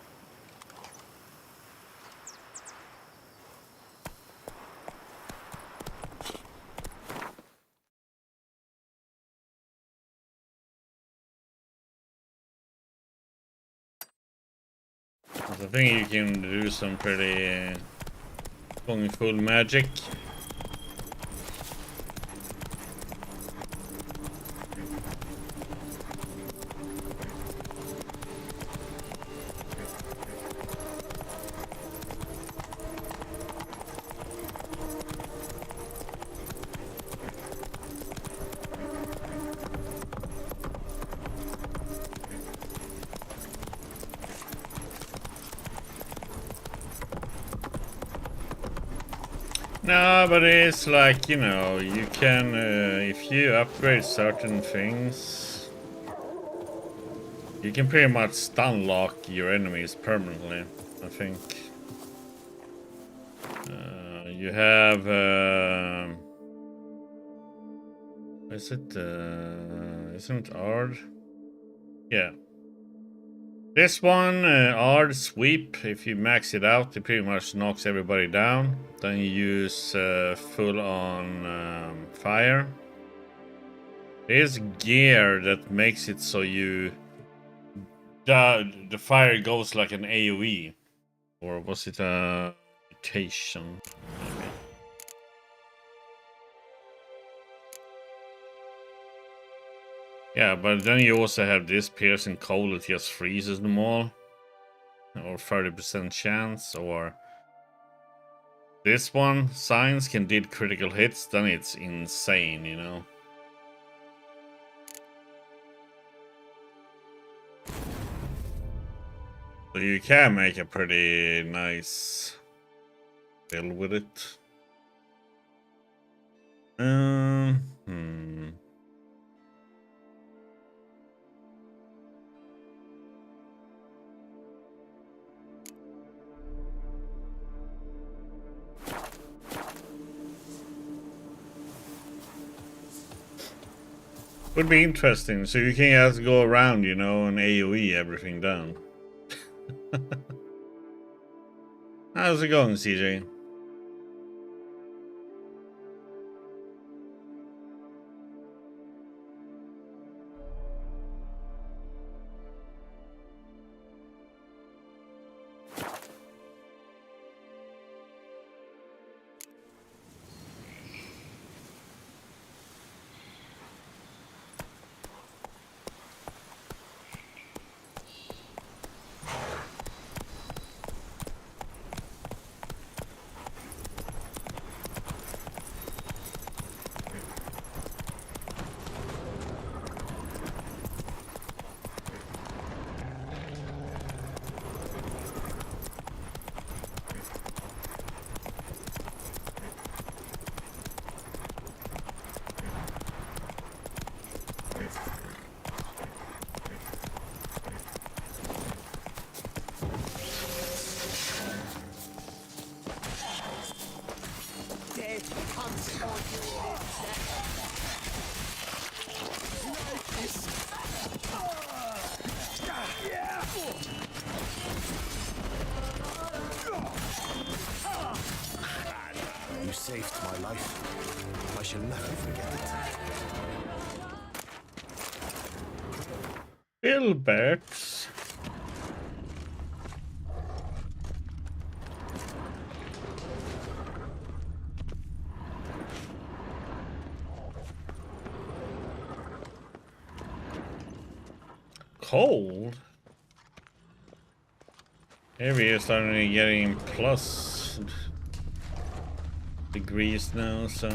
I think you can do some pretty kung fu magic. No, but it's like, you know, you can, if you upgrade certain things, you can pretty much stun lock your enemies permanently, I think. You have, is it, isn't it Ard? Yeah. This one, Ard Sweep, if you max it out, it pretty much knocks everybody down. Then you use full on fire. There's gear that makes it so you... The fire goes like an AoE. Or was it a mutation? Maybe. Yeah, but then you also have this piercing cold that just freezes them all. Or 30% chance, or... This one, Signs can did critical hits, then it's insane, you know? So you can make a pretty nice build with it. Would be interesting, so you can just go around, you know, and AoE everything down. How's it going, CJ? You saved my life. I shall never forget it. Filberts. Cold? Maybe it's starting getting plus degrees now, so.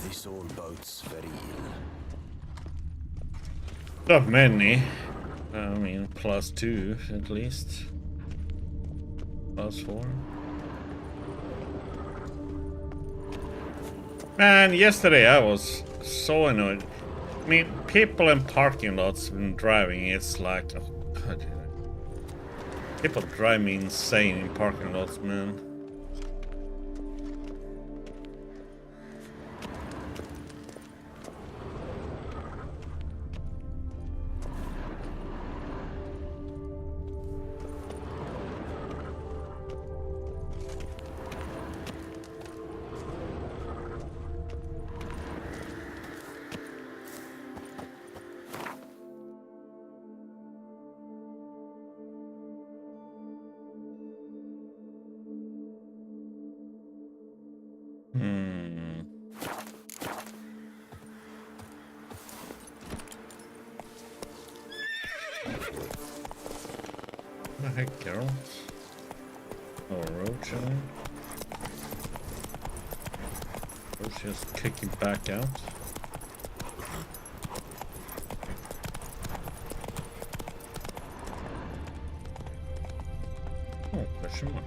This old boat's very ill. Not many. I mean, +2 at least. +4. Man, yesterday I was so annoyed. I mean, people in parking lots and driving, it's like, oh god. People drive me insane in parking lots, man. What the heck, Carol? Oh, Roach. Roach just kicking back out. Oh, question mark.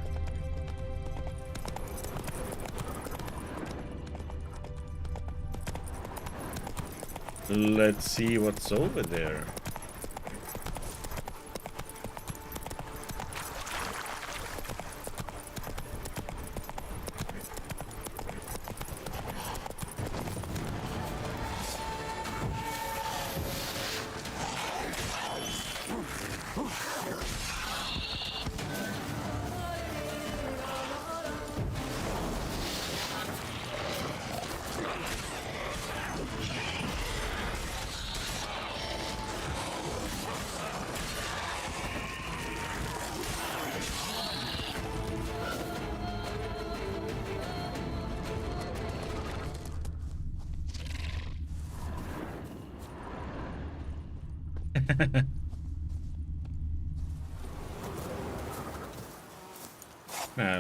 Let's see what's over there.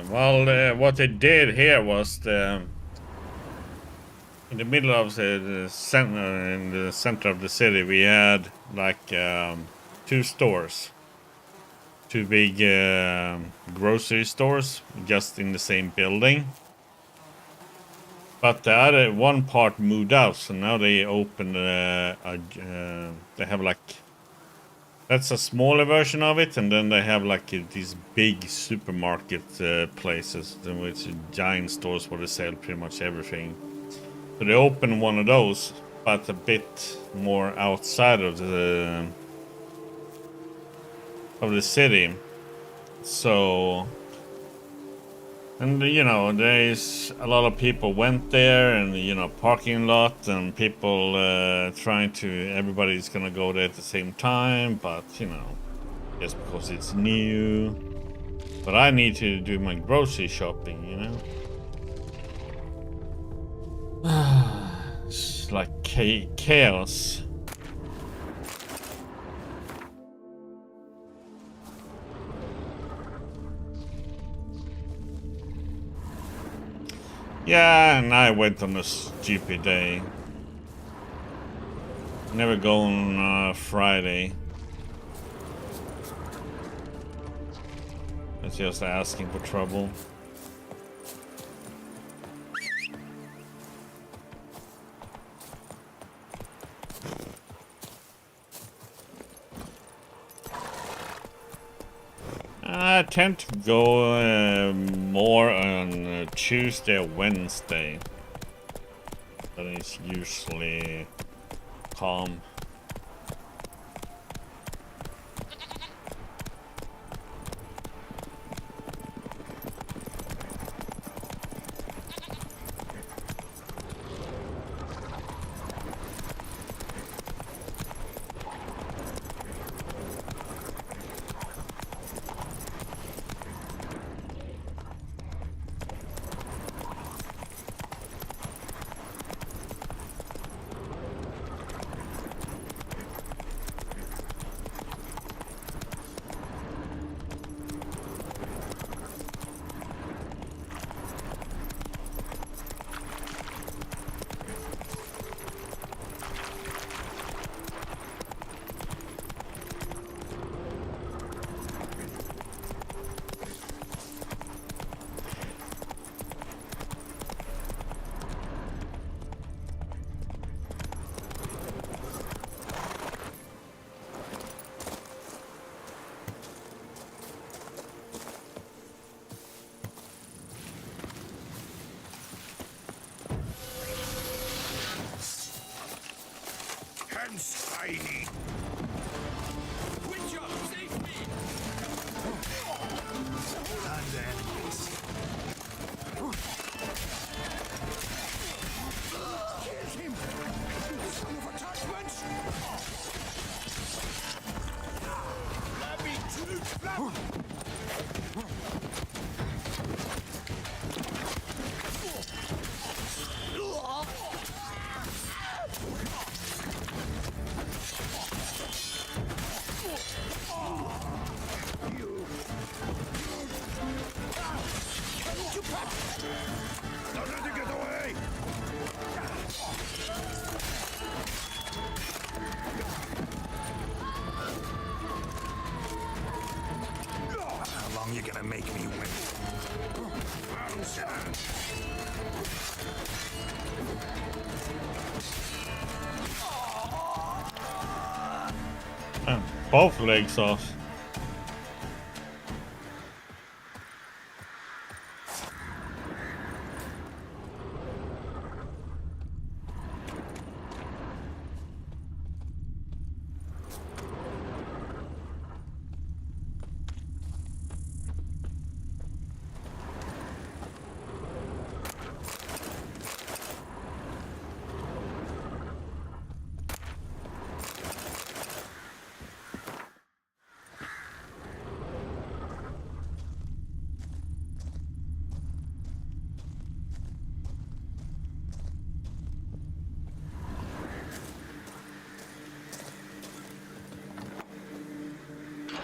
Well, what they did here was in the middle of the center of the city, we had like 2 stores, 2 big grocery stores, just in the same building. But the other one part moved out, so now they opened. They have like. That's a smaller version of it, and then they have like these big supermarket places, which are giant stores where they sell pretty much everything. So they opened one of those, but a bit more outside of the city. So, and you know, there's a lot of people went there, and you know, parking lot, and people everybody's gonna go there at the same time, but you know, just because it's new. But I need to do my grocery shopping, you know. It's like chaos. Yeah, and I went on a stupid day. Never go on Friday. That's just asking for trouble. I tend to go more on Tuesday or Wednesday. That is usually calm. Tiny. Witcher, save me! And enemies. Kill him! You son of attachments! Let me shoot! Don't let him get away! How long you gonna make me wait? Both legs off.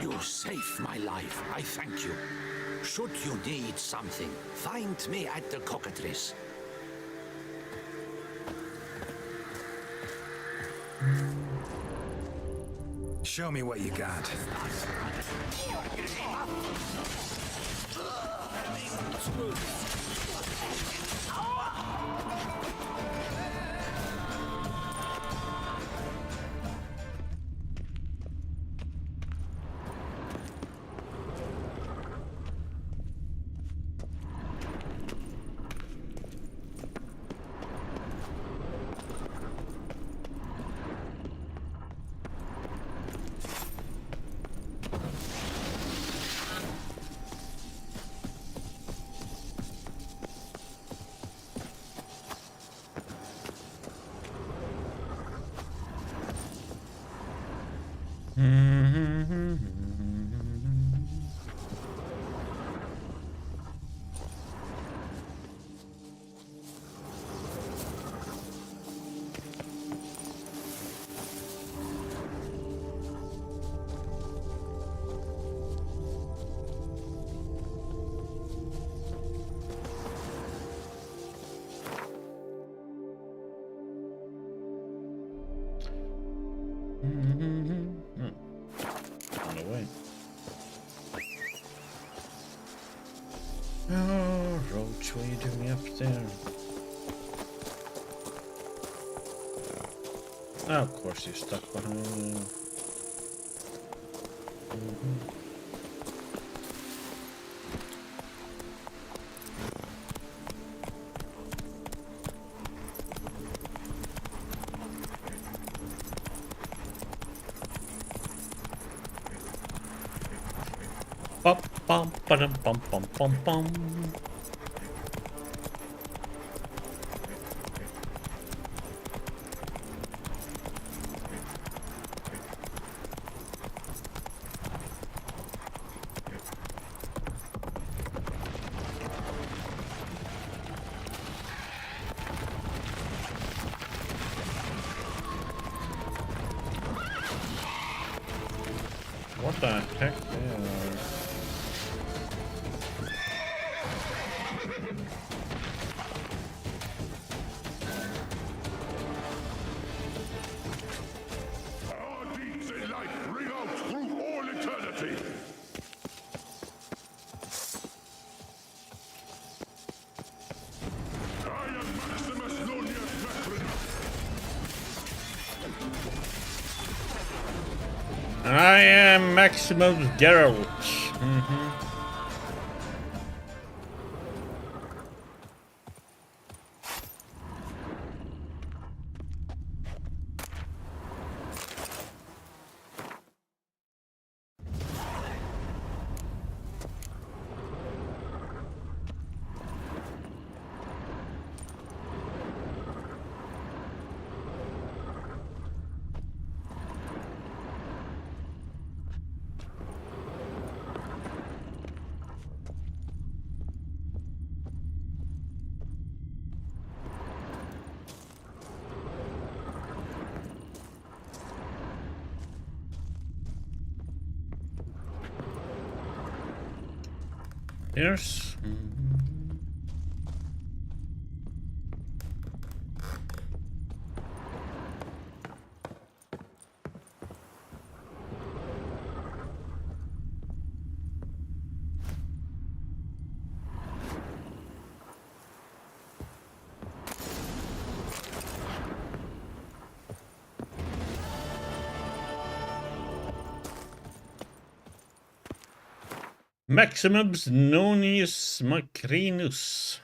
You saved my life. I thank you. Should you need something, find me at the cockatrice. Show me what you got. On the way. Oh, Roach, what are you doing up there? Oh, of course you're stuck behind. Bum, bum, ba-dum, bum, bum, bum, bum. What the heck? Our deeds in life ring out through all eternity. I am Maximus Nonius Vectrin. I am Maximus Geralt. Yes. Maximus Nonius Macrinus.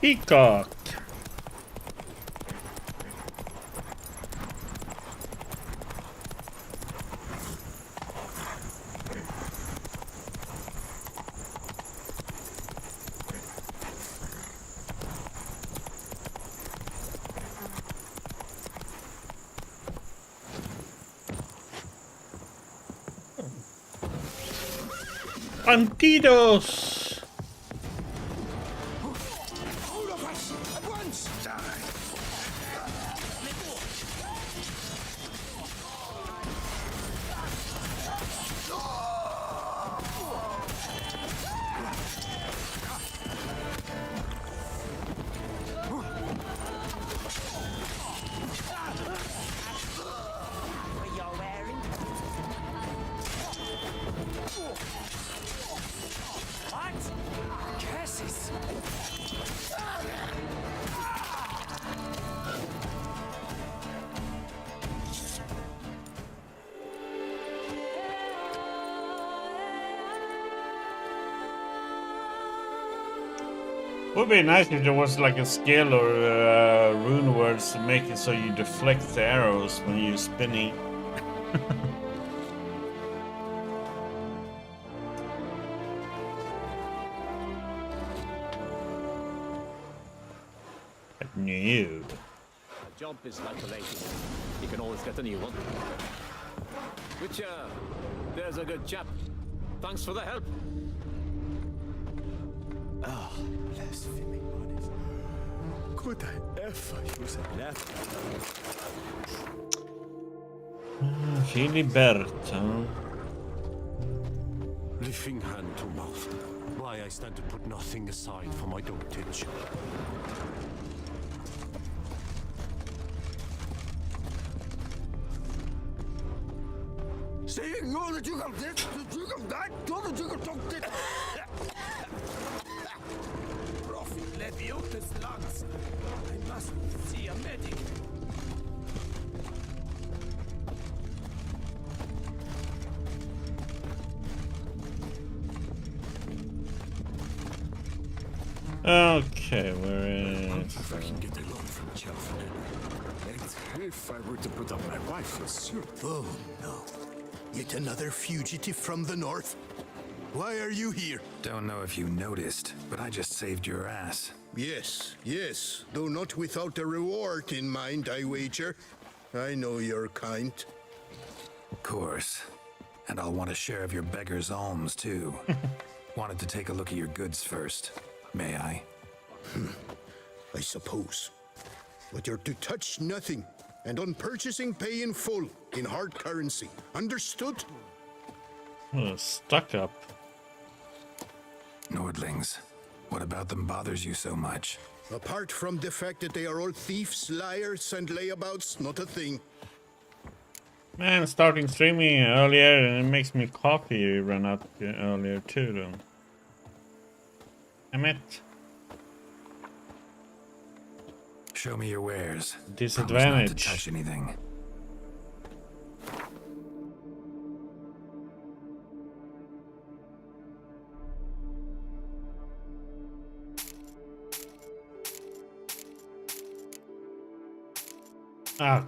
Peacock. Bandidos! All of us at once! Would be nice if there was like a skill or rune words to make it so you deflect the arrows when you're spinning. No. A job is like a lady. You can always get a new one. Which, there's a good chap. Thanks for the help. Ah, blaspheming bodies. Could I ever use a laptop? Filiberto. Lifting hand to mouth. Why I stand to put nothing aside for my dotage. Saying you're the Duke of this, the Duke of that, you're the Duke of this. Prophet Leviota's lungs. I must see a medic. Okay, we're in. If I can get a loan from Chelford. And if I were to put on my rifle's suit. Oh, no. Yet another fugitive from the north? Why are you here? Don't know if you noticed, but I just saved your ass. Yes, yes. Though not without a reward in mind, I wager. I know your kind. Of course. And I'll want a share of your beggar's alms, too. Wanted to take a look at your goods first. May I? I suppose. But you're to touch nothing, and on purchasing, pay in full, in hard currency. Understood? Stuck up. Nordlings. What about them bothers you so much? Apart from the fact that they are all thieves, liars, and layabouts, not a thing. Man, starting streaming earlier and it makes me coffee run out earlier too, though. Damn it. Show me your wares. Disadvantage. Promise not to touch anything. Ah.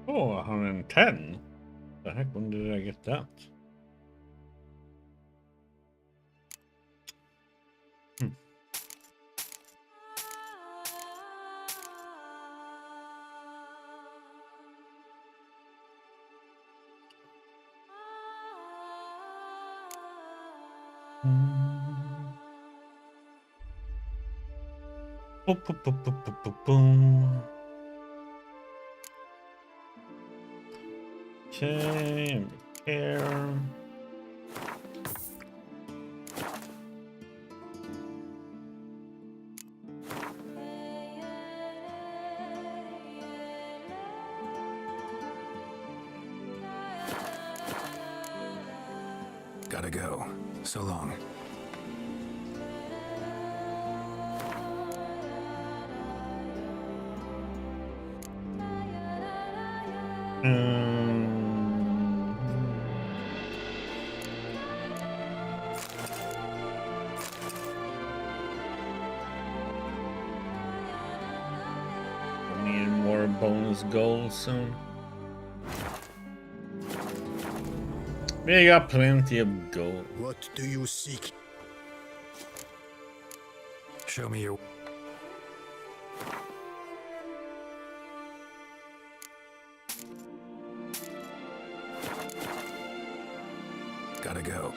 Oh, 110? The heck, when did I get that? Boom. Okay, repair. Gotta go. So long. Need more bonus gold soon. We got plenty of gold. What do you seek? Show me your... Gotta go.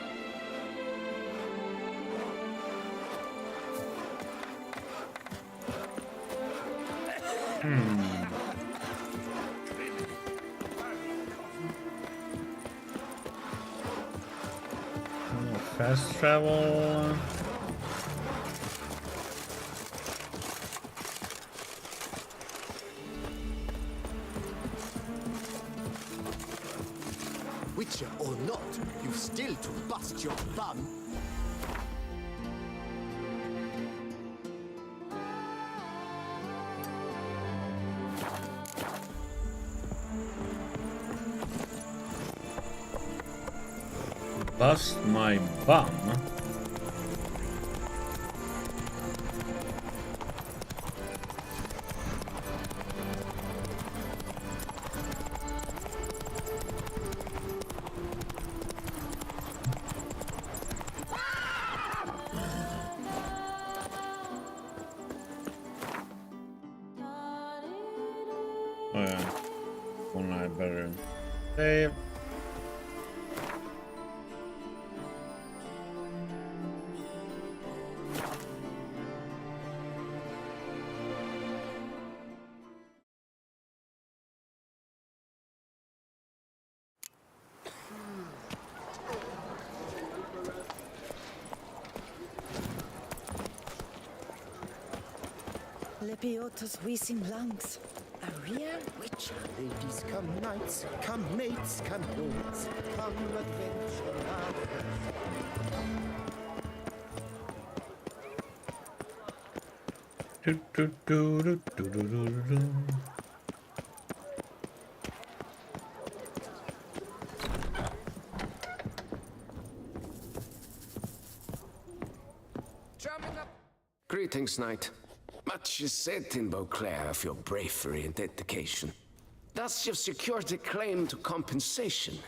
Fast travel. Witcher or not, you've still to bust your bum. Bust my bum. Oh yeah. One I better save. Lepiotus visum langs. A real witcher. Ladies come knights, come mates, come lords, come adventurers. Do, do, do, do, do, do, do, do. Greetings, knight. Much is said in Beauclair of your bravery and dedication. Thus you've secured a claim to compensation.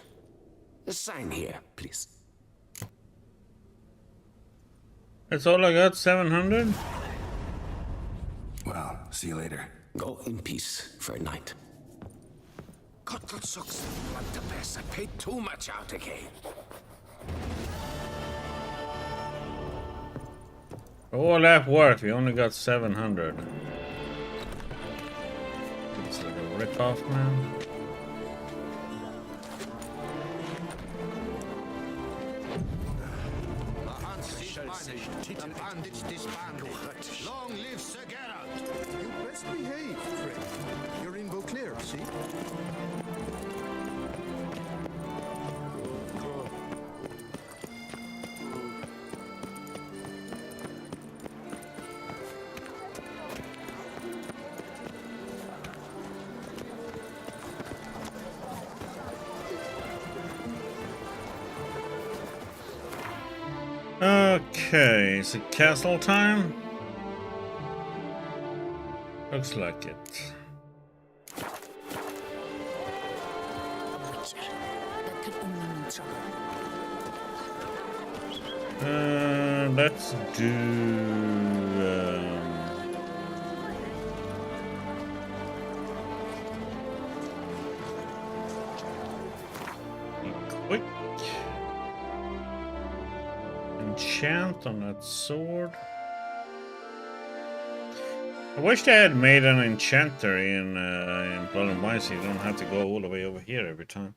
Sign here, please. That's all I got, 700? Well, see you later. Go in peace, fair knight. Gottel sucks. What the best? I paid too much out again. For all that worth, we only got 700. It's like a rip-off, man. The bandits disbanded. Long live Sir Geralt! You best behave, friend. You're in Beauclair, see? Okay, is it castle time? Looks like it. Let's do. Quick. Enchant on that sword. I wish they had made an enchanter in Blood and Wine, so you don't have to go all the way over here every time.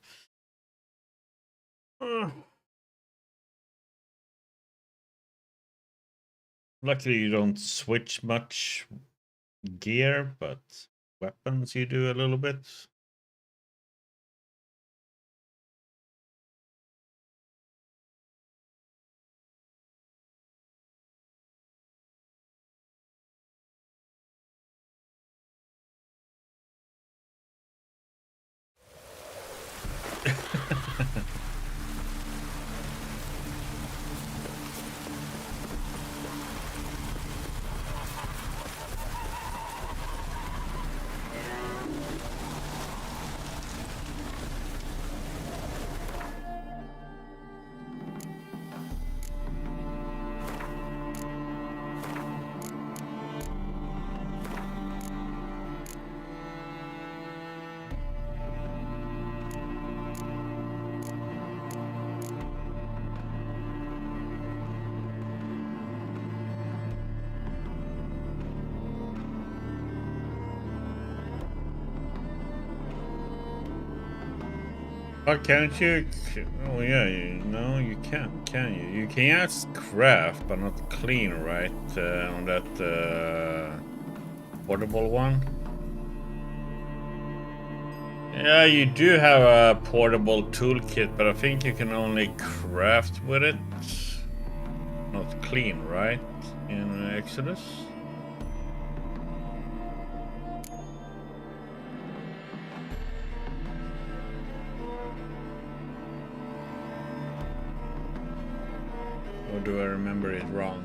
Luckily, you don't switch much gear, but weapons you do a little bit. But can't you? Oh yeah, no, you can you? You can just craft, but not clean, right? On that portable one. Yeah, you do have a portable toolkit, but I think you can only craft with it, not clean, right? In Exodus. Or do I remember it wrong?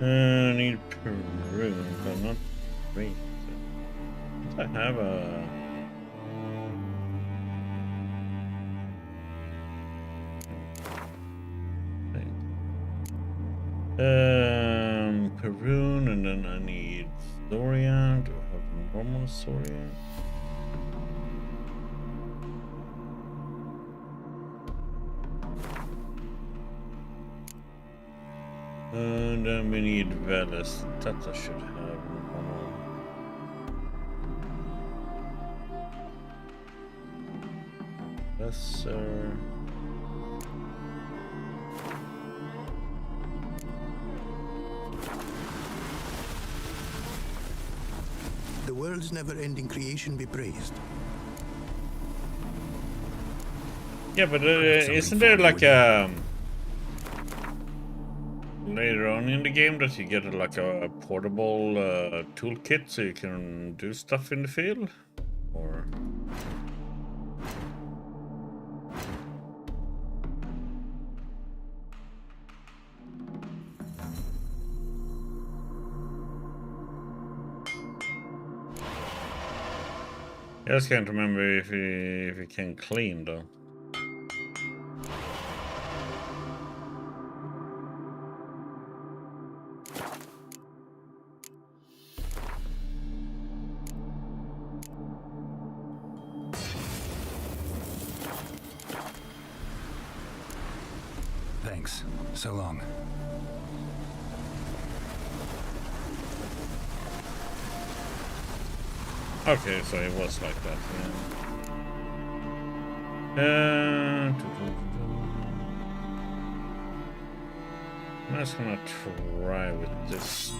I need Peru, but not great. I have a... Peru, and then I need Soria. Do I have normal Soria? And then we need Veles. That I should have. Lesser. The world's never-ending creation be praised. Yeah, but isn't there like a... later on in the game that you get like a portable toolkit so you can do stuff in the field? Or... I just can't remember if you can clean though. Thanks. So long. Okay, so it was like that. Yeah. I'm just gonna try with this.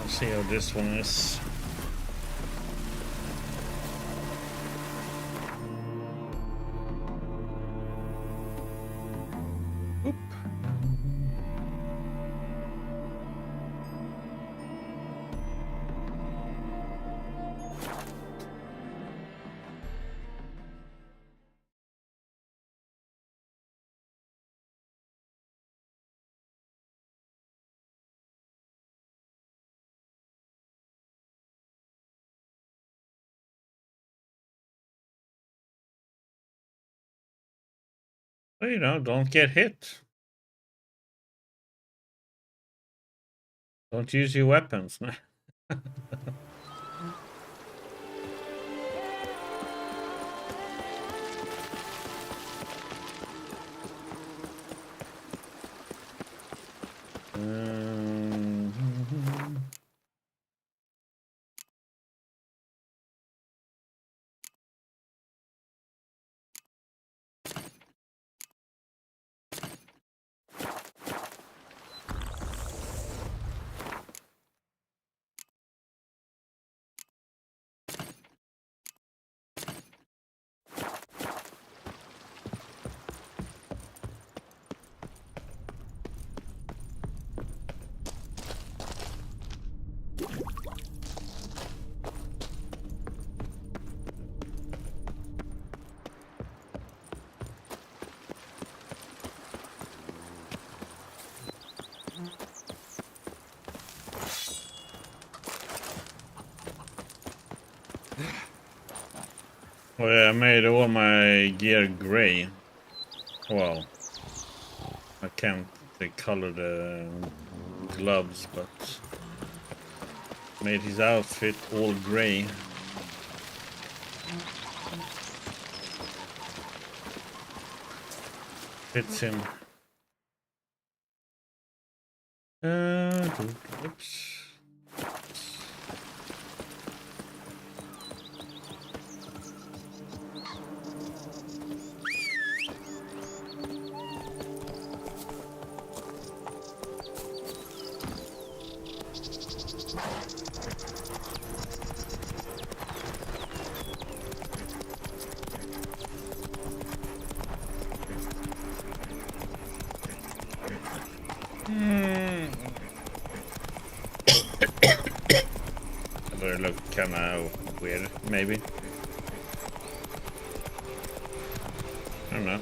See how this one is. Oop. Well, you know, don't get hit. Don't use your weapons. Oh yeah, I made all my gear gray. Well, I can't color the gloves, but made his outfit all gray. Fits him. Oops. That look kinda weird, maybe. I don't know.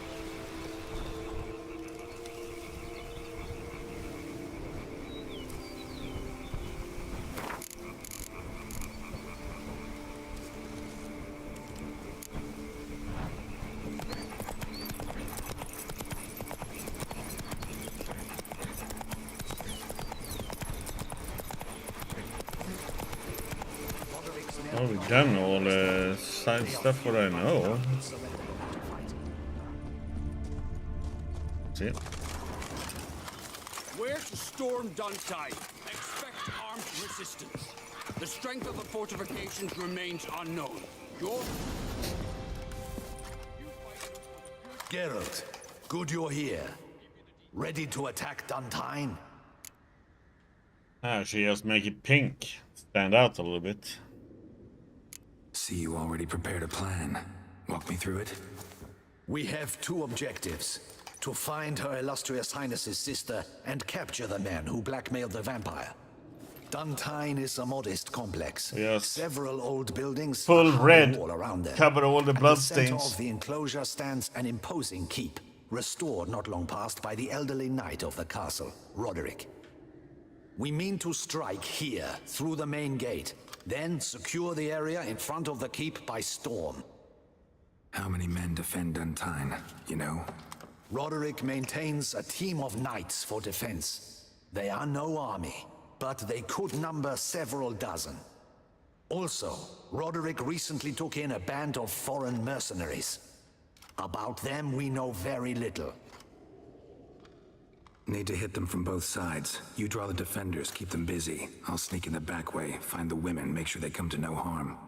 Oh, we've done all the side stuff what I know. See? Where to storm Duntide? Expect armed resistance. The strength of the fortifications remains unknown. Geralt, good you're here. Ready to attack Duntine? Ah, she just make it pink. Stand out a little bit. See, you already prepared a plan. Walk me through it. We have two objectives. To find Her Illustrious Highness's sister and capture the man who blackmailed the vampire. Duntine is a modest complex. Yes. Several old buildings, full a high red, wall around them. cover all the At bloodstains. the center of the enclosure stands an imposing keep, restored not long past by the elderly knight of the castle, Roderick. We mean to strike here, through the main gate, then secure the area in front of the keep by storm. How many men defend Duntine, you know? Roderick maintains a team of knights for defense. They are no army, but they could number several dozen. Also, Roderick recently took in a band of foreign mercenaries. About them we know very little. Need to hit them from both sides. You draw the defenders, keep them busy. I'll sneak in the back way, find the women, make sure they come to no harm.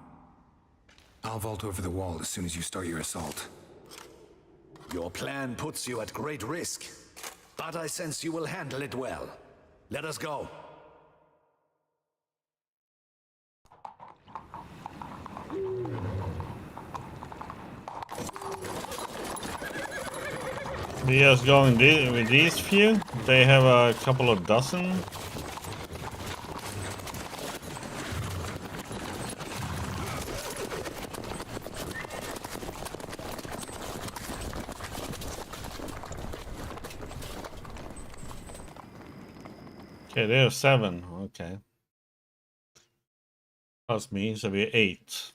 I'll vault over the wall as soon as you start your assault. Your plan puts you at great risk, but I sense you will handle it well. Let us go. We just going with these few. They have a couple of dozen. Okay, they have 7. Okay. Plus me, so we're 8.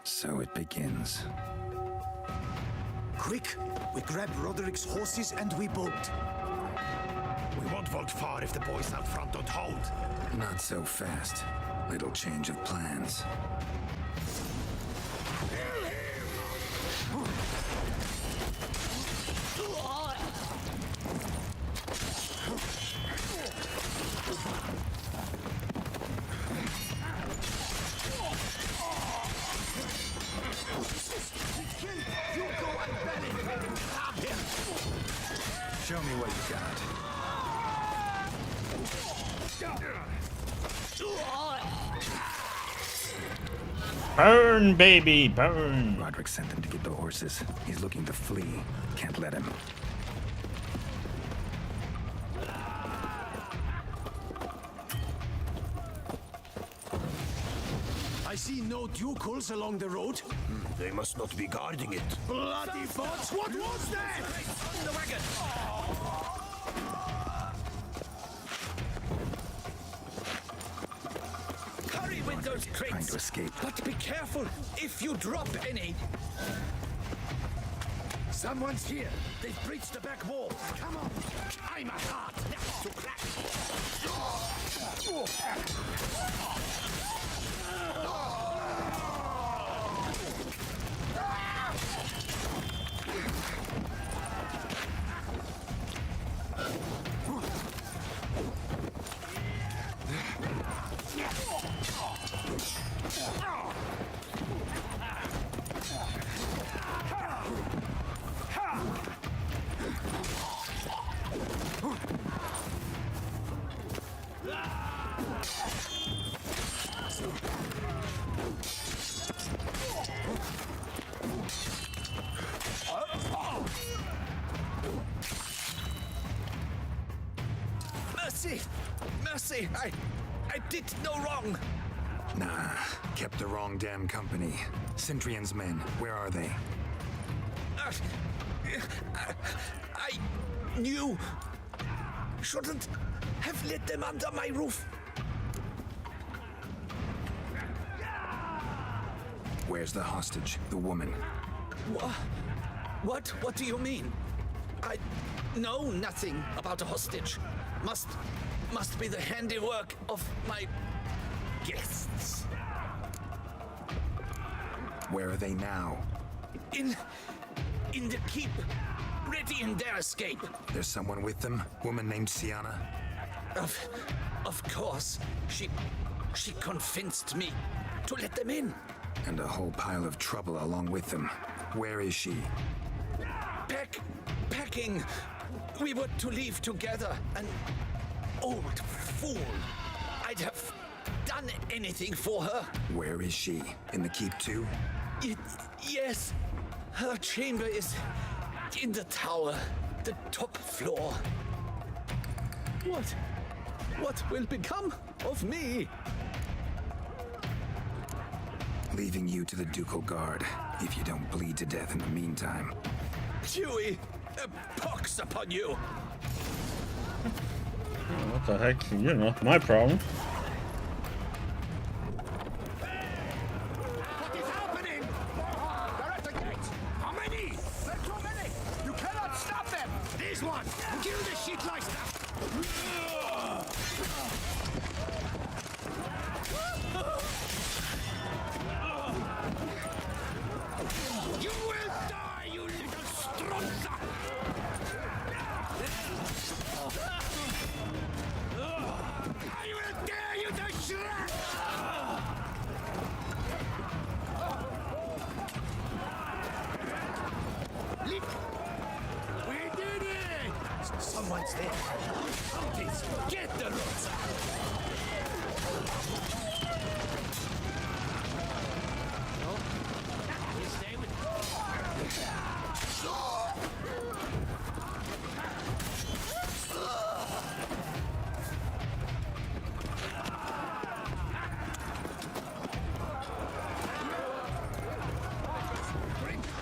So it begins. Quick! We grab Roderick's horses and we bolt. We won't vault far if the boys out front don't hold. Not so fast. Little change of plans. Show me what you got. Burn, baby, burn. Roderick sent him to get the horses. He's looking to flee. Can't let him. I I see no ducals along the road. They must not be guarding it. Bloody bots! What was that? The wagon! Hurry with those crates! Trying to escape. But be careful if you drop any. Someone's here. They've breached the back wall. Come on. I'm a heart. To crack. Mercy! Mercy! I did no wrong! Nah, kept the wrong damn company. Centrion's men, where are they? I knew. Shouldn't have let them under my roof. Where's the hostage, the woman? What? What do you mean? I know nothing about a hostage. Must be the handiwork of my guests. Where are they now? In the keep, ready in their escape. There's someone with them? Woman named Sienna? Of course. She convinced me to let them in. And a whole pile of trouble along with them. Where is she? Packing. We were to leave together. An old fool. I'd have done anything for her. Where is she? In the keep too? Yes. Her chamber is in the tower, the top floor. What will become of me? Leaving you to the ducal guard, if you don't bleed to death in the meantime. Chewie, a pox upon you! What the heck? You're not my problem. What is happening? They're at the gate. How many? There are too many. You cannot stop them. These ones. Kill the shit like You will die, you little stronza! I will tear you to shreds! We did it! Someone's there. Please, get the roads. You stay with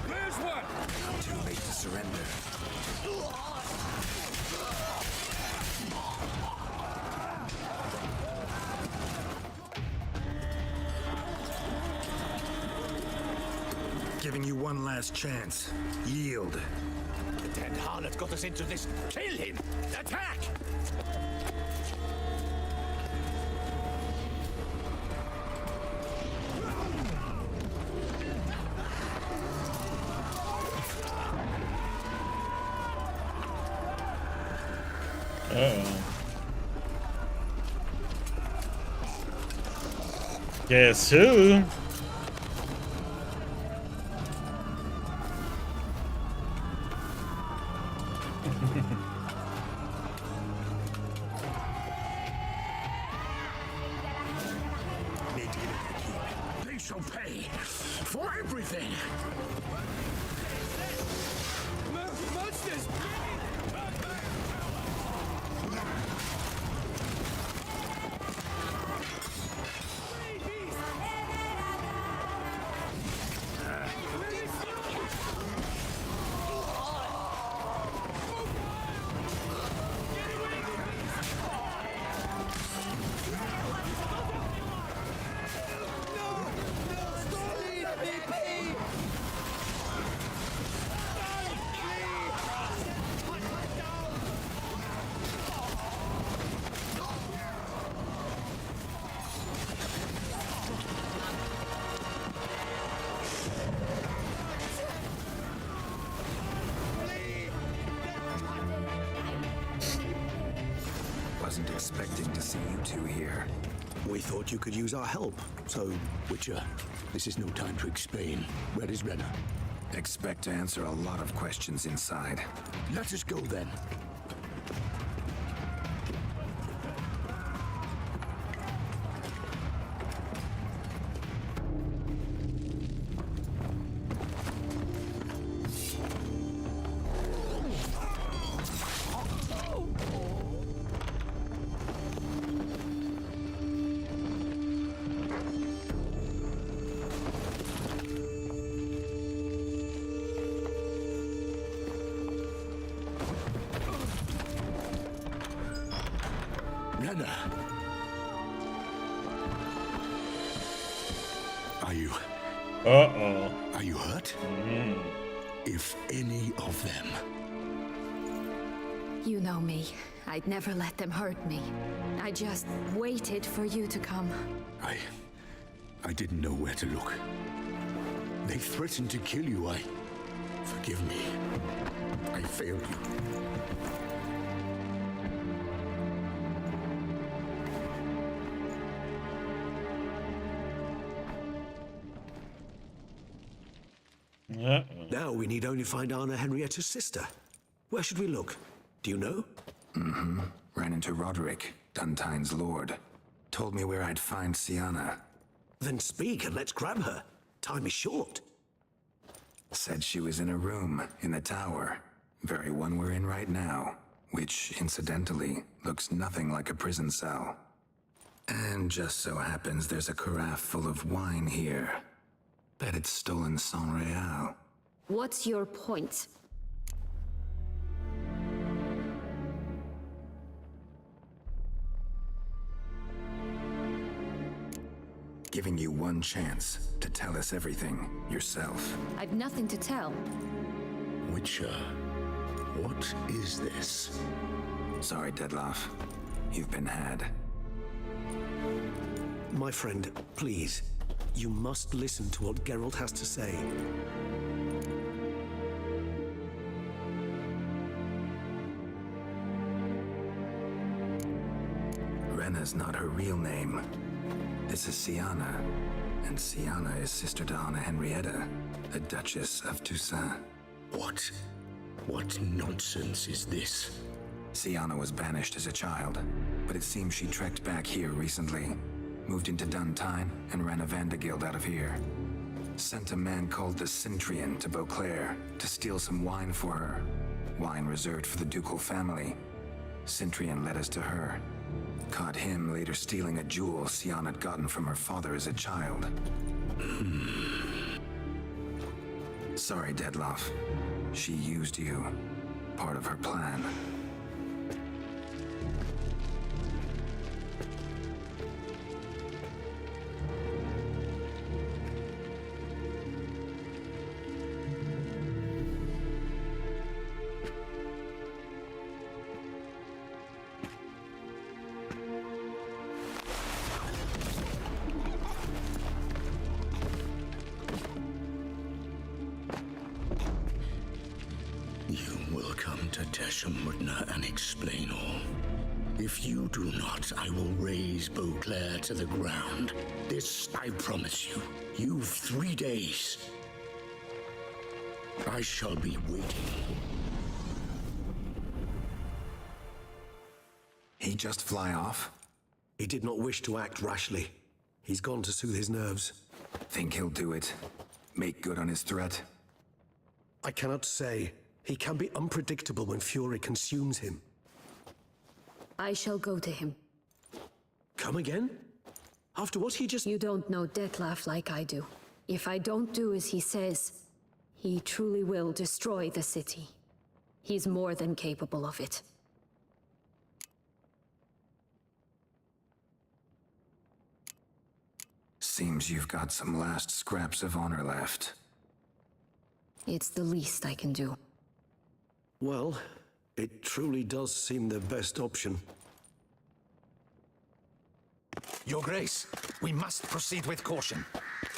Where's one? Too late to surrender. Giving you one last chance. Yield. The damned harlot got us into this. Kill him! Attack! Guess who? Need to get into the keep. They shall pay for everything. Monsters! Wasn't expecting to see you two here. We thought you could use our help, so... Witcher, this is no time to explain. Where is Renna? Expect to answer a lot of questions inside. Let us go then. Renna! Are you... Uh-oh. Are you hurt? If any of them... You know me. I'd never let them hurt me. I just waited for you to come. I didn't know where to look. They threatened to kill you. Forgive me. I failed you. Now we need only find Anna Henrietta's sister. Where should we look? Do you know? Mm-hmm. Ran into Roderick, Duntine's lord. Told me where I'd find Sienna. Then speak and let's grab her. Time is short. Said she was in a room in the tower. Very one we're in right now. Which, incidentally, looks nothing like a prison cell. And just so happens there's a carafe full of wine here. Bet it's stolen Sonreal. What's your point? Giving you one chance to tell us everything yourself. I've nothing to tell. Witcher, what is this? Sorry, Dettlaff. You've been had. My friend, please. You must listen to what Geralt has to say. Renna's not her real name. This is Sienna. And Sienna is sister to Anna Henrietta, the Duchess of Toussaint. What nonsense is this? Sienna was banished as a child, but it seems she trekked back here recently. Moved into Duntine and ran a Vanderguild out of here. Sent a man called the Cintrian to Beauclair to steal some wine for her. Wine reserved for the ducal family. Cintrian led us to her. Caught him later stealing a jewel Sienna had gotten from her father as a child. Sorry, Dettlaff. She used you. Part of her plan. You will come to Teshumutna and explain all. If you do not, I will raze Beauclair to the ground. This I promise you. You've 3 days. I shall be waiting. He just fly off? He did not wish to act rashly. He's gone to soothe his nerves. Think he'll do it? Make good on his threat? I cannot say. He can be unpredictable when fury consumes him. I shall go to him. Come again? After what he just... You don't know Dettlaff like I do. If I don't do as he says, he truly will destroy the city. He's more than capable of it. Seems you've got some last scraps of honor left. It's the least I can do. Well, it truly does seem the best option. Your Grace, we must proceed with caution.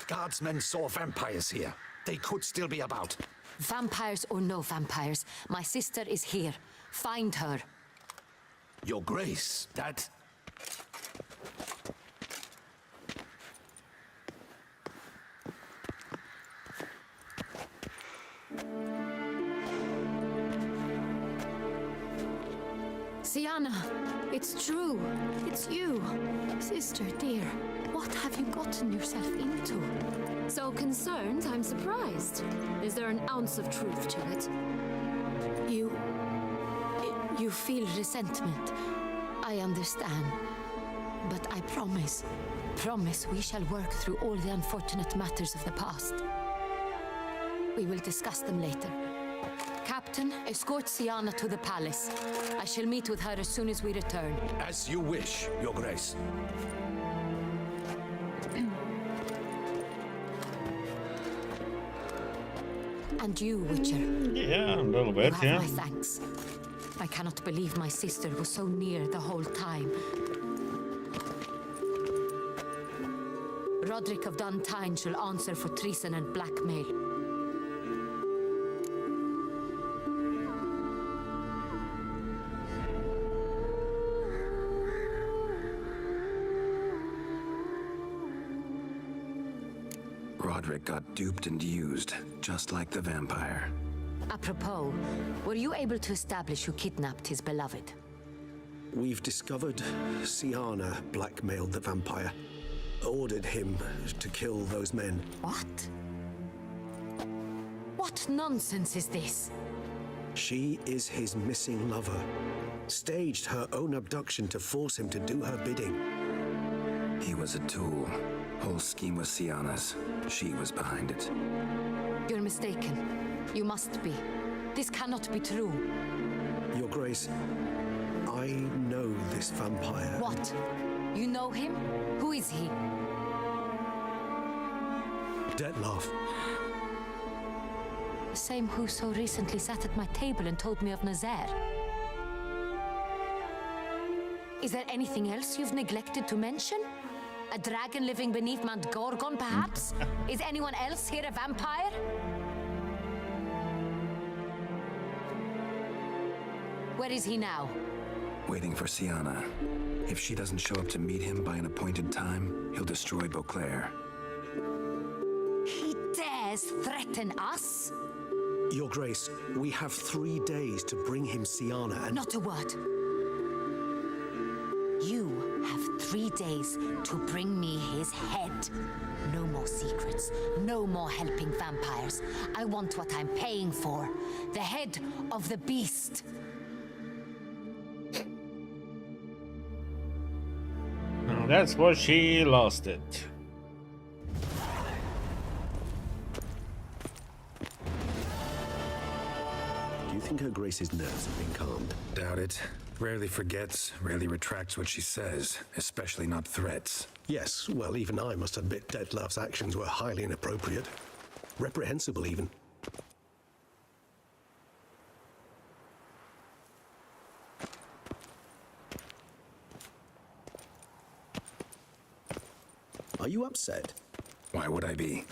Guardsmen saw vampires here. They could still be about. Vampires or no vampires, my sister is here. Find her. Your Grace, that... Sienna, it's true. It's you. Sister, dear, what have you gotten yourself into? So concerned, I'm surprised. Is there an ounce of truth to it? You feel resentment. I understand. But I promise we shall work through all the unfortunate matters of the past. We will discuss them later. Captain, escort Sienna to the palace. I shall meet with her as soon as we return. As you wish, Your Grace. And you, Witcher. Yeah, a little bit, you have yeah. my thanks. I cannot believe my sister was so near the whole time. Roderick of Duntine shall answer for treason and blackmail. Roderick got duped and used, just like the vampire. Apropos, were you able to establish who kidnapped his beloved? We've discovered Sienna blackmailed the vampire. Ordered him to kill those men. What? What nonsense is this? She is his missing lover. Staged her own abduction to force him to do her bidding. He was a tool. Whole scheme was Sienna's. She was behind it. You're mistaken. You must be. This cannot be true. Your Grace, I know this vampire. What? You know him? Who is he? Detlef. The same who so recently sat at my table and told me of Nazaire. Is there anything else you've neglected to mention? A dragon living beneath Mount Gorgon, perhaps? Is anyone else here a vampire? Where is he now? Waiting for Sienna. If she doesn't show up to meet him by an appointed time, he'll destroy Beauclair. He dares threaten us? Your Grace, we have 3 days to bring him Sienna and... Not a word. You have 3 days to bring me his head. No more secrets. No more helping vampires. I want what I'm paying for. The head of the beast. Oh, that's where she lost it. Do you think Her Grace's nerves have been calmed? Doubt it. Rarely forgets, rarely retracts what she says, especially not threats. Yes, well, even I must admit Detlef's actions were highly inappropriate. Reprehensible, even. Are you upset? Why would I be?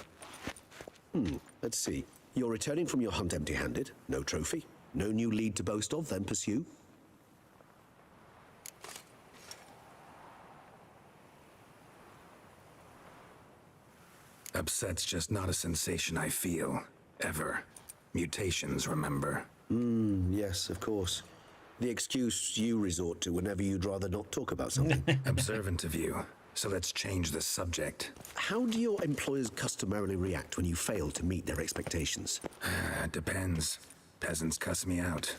Let's see. You're returning from your hunt empty-handed. No trophy. No new lead to boast of, then pursue. Upset's just not a sensation I feel. Ever. Mutations, remember? Yes, of course. The excuse you resort to whenever you'd rather not talk about something. Observant of you. So let's change the subject. How do your employers customarily react when you fail to meet their expectations? It depends. Peasants cuss me out.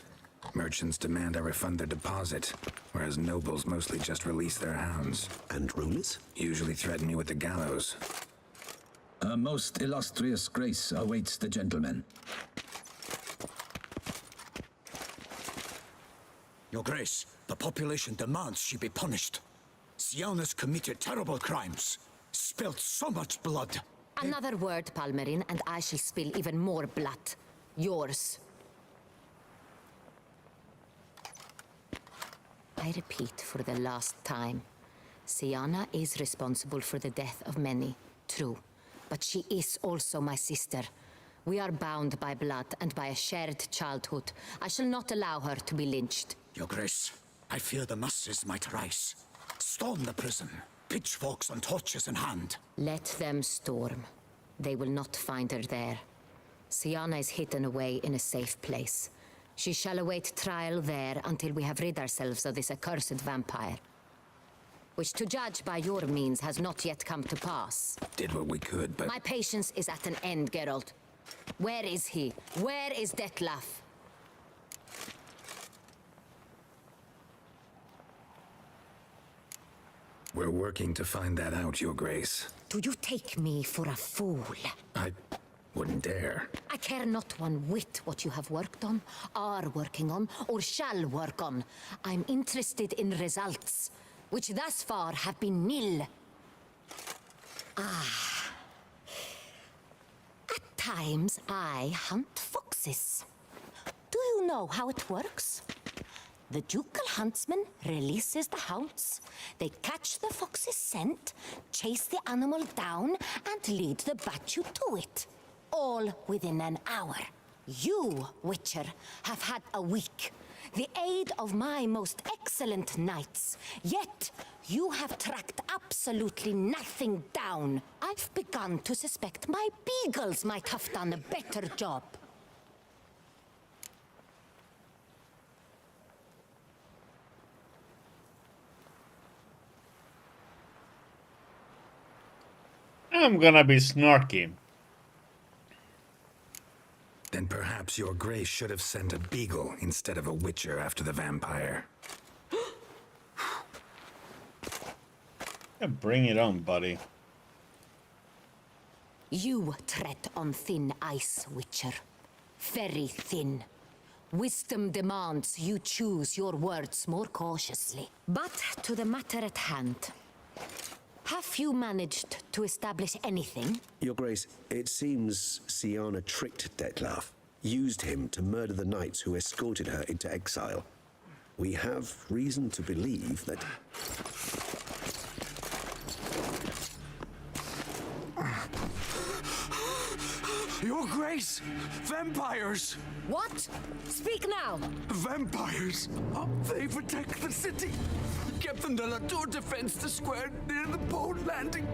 Merchants demand I refund their deposit, whereas nobles mostly just release their hounds. And rulers? Usually threaten me with the gallows. A most illustrious grace awaits the gentleman. Your Grace, the population demands she be punished. Sienna's committed terrible crimes, spilt so much blood. Another word, Palmerin, and I shall spill even more blood. Yours. I repeat for the last time. Sienna is responsible for the death of many, true. But she is also my sister. We are bound by blood and by a shared childhood. I shall not allow her to be lynched. Your Grace, I fear the masses might rise. Storm the prison, pitchforks and torches in hand. Let them storm. They will not find her there. Siana is hidden away in a safe place. She shall await trial there until we have rid ourselves of this accursed vampire. Which, to judge by your means, has not yet come to pass. Did what we could, but... My patience is at an end, Geralt. Where is he? Where is Detlef? We're working to find that out, Your Grace. Do you take me for a fool? I wouldn't dare. I care not one whit what you have worked on, are working on, or shall work on. I'm interested in results, which thus far have been nil. At times, I hunt foxes. Do you know how it works? The ducal huntsman releases the hounds. They catch the fox's scent, chase the animal down, and lead the battue to it. All within an hour. You, Witcher, have had a week. The aid of my most excellent knights. Yet, you have tracked absolutely nothing down. I've begun to suspect my beagles might have done a better job. I'm gonna be snarky. Then perhaps Your Grace should have sent a beagle instead of a witcher after the vampire. Yeah, bring it on, buddy. You tread on thin ice, Witcher. Very thin. Wisdom demands you choose your words more cautiously. But to the matter at hand. Have you managed to establish anything? Your Grace, it seems Siana tricked Detlef, used him to murder the knights who escorted her into exile. We have reason to believe that... Your Grace! Vampires! What? Speak now! Vampires! They protect the city! Captain de la Tour defends the square near the boat landing,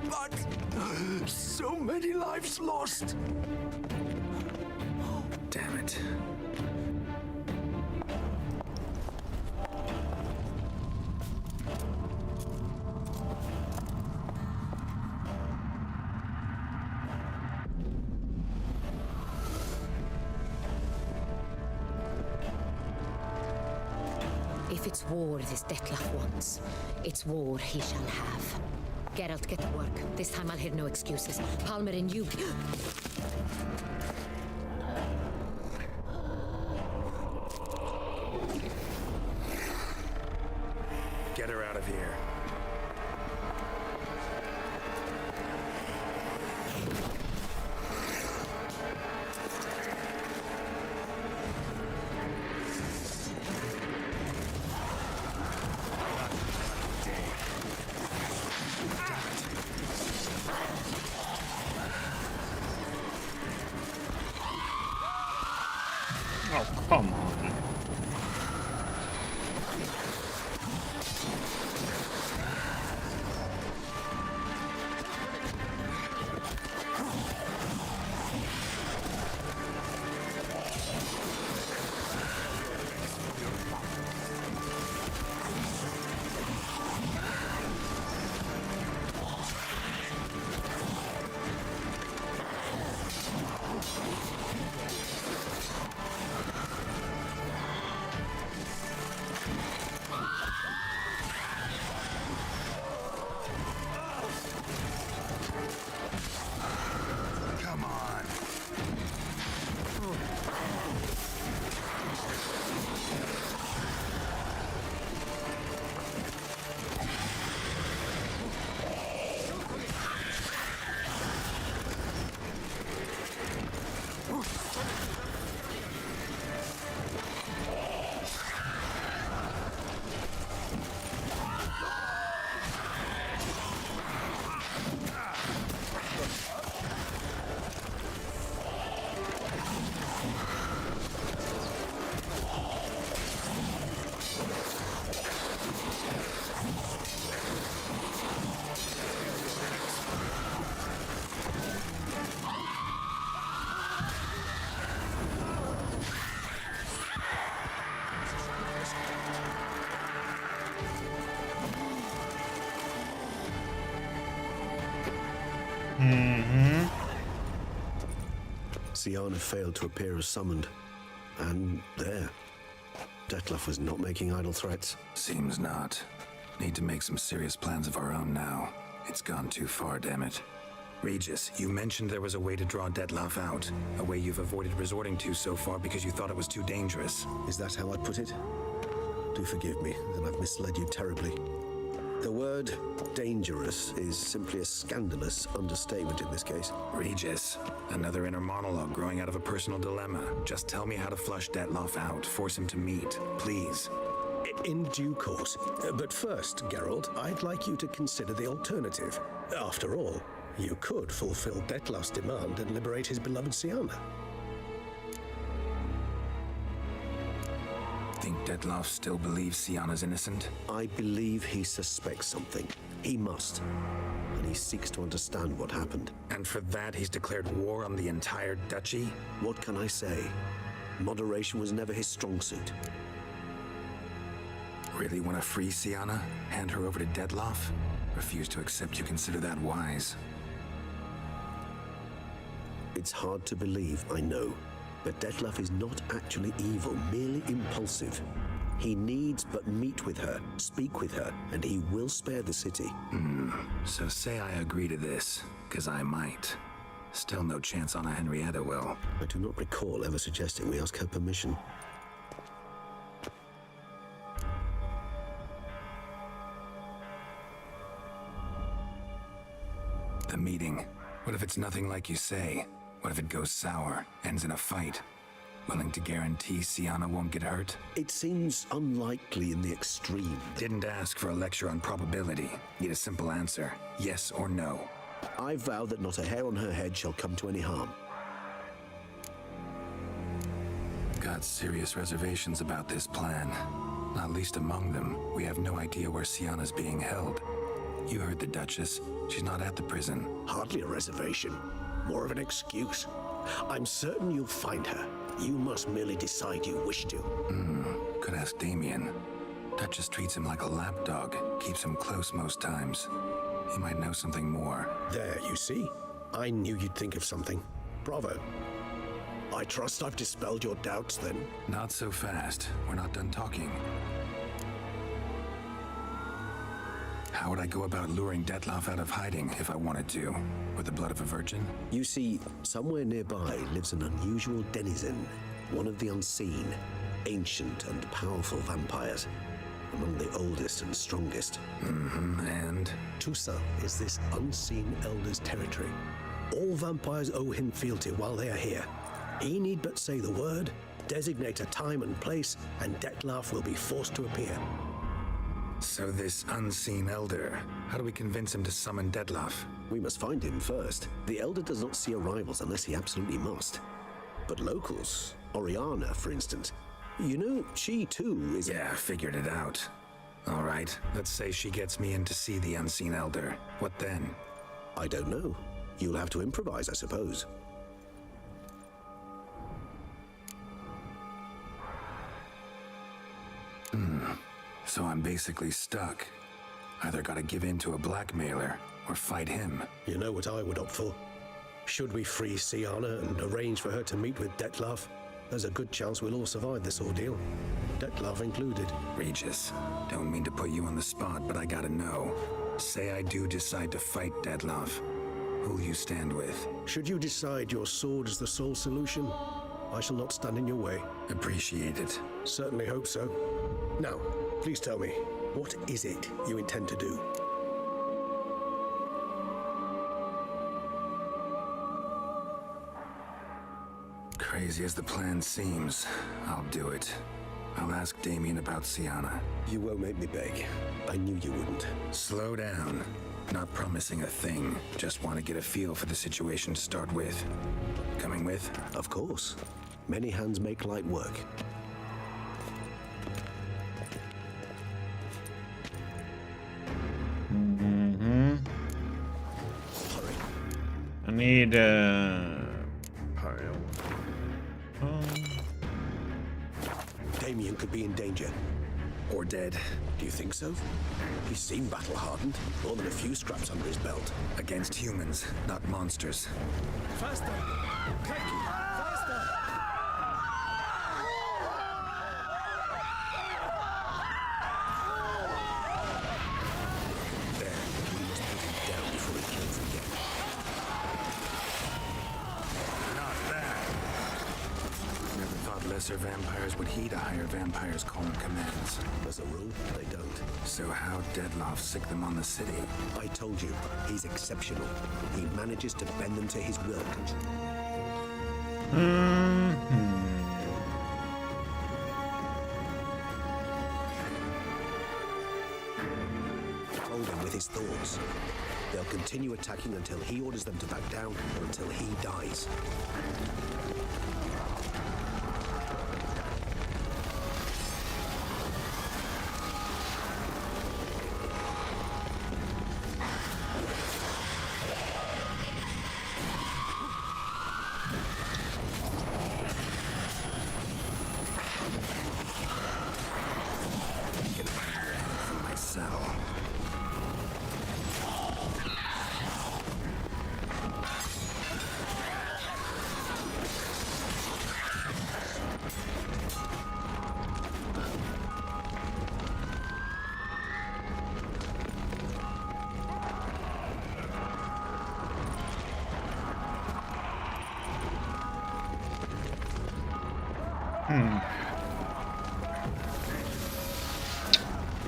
but so many lives lost! Damn it. If it's war this Detlef wants, it's war he shall have. Geralt, get to work. This time I'll hear no excuses. Palmer and you... Get her out of here. Oh, come on. Siana failed to appear as summoned. And there. Detlef was not making idle threats. Seems not. Need to make some serious plans of our own now. It's gone too far, damn it. Regis, you mentioned there was a way to draw Detlef out. A way you've avoided resorting to so far because you thought it was too dangerous. Is that how I'd put it? Do forgive me, then I've misled you terribly. The word dangerous is simply a scandalous understatement in this case. Regis, another inner monologue growing out of a personal dilemma. Just tell me how to flush Detlef out. Force him to meet, please. In due course. But first, Geralt, I'd like you to consider the alternative. After all, you could fulfill Detlef's demand and liberate his beloved Siana. Think Detlef still believes Siana's innocent? I believe he suspects something. He must. And he seeks to understand what happened. And for that, he's declared war on the entire duchy? What can I say? Moderation was never his strong suit. Really want to free Siana? Hand her over to Detlef? Refuse to accept you consider that wise. It's hard to believe, I know. But Detlef is not actually evil, merely impulsive. He needs but meet with her, speak with her, and he will spare the city. So say I agree to this, because I might. Still no chance Anna Henrietta will. I do not recall ever suggesting we ask her permission. The meeting. What if it's nothing like you say? What if it goes sour, ends in a fight? Willing to guarantee Siana won't get hurt? It seems unlikely in the extreme. Didn't ask for a lecture on probability. Need a simple answer. Yes or no. I vow that not a hair on her head shall come to any harm. Got serious reservations about this plan. Not least among them, we have no idea where Siana's being held. You heard the Duchess. She's not at the prison. Hardly a reservation. More of an excuse. I'm certain you'll find her. You must merely decide you wish to. Could ask Damien. Duchess treats him like a lapdog. Keeps him close most times. He might know something more. There, you see? I knew you'd think of something. Bravo. I trust I've dispelled your doubts, then. Not so fast. We're not done talking. How would I go about luring Detlef out of hiding if I wanted to? With the blood of a virgin? You see, somewhere nearby lives an unusual denizen, one of the unseen, ancient and powerful vampires, among the oldest and strongest. And? Tusa is this unseen elder's territory. All vampires owe him fealty while they are here. He need but say the word, designate a time and place, and Detlef will be forced to appear. So this unseen elder, how do we convince him to summon Detlef? We must find him first. The elder does not see arrivals unless he absolutely must. But locals, Oriana, for instance, you know, she too is... Yeah, figured it out. All right, let's say she gets me in to see the unseen elder. What then? I don't know. You'll have to improvise, I suppose. So I'm basically stuck. Either gotta give in to a blackmailer, or fight him. You know what I would opt for? Should we free Siana and arrange for her to meet with Detlef, there's a good chance we'll all survive this ordeal. Detlef included. Regis, don't mean to put you on the spot, but I gotta know. Say I do decide to fight Detlef. Who'll you stand with? Should you decide your sword is the sole solution, I shall not stand in your way. Appreciate it. Certainly hope so. Now, please tell me, what is it you intend to do? Crazy as the plan seems, I'll do it. I'll ask Damien about Siana. You won't make me beg. I knew you wouldn't. Slow down. Not promising a thing. Just want to get a feel for the situation to start with. Coming with? Of course. Many hands make light work. Hurry. I need Damien could be in danger. Or dead. Do you think so? He seemed battle-hardened. More than a few scraps under his belt. Against humans, not monsters. Faster! Clanky! Faster! There. We must put him down before he kills again. Not bad. Never thought lesser vampires would heed a higher vampire's call and commands. As a rule, they don't. So how Deadloff sick them on the city? I told you, he's exceptional. He manages to bend them to his will. Hold him with his thoughts. They'll continue attacking until he orders them to back down or until he dies.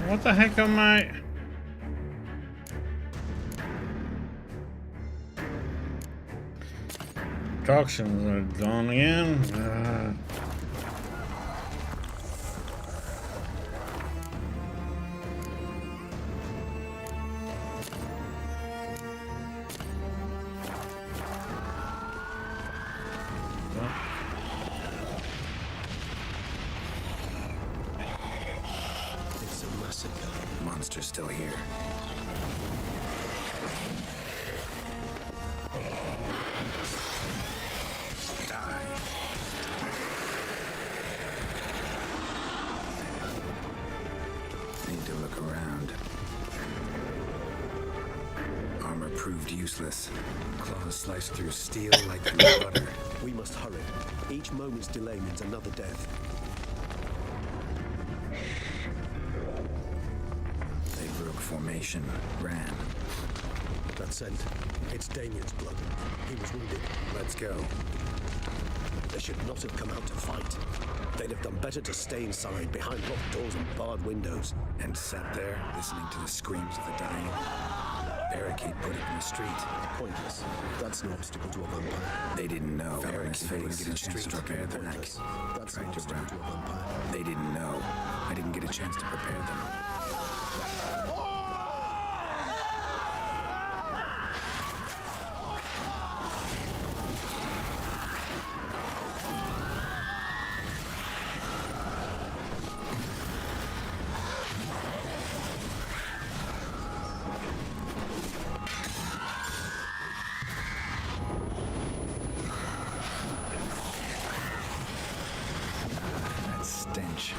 What the heck am I? Toxins are gone again. Monster's still here. Die. Need to look around. Armor proved useless. Claws sliced through steel like through butter. We must hurry. Each moment's delay means another death. Formation ran. That scent. It's Damien's blood. He was wounded. Let's go. They should not have come out to fight. They'd have done better to stay inside, behind locked doors and barred windows. And sat there, listening to the screams of the dying. Barricade put it in the street. Pointless. That's no obstacle to a vampire. They didn't know. Aaron's face get a chance to prepare the neck. That's no obstacle to a vampire. They didn't know. I didn't get a chance to prepare them. Stench.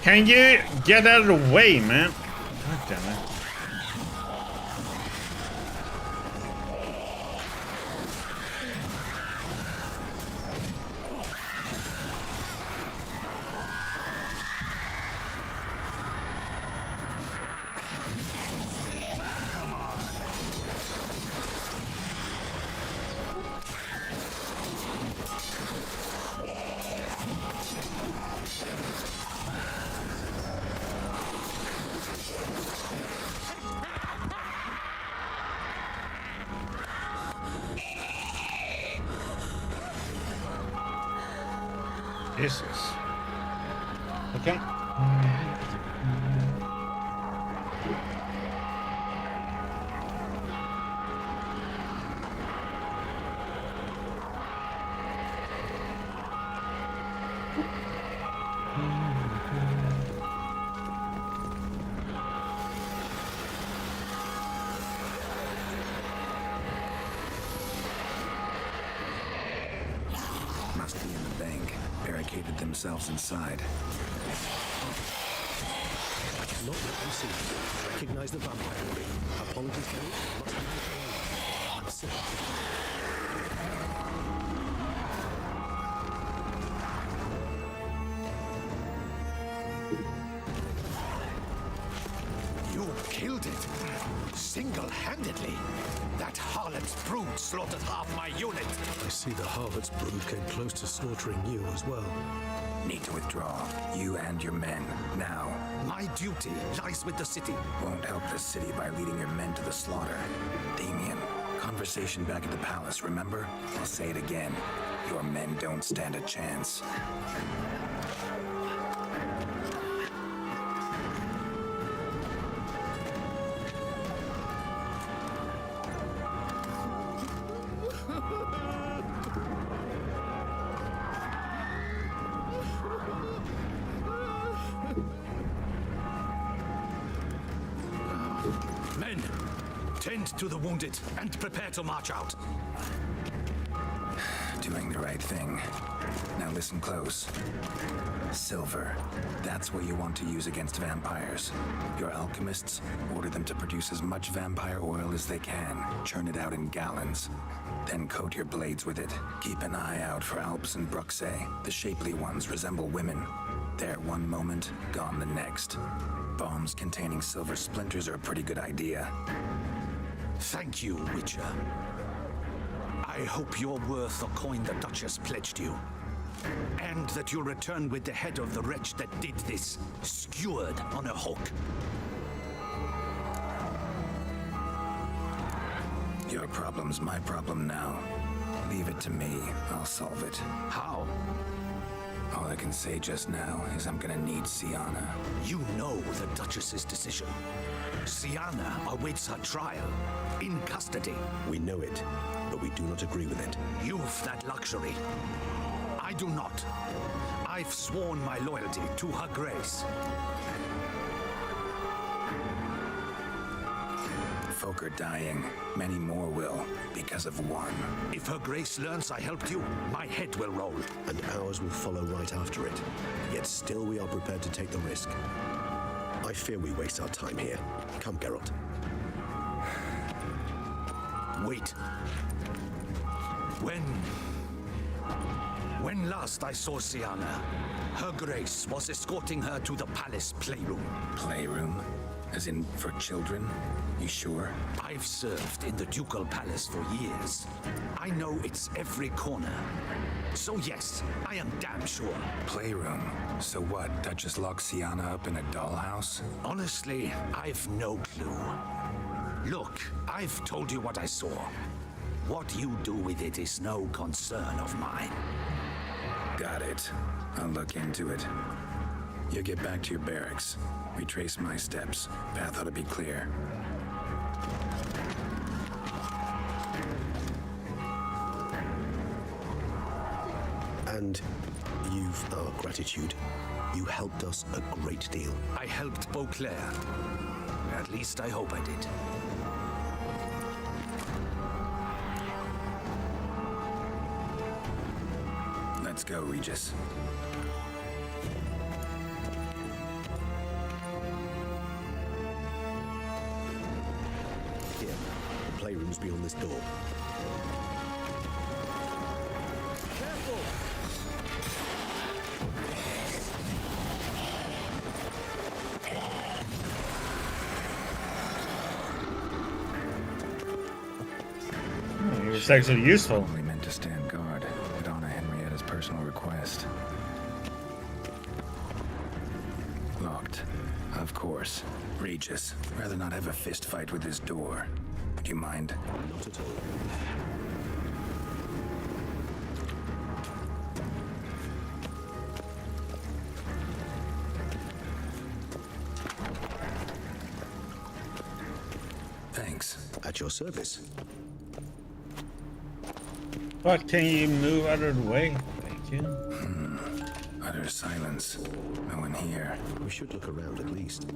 Can you get out of the way, man? God damn it. Jesus. Okay. ourselves inside. I cannot let them see me. Recognize the vampire in me. Apologies, Kenny. Must be I'm sick. You killed it. Single-handedly. That harlot's brood slaughtered half my unit. I see the harlot's brood came close to slaughtering you as well. Need to withdraw. You and your men. Now. My duty lies with the city. Won't help the city by leading your men to the slaughter. Damien, conversation back at the palace, remember? I'll say it again. Your men don't stand a chance. Men, tend to the wounded and prepare to march out. Doing the right thing. Now listen close. Silver. That's what you want to use against vampires. Your alchemists, order them to produce as much vampire oil as they can. Churn it out in gallons. Then coat your blades with it. Keep an eye out for Alps and Bruxae. The shapely ones resemble women. There one moment, gone the next. Bombs containing silver splinters are a pretty good idea. Thank you, Witcher. I hope you're worth the coin the Duchess pledged you. And that you'll return with the head of the wretch that did this, skewered on a hook. Your problem's my problem now. Leave it to me. I'll solve it. How? All I can say just now is I'm gonna need Sienna. You know the Duchess's decision. Sienna awaits her trial, in custody. We know it, but we do not agree with it. You've that luxury. I do not. I've sworn my loyalty to her grace. Folk are dying. Many more will, because of one. If her grace learns I helped you, my head will roll. And ours will follow right after it. Yet still we are prepared to take the risk. I fear we waste our time here. Come, Geralt. Wait. When last I saw Sienna, her grace was escorting her to the palace playroom. Playroom? As in for children? You sure? I've served in the ducal palace for years. I know its every corner. So yes, I am damn sure. Playroom? So what, Duchess locked Sienna up in a dollhouse? Honestly, I've no clue. Look, I've told you what I saw. What you do with it is no concern of mine. Got it. I'll look into it. You get back to your barracks. Retrace my steps. Path ought to be clear. And you've our gratitude. You helped us a great deal. I helped Beauclair. At least I hope I did. Let's go, Regis. Here, the playroom's beyond this door. Careful! It's actually useful. We meant to stand guard, but honor Henrietta's personal request. Locked. Of course. Regis, rather not have a fist fight with this door. Do you mind? Not at all. Thanks. At your service. What, can you move out of the way? Thank you. Utter silence. No one here. We should look around at least.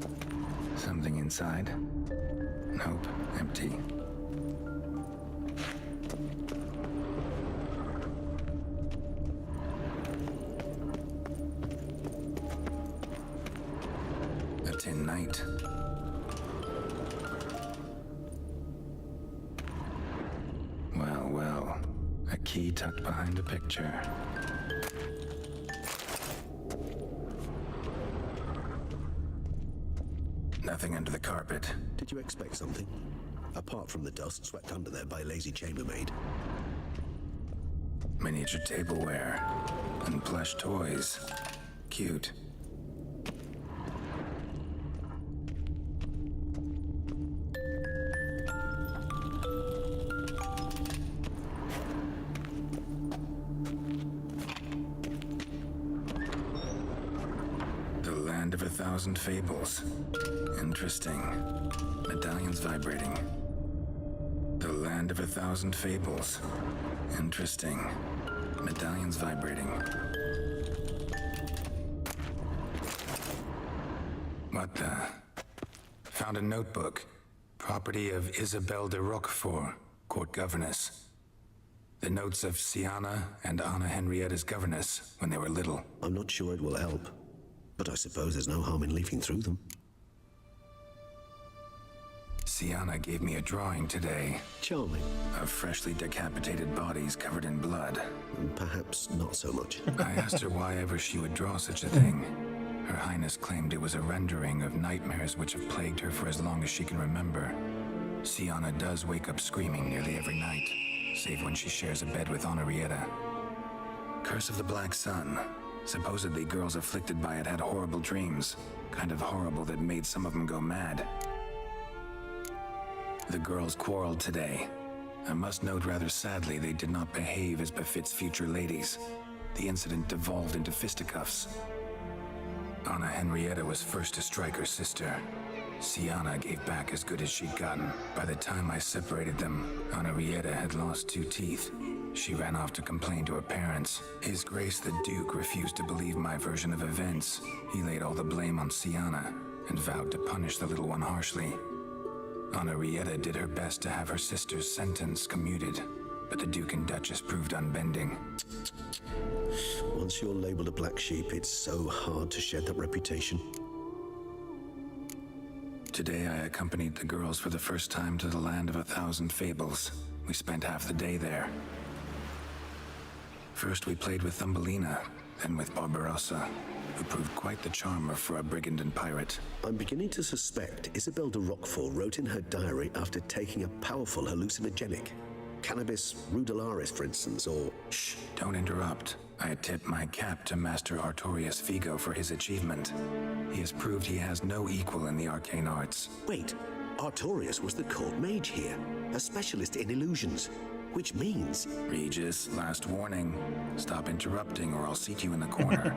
Something inside? Nope. Empty. night. Well, well. A key tucked behind a picture. Nothing under the carpet. Did you expect something? Apart from the dust swept under there by a lazy chambermaid. Miniature tableware. And plush toys. Cute. The Land of 1,000 Fables. Interesting. Medallions vibrating. The Land of 1,000 Fables. Interesting. Medallions vibrating. What the? Found a notebook. Property of Isabelle de Roquefort, court governess. The notes of Siana and Anna Henrietta's governess when they were little. I'm not sure it will help, but I suppose there's no harm in leafing through them. Siana gave me a drawing today. Charming. Of freshly decapitated bodies covered in blood. Perhaps not so much. I asked her why ever she would draw such a thing. Her Highness claimed it was a rendering of nightmares which have plagued her for as long as she can remember. Siana does wake up screaming nearly every night, save when she shares a bed with Henrietta. Curse of the Black Sun. Supposedly girls afflicted by it had horrible dreams. Kind of horrible that made some of them go mad. The girls quarreled today. I must note rather sadly they did not behave as befits future ladies. The incident devolved into fisticuffs. Anna Henrietta was first to strike her sister. Siana gave back as good as she'd gotten. By the time I separated them, Henrietta had lost 2 teeth. She ran off to complain to her parents. His Grace the Duke refused to believe my version of events. He laid all the blame on Siana and vowed to punish the little one harshly. Henrietta did her best to have her sister's sentence commuted, but the Duke and Duchess proved unbending. Once you're labeled a black sheep, it's so hard to shed that reputation. Today I accompanied the girls for the first time to the Land of 1,000 Fables. We spent half the day there. First we played with Thumbelina, then with Barbarossa, who proved quite the charmer for a brigand and pirate. I'm beginning to suspect Isabelle de Roquefort wrote in her diary after taking a powerful hallucinogenic. Cannabis rudelaris, for instance, or... Shh, don't interrupt. I tip my cap to Master Artorius Figo for his achievement. He has proved he has no equal in the arcane arts. Wait, Artorius was the court mage here, a specialist in illusions, which means... Regis, last warning. Stop interrupting or I'll seat you in the corner.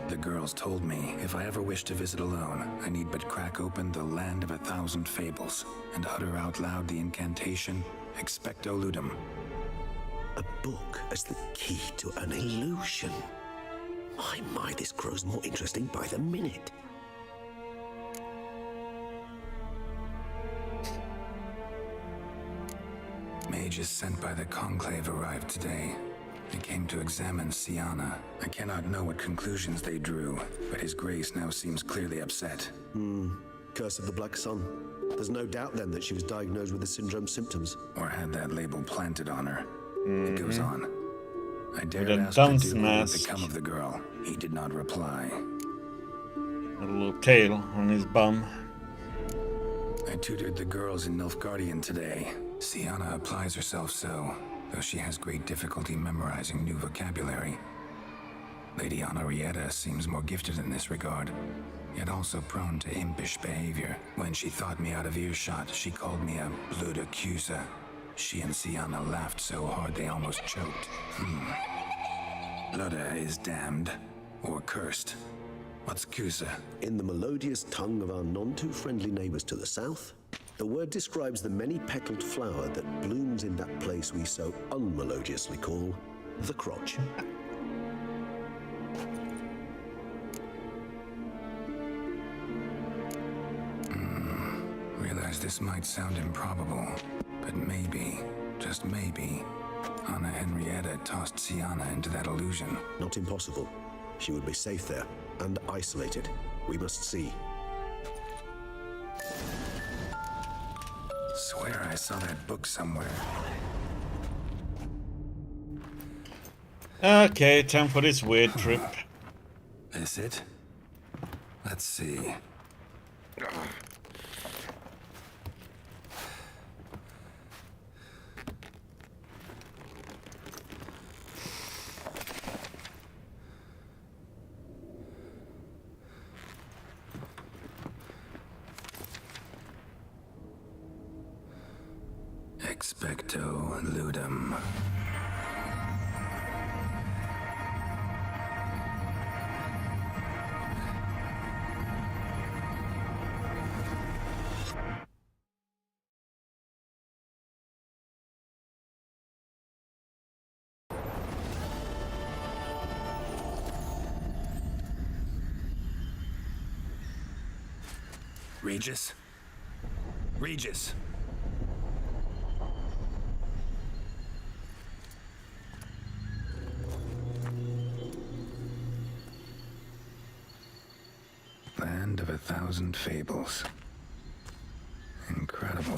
The girls told me if I ever wish to visit alone, I need but crack open the Land of 1,000 Fables and utter out loud the incantation, Expecto Ludum. A book as the key to an illusion. My, this grows more interesting by the minute. Mages sent by the Conclave arrived today. They came to examine Siana. I cannot know what conclusions they drew, but His Grace now seems clearly upset. Curse of the Black Sun. There's no doubt then that she was diagnosed with the syndrome symptoms. Or had that label planted on her. It goes on. I dared With a ask the dunce Duke what had mask. become of the girl. He did not reply. A little tail on his bum. I tutored the girls in Nilfgaardian today. Siana applies herself so, though she has great difficulty memorizing new vocabulary. Lady Henrietta seems more gifted in this regard, yet also prone to impish behavior. When she thought me out of earshot, she called me a blood accuser. She and Siana laughed so hard they almost choked. Blood is damned, or cursed. What's Cusa? In the melodious tongue of our none-too-friendly neighbors to the south, the word describes the many-petaled flower that blooms in that place we so unmelodiously call the crotch. Realize this might sound improbable, but maybe, just maybe, Anna Henrietta tossed Siana into that illusion. Not impossible. She would be safe there, and isolated. We must see. swear I saw that book somewhere. Okay, time for this weird trip. This it? Let's see. Expecto ludum. Regis? Regis! Land of 1,000 fables. Incredible.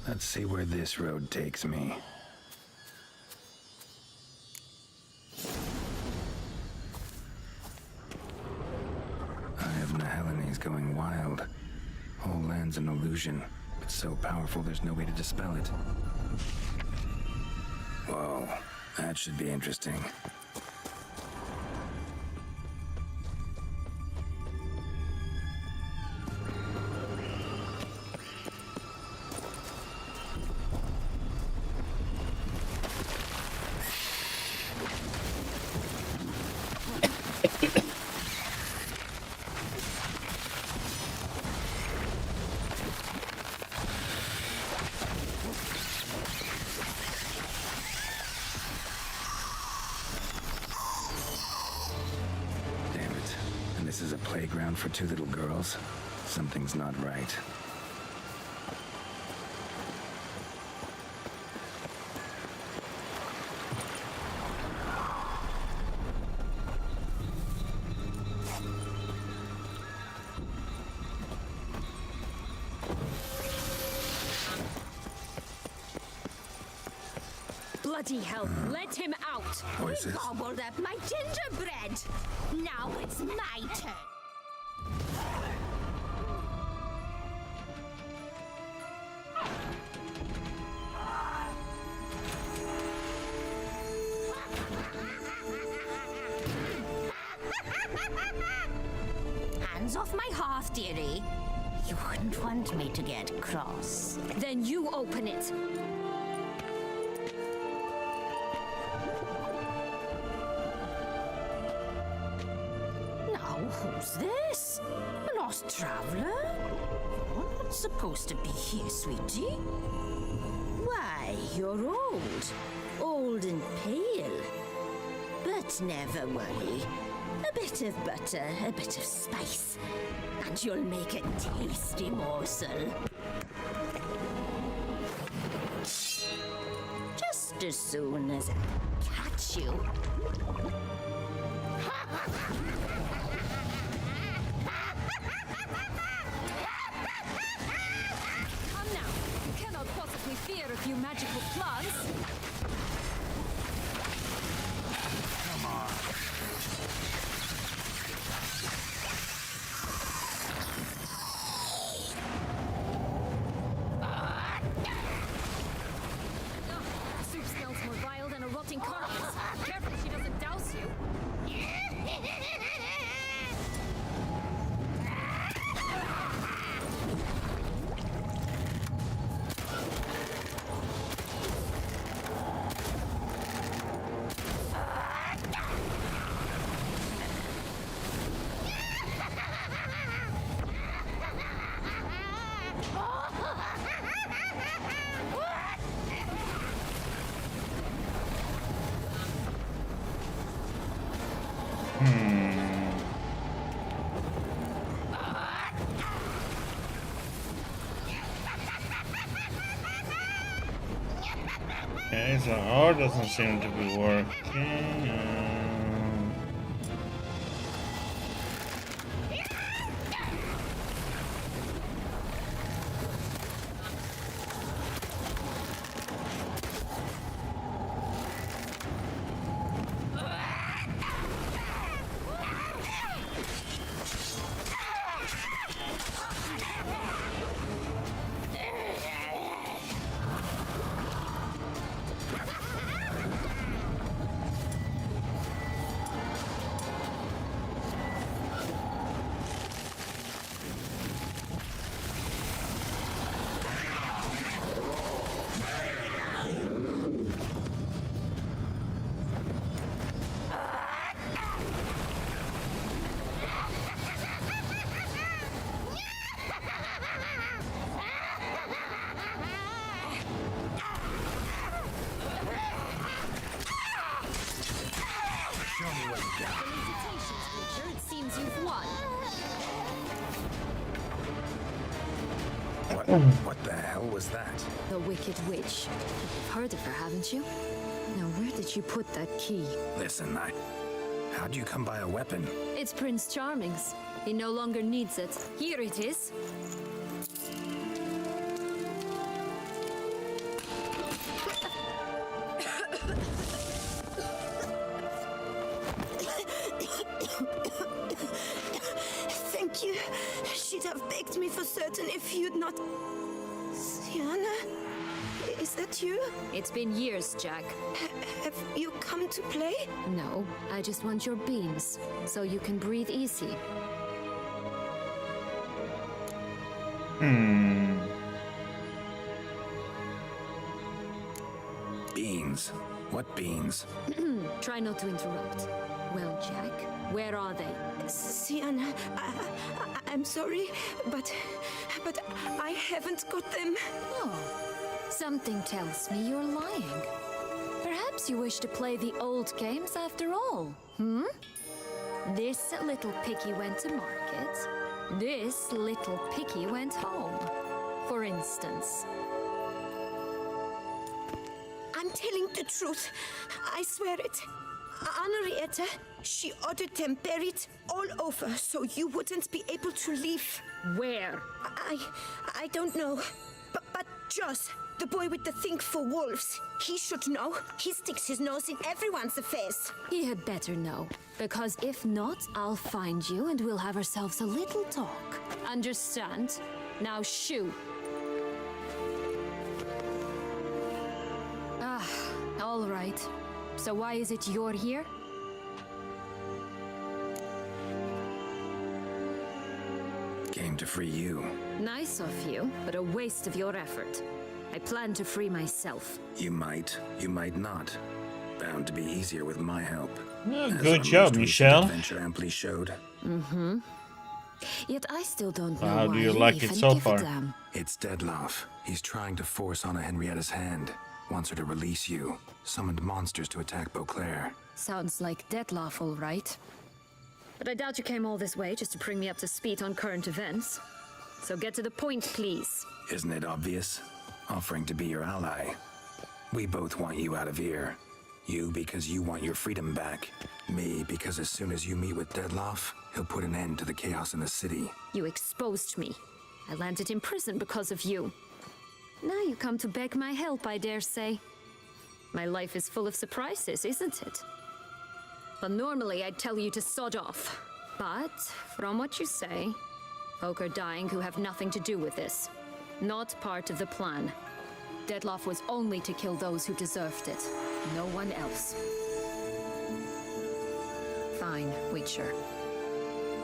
Let's see where this road takes me. Eye of Nahelenes going wild. Whole land's an illusion. It's so powerful there's no way to dispel it. Whoa, that should be interesting. This is a playground for two little girls. Something's not right. Bloody hell, let him out! Voices. He gobbled up my gingerbread! Now it's my turn! Hands off my hearth, dearie. You wouldn't want me to get cross. Then you open it. Who's this? A lost traveler? You're not supposed to be here, sweetie. Why, you're old. Old and pale. But never worry. A bit of butter, a bit of spice, and you'll make a tasty morsel. Just as soon as I catch you. Fear a few magical plants. Come on. Soup smells more vile than a rotting carcass. Careful she doesn't douse you. Okay, so R doesn't seem to be working. Felicitations, Witcher. It seems you've won. What the hell was that? The Wicked Witch. You've heard of her, haven't you? Now, where did you put that key? Listen, how'd you come by a weapon? It's Prince Charming's. He no longer needs it. Here it is. Thank you. She'd have begged me for certain if you'd not... Sienna? Is that you? It's been years, Jack. Have you come to play? No, I just want your beans, so you can breathe easy. Beans? What beans? Try not to interrupt. Well, Jack, where are they? Sienna, I'm sorry, but I haven't got them. Oh, something tells me you're lying. Perhaps you wish to play the old games after all, This little piggy went to market. This little piggy went home, for instance. I'm telling the truth. I swear it. Henrietta, she ordered them buried all over so you wouldn't be able to leave. Where? I don't know. But Joss, the boy with the thing for wolves, he should know. He sticks his nose in everyone's affairs. He had better know, because if not, I'll find you and we'll have ourselves a little talk. Understand? Now shoo. All right. So why is it you're here? Came to free you. Nice of you, but a waste of your effort. I plan to free myself. You might not. Bound to be easier with my help. Good job, Michelle. Adventure amply showed. Yet I still don't know How why do you like it so far? It's Dettlaff. He's trying to force Anna Henrietta's hand. Wants her to release you. Summoned monsters to attack Beauclair. Sounds like Dettlaff, all right. But I doubt you came all this way just to bring me up to speed on current events. So get to the point, please. Isn't it obvious? Offering to be your ally. We both want you out of here. You because you want your freedom back. Me because as soon as you meet with Dettlaff, he'll put an end to the chaos in the city. You exposed me. I landed in prison because of you. Now you come to beg my help, I dare say. My life is full of surprises, isn't it? Well, normally I'd tell you to sod off. But, from what you say, folk are dying who have nothing to do with this. Not part of the plan. Dettlaff was only to kill those who deserved it. No one else. Fine, Witcher.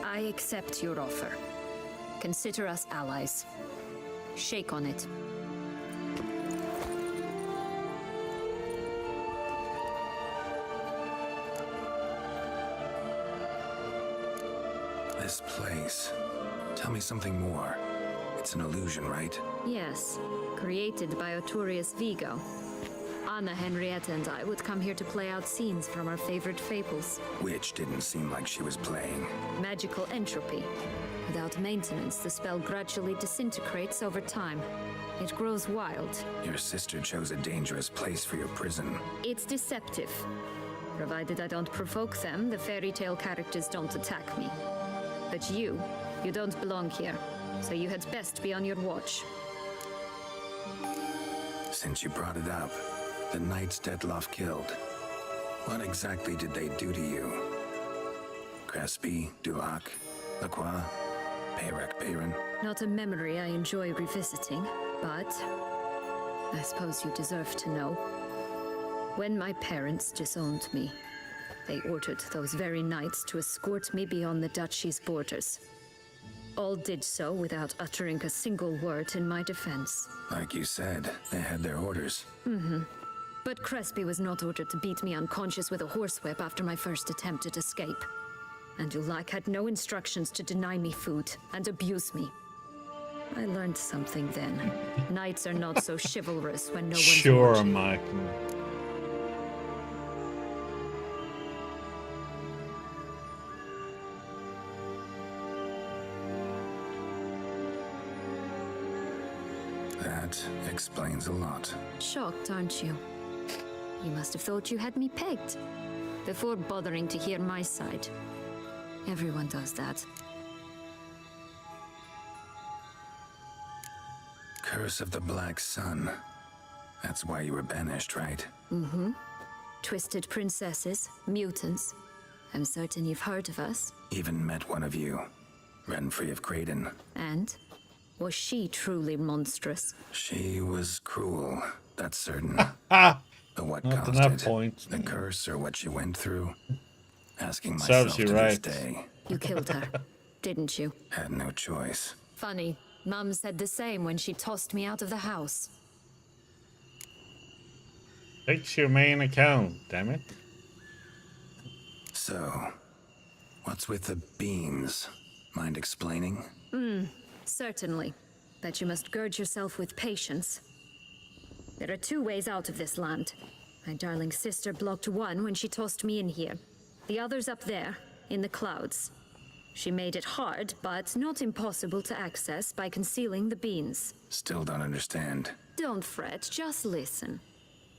I accept your offer. Consider us allies. Shake on it. This place. Tell me something more. It's an illusion, right? Yes, created by Arturius Vigo. Anna, Henrietta, and I would come here to play out scenes from our favorite fables. Which didn't seem like she was playing. Magical entropy. Without maintenance, the spell gradually disintegrates over time. It grows wild. Your sister chose a dangerous place for your prison. It's deceptive. Provided I don't provoke them, the fairy tale characters don't attack me. But you don't belong here, so you had best be on your watch. Since you brought it up, the knights Dettlaff killed. What exactly did they do to you? Crespi, Duac, Lacroix, Peyrac-Peyran? Not a memory I enjoy revisiting, but I suppose you deserve to know. When my parents disowned me, they ordered those very knights to escort me beyond the duchy's borders. All did so without uttering a single word in my defense. Like you said, they had their orders. But Crespi was not ordered to beat me unconscious with a horsewhip after my first attempt at escape. And Dulac had no instructions to deny me food and abuse me. I learned something then. Knights are not so chivalrous when no one's Sure, watching. Michael. That explains a lot. Shocked, aren't you? You must have thought you had me pegged. Before bothering to hear my side. Everyone does that. Curse of the Black Sun. That's why you were banished, right? Mm-hmm. Twisted princesses, mutants. I'm certain you've heard of us. Even met one of you. Renfrey of Creighton. And? Was she truly monstrous? She was cruel, that's certain. But what Not caused enough it? points. The curse or what she went through? Asking Serves myself you to right. this day. You killed her, didn't you? Had no choice. Funny. Mum said the same when she tossed me out of the house. Fix your main account, damn it. So, what's with the beans? Mind explaining? Certainly. But you must gird yourself with patience. There are two ways out of this land. My darling sister blocked one when she tossed me in here. The other's up there, in the clouds. She made it hard, but not impossible to access by concealing the beans. Still don't understand. Don't fret, just listen.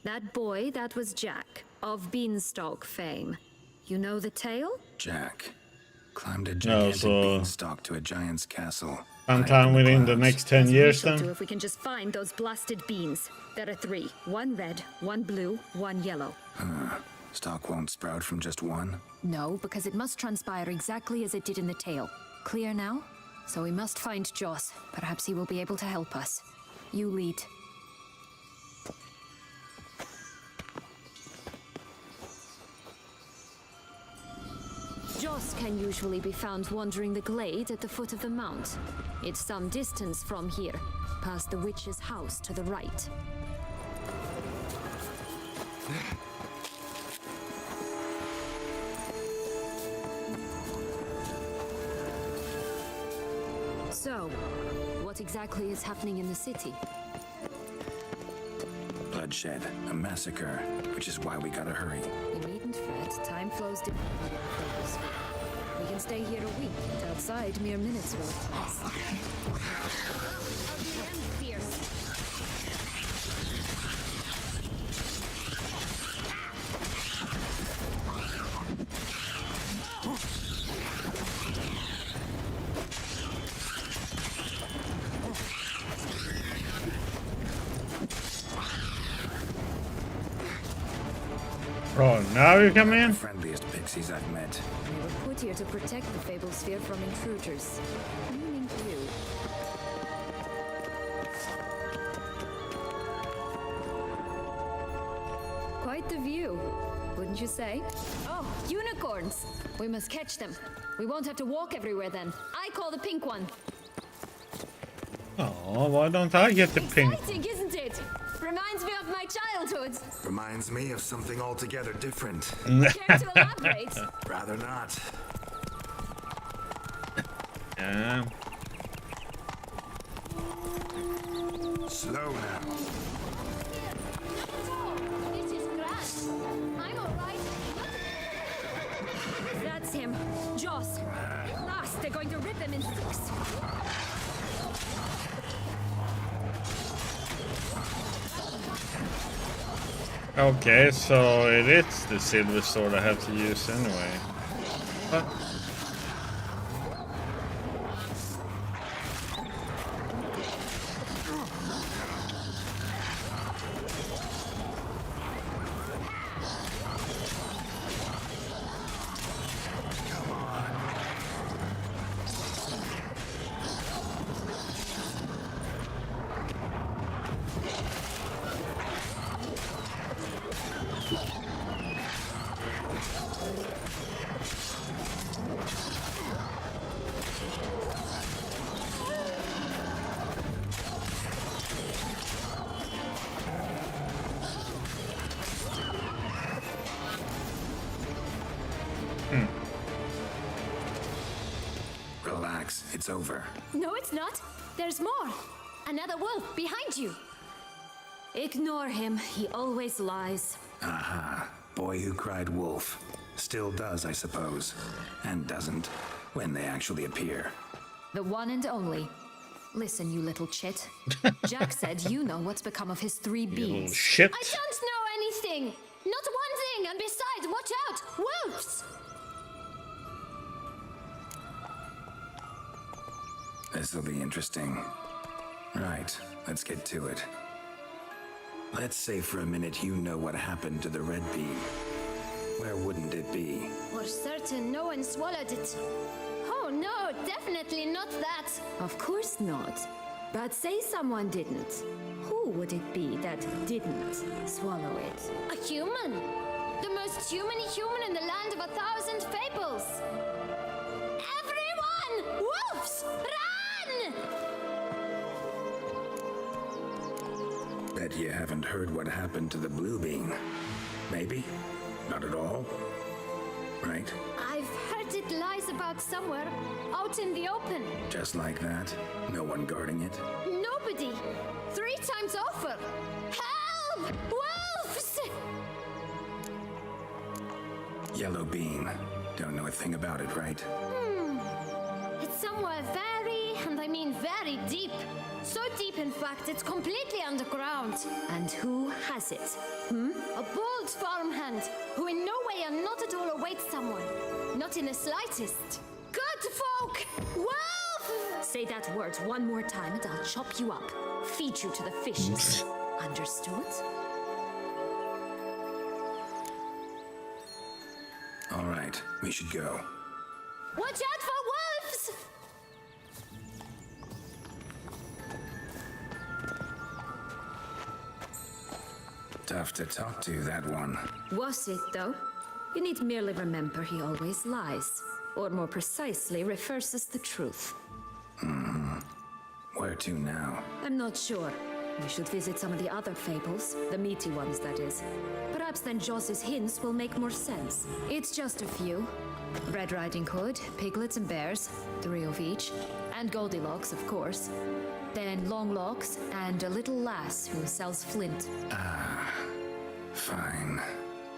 That boy, that was Jack, of Beanstalk fame. You know the tale? Jack climbed a gigantic beanstalk to a giant's castle. Sometime within the next 10 years Shall do then? if we can just find those blasted beans. There are 3. 1 red, 1 blue, 1 yellow. Stalk won't sprout from just one? No, because it must transpire exactly as it did in the tale. Clear now? So we must find Joss. Perhaps he will be able to help us. You lead. Joss can usually be found wandering the glade at the foot of the mount. It's some distance from here, past the witch's house to the right. So, what exactly is happening in the city? Bloodshed, a massacre, which is why we gotta hurry. You needn't fret. Time flows differently in the Fablesphere. We can stay here a week, and outside mere minutes will pass. Oh, now you come in? Friendliest pixies I've met. We were put here to protect the Fablesphere from intruders. Meaning you. Quite the view, wouldn't you say? Oh, unicorns! We must catch them. We won't have to walk everywhere then. I call the pink one. Oh, why don't I get the pink? Exciting, isn't it? Reminds me of my childhood. Reminds me of something altogether different. Care to elaborate? Rather not. Yeah. Slow now. This is grass. I'm alright. That's him. Joss. At last, they're going to rip him in 6. Okay, so it is the silver sword I have to use anyway. What? Relax, it's over. No, it's not. There's more. Another wolf behind you. Ignore him. He always lies. Aha. Boy who cried wolf. Still does, I suppose. And doesn't, when they actually appear. The one and only. Listen, you little chit. Jack said you know what's become of his 3 beans. Shit. I don't know anything. Not one thing. And besides, watch out. Wolves. This'll be interesting. Right, let's get to it. Let's say for a minute you know what happened to the red bean. Where wouldn't it be? For certain, no one swallowed it. Oh no, definitely not that. Of course not. But say someone didn't. Who would it be that didn't swallow it? A human. The most human-y human in the land of 1,000 fables. Everyone! Wolves! Run! Bet you haven't heard what happened to the blue bean. Maybe? Not at all? Right? I've heard it lies about somewhere, out in the open. Just like that? No one guarding it? Nobody. 3 times over. Help! Wolves! Yellow bean. Don't know a thing about it, right? It's somewhere very, and I mean very deep. So deep, in fact, it's completely underground. And who has it? A bold farmhand, who in no way and not at all awaits someone. Not in the slightest. Good folk! Wolf! Say that word one more time and I'll chop you up. Feed you to the fishes. Understood? All right, we should go. Watch out for wolves! Tough to talk to, that one. Was it, though? You need merely remember he always lies. Or more precisely, refers as the truth. Where to now? I'm not sure. We should visit some of the other fables. The meaty ones, that is. Perhaps then Joss's hints will make more sense. It's just a few. Red Riding Hood, piglets and bears, 3 of each. And Goldilocks, of course. Then Longlocks, and a little lass who sells flint. Fine.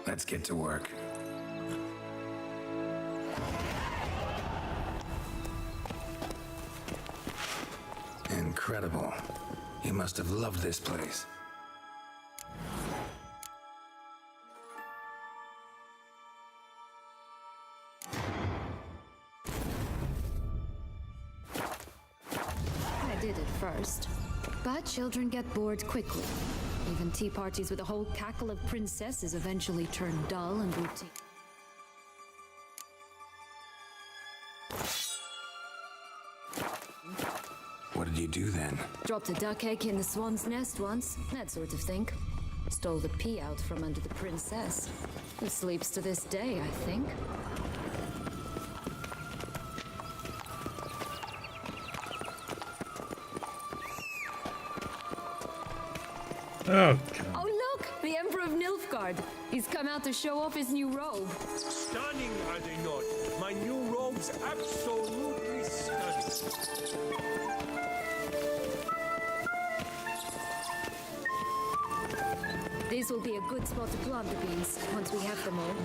Let's get to work. Incredible. You must have loved this place. I did at first. But children get bored quickly. Even tea parties with a whole cackle of princesses eventually turn dull and routine. What did you do then? Dropped a duck egg in the swan's nest once, that sort of thing. Stole the pea out from under the princess. Who sleeps to this day, I think. Oh. Oh look! The Emperor of Nilfgaard! He's come out to show off his new robe. Stunning, are they not? My new robe's absolutely stunning. This will be a good spot to plant the beans, once we have them all.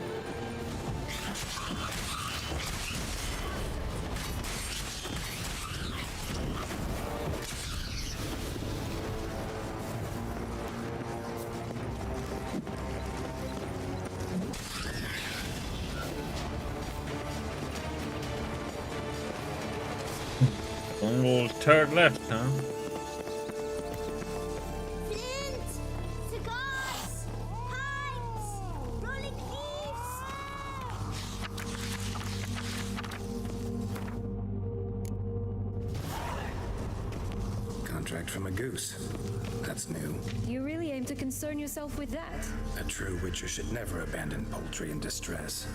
One more turd left, huh? Cigars! Pipes! Rolling leaves! Contract from a goose. That's new. You really aim to concern yourself with that? A true witcher should never abandon poultry in distress.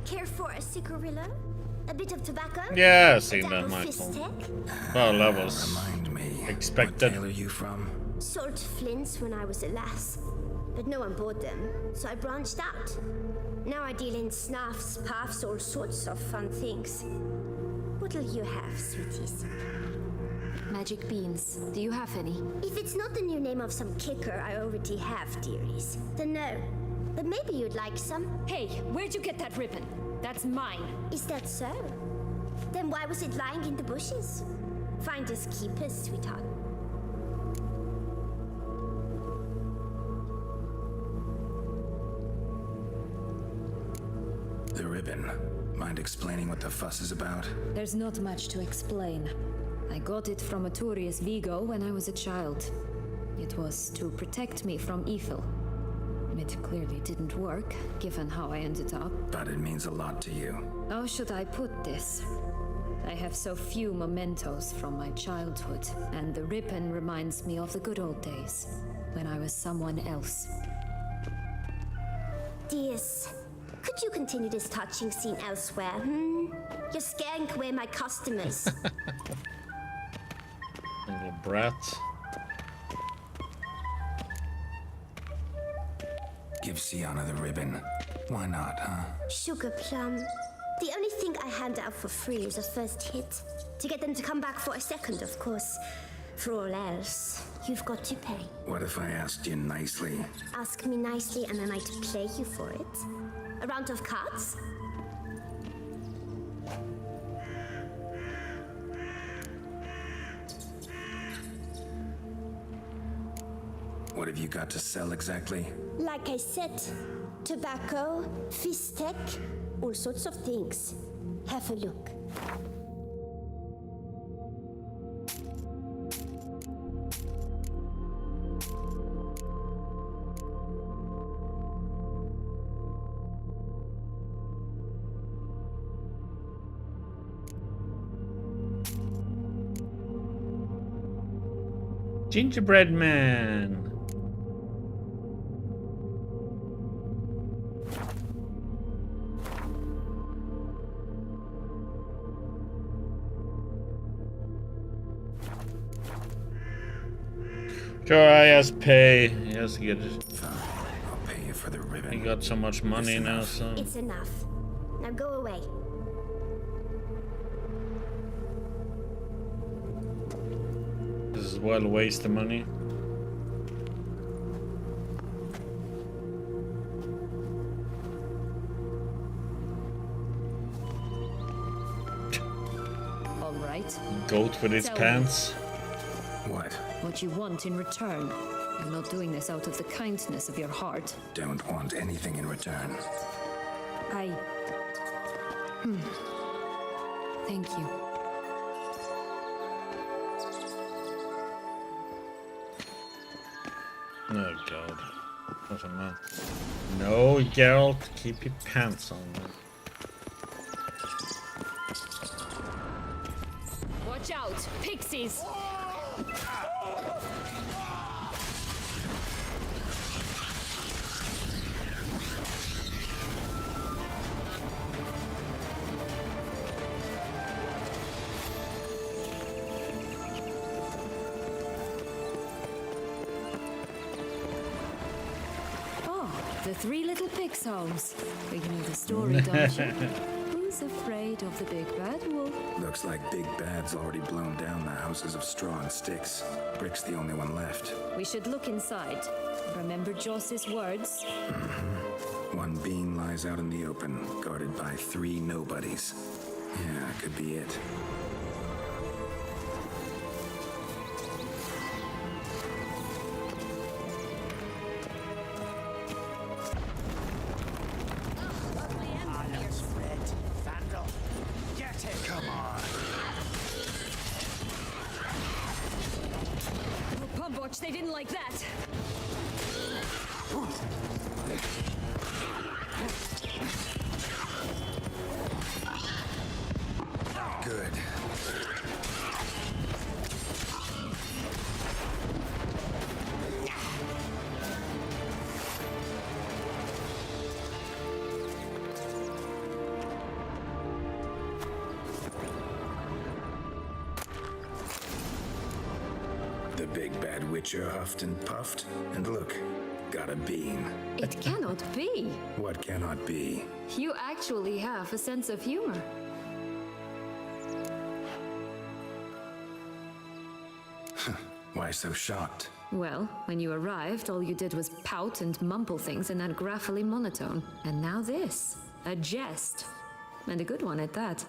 Care for a cigarillo? A bit of tobacco? Yeah, I've seen A that, dab of Michael. fistic? Well, that was Remind me. expected. What tale are you from? Sold flints when I was a lass, but no one bought them, so I branched out. Now I deal in snuffs, puffs, all sorts of fun things. What'll you have, sweeties? Magic beans. Do you have any? If it's not the new name of some kicker I already have, dearies, then no. But maybe you'd like some. Hey, where'd you get that ribbon? That's mine. Is that so? Then why was it lying in the bushes? Finders keepers, sweetheart. The ribbon. Mind explaining what the fuss is about? There's not much to explain. I got it from Aturius Vigo when I was a child. It was to protect me from evil. It clearly didn't work, given how I ended up. But it means a lot to you. How should I put this? I have so few mementos from my childhood, and the ribbon reminds me of the good old days, when I was someone else. Dears, could you continue this touching scene elsewhere, You're scaring away my customers. Little brat. Give Sienna the ribbon. Why not, huh? Sugar plum. The only thing I hand out for free is a first hit. To get them to come back for a second, of course. For all else, you've got to pay. What if I asked you nicely? Ask me nicely and I might play you for it. A round of cards? What have you got to sell exactly? Like I said, tobacco, fish tech, all sorts of things. Have a look. Gingerbread man. Sure, I just pay. He has to get it. I'll pay you for the ribbon. He got so much money now, so. It's enough. Now go away. This is well waste of money. All right. Goat with its Tell pants. What? What you want in return. You're not doing this out of the kindness of your heart. Don't want anything in return. Thank you. Oh god. What's on that? No, Geralt, keep your pants on. Watch out! Pixies! The three little pig songs. You know the story, don't you? Who's afraid of the big bad wolf? Looks like Big Bad's already blown down the houses of straw and sticks. Brick's the only one left. We should look inside. Remember Joss's words? One bean lies out in the open, guarded by 3 nobodies. Yeah, could be it. They didn't like that. Good. The big bad witcher huffed and puffed, and look, got a bean. It cannot be. What cannot be? You actually have a sense of humor. Why so shocked? Well, when you arrived, all you did was pout and mumble things in that gruffly monotone. And now this. A jest. And a good one at that.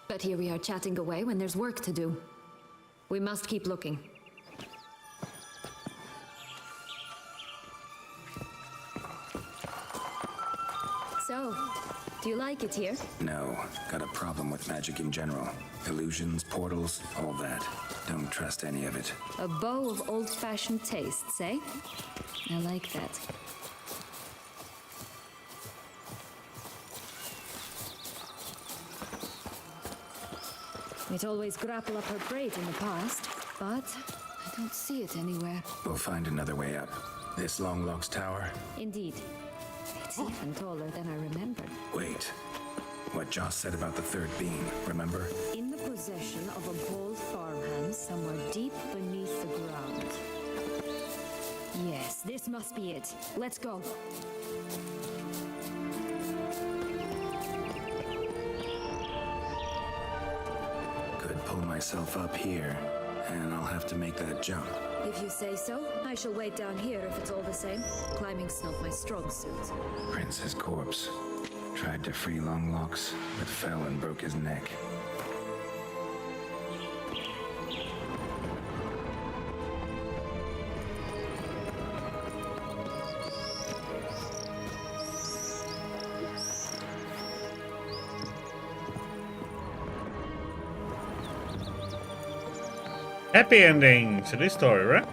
But here we are chatting away when there's work to do. We must keep looking. So, do you like it here? No, got a problem with magic in general. Illusions, portals, all that. Don't trust any of it. A bow of old-fashioned tastes, eh? I like that. It always grapple up her braid in the past, but I don't see it anywhere. We'll find another way up. This Longlock's tower? Indeed. It's even taller than I remembered. Wait. What Joss said about the third being, remember? In the possession of a bold farmhand somewhere deep beneath the ground. Yes, this must be it. Let's go. Could pull myself up here, and I'll have to make that jump. If you say so, I shall wait down here if it's all the same. Climbing's not my strong suit. Prince's corpse. Tried to free Longlocks, but fell and broke his neck. Happy ending to this story, right?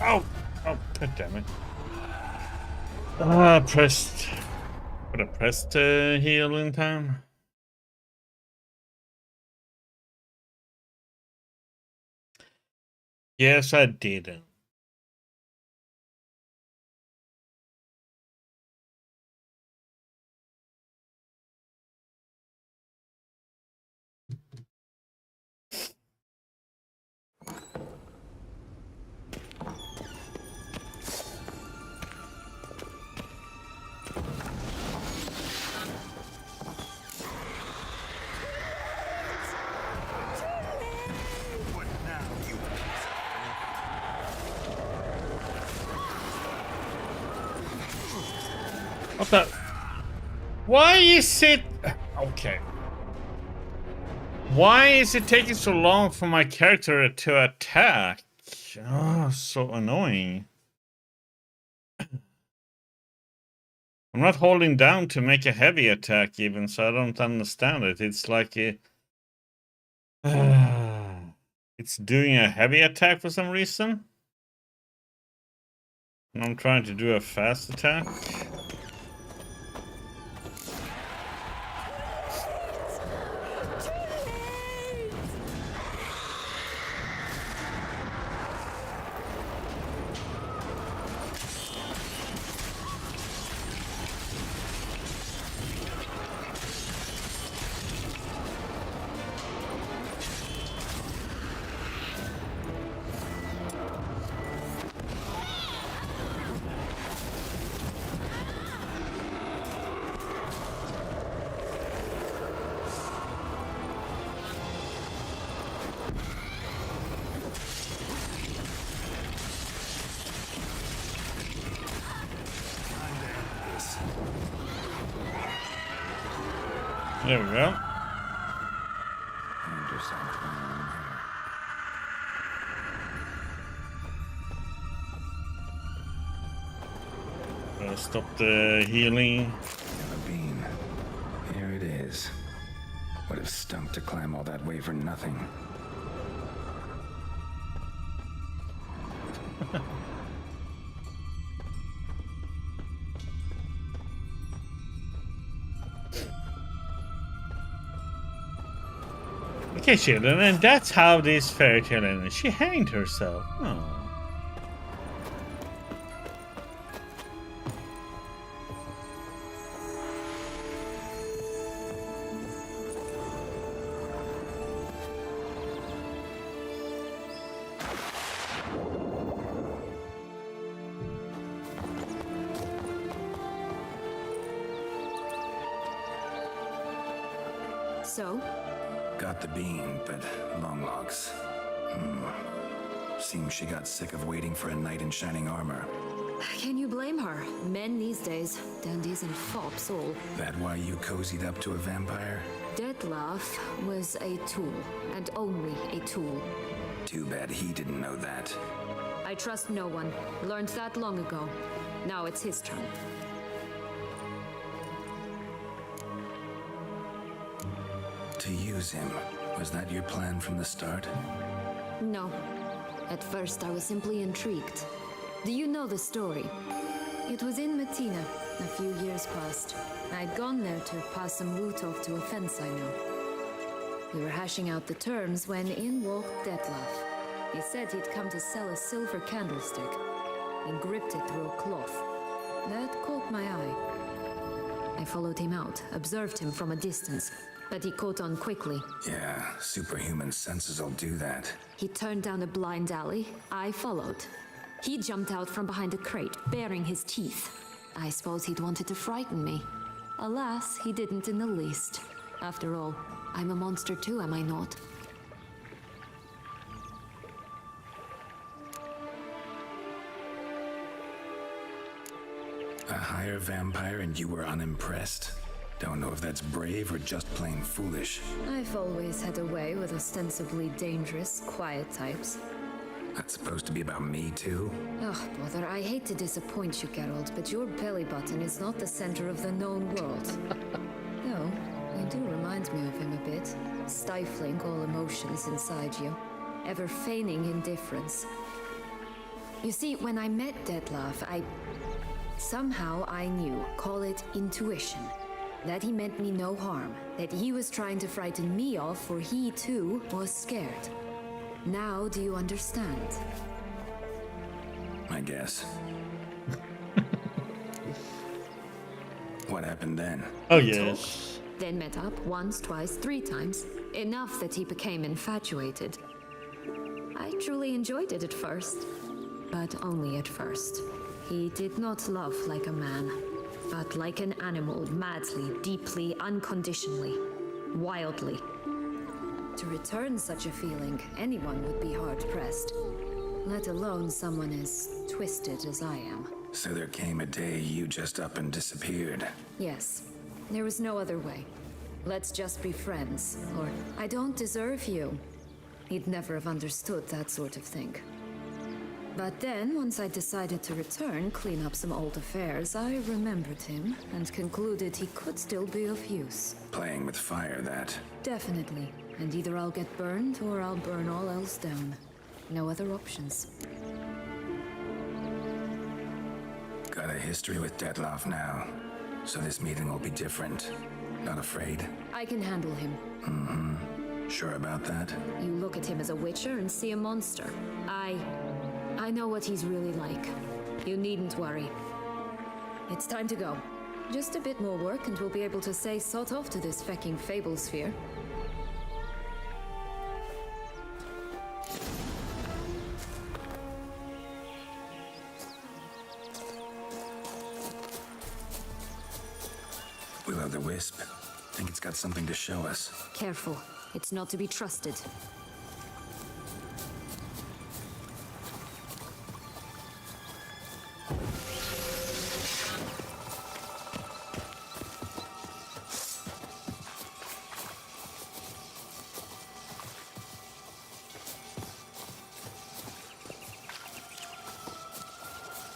Oh! Oh, god damn it. Pressed. Would have pressed heal in time. Yes, I didn't. What the? Why is it? Okay. Why is it taking so long for my character to attack? Oh, so annoying. I'm not holding down to make a heavy attack even, so I don't understand it. It's like it's doing a heavy attack for some reason. And I'm trying to do a fast attack. There we go. Stop the healing. Got a bean. Here it is. Would have stunk to climb all that way for nothing. Okay, children, and that's how this fairy tale ended. She hanged herself. Oh. So? Got the bean, but long logs. Seems she got sick of waiting for a knight in shining armor. Can you blame her? Men these days, dandies and fops all. That why you cozied up to a vampire? Detlef was a tool, and only a tool. Too bad he didn't know that. I trust no one. Learned that long ago. Now it's his turn. To use him. Was that your plan from the start? No. At first, I was simply intrigued. Do you know the story? It was in Mettina, a few years past. I'd gone there to pass some loot off to a fence I know. We were hashing out the terms when in walked Detlef. He said he'd come to sell a silver candlestick. He gripped it through a cloth. That caught my eye. I followed him out, observed him from a distance, but he caught on quickly. Yeah, superhuman senses will do that. He turned down a blind alley. I followed. He jumped out from behind a crate, baring his teeth. I suppose he'd wanted to frighten me. Alas, he didn't in the least. After all, I'm a monster too, am I not? A higher vampire and you were unimpressed? Don't know if that's brave or just plain foolish. I've always had a way with ostensibly dangerous, quiet types. That's supposed to be about me too? Ugh, brother, I hate to disappoint you, Geralt, but your belly button is not the center of the known world. No, you do remind me of him a bit. Stifling all emotions inside you. Ever feigning indifference. You see, when I met Detlef, somehow I knew, call it intuition, that he meant me no harm, that he was trying to frighten me off, for he too was scared. Now do you understand? I guess. What happened then? Oh, yes. Then met up once, twice, 3 times. Enough that he became infatuated. I truly enjoyed it at first, but only at first. He did not love like a man, but like an animal, madly, deeply, unconditionally, wildly. To return such a feeling, anyone would be hard-pressed, let alone someone as twisted as I am. So there came a day you just up and disappeared. Yes, there was no other way. Let's just be friends, or I don't deserve you. He'd never have understood that sort of thing. But then, once I decided to return, clean up some old affairs, I remembered him and concluded he could still be of use. Playing with fire, that. Definitely. And either I'll get burned or I'll burn all else down. No other options. Got a history with Detlef now, so this meeting will be different. Not afraid? I can handle him. Mm-hmm. Sure about that? You look at him as a witcher and see a monster. I know what he's really like. You needn't worry. It's time to go. Just a bit more work and we'll be able to say sod off to this fecking fable sphere. Will-o'-the-wisp. Think it's got something to show us. Careful. It's not to be trusted.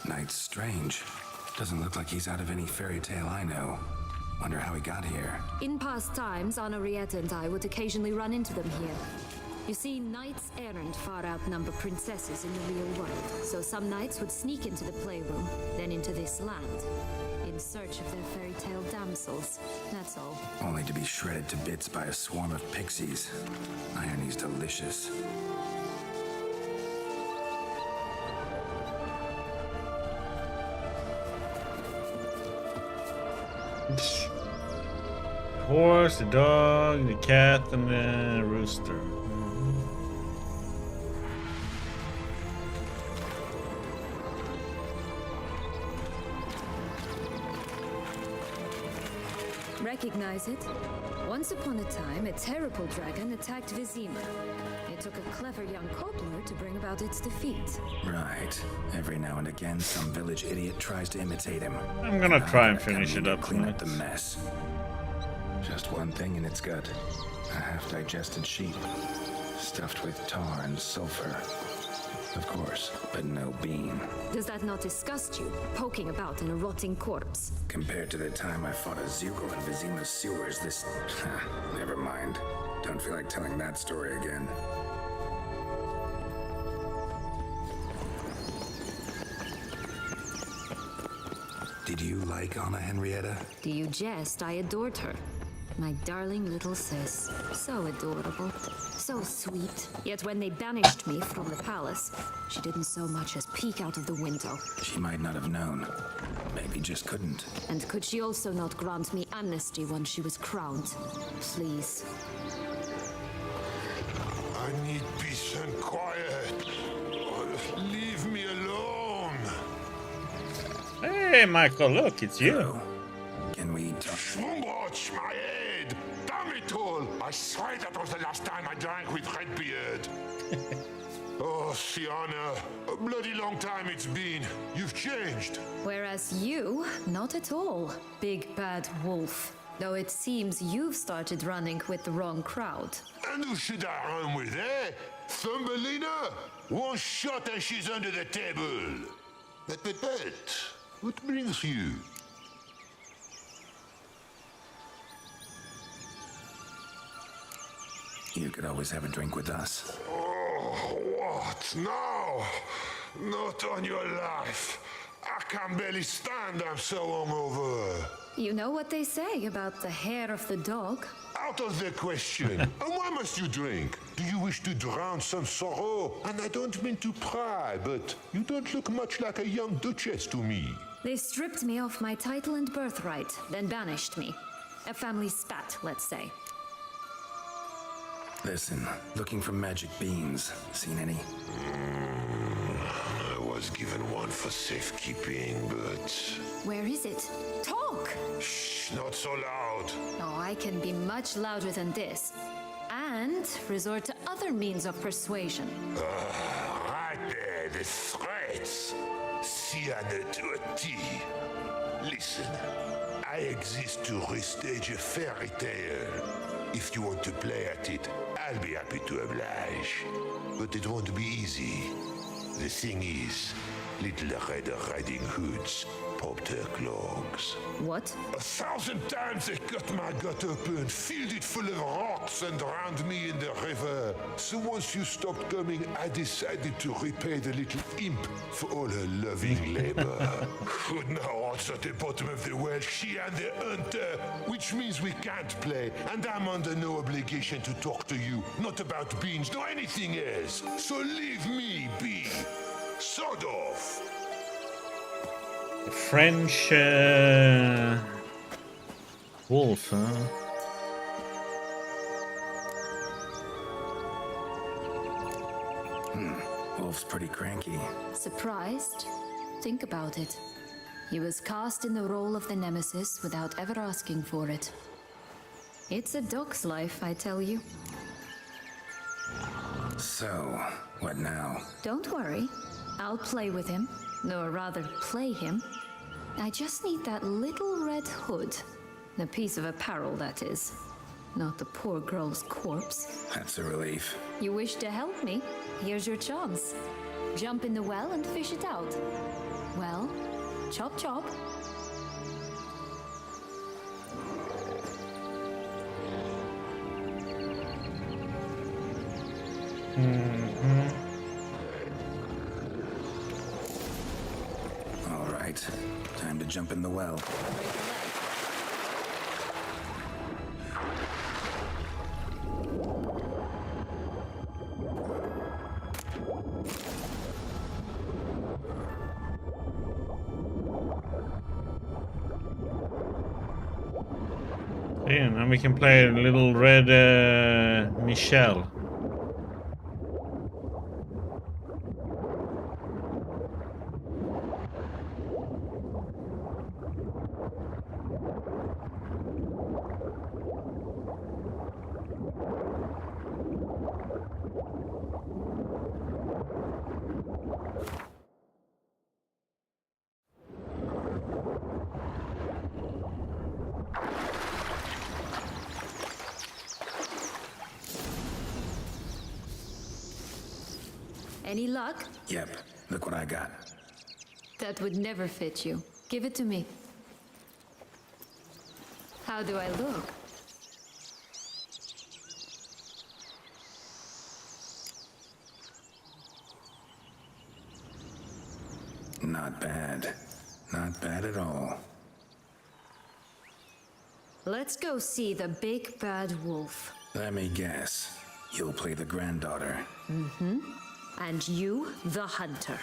Knight's strange. Doesn't look like he's out of any fairy tale I know. Wonder how he got here. In past times, Henrietta and I would occasionally run into them here. You see, knights errant far outnumber princesses in the real world, so some knights would sneak into the playroom, then into this land, in search of their fairy tale damsels, that's all. Only to be shredded to bits by a swarm of pixies. Irony's delicious. The horse, the dog, the cat, and the rooster. Recognize it? Once upon a time, a terrible dragon attacked Vizima. It took a clever young cobbler to bring about its defeat. Right. Every now and again, some village idiot tries to imitate him. I'm gonna try and finish it up Clean tonight. up the mess. Just one thing in its gut. A half-digested sheep. Stuffed with tar and sulfur. Of course, but no bean. Does that not disgust you, poking about in a rotting corpse? Compared to the time I fought a Zuko in Vizima's sewers, this... Never mind. Don't feel like telling that story again. Did you like Anna Henrietta? Do you jest? I adored her. My darling little sis. So adorable. So sweet. Yet when they banished me from the palace, she didn't so much as peek out of the window. She might not have known. Maybe just couldn't. And could she also not grant me amnesty once she was crowned? Please. I need peace and quiet. Leave me alone. Hey, Michael, look, it's you. Can we talk? Watch my head! Damn it all! I swear that was the last time I drank with Redbeard. Oh, Sienna, a bloody long time it's been. You've changed. Whereas you, not at all, big bad wolf. Though it seems you've started running with the wrong crowd. And who should I run with, eh? Thumbelina? One shot and she's under the table. But, what brings you? You could always have a drink with us. Oh, what now? Not on your life. I can barely stand, I'm so hungover. You know what they say about the hair of the dog? Out of the question. And why must you drink? Do you wish to drown some sorrow? And I don't mean to pry, but you don't look much like a young duchess to me. They stripped me of my title and birthright, then banished me. A family spat, let's say. Listen, looking for magic beans. Seen any? I was given one for safekeeping, but... Where is it? Talk! Shh, not so loud. Oh, I can be much louder than this. And resort to other means of persuasion. Right there, the threats. Sienna to a T. Listen, I exist to restage a fairy tale. If you want to play at it, I'll be happy to oblige. But it won't be easy. The thing is, Little Red Riding Hoods popped her clogs. What? 1,000 times they cut my gut open, filled it full of rocks and drowned me in the river. So once you stopped coming, I decided to repay the little imp for all her loving labor. Good now, what's at the bottom of the well? She and the hunter, which means we can't play, and I'm under no obligation to talk to you, not about beans, nor anything else. So leave me be. Sod off. French wolf, huh? Wolf's pretty cranky. Surprised? Think about it. He was cast in the role of the nemesis without ever asking for it. It's a dog's life, I tell you. So, what now? Don't worry. I'll play with him. Or rather, play him. I just need that little red hood. The piece of apparel, that is. Not the poor girl's corpse. That's a relief. You wish to help me? Here's your chance. Jump in the well and fish it out. Well, chop chop. All right, time to jump in the well. Yeah, now we can play little red Michelle. Any luck? Yep, look what I got. That would never fit you. Give it to me. How do I look? Not bad. Not bad at all. Let's go see the big bad wolf. Let me guess. You'll play the granddaughter. Mm-hmm. And you, the hunter.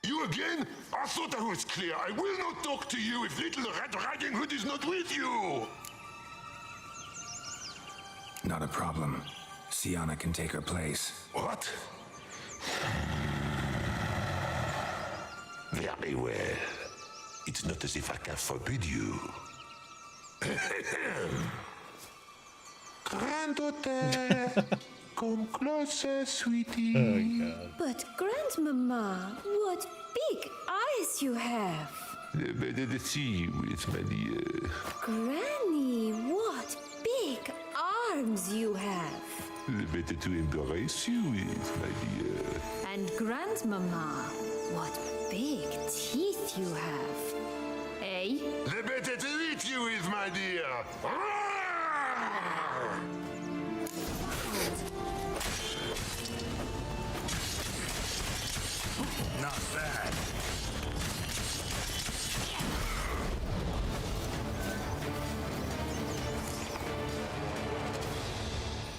You again? I thought I was clear. I will not talk to you if Little Red Riding Hood is not with you. Not a problem. Sienna can take her place. What? Very well. It's not as if I can forbid you. Granddaughter, come closer, sweetie. Oh, God. But Grandmama, what big eyes you have. The better to see you with, my dear. Granny, what big arms you have. The better to embrace you with, my dear. And Grandmama, what big teeth you have. Eh? The better to eat you with, my dear. Not bad.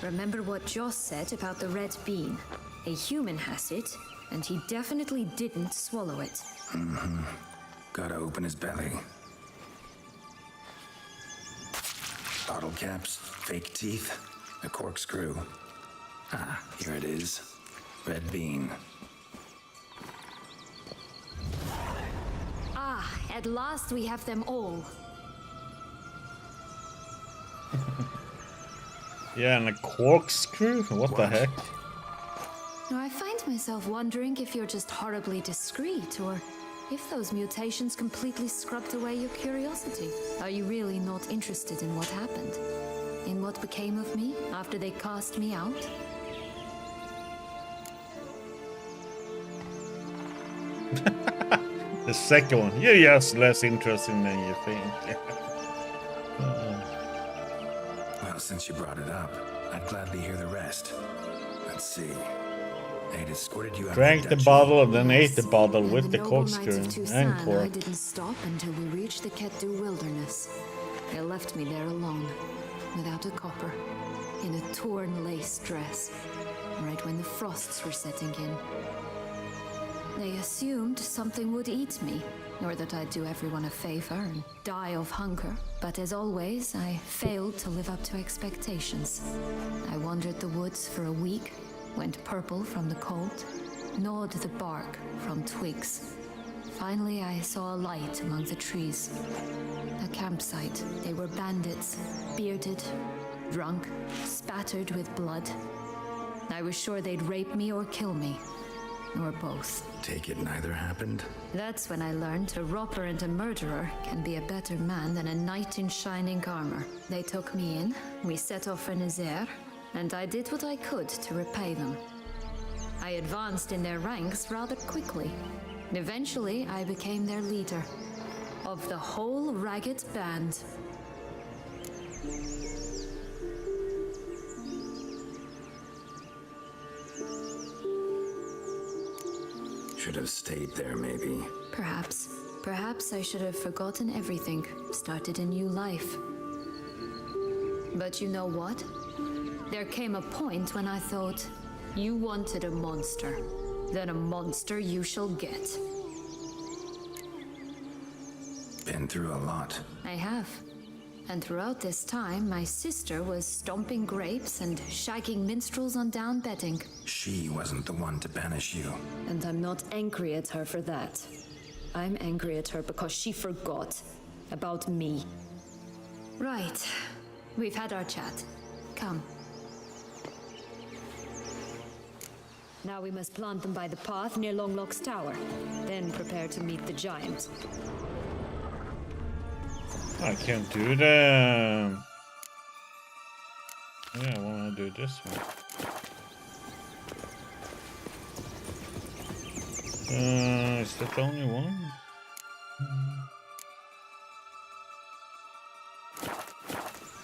Remember what Joss said about the red bean? A human has it, and he definitely didn't swallow it. Mm-hmm. Gotta open his belly. Bottle caps, fake teeth, a corkscrew. Ah, here it is. Red bean. Ah, at last we have them all. Yeah, and a corkscrew? What the heck? Now, I find myself wondering if you're just horribly discreet, or if those mutations completely scrubbed away your curiosity. Are you really not interested in what happened? In what became of me after they cast me out? The second one. You're just less interesting than you think. Well, since you brought it up, I'd gladly hear the rest. Let's see. They'd escorted you out. Drank the bottle and then ate the bottle with the noble knights corkscrew of and Tucson, cork. I didn't stop until we reached the Ketdu wilderness. They left me there alone, without a copper, in a torn lace dress, right when the frosts were setting in. They assumed something would eat me, or that I'd do everyone a favor and die of hunger. But as always, I failed to live up to expectations. I wandered the woods for a week, went purple from the cold, gnawed the bark from twigs. Finally, I saw a light among the trees. A campsite. They were bandits, bearded, drunk, spattered with blood. I was sure they'd rape me or kill me. or both. Take it neither happened? That's when I learned a robber and a murderer can be a better man than a knight in shining armor. They took me in, we set off for Nazaire, and I did what I could to repay them. I advanced in their ranks rather quickly. Eventually, I became their leader. Of the whole ragged band. Should have stayed there, maybe. Perhaps. Perhaps I should have forgotten everything, started a new life. But you know what? There came a point when I thought, you wanted a monster. Then a monster you shall get. Been through a lot. I have. And throughout this time, my sister was stomping grapes and shagging minstrels on down bedding. She wasn't the one to banish you. And I'm not angry at her for that. I'm angry at her because she forgot about me. Right. We've had our chat. Come. Now we must plant them by the path near Longlock's tower. Then prepare to meet the giant. I can't do that. Yeah, I want to do this one. Is that the only one?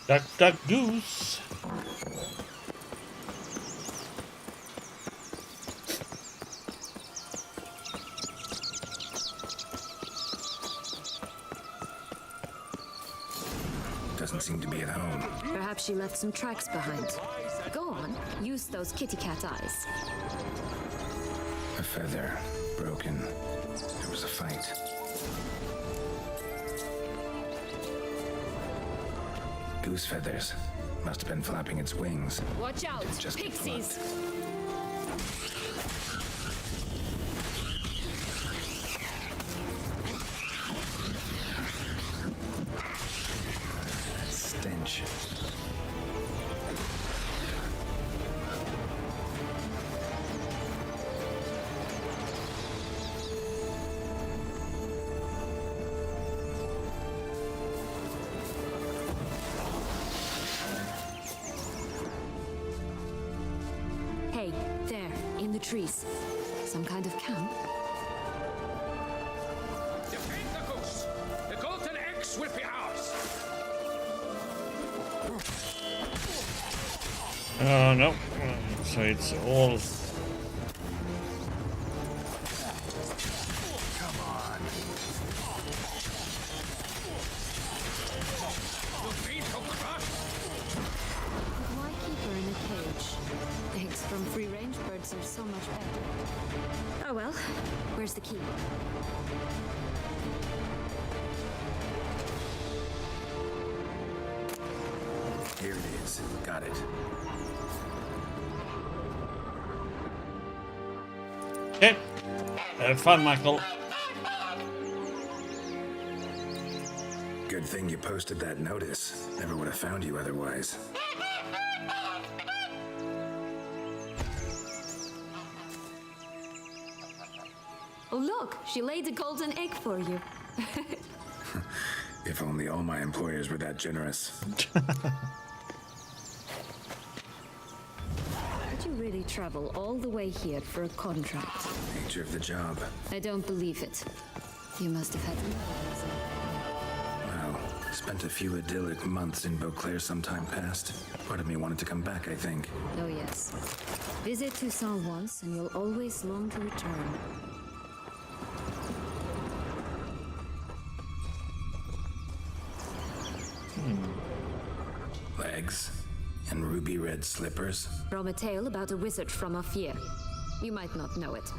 Duck, duck, goose. Doesn't seem to be at home. Perhaps she left some tracks behind. Go on, use those kitty cat eyes. A feather. Broken. There was a fight. Goose feathers. Must have been flapping its wings. Watch out, Just pixies! Stench. Hey, there, in the trees. Some kind of camp? Defend the goose! The golden eggs will be ours! No. So it's all. Come on. Why keep her in a cage? Eggs from free-range birds are so much better. Oh well, where's the key? Here it is. Got it. Okay. Have fun, Michael. Good thing you posted that notice. Never would have found you otherwise. Oh look, she laid a golden egg for you. If only all my employers were that generous. Did you really travel all the way here for a contract? Nature of the job. I don't believe it. You must have had Well, spent a few idyllic months in Beauclair some time past. Part of me wanted to come back, I think. Oh yes. Visit Toussaint once and you'll always long to return. Legs and ruby red slippers. From a tale about a wizard from Ophir. You might not know it.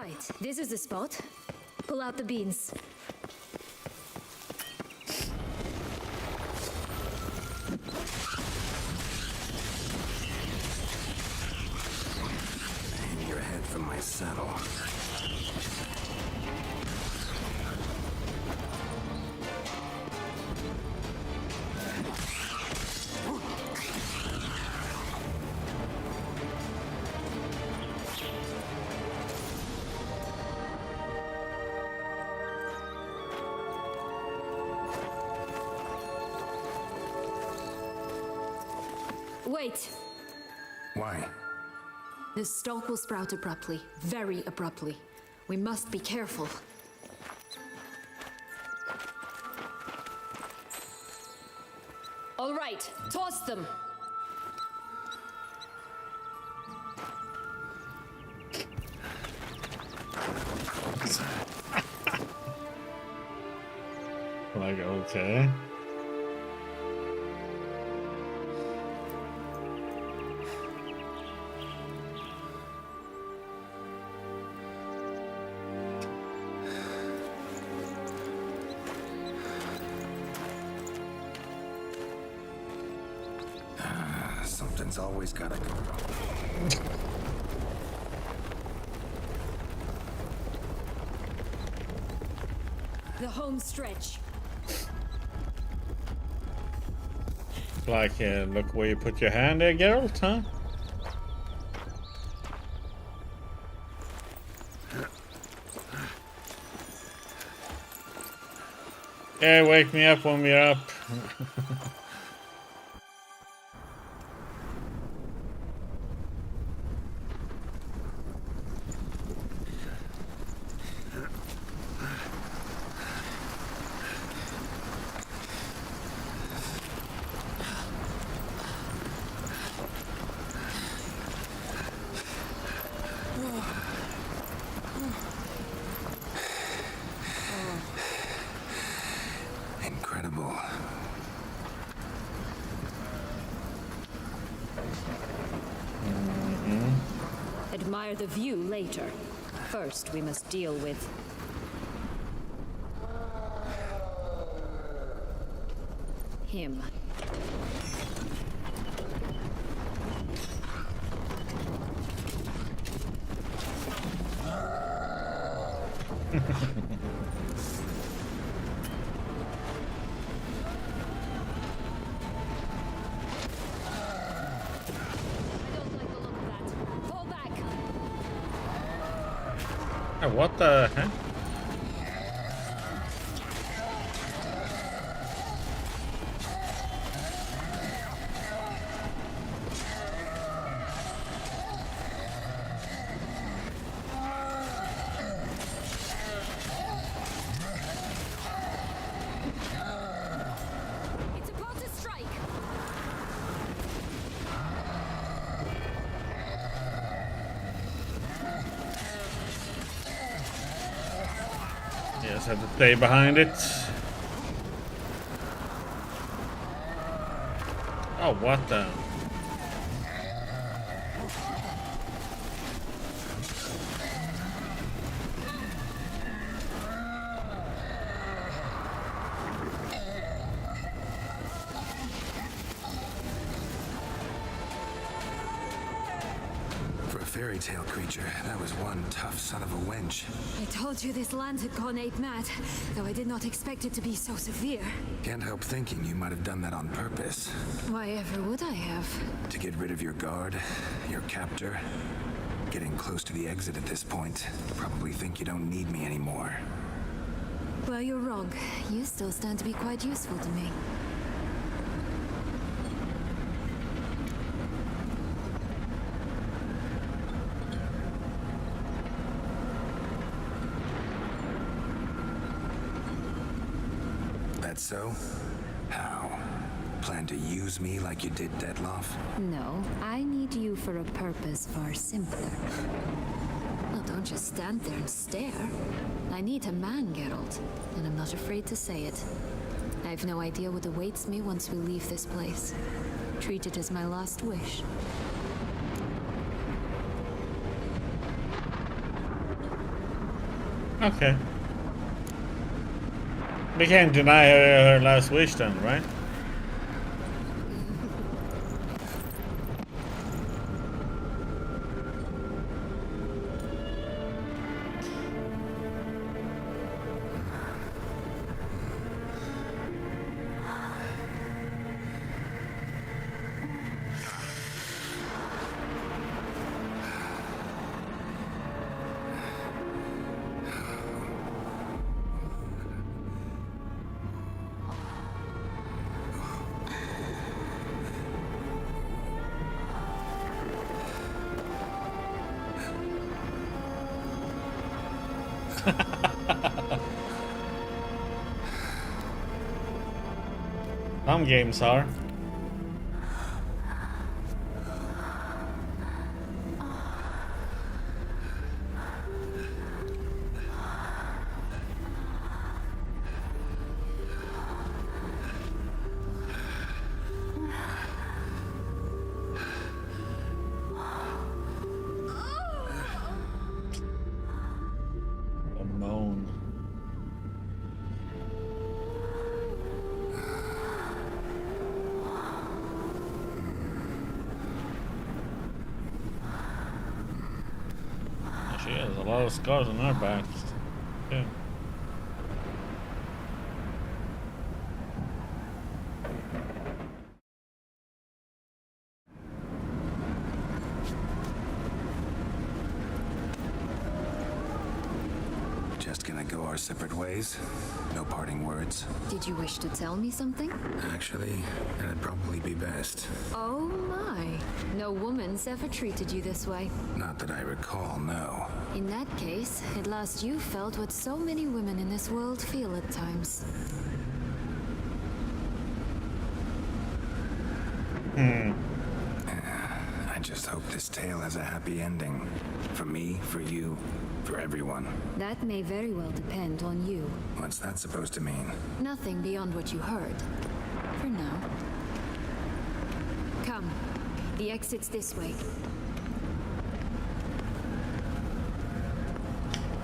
Right, this is the spot. Pull out the beans. Aim your head from my saddle. Wait! Why? The stalk will sprout abruptly, very abruptly. We must be careful. All right, toss them! Like, okay. Something's always gotta go wrong. The home stretch. Like, look where you put your hand there, Geralt, huh? Yeah, wake me up when we're up. Incredible. Admire the view later. First, we must deal with... him. What the heck? It's about to strike! Yes, have to play behind it. Oh, what the? For a fairy tale creature, that was one tough son of a wench. I told you this land had gone ape mad, though I did not expect it to be so severe. Can't help thinking you might have done that on purpose. Why ever would I have? To get rid of your guard, your captor. Getting close to the exit at this point. Probably think you don't need me anymore. Well, you're wrong. You still stand to be quite useful to me. That so? How? Plan to use me like you did Detloff? No, I need you for a purpose far simpler. Well, don't just stand there and stare. I need a man, Geralt, and I'm not afraid to say it. I have no idea what awaits me once we leave this place. Treat it as my last wish. Okay. We can't deny her last wish then, right? Some games are. A moan. She has a lot of scars on her back. Yeah. Just gonna go our separate ways? No parting words? Did you wish to tell me something? Actually, that'd probably be best. Oh my. No woman's ever treated you this way. Not that I recall, no. In that case, at last you felt what so many women in this world feel at times. I just hope this tale has a happy ending. For me, for you, for everyone. That may very well depend on you. What's that supposed to mean? Nothing beyond what you heard. For now. Come. The exit's this way.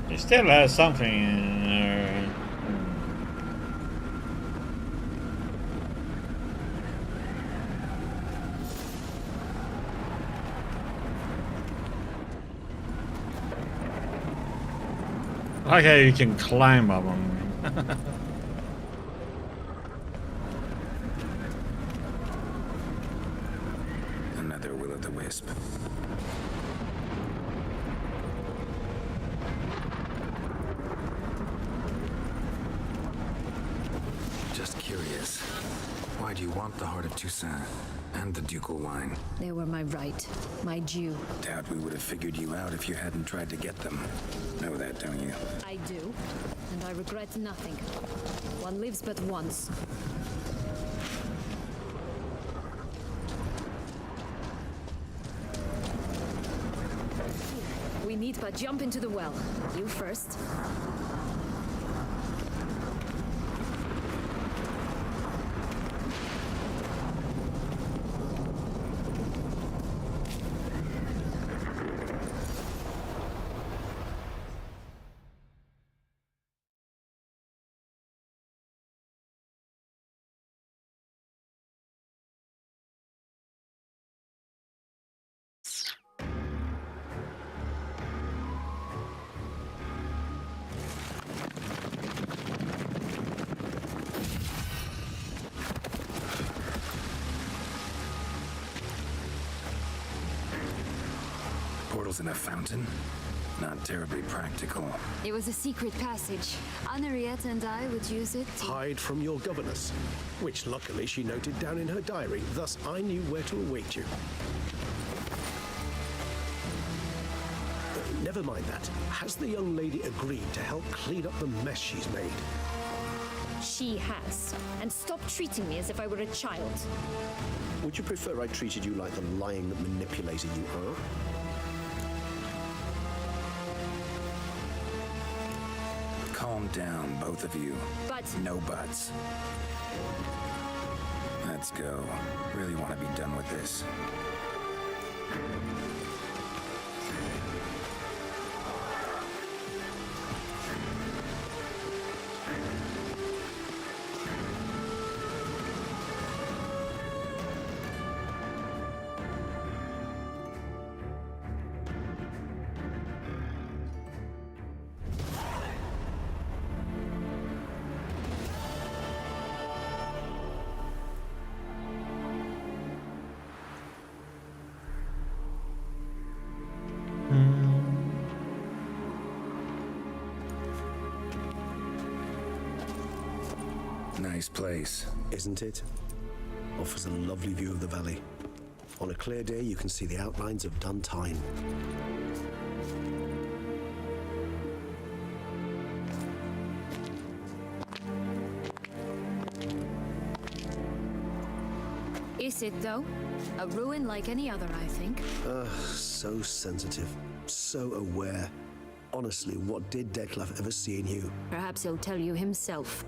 He still has something in her. I like how you can climb up them. Another will-o'-the-wisp. Just curious. Why do you want the heart of Toussaint and the ducal wine? They were my right, my due. Doubt we would have figured you out if you hadn't tried to get them. Know that, don't you? I do, and I regret nothing. One lives but once. We need but jump into the well. You first. Portals in a fountain? Not terribly practical. It was a secret passage. Henriette and I would use it to hide from your governess, which luckily she noted down in her diary, thus I knew where to await you. Never mind that. Has the young lady agreed to help clean up the mess she's made? She has. And stop treating me as if I were a child. Would you prefer I treated you like the lying manipulator you are? Calm down, both of you. But... No buts. Let's go. Really want to be done with this. Nice place. Isn't it? Offers a lovely view of the valley. On a clear day, you can see the outlines of Duntine. Is it, though? A ruin like any other, I think. So sensitive, so aware. Honestly, what did Detlef ever see in you? Perhaps he'll tell you himself.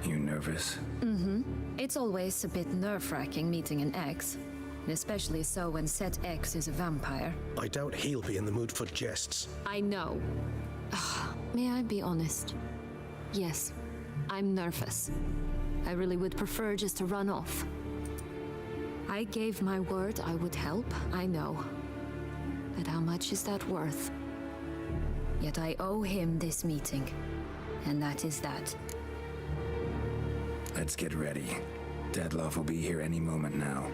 You nervous? Mm-hmm. It's always a bit nerve-wracking meeting an ex. Especially so when said ex is a vampire. I doubt he'll be in the mood for jests. I know. May I be honest? Yes, I'm nervous. I really would prefer just to run off. I gave my word I would help, I know. But how much is that worth? Yet I owe him this meeting. And that is that. Let's get ready. Detlef will be here any moment now.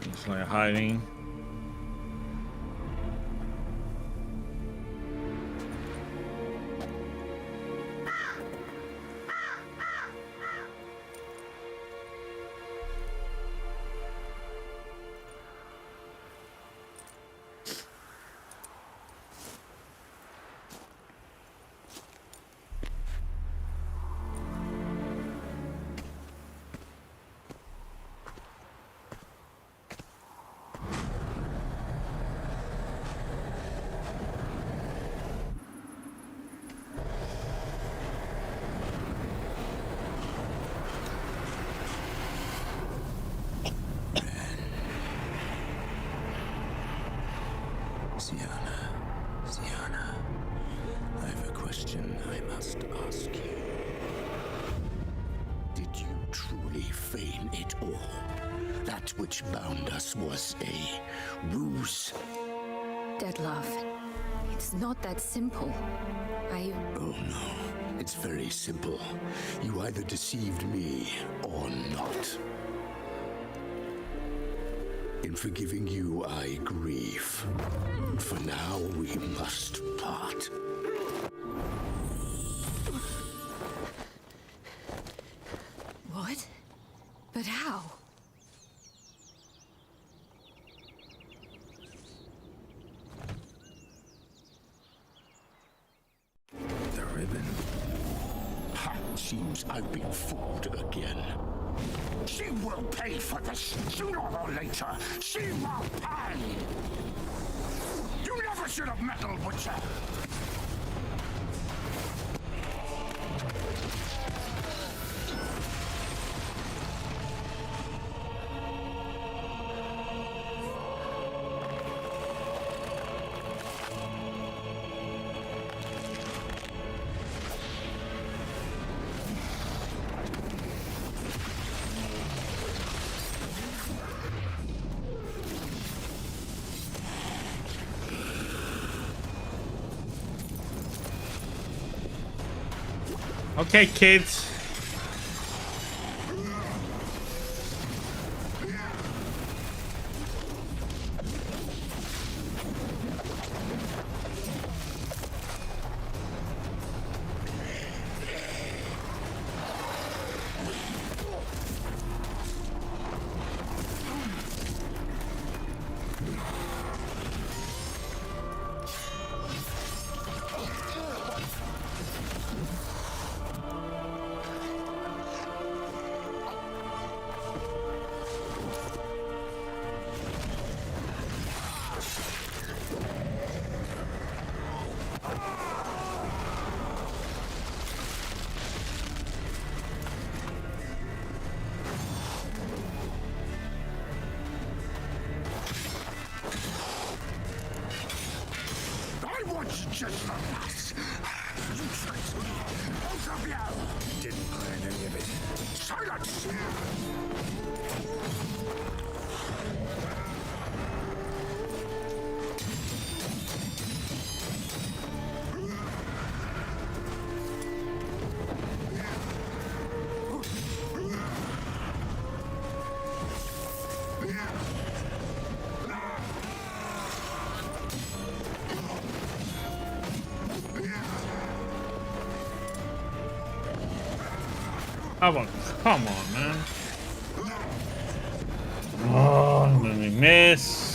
It's like hiding. Sienna, I have a question I must ask you. Did you truly feign it all? That which bound us was a ruse? Detlef, it's not that simple. Oh no, it's very simple. You either deceived me or not. In forgiving you, I grieve. For now, we must part. What? But how? The ribbon. Ha! Seems I've been fooled again. She will pay for this, sooner or later. She will pay! You never should have meddled with her! Okay, kids. Just for us. You tricked me. Both of you. Didn't plan any of it. Silence! Oh, well, come on, man. Oh, let me miss.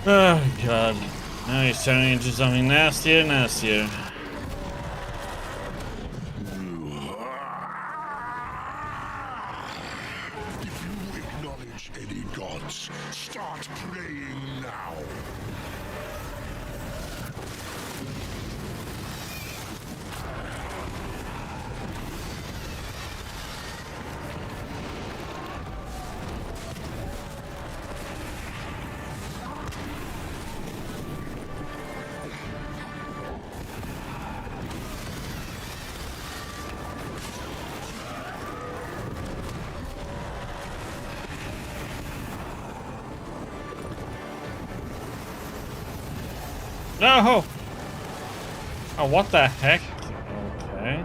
Oh god. Now he's turning into something nastier and nastier. If you acknowledge any gods, start praying now. No! Oh, what the heck? Okay.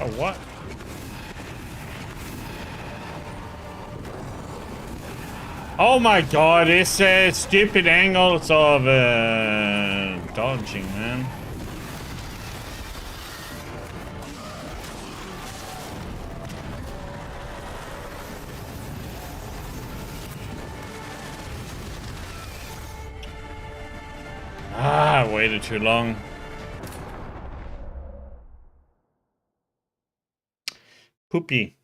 Oh, what? Oh my god, it's stupid angles of dodging, man. Ah, I waited too long. Poopy.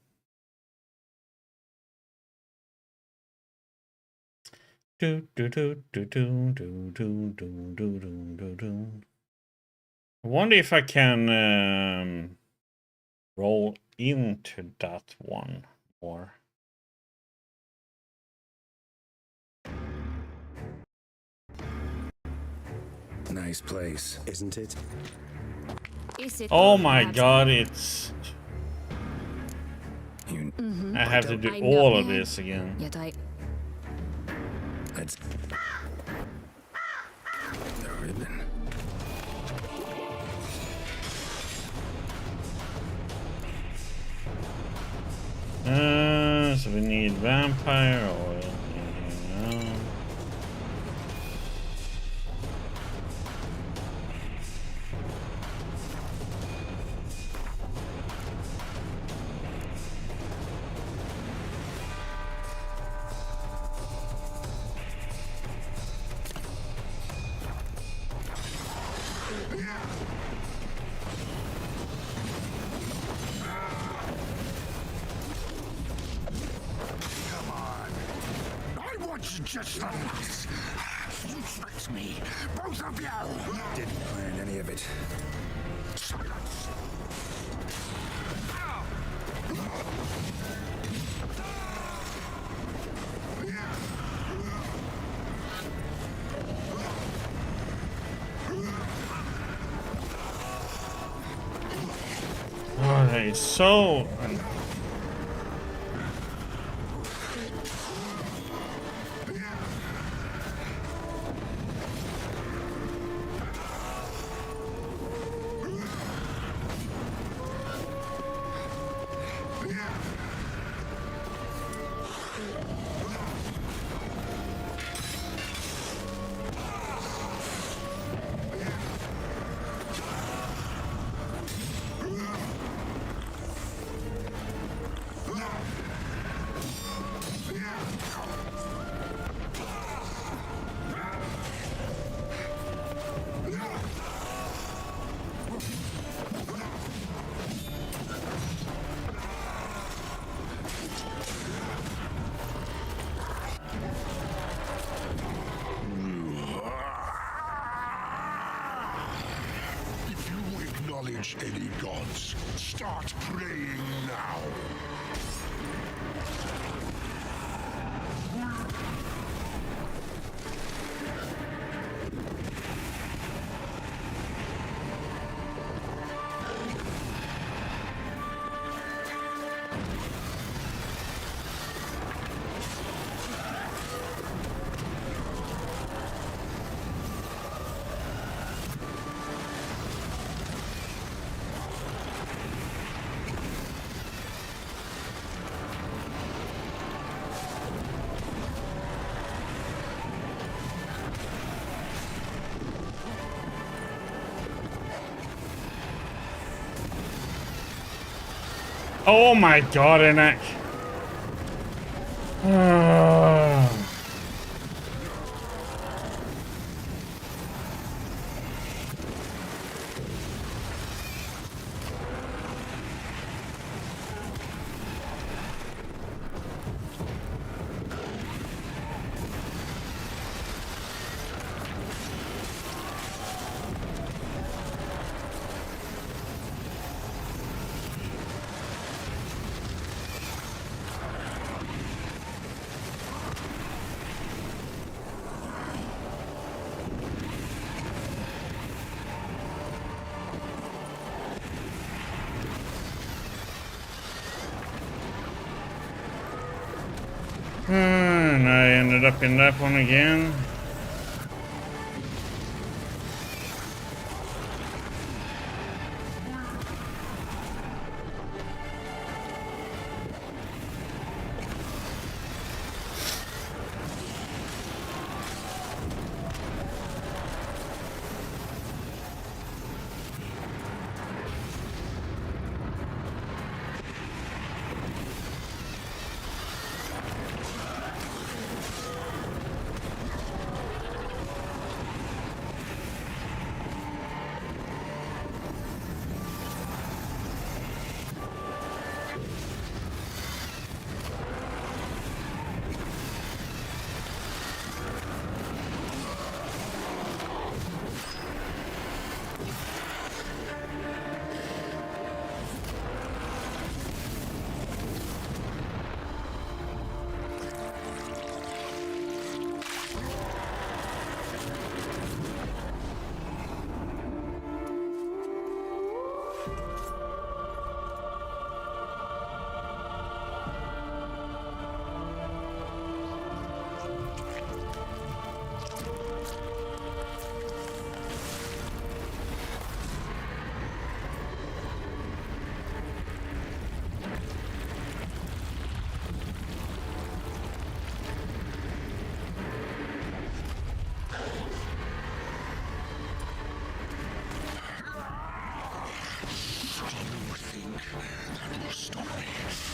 Do do do do do do do do do do do. I wonder if I can roll into that one more. Nice place, isn't it? Is it? Oh my god, it's... Mm-hmm. I have to do all of this again. Yet I... That's the ribbon. So we need vampire oil. Just the nuts. You tricked me, both of you. Didn't plan any of it. Silence. He's so... If you acknowledge any gods, start praying now. Oh my god, Enak. And I ended up in that one again.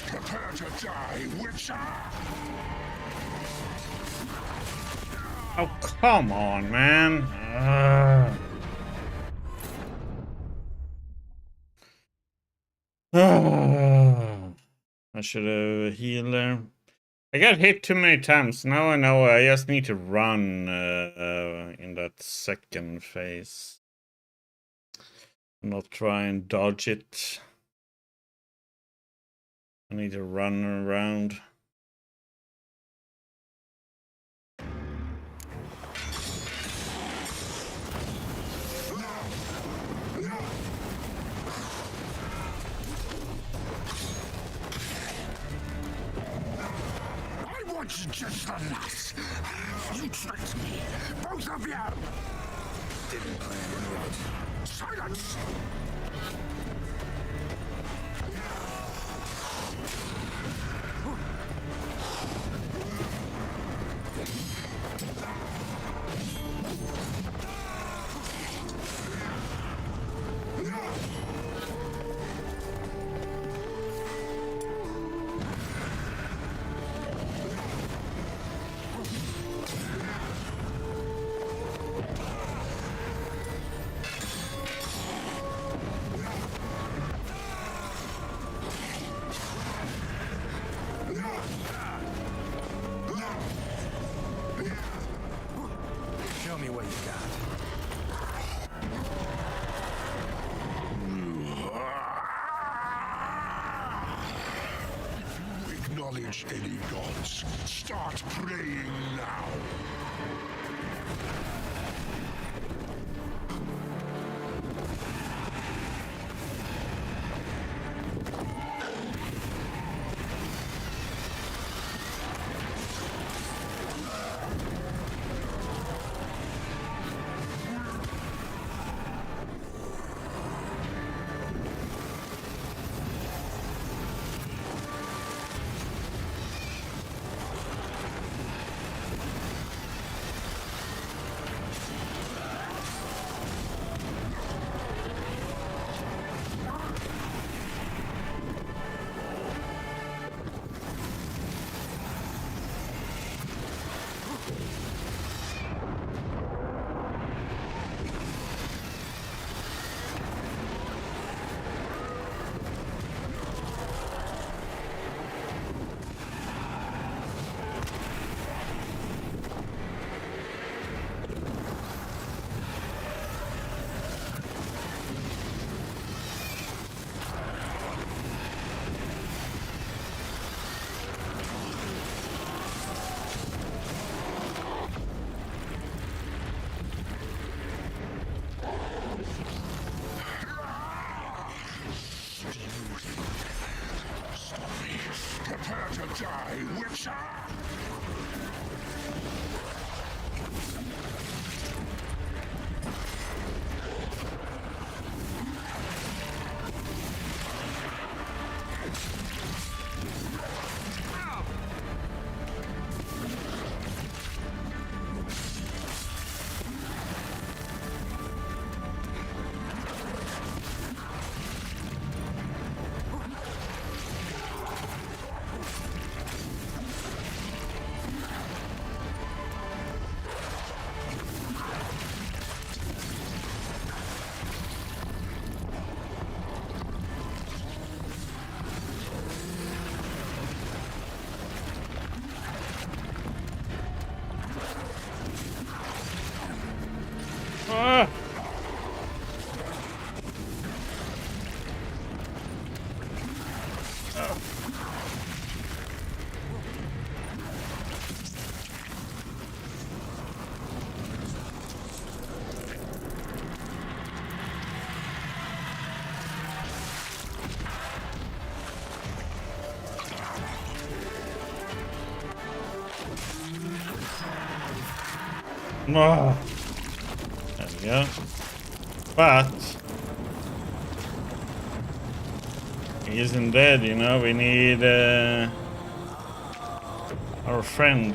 Prepare to die, Witcher! Oh, come on, man. I should have healed there. I got hit too many times. Now I know I just need to run in that second phase. Not try and dodge it. I need to run around. It's just a lass. You tricked me, both of you. Didn't plan any of it. Silence! Show me what you got. If you acknowledge any gods, start praying now. Prepare to die, Witcher! Ah! No. There we go. But he isn't dead, you know. We need our friend.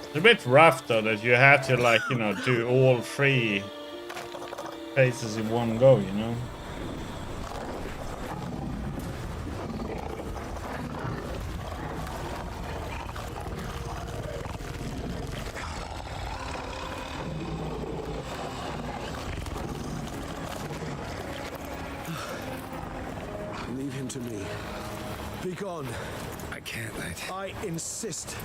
It's a bit rough though that you have to, like, you know, do all 3 phases in one go, you know. Leave him to me. Be gone. I can't let. I insist.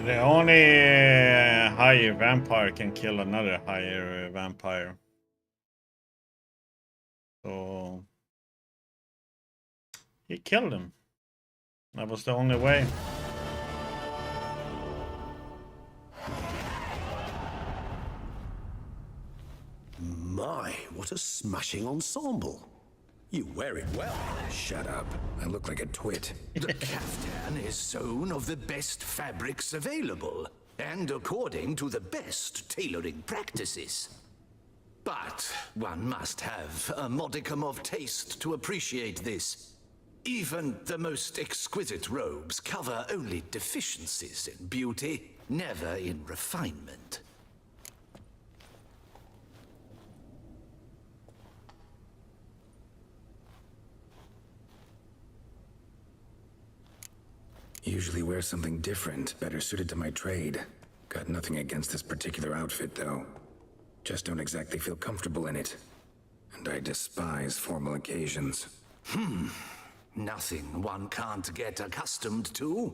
The only higher vampire can kill another higher vampire. So he killed him. That was the only way. My, what a smashing ensemble. You wear it well. Shut up. I look like a twit. The caftan is sewn of the best fabrics available, and according to the best tailoring practices. But one must have a modicum of taste to appreciate this. Even the most exquisite robes cover only deficiencies in beauty, never in refinement. Usually wear something different, better suited to my trade. Got nothing against this particular outfit, though. Just don't exactly feel comfortable in it. And I despise formal occasions. Nothing one can't get accustomed to.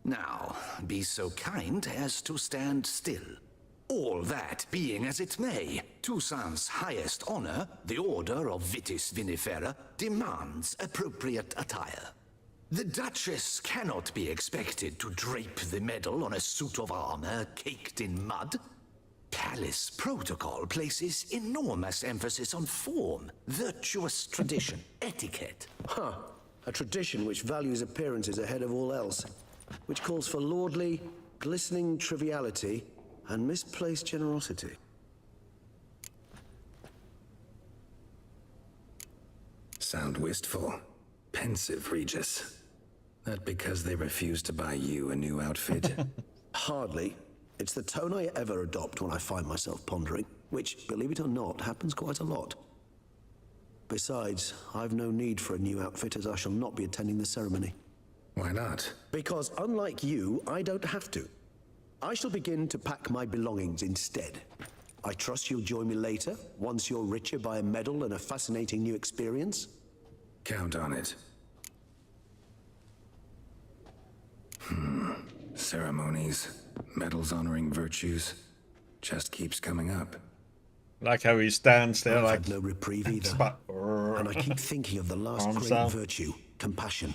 Now, be so kind as to stand still. All that being as it may, Toussaint's highest honor, the Order of Vitis Vinifera, demands appropriate attire. The Duchess cannot be expected to drape the medal on a suit of armor caked in mud. Palace protocol places enormous emphasis on form, virtuous tradition, etiquette. Huh. A tradition which values appearances ahead of all else. Which calls for lordly, glistening triviality and misplaced generosity. Sound wistful. Pensive, Regis. That because they refuse to buy you a new outfit? Hardly. It's the tone I ever adopt when I find myself pondering, which, believe it or not, happens quite a lot. Besides, I've no need for a new outfit as I shall not be attending the ceremony. Why not? Because unlike you, I don't have to. I shall begin to pack my belongings instead. I trust you'll join me later, once you're richer by a medal and a fascinating new experience? Count on it. Ceremonies, medals honoring virtues, just keeps coming up. Like how he stands there, I've like had no reprieve either. And I keep thinking of the last great virtue, compassion.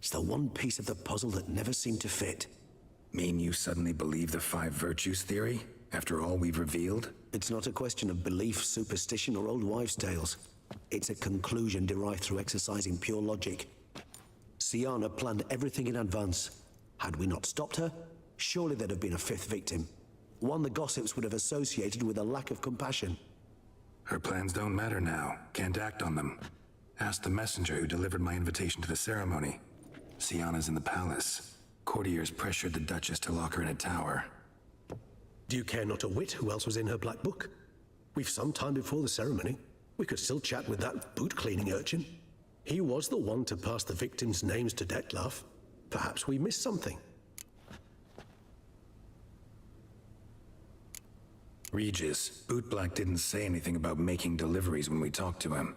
It's the one piece of the puzzle that never seemed to fit. Mean you suddenly believe the 5 virtues theory, after all we've revealed? It's not a question of belief, superstition, or old wives' tales. It's a conclusion derived through exercising pure logic. Siana planned everything in advance. Had we not stopped her, surely there'd have been a 5th victim. One the gossips would have associated with a lack of compassion. Her plans don't matter now. Can't act on them. Ask the messenger who delivered my invitation to the ceremony. Siana's in the palace. Courtiers pressured the Duchess to lock her in a tower. Do you care not a whit who else was in her black book? We've some time before the ceremony. We could still chat with that boot-cleaning urchin. He was the one to pass the victims' names to Dettlaff. Perhaps we missed something. Regis, Bootblack didn't say anything about making deliveries when we talked to him.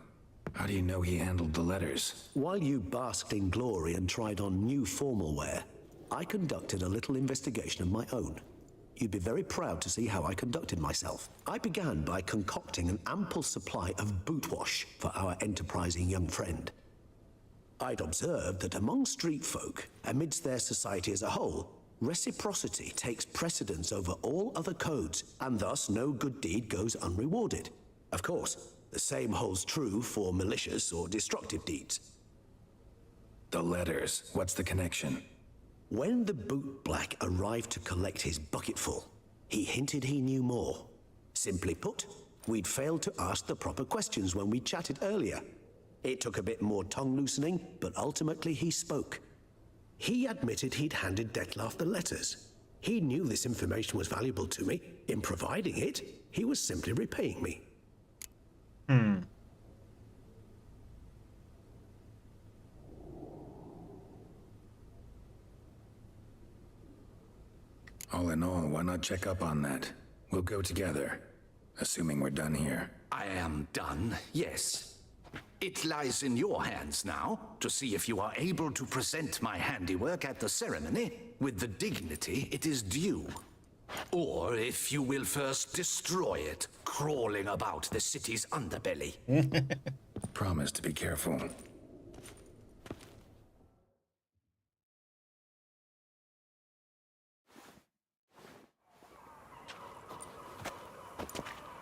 How do you know he handled the letters? While you basked in glory and tried on new formal wear, I conducted a little investigation of my own. You'd be very proud to see how I conducted myself. I began by concocting an ample supply of boot wash for our enterprising young friend. I'd observed that among street folk, amidst their society as a whole, reciprocity takes precedence over all other codes, and thus no good deed goes unrewarded. Of course, the same holds true for malicious or destructive deeds. The letters, what's the connection? When the bootblack arrived to collect his bucketful, he hinted he knew more. Simply put, we'd failed to ask the proper questions when we chatted earlier. It took a bit more tongue-loosening, but ultimately he spoke. He admitted he'd handed Dettlaff the letters. He knew this information was valuable to me. In providing it, he was simply repaying me. All in all, why not check up on that? We'll go together, assuming we're done here. I am done, yes. It lies in your hands now to see if you are able to present my handiwork at the ceremony with the dignity it is due. Or if you will first destroy it, crawling about the city's underbelly. Promise to be careful.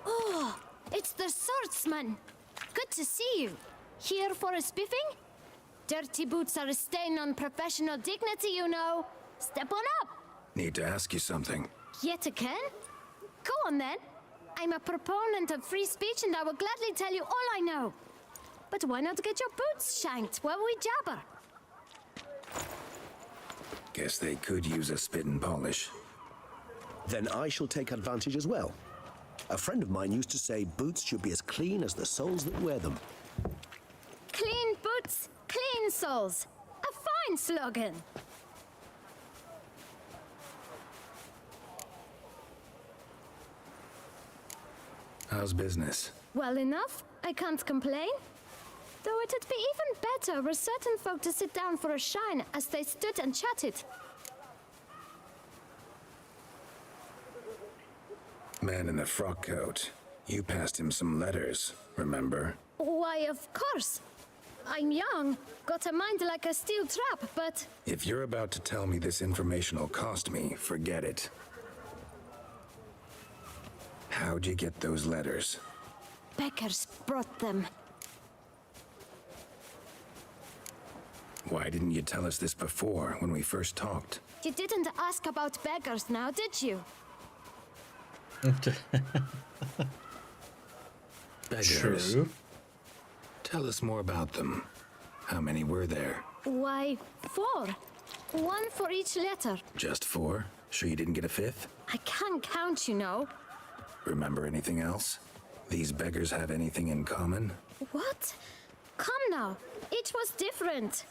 Oh, it's the swordsman. Good to see you. Here for a spiffing? Dirty boots are a stain on professional dignity, you know. Step on up. Need to ask you something. Yet again? Go on then. I'm a proponent of free speech and I will gladly tell you all I know. But why not get your boots shanked while we jabber? Guess they could use a spit and polish. Then I shall take advantage as well. A friend of mine used to say boots should be as clean as the soles that wear them. Clean boots, clean soles. A fine slogan. How's business? Well enough. I can't complain. Though it'd be even better were certain folk to sit down for a shine as they stood and chatted. Man in the frock coat. You passed him some letters, remember? Why, of course. I'm young, got a mind like a steel trap, but... If you're about to tell me this information will cost me, forget it. How'd you get those letters? Beggars brought them. Why didn't you tell us this before, when we first talked? You didn't ask about beggars now, did you? Beggars? True. Tell us more about them. How many were there? Why, 4. 1 for each letter. Just 4? Sure you didn't get a 5th? I can't count, you know. Remember anything else? These beggars have anything in common? What? Come now. Each was different.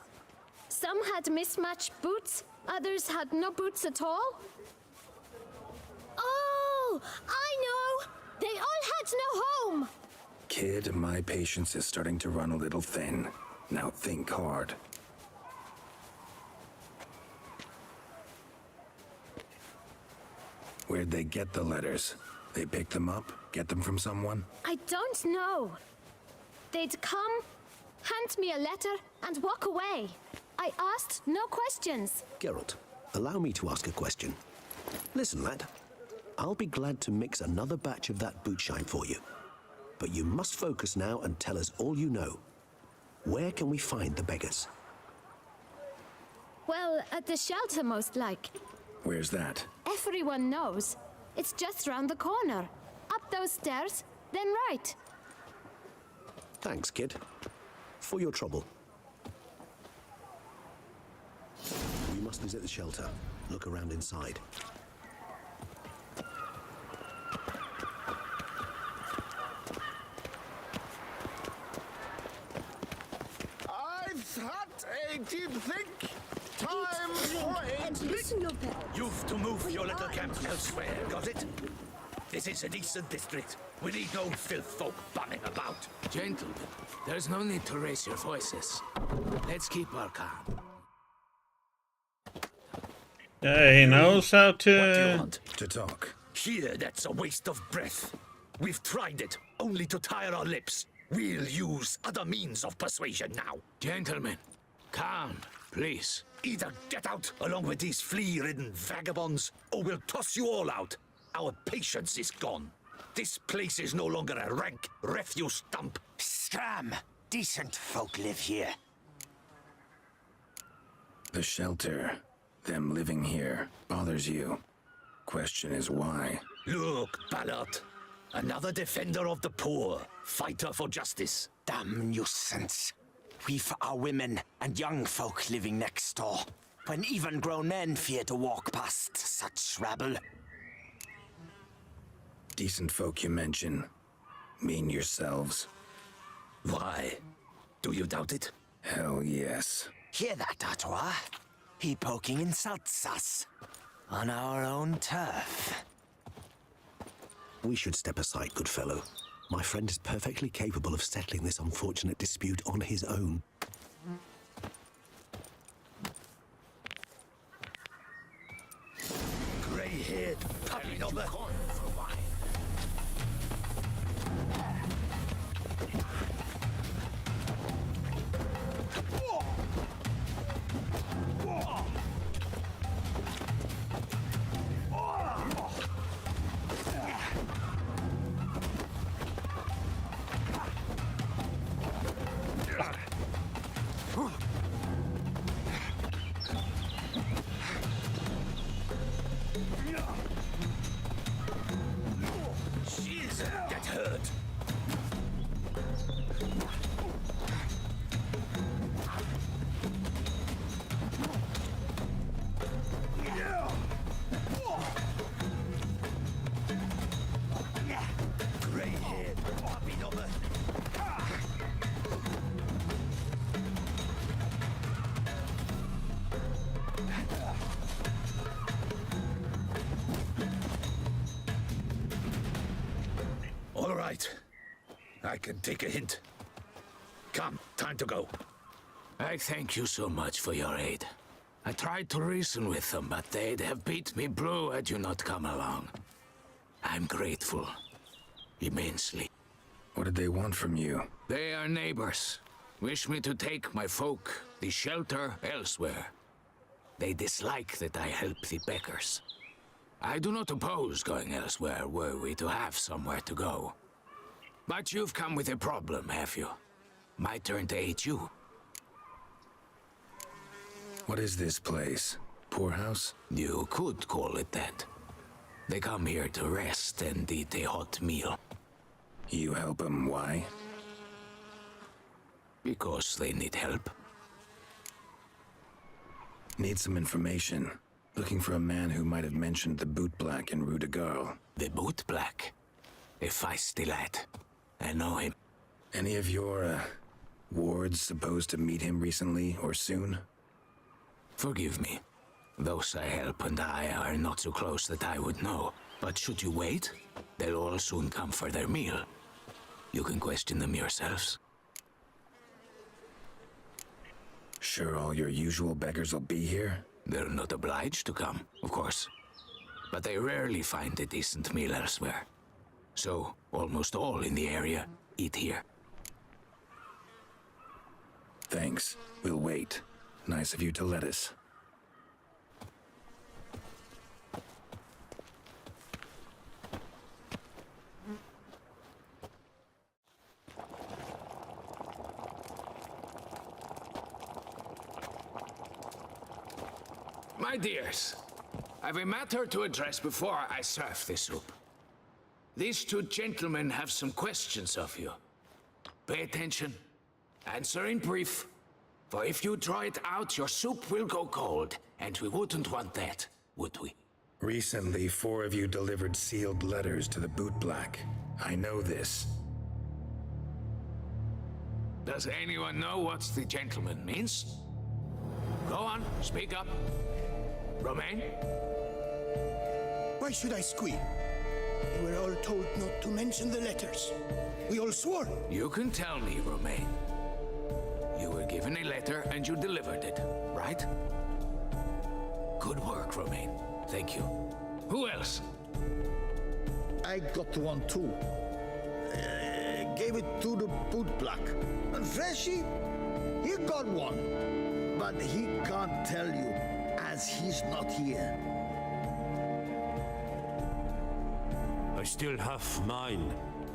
Some had mismatched boots, others had no boots at all. Oh, I know! They all had no home! Kid, my patience is starting to run a little thin. Now think hard. Where'd they get the letters? They pick them up? Get them from someone? I don't know. They'd come, hand me a letter, and walk away. I asked no questions. Geralt, allow me to ask a question. Listen, lad. I'll be glad to mix another batch of that boot shine for you. But you must focus now and tell us all you know. Where can we find the beggars? Well, at the shelter, most like. Where's that? Everyone knows. It's just round the corner. Up those stairs, then right. Thanks, kid. For your trouble. We must visit the shelter. Look around inside. I've had a deep think. Time for a Listen your bell. You've to move your little camp elsewhere, got it? This is a decent district. We need no filth folk bumming about. Gentlemen, there's no need to raise your voices. Let's keep our calm. He knows how What do you to... want? To talk. Here, that's a waste of breath. We've tried it, only to tire our lips. We'll use other means of persuasion now. Gentlemen, calm, please. Either get out along with these flea-ridden vagabonds, or we'll toss you all out. Our patience is gone. This place is no longer a rank refuse dump. Scram! Decent folk live here. The shelter, them living here, bothers you. Question is why? Look, Ballard. Another defender of the poor, fighter for justice. Damn nuisance. We've our women and young folk living next door, when even grown men fear to walk past such rabble. Decent folk you mention. Mean yourselves. Why? Do you doubt it? Hell yes. Hear that, Artois? He poking insults us. On our own turf. We should step aside, good fellow. My friend is perfectly capable of settling this unfortunate dispute on his own. Grey-haired puppy number. Get hurt. Grey-haired puppy number. All right. I can take a hint. Come, time to go. I thank you so much for your aid. I tried to reason with them, but they'd have beat me blue had you not come along. I'm grateful. Immensely. What did they want from you? They are neighbors. Wish me to take my folk, the shelter, elsewhere. They dislike that I help the Beckers. I do not oppose going elsewhere were we to have somewhere to go. But you've come with a problem, have you? My turn to aid you. What is this place? Poorhouse? You could call it that. They come here to rest and eat a hot meal. You help them, why? Because they need help. Need some information. Looking for a man who might have mentioned the Boot Black in Rue de Garl. The Boot Black? A feisty lad. I know him. Any of your, wards supposed to meet him recently or soon? Forgive me. Those I help and I are not so close that I would know. But should you wait, they'll all soon come for their meal. You can question them yourselves. Sure all your usual beggars will be here? They're not obliged to come, of course. But they rarely find a decent meal elsewhere. So, almost all in the area eat here. Thanks. We'll wait. Nice of you to let us. My dears, I've a matter to address before I serve the soup. These two gentlemen have some questions of you. Pay attention. Answer in brief. For if you draw it out, your soup will go cold, and we wouldn't want that, would we? Recently, 4 of you delivered sealed letters to the Boot Black. I know this. Does anyone know what the gentleman means? Go on, speak up. Romain? Why should I squeal? We were all told not to mention the letters. We all swore. You can tell me, Romain. You were given a letter and you delivered it, right? Good work, Romain. Thank you. Who else? I got one too. Gave it to the Boot Black. And Freshy, he got one. But he can't tell you, as he's not here. I still have mine.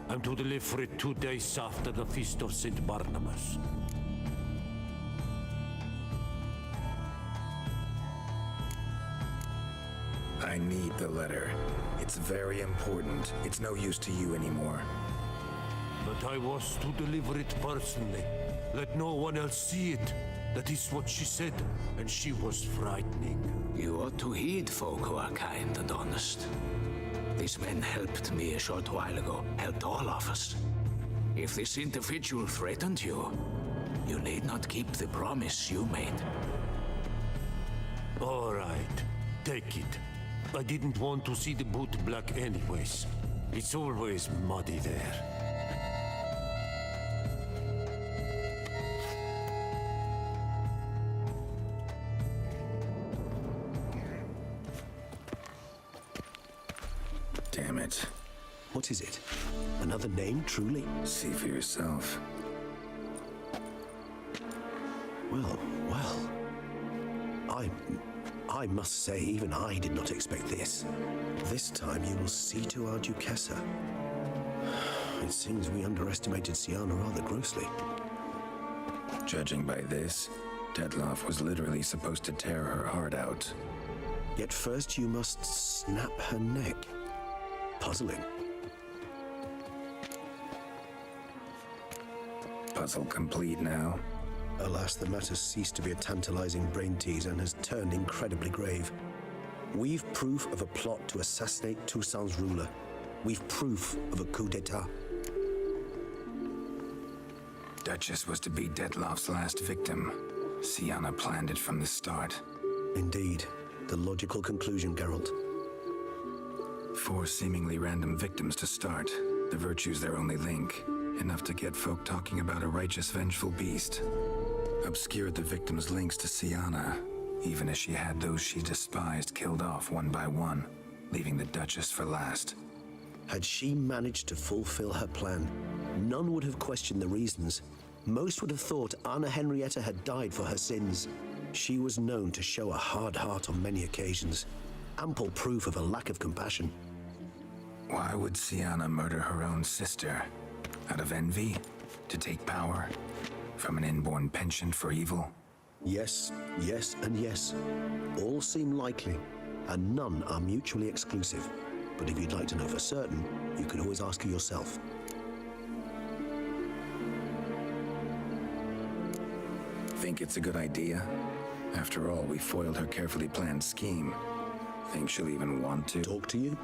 I'm to deliver it 2 days after the Feast of St. Barnabas. I need the letter. It's very important. It's no use to you anymore. But I was to deliver it personally. Let no one else see it. That is what she said, and she was frightening. You ought to heed folk who are kind and honest. These men helped me a short while ago, helped all of us. If this individual threatened you, you need not keep the promise you made. All right, take it. I didn't want to see the Boot Black anyways. It's always muddy there. Damn it. What is it? Another name, truly? See for yourself. Well. I must say, even I did not expect this. This time you will see to our Duchessa. It seems we underestimated Sienna rather grossly. Judging by this, Detloff was literally supposed to tear her heart out. Yet first you must snap her neck. Puzzling. Puzzle complete now. Alas, the matter ceased to be a tantalizing brain tease and has turned incredibly grave. We've proof of a plot to assassinate Toussaint's ruler. We've proof of a coup d'etat. Duchess was to be Detloff's last victim. Sienna planned it from the start. Indeed. The logical conclusion, Geralt. 4 seemingly random victims to start. The virtue's their only link. Enough to get folk talking about a righteous, vengeful beast. Obscured the victims' links to Sienna, even as she had those she despised killed off one by one, leaving the Duchess for last. Had she managed to fulfill her plan, none would have questioned the reasons. Most would have thought Anna Henrietta had died for her sins. She was known to show a hard heart on many occasions. Ample proof of a lack of compassion. Why would Sienna murder her own sister? Out of envy? To take power? From an inborn penchant for evil? Yes, yes, and yes. All seem likely, and none are mutually exclusive. But if you'd like to know for certain, you can always ask her yourself. Think it's a good idea? After all, we foiled her carefully planned scheme. Think she'll even want to? Talk to you?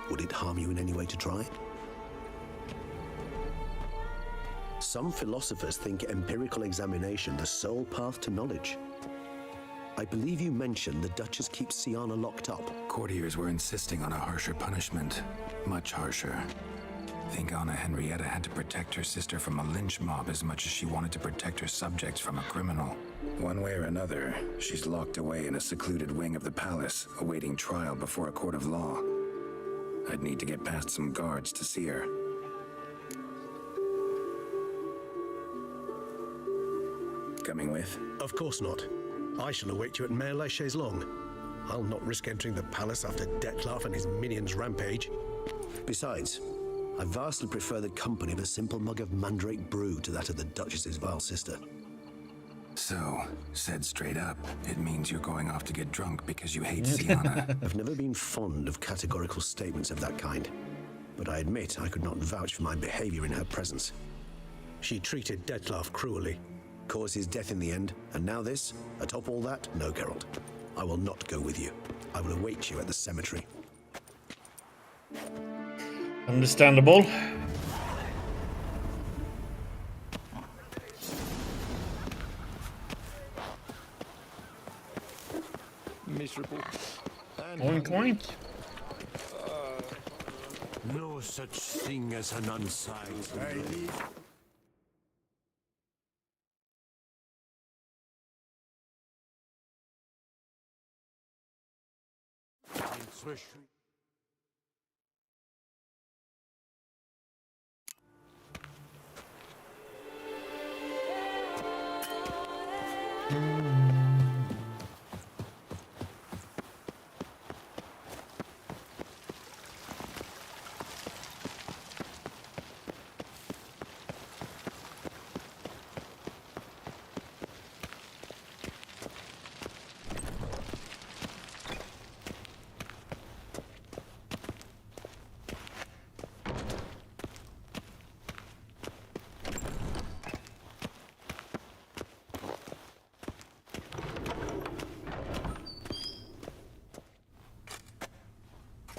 Would it harm you in any way to try? Some philosophers think empirical examination the sole path to knowledge. I believe you mentioned the Duchess keeps Sienna locked up. Courtiers were insisting on a harsher punishment. Much harsher. Think Anna Henrietta had to protect her sister from a lynch mob as much as she wanted to protect her subjects from a criminal. One way or another, she's locked away in a secluded wing of the palace, awaiting trial before a court of law. I'd need to get past some guards to see her. Coming with? Of course not. I shall await you at Mare la Chaise-Longue. I'll not risk entering the palace after Detloff and his minions rampage. Besides, I vastly prefer the company of a simple mug of mandrake brew to that of the Duchess's vile sister. So, said straight up, it means you're going off to get drunk because you hate Sienna. I've never been fond of categorical statements of that kind, but I admit I could not vouch for my behavior in her presence. She treated Detloff cruelly, caused his death in the end, and now this? Atop all that? No, Geralt. I will not go with you. I will await you at the cemetery. Understandable. Miserable. Oink oink. No such thing as an unsigned.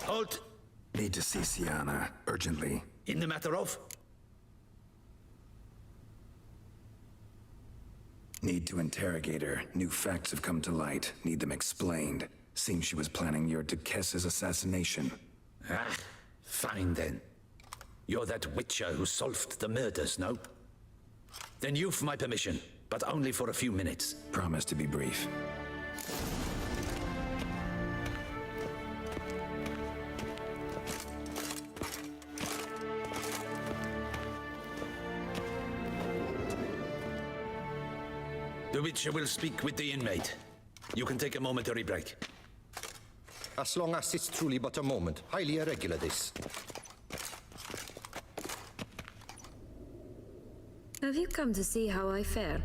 Halt! Need to see Sienna, urgently. In the matter of? Need to interrogate her. New facts have come to light. Need them explained. Seems she was planning your Duchess's assassination. Ah, fine then. You're that witcher who solved the murders, no? Then you've my permission, but only for a few minutes. Promise to be brief. Witcher will speak with the inmate. You can take a momentary break. As long as it's truly but a moment. Highly irregular, this. Have you come to see how I fare?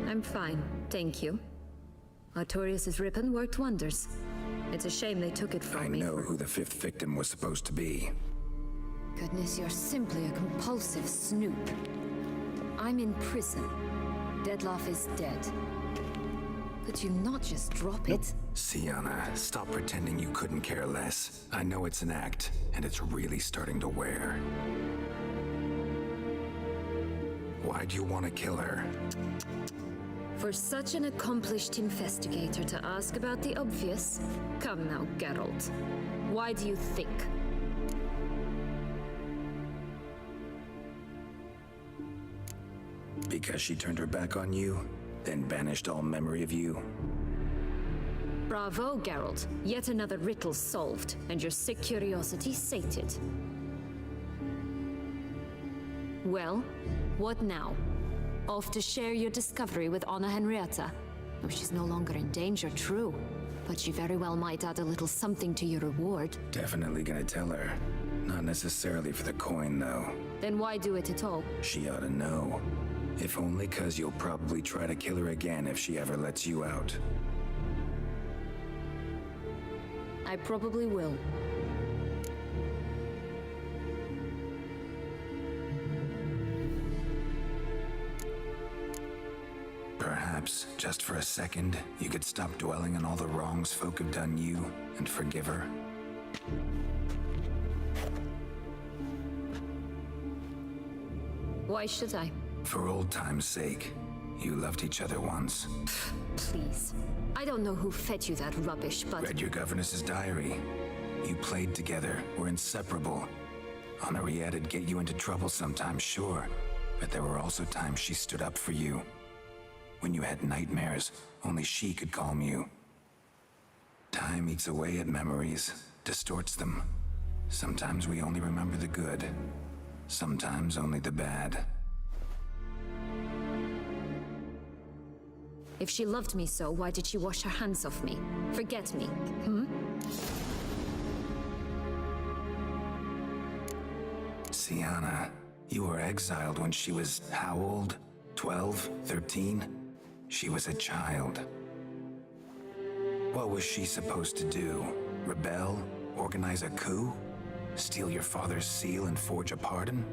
I'm fine, thank you. Artorius' ribbon worked wonders. It's a shame they took it from me. I know who the 5th victim was supposed to be. Goodness, you're simply a compulsive snoop. I'm in prison. Dettlaff is dead. Could you not just drop it? Sienna, stop pretending you couldn't care less. I know it's an act, and it's really starting to wear. Why'd you want to kill her? For such an accomplished investigator to ask about the obvious? Come now, Geralt. Why do you think? Because she turned her back on you, then banished all memory of you? Bravo, Geralt. Yet another riddle solved, and your sick curiosity sated. Well, what now? Off to share your discovery with Anna Henrietta? Oh, she's no longer in danger, true. But she very well might add a little something to your reward. Definitely gonna tell her. Not necessarily for the coin, though. Then why do it at all? She ought to know. If only 'cause you'll probably try to kill her again if she ever lets you out. I probably will. Perhaps, just for a second, you could stop dwelling on all the wrongs folk have done you and forgive her. Why should I? For old time's sake. You loved each other once. Please. I don't know who fed you that rubbish, but... Read your governess's diary. You played together, were inseparable. Henriette'd get you into trouble sometimes, sure. But there were also times she stood up for you. When you had nightmares, only she could calm you. Time eats away at memories, distorts them. Sometimes we only remember the good. Sometimes only the bad. If she loved me so, why did she wash her hands off me? Forget me, Sienna, you were exiled when she was how old? 12? 13? She was a child. What was she supposed to do? Rebel? Organize a coup? Steal your father's seal and forge a pardon?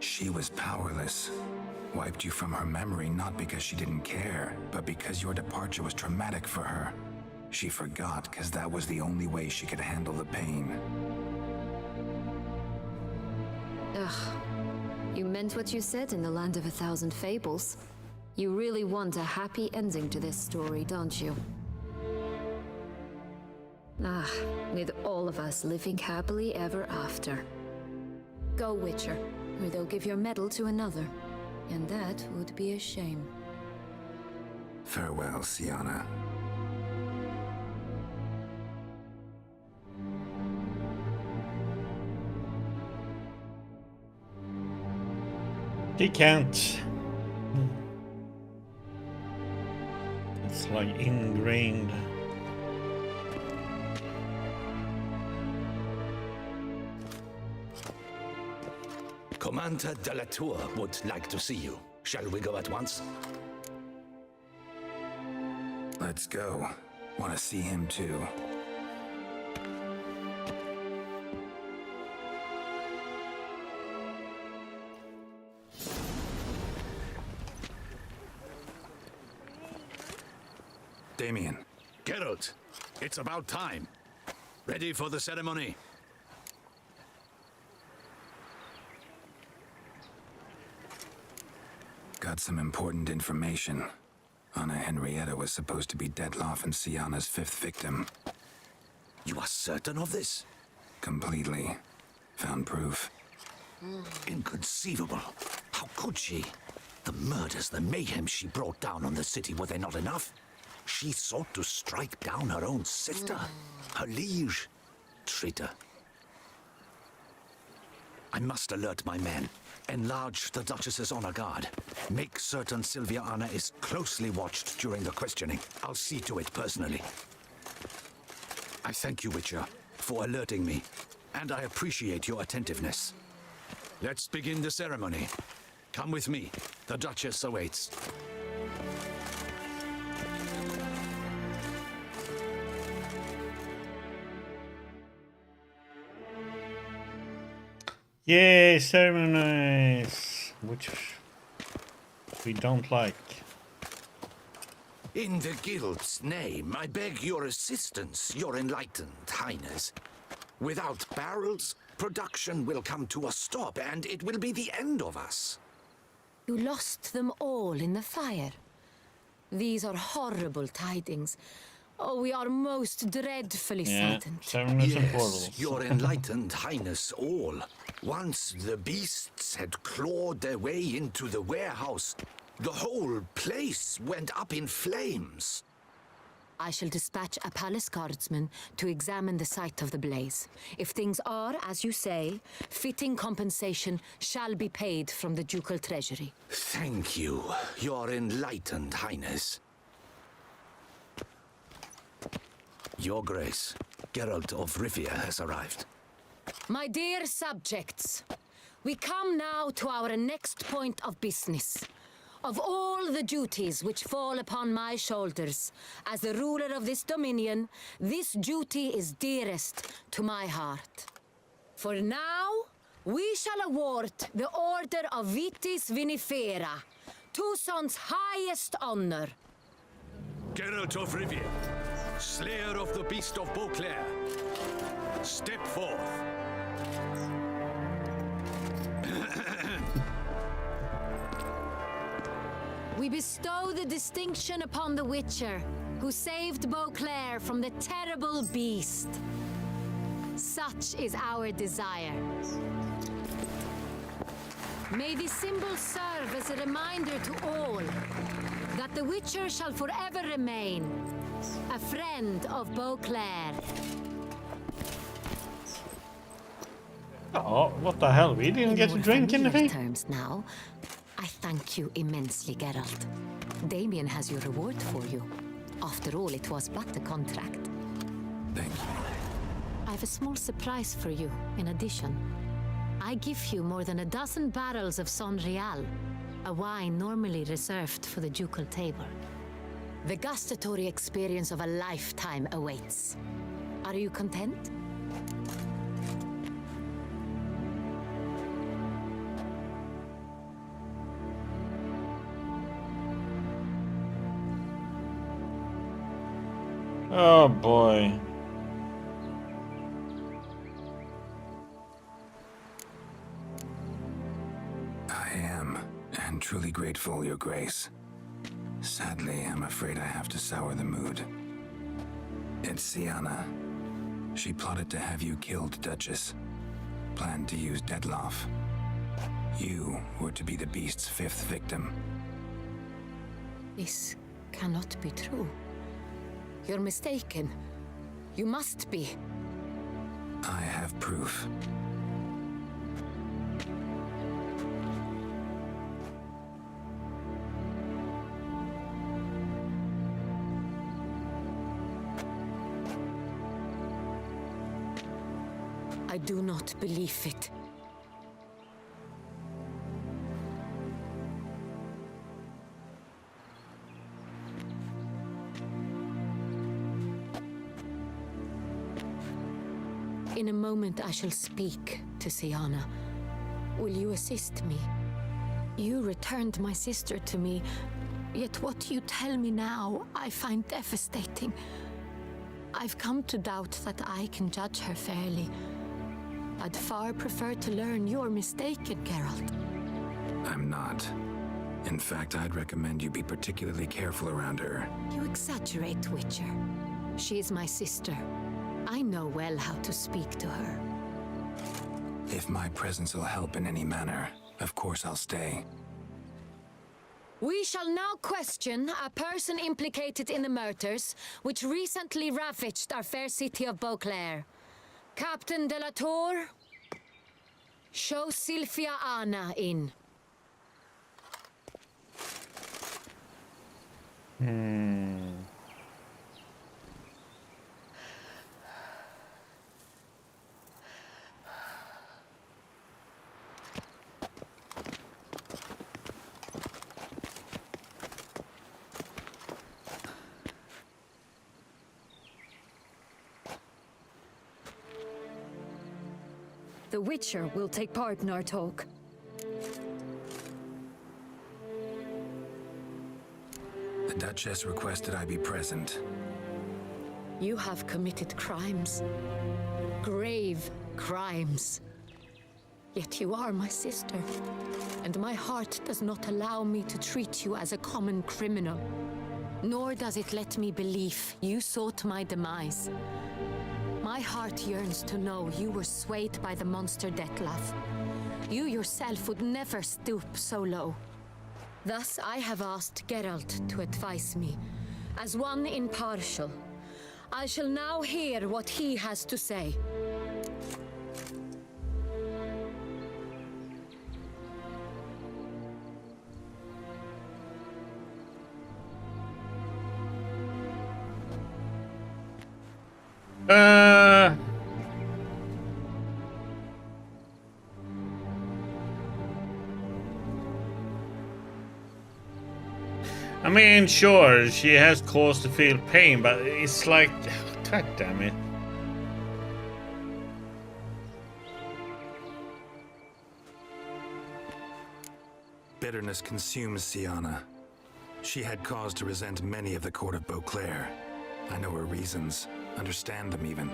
She was powerless. Wiped you from her memory not because she didn't care, but because your departure was traumatic for her. She forgot because that was the only way she could handle the pain. Ugh. You meant what you said in the Land of 1,000 Fables. You really want a happy ending to this story, don't you? Ah, with all of us living happily ever after. Go, Witcher, or they'll give your medal to another. And that would be a shame. Farewell, Sienna. He can't. It's like ingrained. Commander de la Tour would like to see you. Shall we go at once? Let's go. Want to see him too. Damien. Geralt, it's about time. Ready for the ceremony? Got some important information. Anna Henrietta was supposed to be Dettlaff and Sienna's 5th victim. You are certain of this? Completely. Found proof. Inconceivable. How could she? The murders, the mayhem she brought down on the city, were they not enough? She sought to strike down her own sister, her liege. Traitor. I must alert my men. Enlarge the Duchess's honor guard. Make certain Sylvia Anna is closely watched during the questioning. I'll see to it personally. I thank you, Witcher, for alerting me, and I appreciate your attentiveness. Let's begin the ceremony. Come with me. The Duchess awaits. Yay, ceremonies! Which we don't like. In the Guild's name, I beg your assistance, your enlightened highness. Without barrels, production will come to a stop, and it will be the end of us. You lost them all in the fire. These are horrible tidings. Oh, we are most dreadfully saddened. Yes, your enlightened highness all. Once the beasts had clawed their way into the warehouse, the whole place went up in flames. I shall dispatch a palace guardsman to examine the site of the blaze. If things are, as you say, fitting compensation shall be paid from the ducal treasury. Thank you, your enlightened highness. Your Grace, Geralt of Rivia has arrived. My dear subjects, we come now to our next point of business. Of all the duties which fall upon my shoulders, as the ruler of this dominion, this duty is dearest to my heart. For now, we shall award the Order of Vitis Vinifera, Tucson's highest honor. Geralt of Rivia, Slayer of the Beast of Beauclair, step forth. We bestow the distinction upon the Witcher, who saved Beauclair from the terrible beast. Such is our desire. May this symbol serve as a reminder to all that the Witcher shall forever remain a friend of Beauclair. Oh, what the hell? We didn't get a drink in the thing. Terms now. I thank you immensely, Geralt. Damien has your reward for you. After all, it was but a contract. Thank you. I have a small surprise for you, in addition. I give you more than a dozen barrels of Son Real, a wine normally reserved for the ducal table. The gustatory experience of a lifetime awaits. Are you content? Oh boy. I am, and truly grateful, Your Grace. Sadly, I'm afraid I have to sour the mood. It's Sienna. She plotted to have you killed, Duchess. Planned to use Detloff. You were to be the beast's fifth victim. This cannot be true. You're mistaken. You must be. I have proof. I do not believe it. In a moment I shall speak to Sienna. Will you assist me? You returned my sister to me, yet what you tell me now I find devastating. I've come to doubt that I can judge her fairly. I'd far prefer to learn you're mistaken, Geralt. I'm not. In fact, I'd recommend you be particularly careful around her. You exaggerate, Witcher. She is my sister. I know well how to speak to her. If my presence will help in any manner, of course I'll stay. We shall now question a person implicated in the murders which recently ravaged our fair city of Beauclair. Captain de la Tour? Show Sylvia Anna in. The Witcher will take part in our talk. The Duchess requested I be present. You have committed crimes. Grave crimes. Yet you are my sister. And my heart does not allow me to treat you as a common criminal. Nor does it let me believe you sought my demise. My heart yearns to know you were swayed by the monster Detlef. You yourself would never stoop so low. Thus I have asked Geralt to advise me, as one impartial. I shall now hear what he has to say. I mean, sure, she has cause to feel pain, but it's like, god damn it. Bitterness consumes Sienna. She had cause to resent many of the court of Beauclair. I know her reasons, understand them even.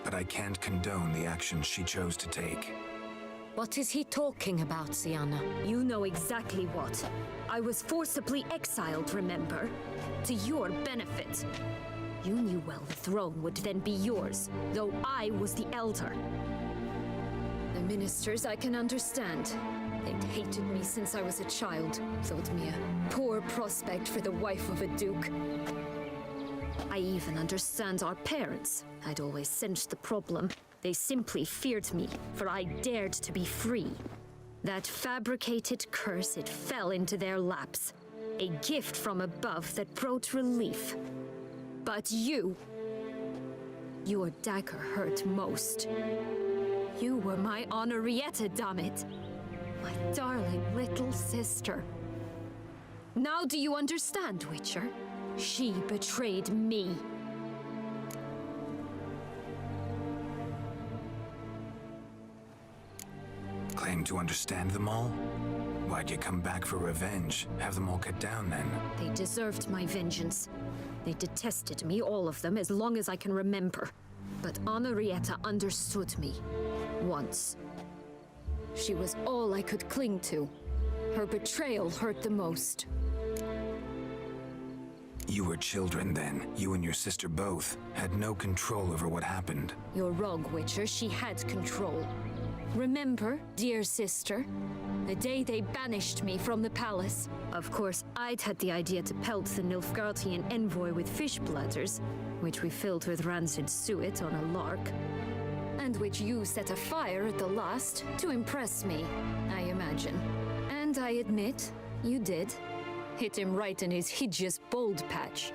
But I can't condone the actions she chose to take. What is he talking about, Sienna? You know exactly what. I was forcibly exiled, remember? To your benefit. You knew well the throne would then be yours, though I was the elder. The ministers I can understand. They'd hated me since I was a child, thought me a poor prospect for the wife of a duke. I even understand our parents. I'd always sensed the problem. They simply feared me, for I dared to be free. That fabricated curse, it fell into their laps. A gift from above that brought relief. But you... your dagger hurt most. You were my Henrietta, dammit. My darling little sister. Now do you understand, Witcher? She betrayed me. Claim to understand them all? Why'd you come back for revenge? Have them all cut down then? They deserved my vengeance. They detested me, all of them, as long as I can remember. But Henrietta understood me. Once. She was all I could cling to. Her betrayal hurt the most. You were children then. You and your sister both had no control over what happened. You're wrong, Witcher. She had control. Remember, dear sister, the day they banished me from the palace? Of course, I'd had the idea to pelt the Nilfgaardian envoy with fish bladders, which we filled with rancid suet on a lark. And which you set afire at the last to impress me, I imagine. And I admit, you did. Hit him right in his hideous bald patch.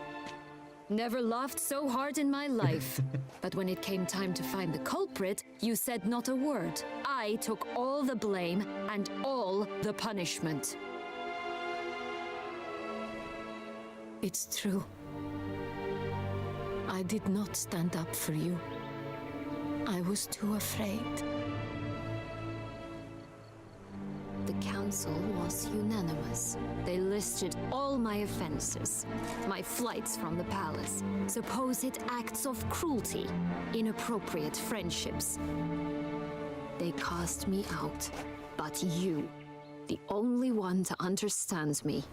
Never laughed so hard in my life. But when it came time to find the culprit, you said not a word. I took all the blame and all the punishment. It's true. I did not stand up for you. I was too afraid. The council was unanimous. They listed all my offenses. My flights from the palace, supposed acts of cruelty, inappropriate friendships. They cast me out. But you, the only one to understand me,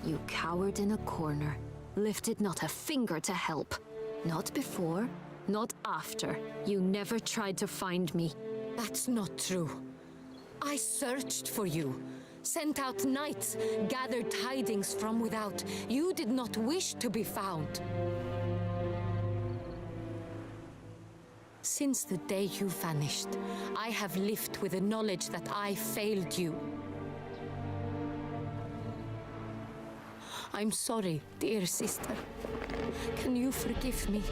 you cowered in a corner, lifted not a finger to help. Not before, not after. You never tried to find me. That's not true. I searched for you, sent out knights, gathered tidings from without. You did not wish to be found. Since the day you vanished, I have lived with the knowledge that I failed you. I'm sorry, dear sister. Can you forgive me?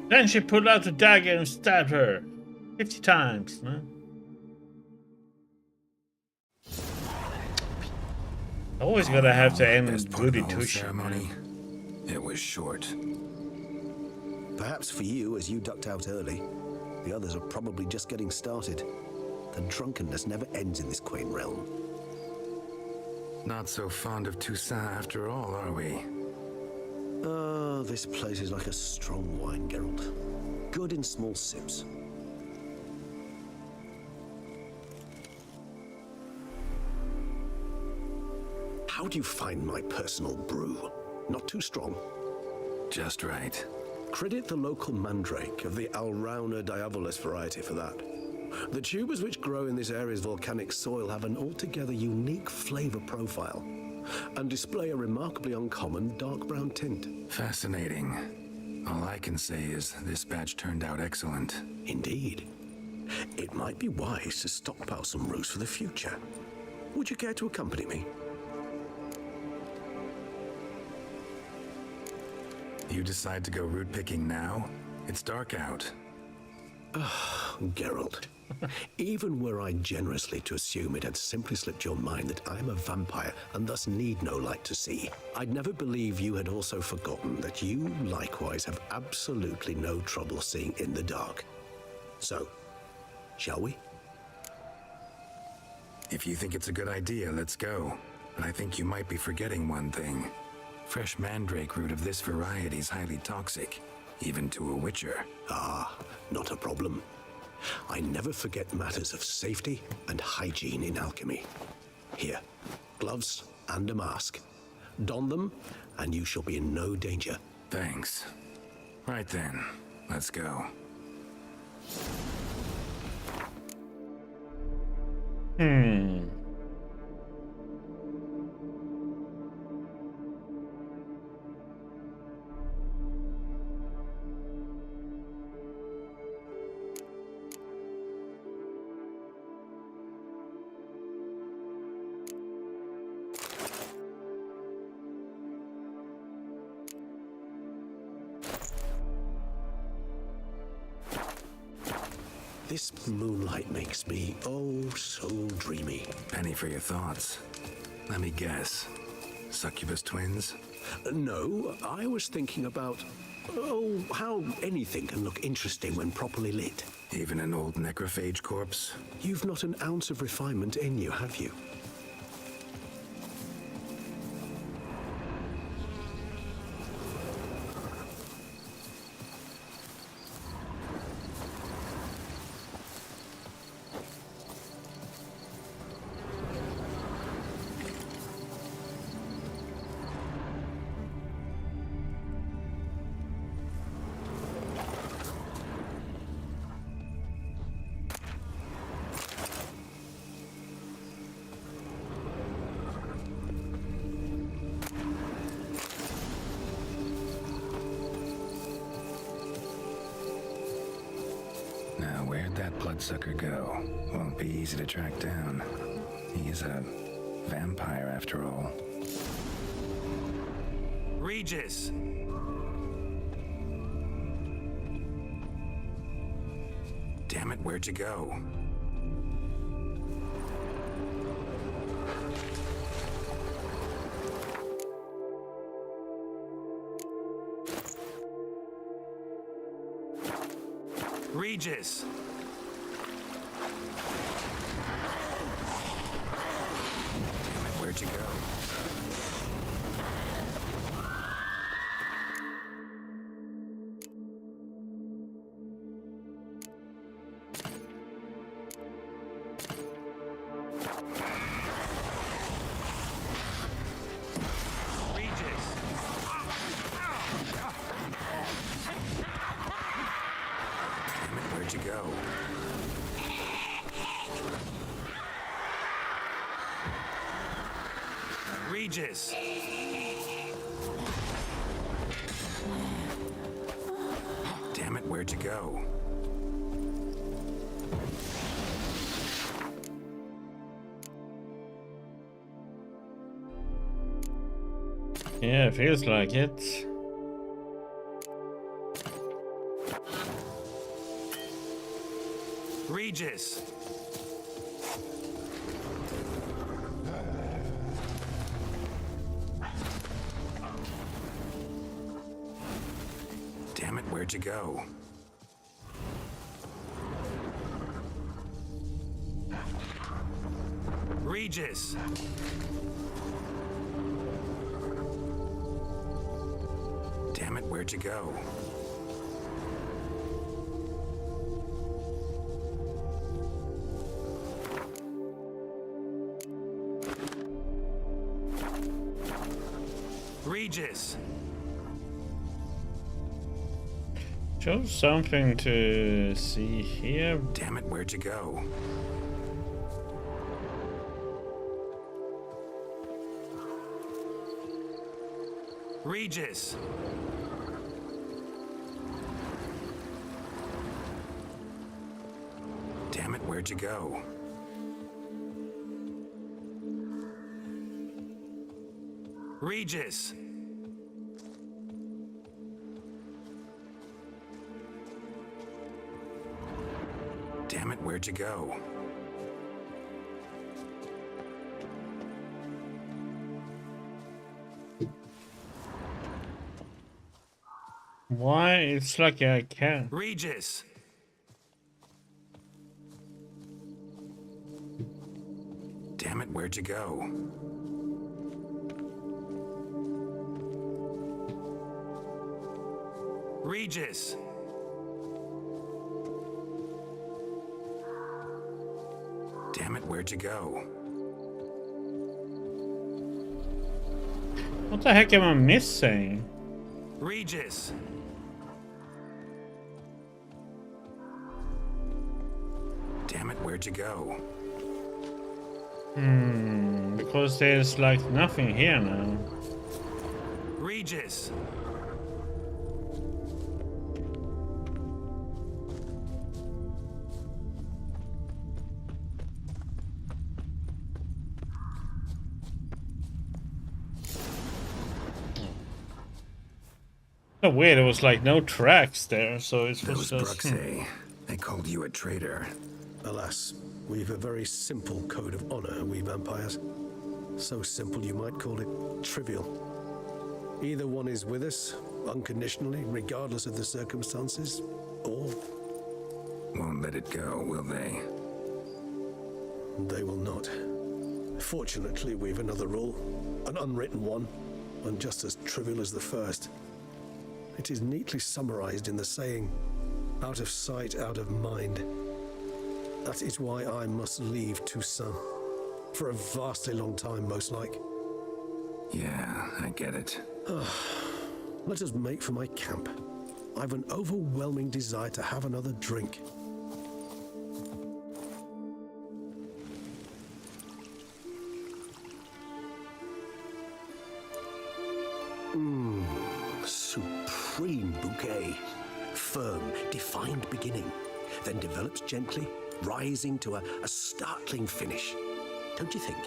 Then she pulled out a dagger and stabbed her 50 times. No? Always gotta have to end with goody ceremony. It was short. Perhaps for you, as you ducked out early. The others are probably just getting started. The drunkenness never ends in this quaint realm. Not so fond of Toussaint after all, are we? Oh, this place is like a strong wine, Geralt. Good in small sips. How do you find my personal brew? Not too strong? Just right. Credit the local mandrake of the Alrauna diabolus variety for that. The tubers which grow in this area's volcanic soil have an altogether unique flavor profile and display a remarkably uncommon dark brown tint. Fascinating. All I can say is this batch turned out excellent. Indeed. It might be wise to stockpile some roots for the future. Would you care to accompany me? You decide to go root picking now? It's dark out. Geralt, even were I generously to assume it had simply slipped your mind that I am a vampire and thus need no light to see, I'd never believe you had also forgotten that you likewise have absolutely no trouble seeing in the dark. So, shall we? If you think it's a good idea, let's go. But I think you might be forgetting one thing. Fresh mandrake root of this variety is highly toxic, even to a witcher. Ah, not a problem. I never forget matters of safety and hygiene in alchemy. Here, gloves and a mask. Don them, and you shall be in no danger. Thanks. Right then, let's go. This moonlight makes me, oh, so dreamy. Penny for your thoughts. Let me guess. Succubus twins? No, I was thinking about, oh, how anything can look interesting when properly lit. Even an old necrophage corpse? You've not an ounce of refinement in you, have you? Bloodsucker go. Won't be easy to track down. He is a vampire after all. Regis! Damn it, where'd you go? Regis! where'd you go? Where'd you go? Regis! Damn it, where'd you go? Yeah, it feels like it. Regis! Damn it, where'd you go? Regis! Damn it, where'd you go? Regis! Show something to see here. Damn it, where'd you go? Regis! Damn it, where'd you go? Regis! Damn it, where'd you go? Why? It's like I can't. Regis! Damn it, where'd you go? Regis! Damn it, where'd you go? What the heck am I missing? Regis! Damn it, where'd you go? Because there's like nothing here now. Regis! So weird, there was like no tracks there, so it was Those just... Bruxay, they called you a traitor. Alas, we've a very simple code of honor, we vampires. So simple you might call it trivial. Either one is with us, unconditionally, regardless of the circumstances, or... Won't let it go, will they? They will not. Fortunately, we've another rule, an unwritten one, and just as trivial as the first. It is neatly summarized in the saying, out of sight, out of mind. That is why I must leave Toussaint. For a vastly long time, most like. Yeah, I get it. Let us make for my camp. I've an overwhelming desire to have another drink. Supreme bouquet. Firm, defined beginning, then develops gently, rising to a startling finish. Don't you think?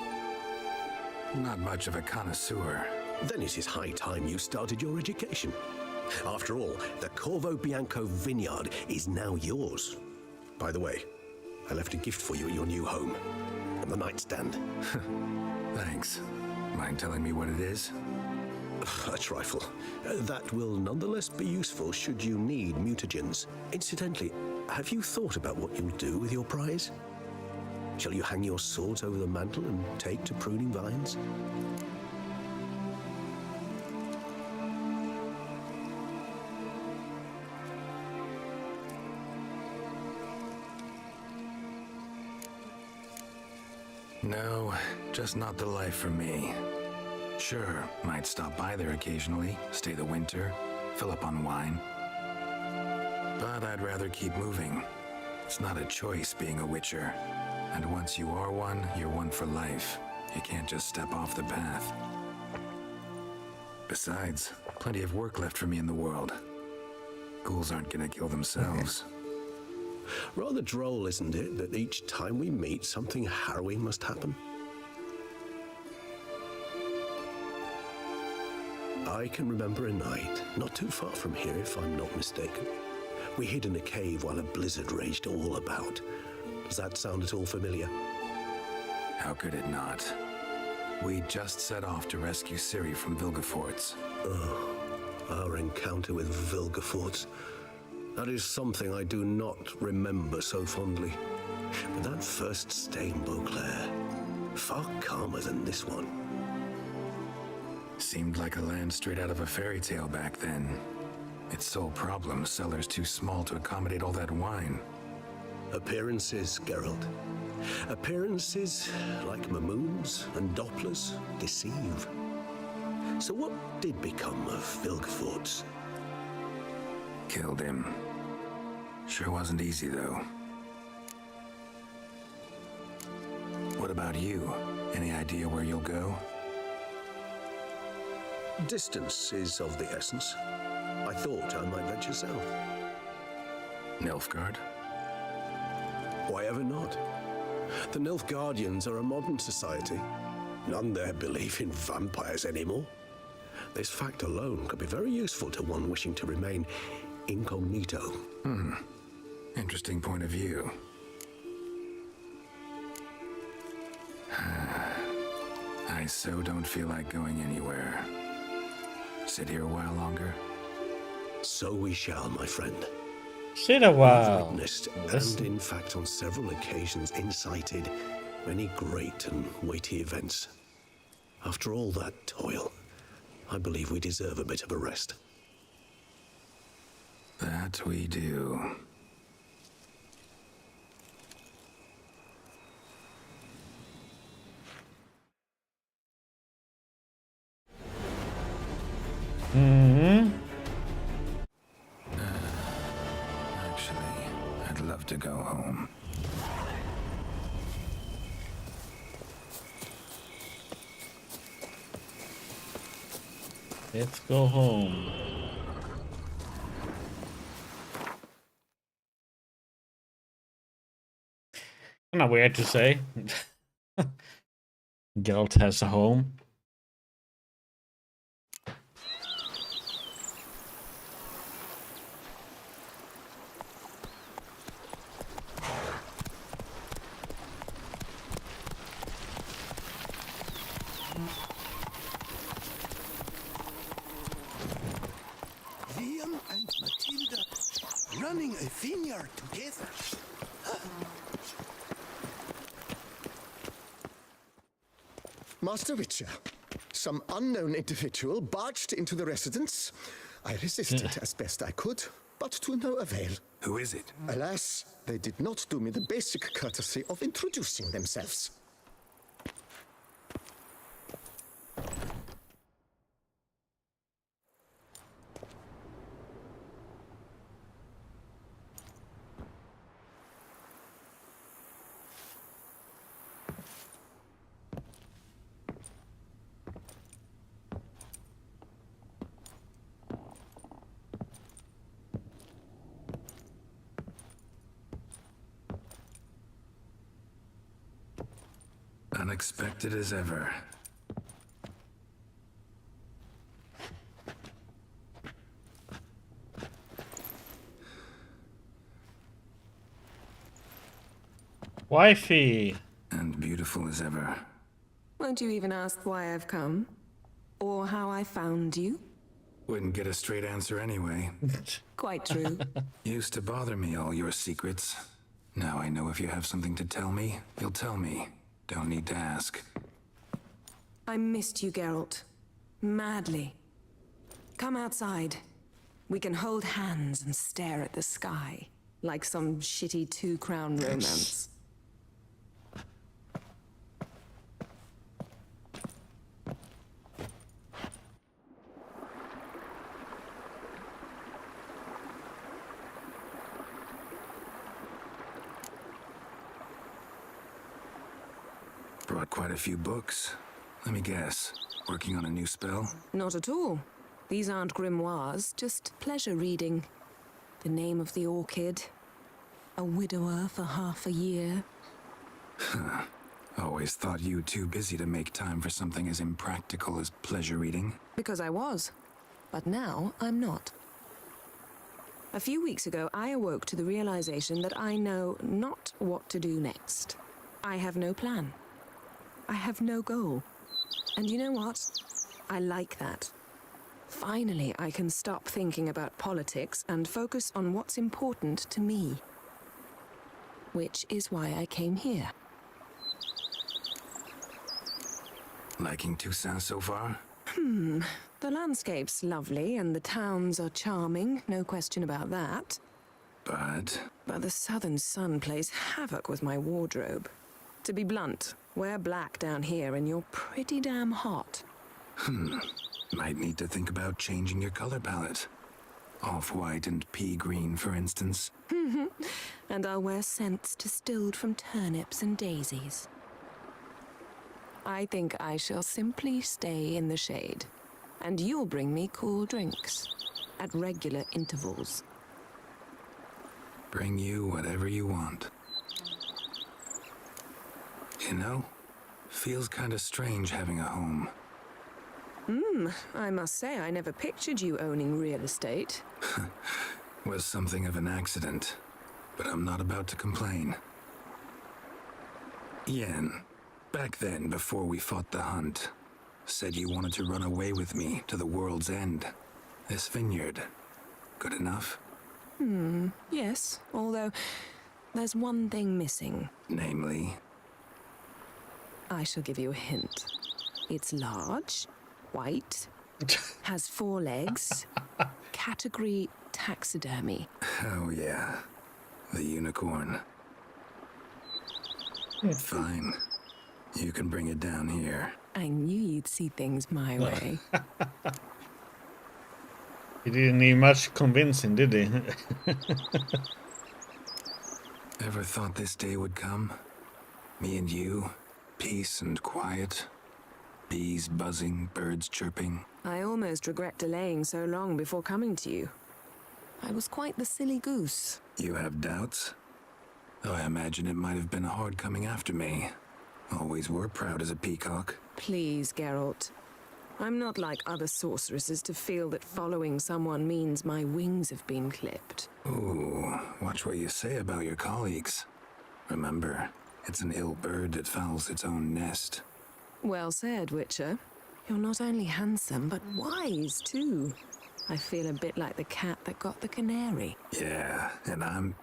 Not much of a connoisseur. Then it is high time you started your education. After all, the Corvo Bianco vineyard is now yours. By the way, I left a gift for you at your new home. On the nightstand. Thanks. Mind telling me what it is? A trifle. That will nonetheless be useful should you need mutagens. Incidentally, have you thought about what you'll do with your prize? Shall you hang your swords over the mantle and take to pruning vines? No, just not the life for me. Sure, might stop by there occasionally, stay the winter, fill up on wine. But I'd rather keep moving. It's not a choice being a witcher. And once you are one, you're one for life. You can't just step off the path. Besides, plenty of work left for me in the world. Ghouls aren't gonna kill themselves. Rather droll, isn't it, that each time we meet, something harrowing must happen? I can remember a night, not too far from here if I'm not mistaken. We hid in a cave while a blizzard raged all about. Does that sound at all familiar? How could it not? We just set off to rescue Ciri from Vilgefortz. Oh, our encounter with Vilgefortz. That is something I do not remember so fondly. But that first stay in Beauclair, far calmer than this one. Seemed like a land straight out of a fairy tale back then. Its sole problem, cellars too small to accommodate all that wine. Appearances, Geralt. Appearances, like Mamoons and Dopplers, deceive. So what did become of Vilgefortz? Killed him. Sure wasn't easy, though. What about you? Any idea where you'll go? Distance is of the essence. I thought I might venture south. Nilfgaard? Why ever not? The Nilfgaardians are a modern society. None there believe in vampires anymore. This fact alone could be very useful to one wishing to remain incognito. Interesting point of view. I so don't feel like going anywhere. Sit here a while longer? So we shall, my friend. Sit a while. We've witnessed, and in fact on several occasions incited, many great and weighty events. After all that toil, I believe we deserve a bit of a rest. That we do. Actually, I'd love to go home. Let's go home. Kind of weird to say. Geralt has a home. Liam and Matilda running a vineyard together. Master Witcher, some unknown individual barged into the residence. I resisted as best I could, but to no avail. Who is it? Alas, they did not do me the basic courtesy of introducing themselves. Unexpected as ever. Wifey. And beautiful as ever. Won't you even ask why I've come? Or how I found you? Wouldn't get a straight answer anyway. Quite true. Used to bother me, all your secrets. Now I know if you have something to tell me, you'll tell me. Don't need to ask. I missed you, Geralt. Madly. Come outside. We can hold hands and stare at the sky, like some shitty two-crown romance. Brought quite a few books. Let me guess. Working on a new spell? Not at all. These aren't grimoires, just pleasure reading. The Name of the Orchid. A widower for half a year. Huh. Always thought you too busy to make time for something as impractical as pleasure reading. Because I was. But now I'm not. A few weeks ago, I awoke to the realization that I know not what to do next. I have no plan. I have no goal. And you know what? I like that. Finally, I can stop thinking about politics and focus on what's important to me. Which is why I came here. Liking Toussaint so far? The landscape's lovely and the towns are charming, no question about that. But the southern sun plays havoc with my wardrobe. To be blunt, wear black down here and you're pretty damn hot. Might need to think about changing your color palette. Off-white and pea green, for instance. And I'll wear scents distilled from turnips and daisies. I think I shall simply stay in the shade. And you'll bring me cool drinks. At regular intervals. Bring you whatever you want. You know, feels kind of strange having a home. I must say I never pictured you owning real estate. Was something of an accident, but I'm not about to complain. Yen, back then before we fought the hunt, said you wanted to run away with me to the world's end. This vineyard, good enough? Yes, although there's one thing missing. Namely? I shall give you a hint. It's large, white, has 4 legs, category taxidermy. Oh yeah, the unicorn. Fine, you can bring it down here. I knew you'd see things my way. He didn't need much convincing, did he? Ever thought this day would come? Me and you, peace and quiet. Bees buzzing, birds chirping. I almost regret delaying so long before coming to you. I was quite the silly goose. You have doubts? Oh, I imagine it might have been hard coming after me. Always were proud as a peacock. Please, Geralt. I'm not like other sorceresses to feel that following someone means my wings have been clipped. Ooh, watch what you say about your colleagues. Remember, it's an ill bird that fouls its own nest. Well said, Witcher. You're not only handsome, but wise, too. I feel a bit like the cat that got the canary. Yeah, and I'm...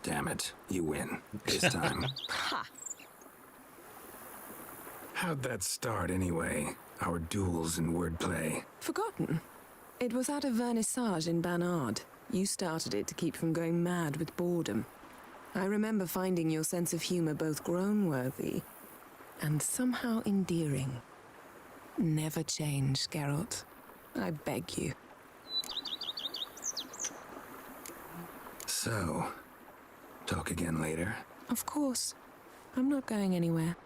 Damn it, you win. This time. Ha! How'd that start, anyway? Our duels in wordplay. Forgotten. It was at a vernissage in Banard. You started it to keep from going mad with boredom. I remember finding your sense of humor both groan-worthy and somehow endearing. Never change, Geralt. I beg you. So, talk again later? Of course. I'm not going anywhere.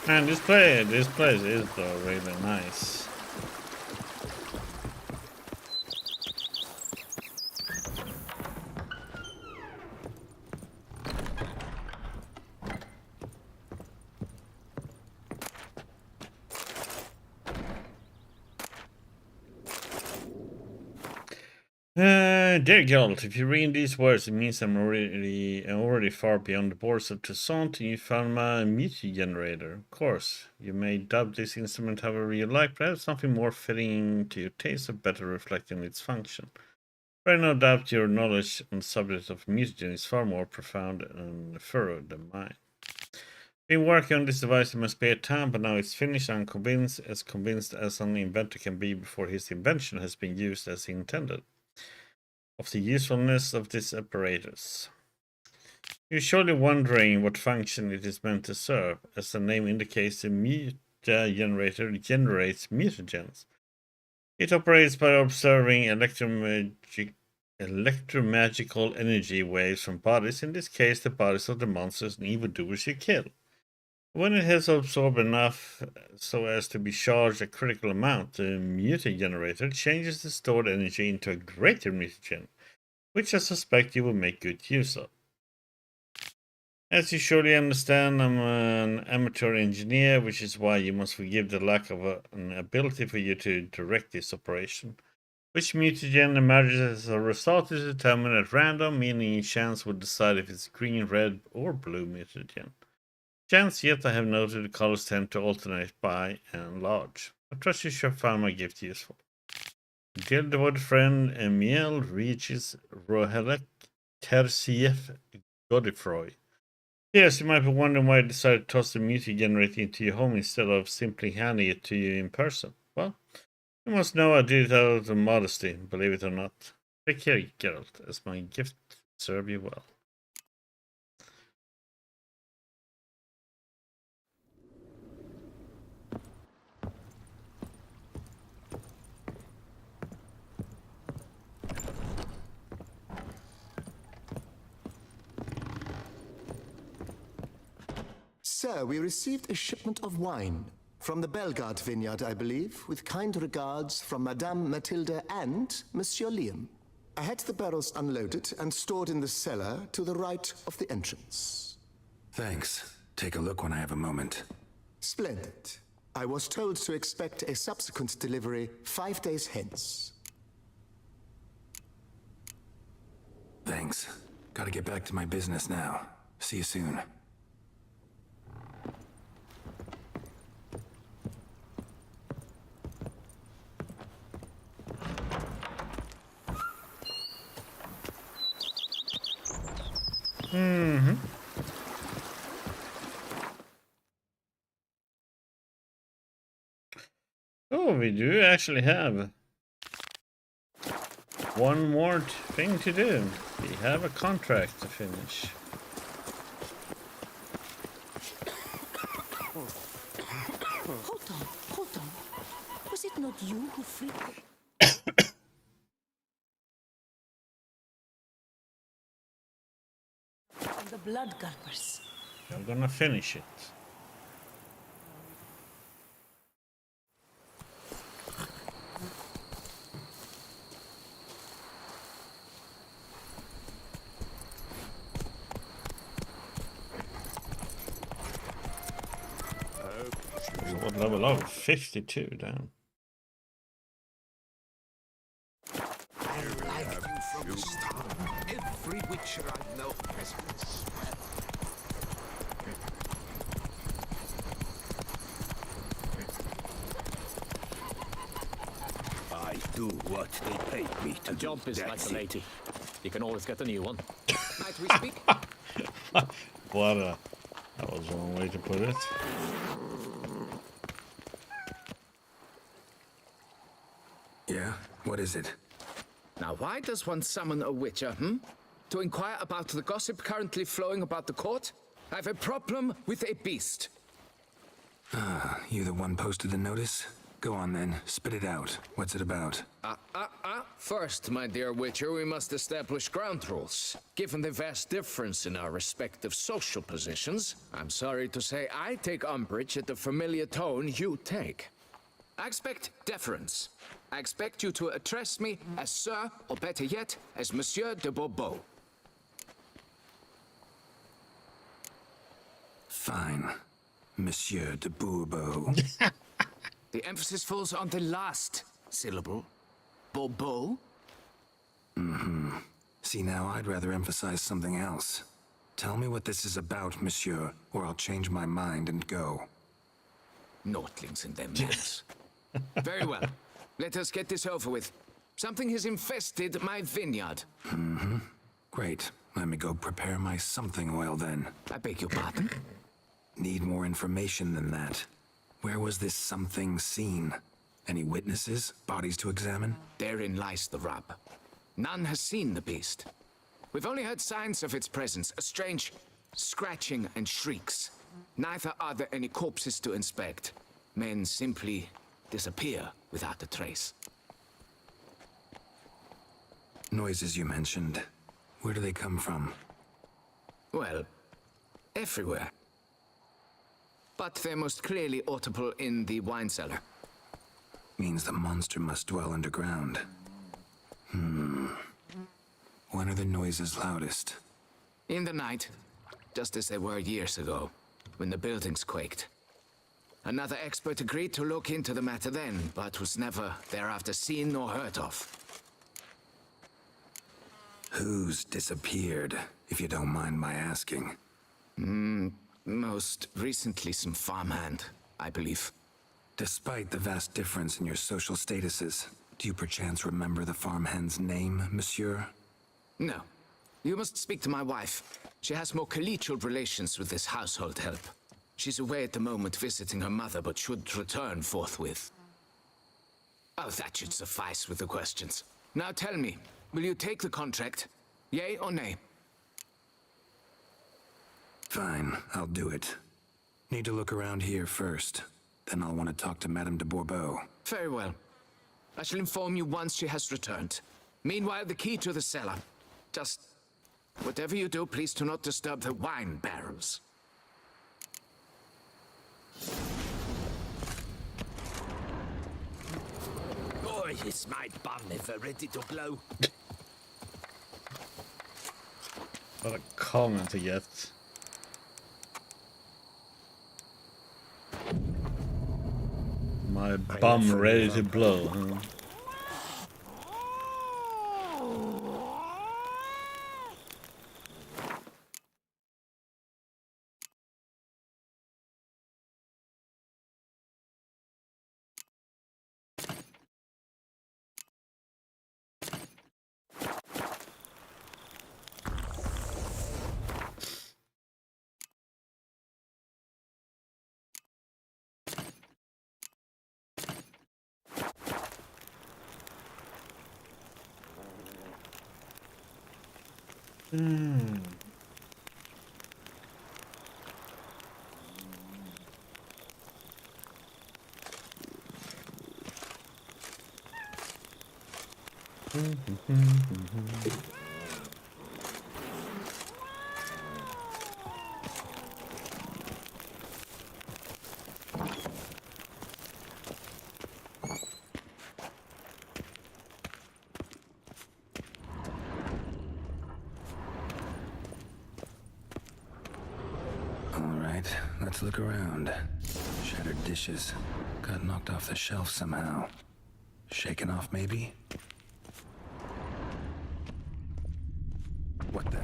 Man, this place is really nice. Dear Geralt, if you read these words, it means I'm already far beyond the borders of Toussaint, and you found my muti generator. Of course, you may dub this instrument however you like, perhaps something more fitting to your taste or better reflecting its function. But I no doubt your knowledge on the subject of mutagen is far more profound and thorough than mine. Been working on this device in my spare time, but now it's finished. I'm convinced as an inventor can be before his invention has been used as intended, of the usefulness of this apparatus. You're surely wondering what function it is meant to serve. As the name indicates, the muta generator generates mutagens. It operates by observing electromagical energy waves from bodies, in this case the bodies of the monsters and evildoers you kill. When it has absorbed enough so as to be charged a critical amount, the muta generator changes the stored energy into a greater mutagen, which I suspect you will make good use of. As you surely understand, I'm an amateur engineer, which is why you must forgive the lack of an ability for you to direct this operation. Which mutagen emerges as a result is determined at random, meaning chance will decide if it's green, red, or blue mutagen. Chance, yet I have noted the colors tend to alternate by and large. I trust you shall find my gift useful. Dear devoted friend, Emil Regis Rohelek Tersief Godefroy. Yes, you might be wondering why I decided to toss the muti generator into your home instead of simply handing it to you in person. Well, you must know I did it out of modesty, believe it or not. Take care, Geralt, as my gift serve you well. Sir, we received a shipment of wine from the Belgard vineyard, I believe, with kind regards from Madame Matilda and Monsieur Liam. I had the barrels unloaded and stored in the cellar to the right of the entrance. Thanks. Take a look when I have a moment. Splendid. I was told to expect a subsequent delivery 5 days hence. Thanks. Gotta get back to my business now. See you soon. Mm-hmm. Oh, we do actually have one more thing to do. We have a contract to finish. Hold on. Was it not you who freed the blood gulpers? I'm gonna finish it. What level up? 52 down. I like you from the start. Every witcher I know has been sweat. I do what they paid me to. A job is like a lady. You can always get a new one. Might we speak? What a... That was one way to put it. Yeah? What is it? Now, why does one summon a witcher, To inquire about the gossip currently flowing about the court? I have a problem with a beast. Ah, you the one posted the notice? Go on then, spit it out. What's it about? First, my dear Witcher, we must establish ground rules. Given the vast difference in our respective social positions, I'm sorry to say I take umbrage at the familiar tone you take. I expect deference. I expect you to address me as Sir, or better yet, as Monsieur de Bourbeau. Fine. Monsieur de Bourbeau. The emphasis falls on the last syllable. Bourbeau? See, now I'd rather emphasize something else. Tell me what this is about, monsieur, or I'll change my mind and go. Naughtlings and their manners. Very well. Let us get this over with. Something has infested my vineyard. Great. Let me go prepare my something oil then. I beg your pardon? Need more information than that. Where was this something seen? Any witnesses? Bodies to examine? Therein lies the rub. None has seen the beast. We've only heard signs of its presence, a strange scratching and shrieks. Neither are there any corpses to inspect. Men simply disappear without a trace. Noises you mentioned. Where do they come from? Well, everywhere. But they're most clearly audible in the wine cellar. Means the monster must dwell underground. When are the noises loudest? In the night, just as they were years ago, when the buildings quaked. Another expert agreed to look into the matter then, but was never thereafter seen nor heard of. Who's disappeared, if you don't mind my asking? Most recently some farmhand, I believe. Despite the vast difference in your social statuses, do you perchance remember the farmhand's name, monsieur? No. You must speak to my wife. She has more collegial relations with this household help. She's away at the moment visiting her mother, but should return forthwith. Oh, that should suffice with the questions. Now tell me, will you take the contract? Yea or nay? Fine, I'll do it. Need to look around here first. Then I'll want to talk to Madame de Bourbeau. Very well. I shall inform you once she has returned. Meanwhile, the key to the cellar. Just whatever you do, please do not disturb the wine barrels. Boy, is my bum ever ready to blow. What a comment to get. My bum ready to blow, huh? Let's look around. Shattered dishes. Got knocked off the shelf somehow. Shaken off, maybe? What the?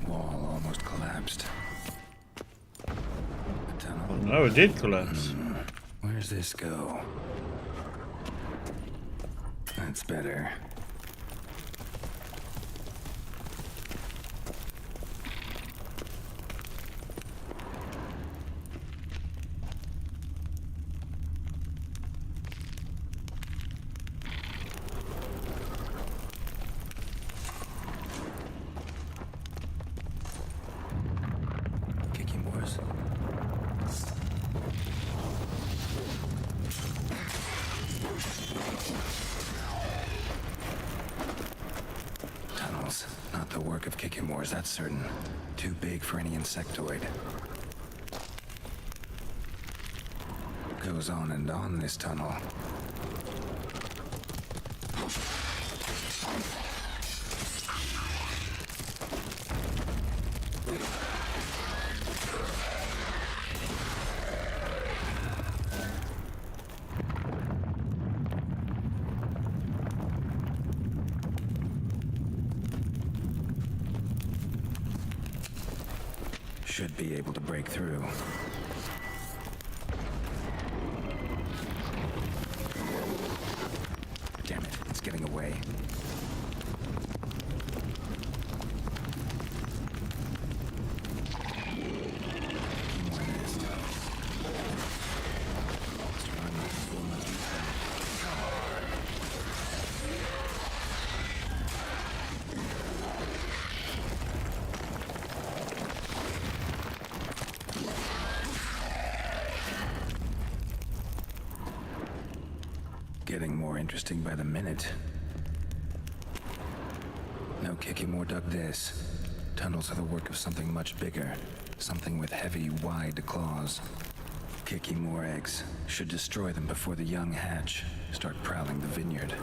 Wall almost collapsed. The tunnel. Oh, no, it did collapse. Where's this go? That's better. Kicking Wars. Tunnels. Not the work of Kikimores, that's certain. Too big for any insectoid. Goes on and on, this tunnel. should be able to break through. Damn it, it's getting away. Getting more interesting by the minute. No kicking more dug this. Tunnels are the work of something much bigger. Something with heavy, wide claws. Kicking more eggs. Should destroy them before the young hatch. Start prowling the vineyard.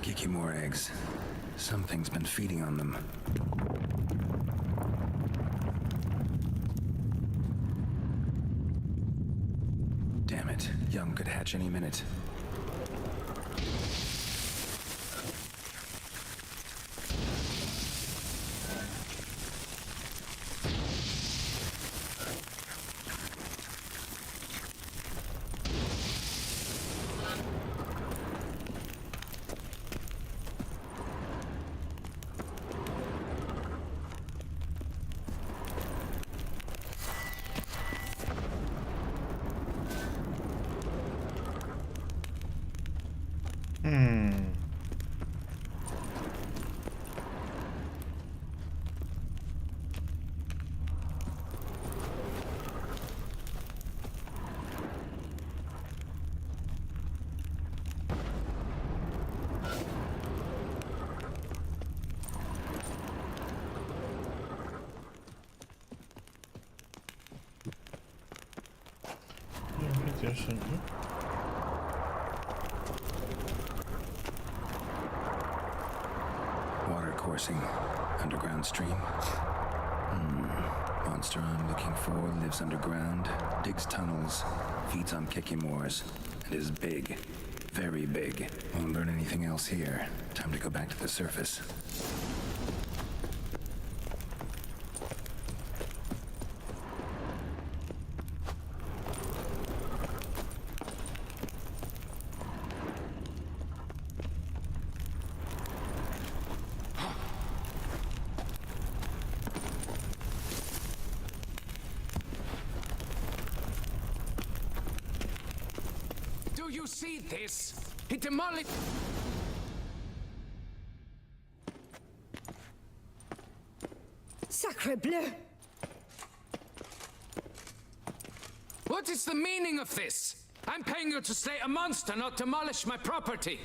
Kiki more eggs. Something's been feeding on them. Damn it. Young could hatch any minute. Water coursing. Underground stream. Monster I'm looking for lives underground, digs tunnels, feeds on Kikimores, and is big. Very big. Won't learn anything else here. Time to go back to the surface. Do you see this? He demolished... Sacre bleu! What is the meaning of this? I'm paying you to slay a monster, not demolish my property.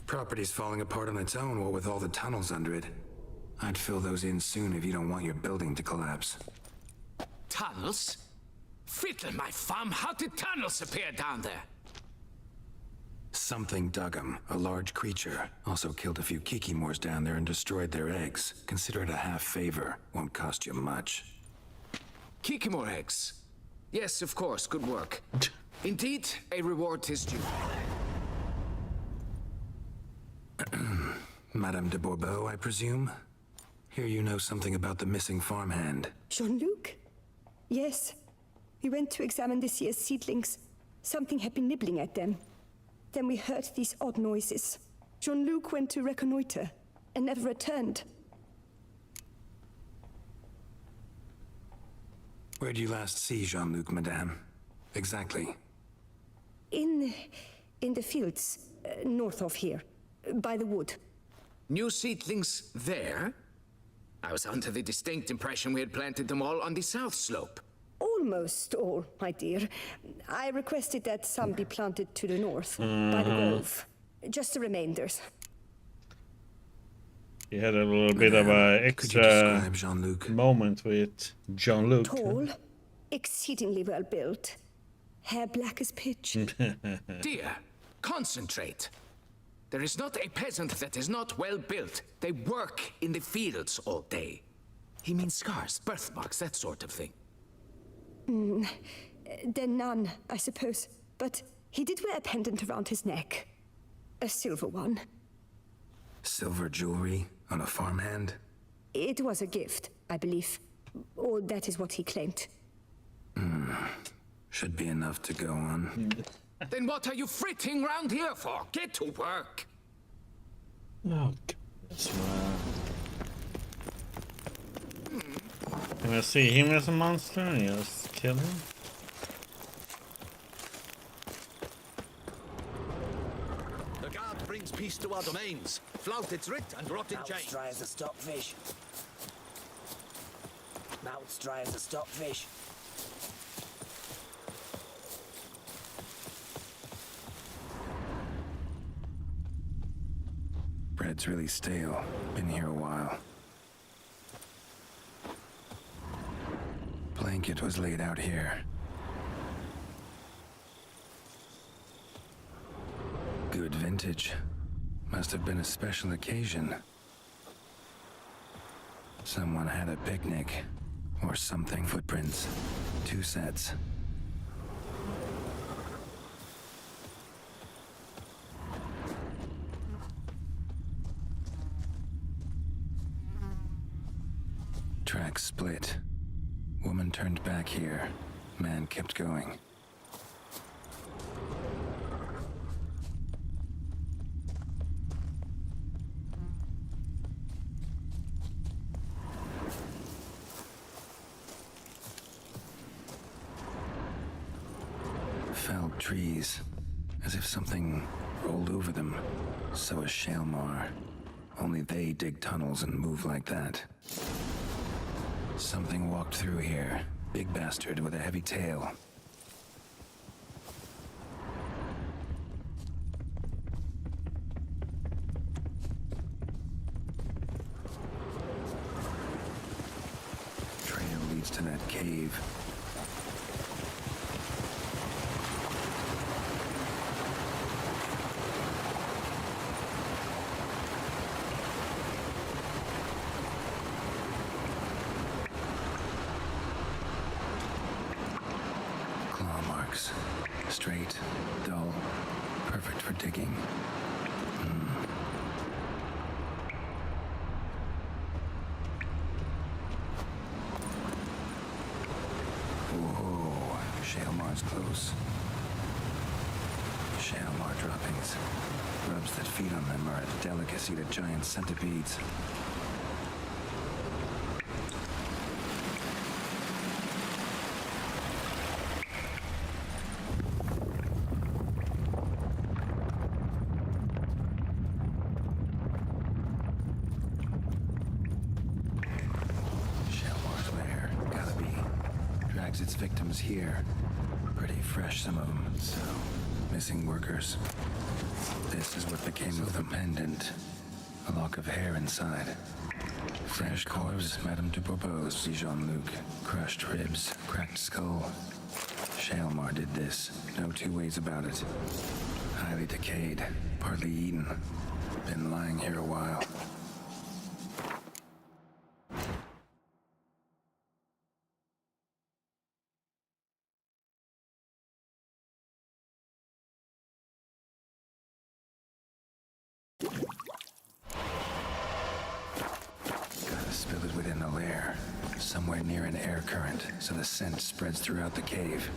Property's falling apart on its own, what with all the tunnels under it. I'd fill those in soon if you don't want your building to collapse. Tunnels? Fiddle my thumb, how did tunnels appear down there? Something dug 'em. A large creature. Also killed a few Kikimores down there and destroyed their eggs. Consider it a half favor. Won't cost you much. Kikimore eggs. Yes, of course, good work. Indeed, a reward is due. Madame de Bourbeau, I presume? Hear you know something about the missing farmhand. Jean-Luc? Yes. We went to examine this year's seedlings. Something had been nibbling at them. Then we heard these odd noises. Jean-Luc went to reconnoiter and never returned. Where'd you last see Jean-Luc, madame? Exactly. In the fields, north of here, by the wood. New seedlings there? I was under the distinct impression we had planted them all on the south slope. Almost all, my dear. I requested that some be planted to the north, by the grove. Just the remainders. He had a little bit of a extra moment with Jean-Luc. Tall, exceedingly well built. hair black as pitch. Dear, concentrate. There is not a peasant that is not well built. They work in the fields all day. He means scars, birthmarks, that sort of thing. Then none, I suppose. But he did wear a pendant around his neck. A silver one. Silver jewelry on a farmhand? It was a gift, I believe. Or that is what he claimed. Should be enough to go on. Then what are you fritting round here for? Get to work! Oh, goodness, man. Can I see him as a monster and just kill him? The guard brings peace to our domains. Flout its writ and rot in chains. Mouth dry as a stockfish. Mouth dry as a stockfish. Bread's really stale. Been here a while. Blanket was laid out here. Good vintage. Must have been a special occasion. Someone had a picnic. Or something. Footprints. 2 sets. Tracks split. Woman turned back here. Man kept going. Felled trees, as if something rolled over them. So is Shalmar. Only they dig tunnels and move like that. Something walked through here. Big bastard with a heavy tail. Trail leads to that cave. Straight, dull, perfect for digging. Whoa, Shalmar's close. Shalmar droppings. Grubs that feed on them are a delicacy to giant centipedes. Its victims here. Pretty fresh, some of them. So, missing workers. This is what became of the pendant. A lock of hair inside. Fresh corpse, Madame de Bourbeau's, Jean-Luc. Crushed ribs, cracked skull. Shalmar did this. No 2 ways about it. Highly decayed, partly eaten. Been lying here a while. Spill it within the lair, somewhere near an air current, so the scent spreads throughout the cave.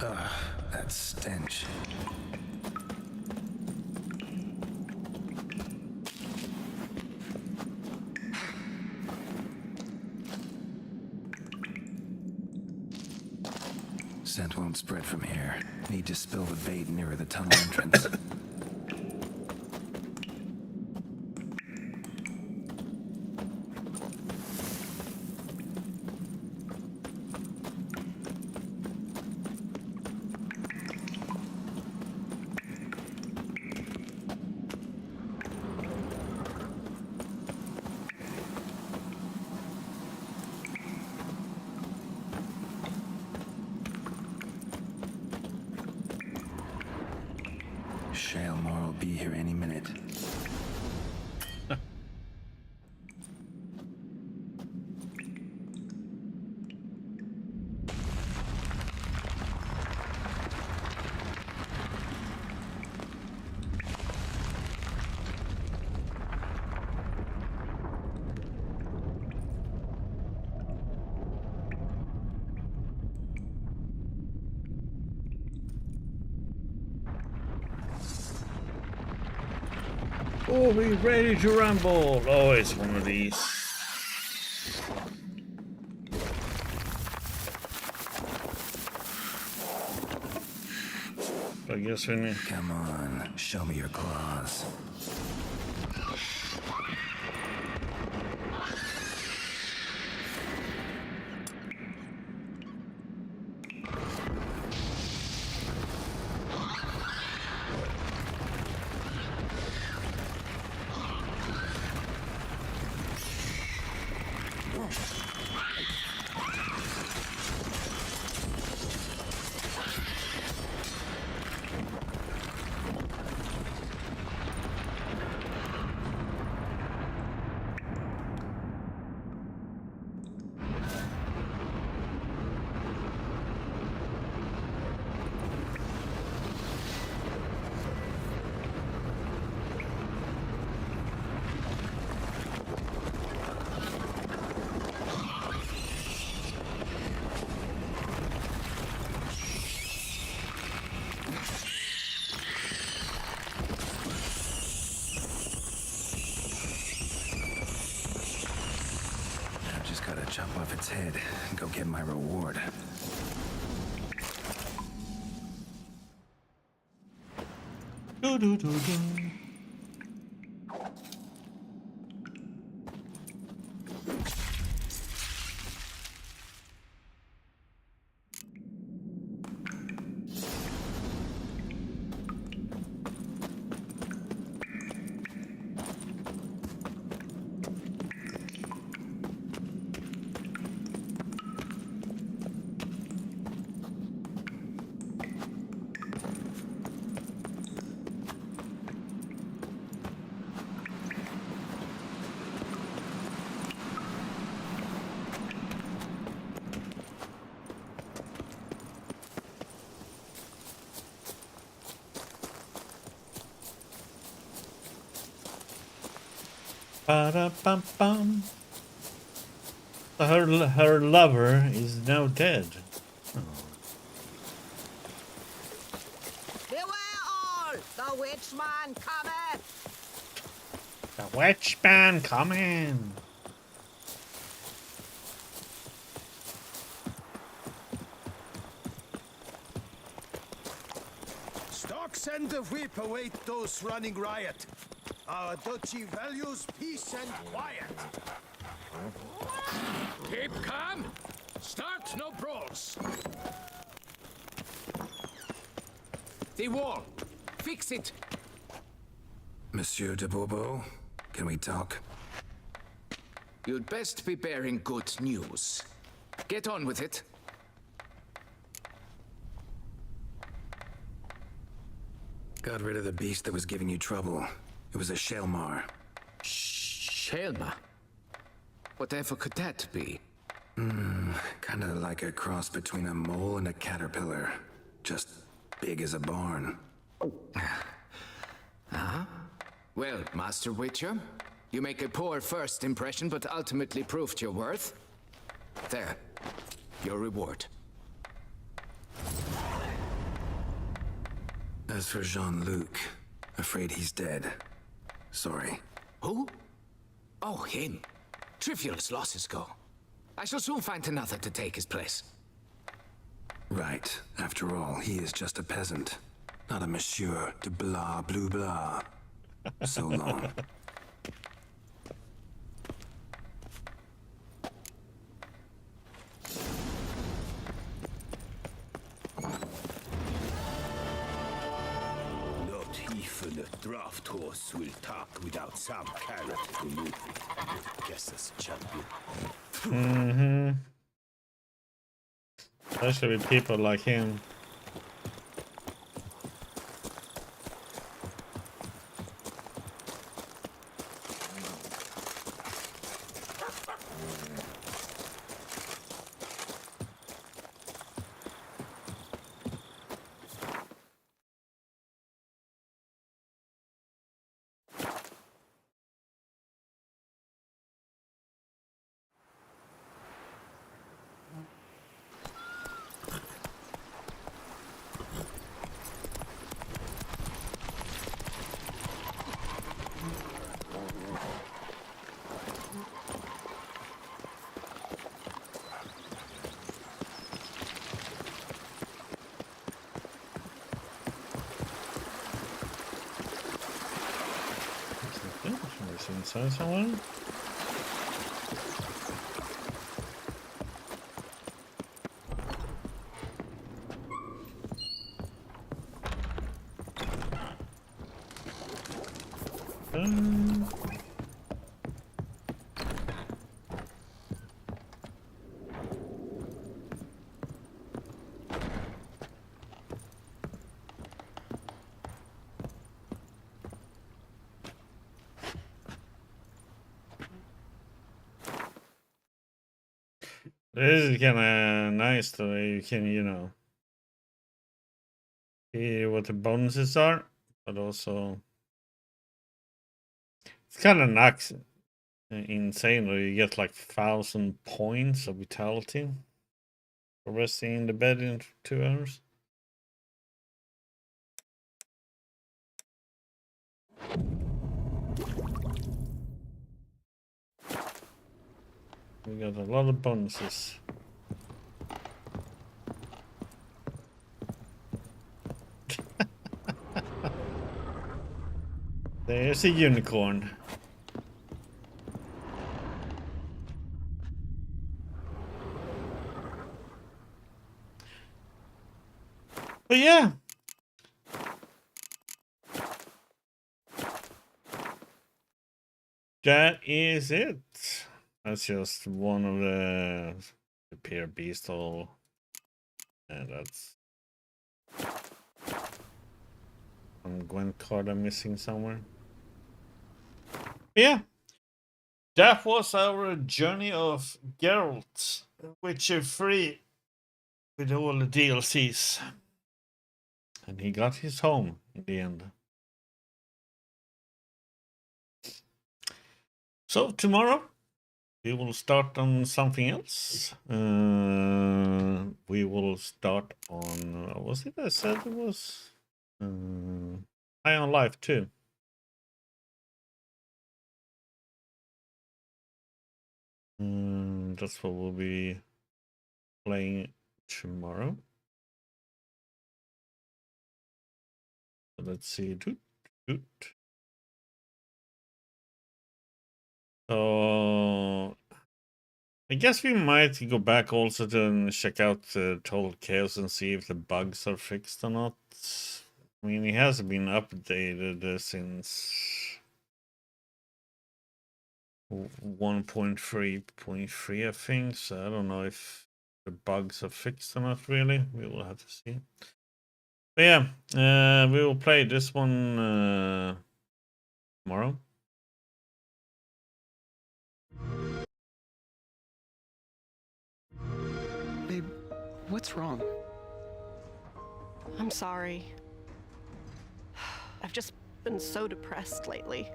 Ugh, that stench. scent won't spread from here. Need to spill the bait nearer the tunnel entrance. Shalemore will be here any minute. Oh, be ready to rumble. Oh, it's one of these. I guess we need... Come on, show me your claws. Gotta chop off its head and go get my reward. Ba-da-bum-bum. Her lover is now dead. Oh. Beware all! The witchman cometh! The witchman coming! Stocks and the whip await those running riot. Our duchy values peace and quiet. Keep calm. Start no brawls. The wall. Fix it. Monsieur de Bourbeau, can we talk? You'd best be bearing good news. Get on with it. Got rid of the beast that was giving you trouble. It was a Shalemar. Shalemar? Whatever could that be? Kinda like a cross between a mole and a caterpillar. Just big as a barn. Huh? Well, Master Witcher, you make a poor first impression, but ultimately proved your worth. There. Your reward. As for Jean-Luc, afraid he's dead. Sorry. Who? Oh, him. Trivial as losses go. I shall soon find another to take his place. Right. After all, he is just a peasant, not a monsieur de blah blue blah. So long. Not even a draft horse will talk without some carrot to move it. Guess that's a champion. Mm-hmm. Especially with people like him. Inside somewhere? This is kind of nice though. You can, you know, see what the bonuses are, but also it's kind of nuts, insane. Though you get like 1,000 points of vitality for resting in the bed in 2 hours. We got a lot of bonuses. There's a unicorn. But yeah. That is it. That's just one of the pair beast all. And that's some Gwent card I'm missing somewhere. Yeah. That was our journey of Geralt, Witcher 3, with all the DLCs. And he got his home in the end. So tomorrow we will start on something else. We will start on, what was it I said it was? High on Life 2. That's what we'll be playing tomorrow. So let's see. So I guess we might go back also to check out Total Chaos and see if the bugs are fixed or not. I mean, it has been updated since 1.3.3, I think. So I don't know if the bugs are fixed or not, really. We will have to see. But yeah, we will play this one tomorrow. Babe, what's wrong? I'm sorry. I've just been so depressed lately.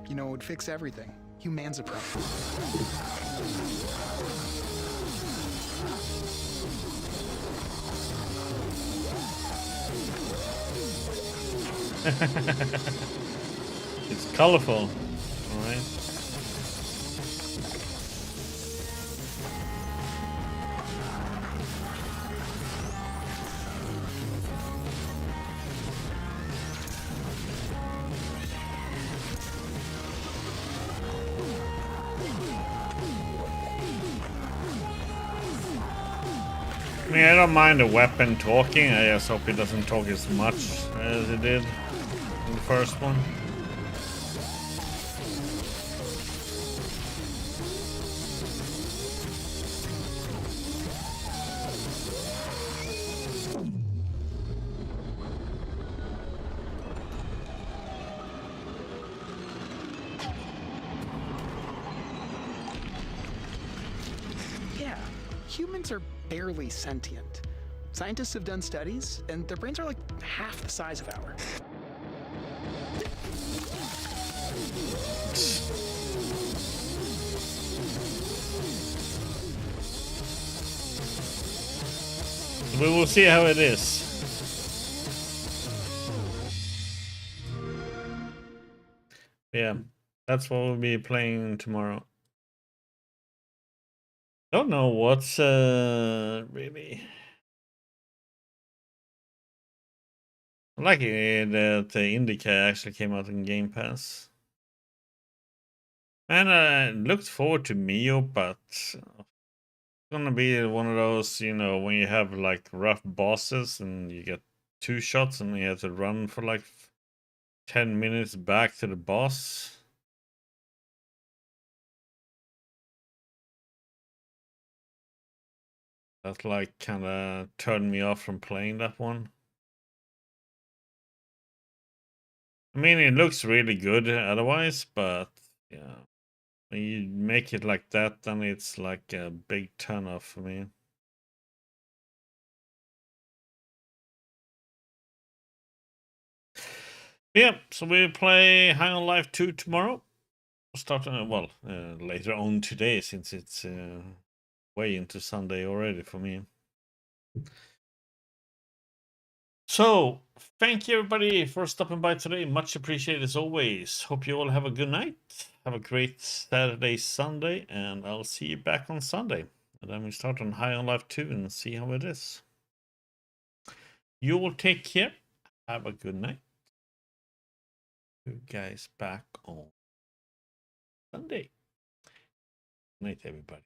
You know, it would fix everything. Humanzapro. It's colorful, all right. mean, I don't mind the weapon talking. I just hope it doesn't talk as much as it did in the first one. Yeah, humans are barely sentient. Scientists have done studies, and their brains are like half the size of ours. We will see how it is. Yeah, that's what we'll be playing tomorrow. Don't know what's really. I like it that the Indica actually came out in Game Pass. And I looked forward to Mio, but it's gonna be one of those, you know, when you have like rough bosses and you get 2 shots and you have to run for like 10 minutes back to the boss. That like kinda turned me off from playing that one. I mean, it looks really good otherwise, but yeah, when you make it like that, then it's like a big turn off for me. Yeah, so we play High on Life 2 tomorrow. We'll start, later on today, since it's way into Sunday already for me. So, thank you everybody for stopping by today. Much appreciated as always. Hope you all have a good night. Have a great Saturday, Sunday, and I'll see you back on Sunday. And then we start on High on Life 2 and see how it is. You all take care. Have a good night. You guys back on Sunday. Good night, everybody.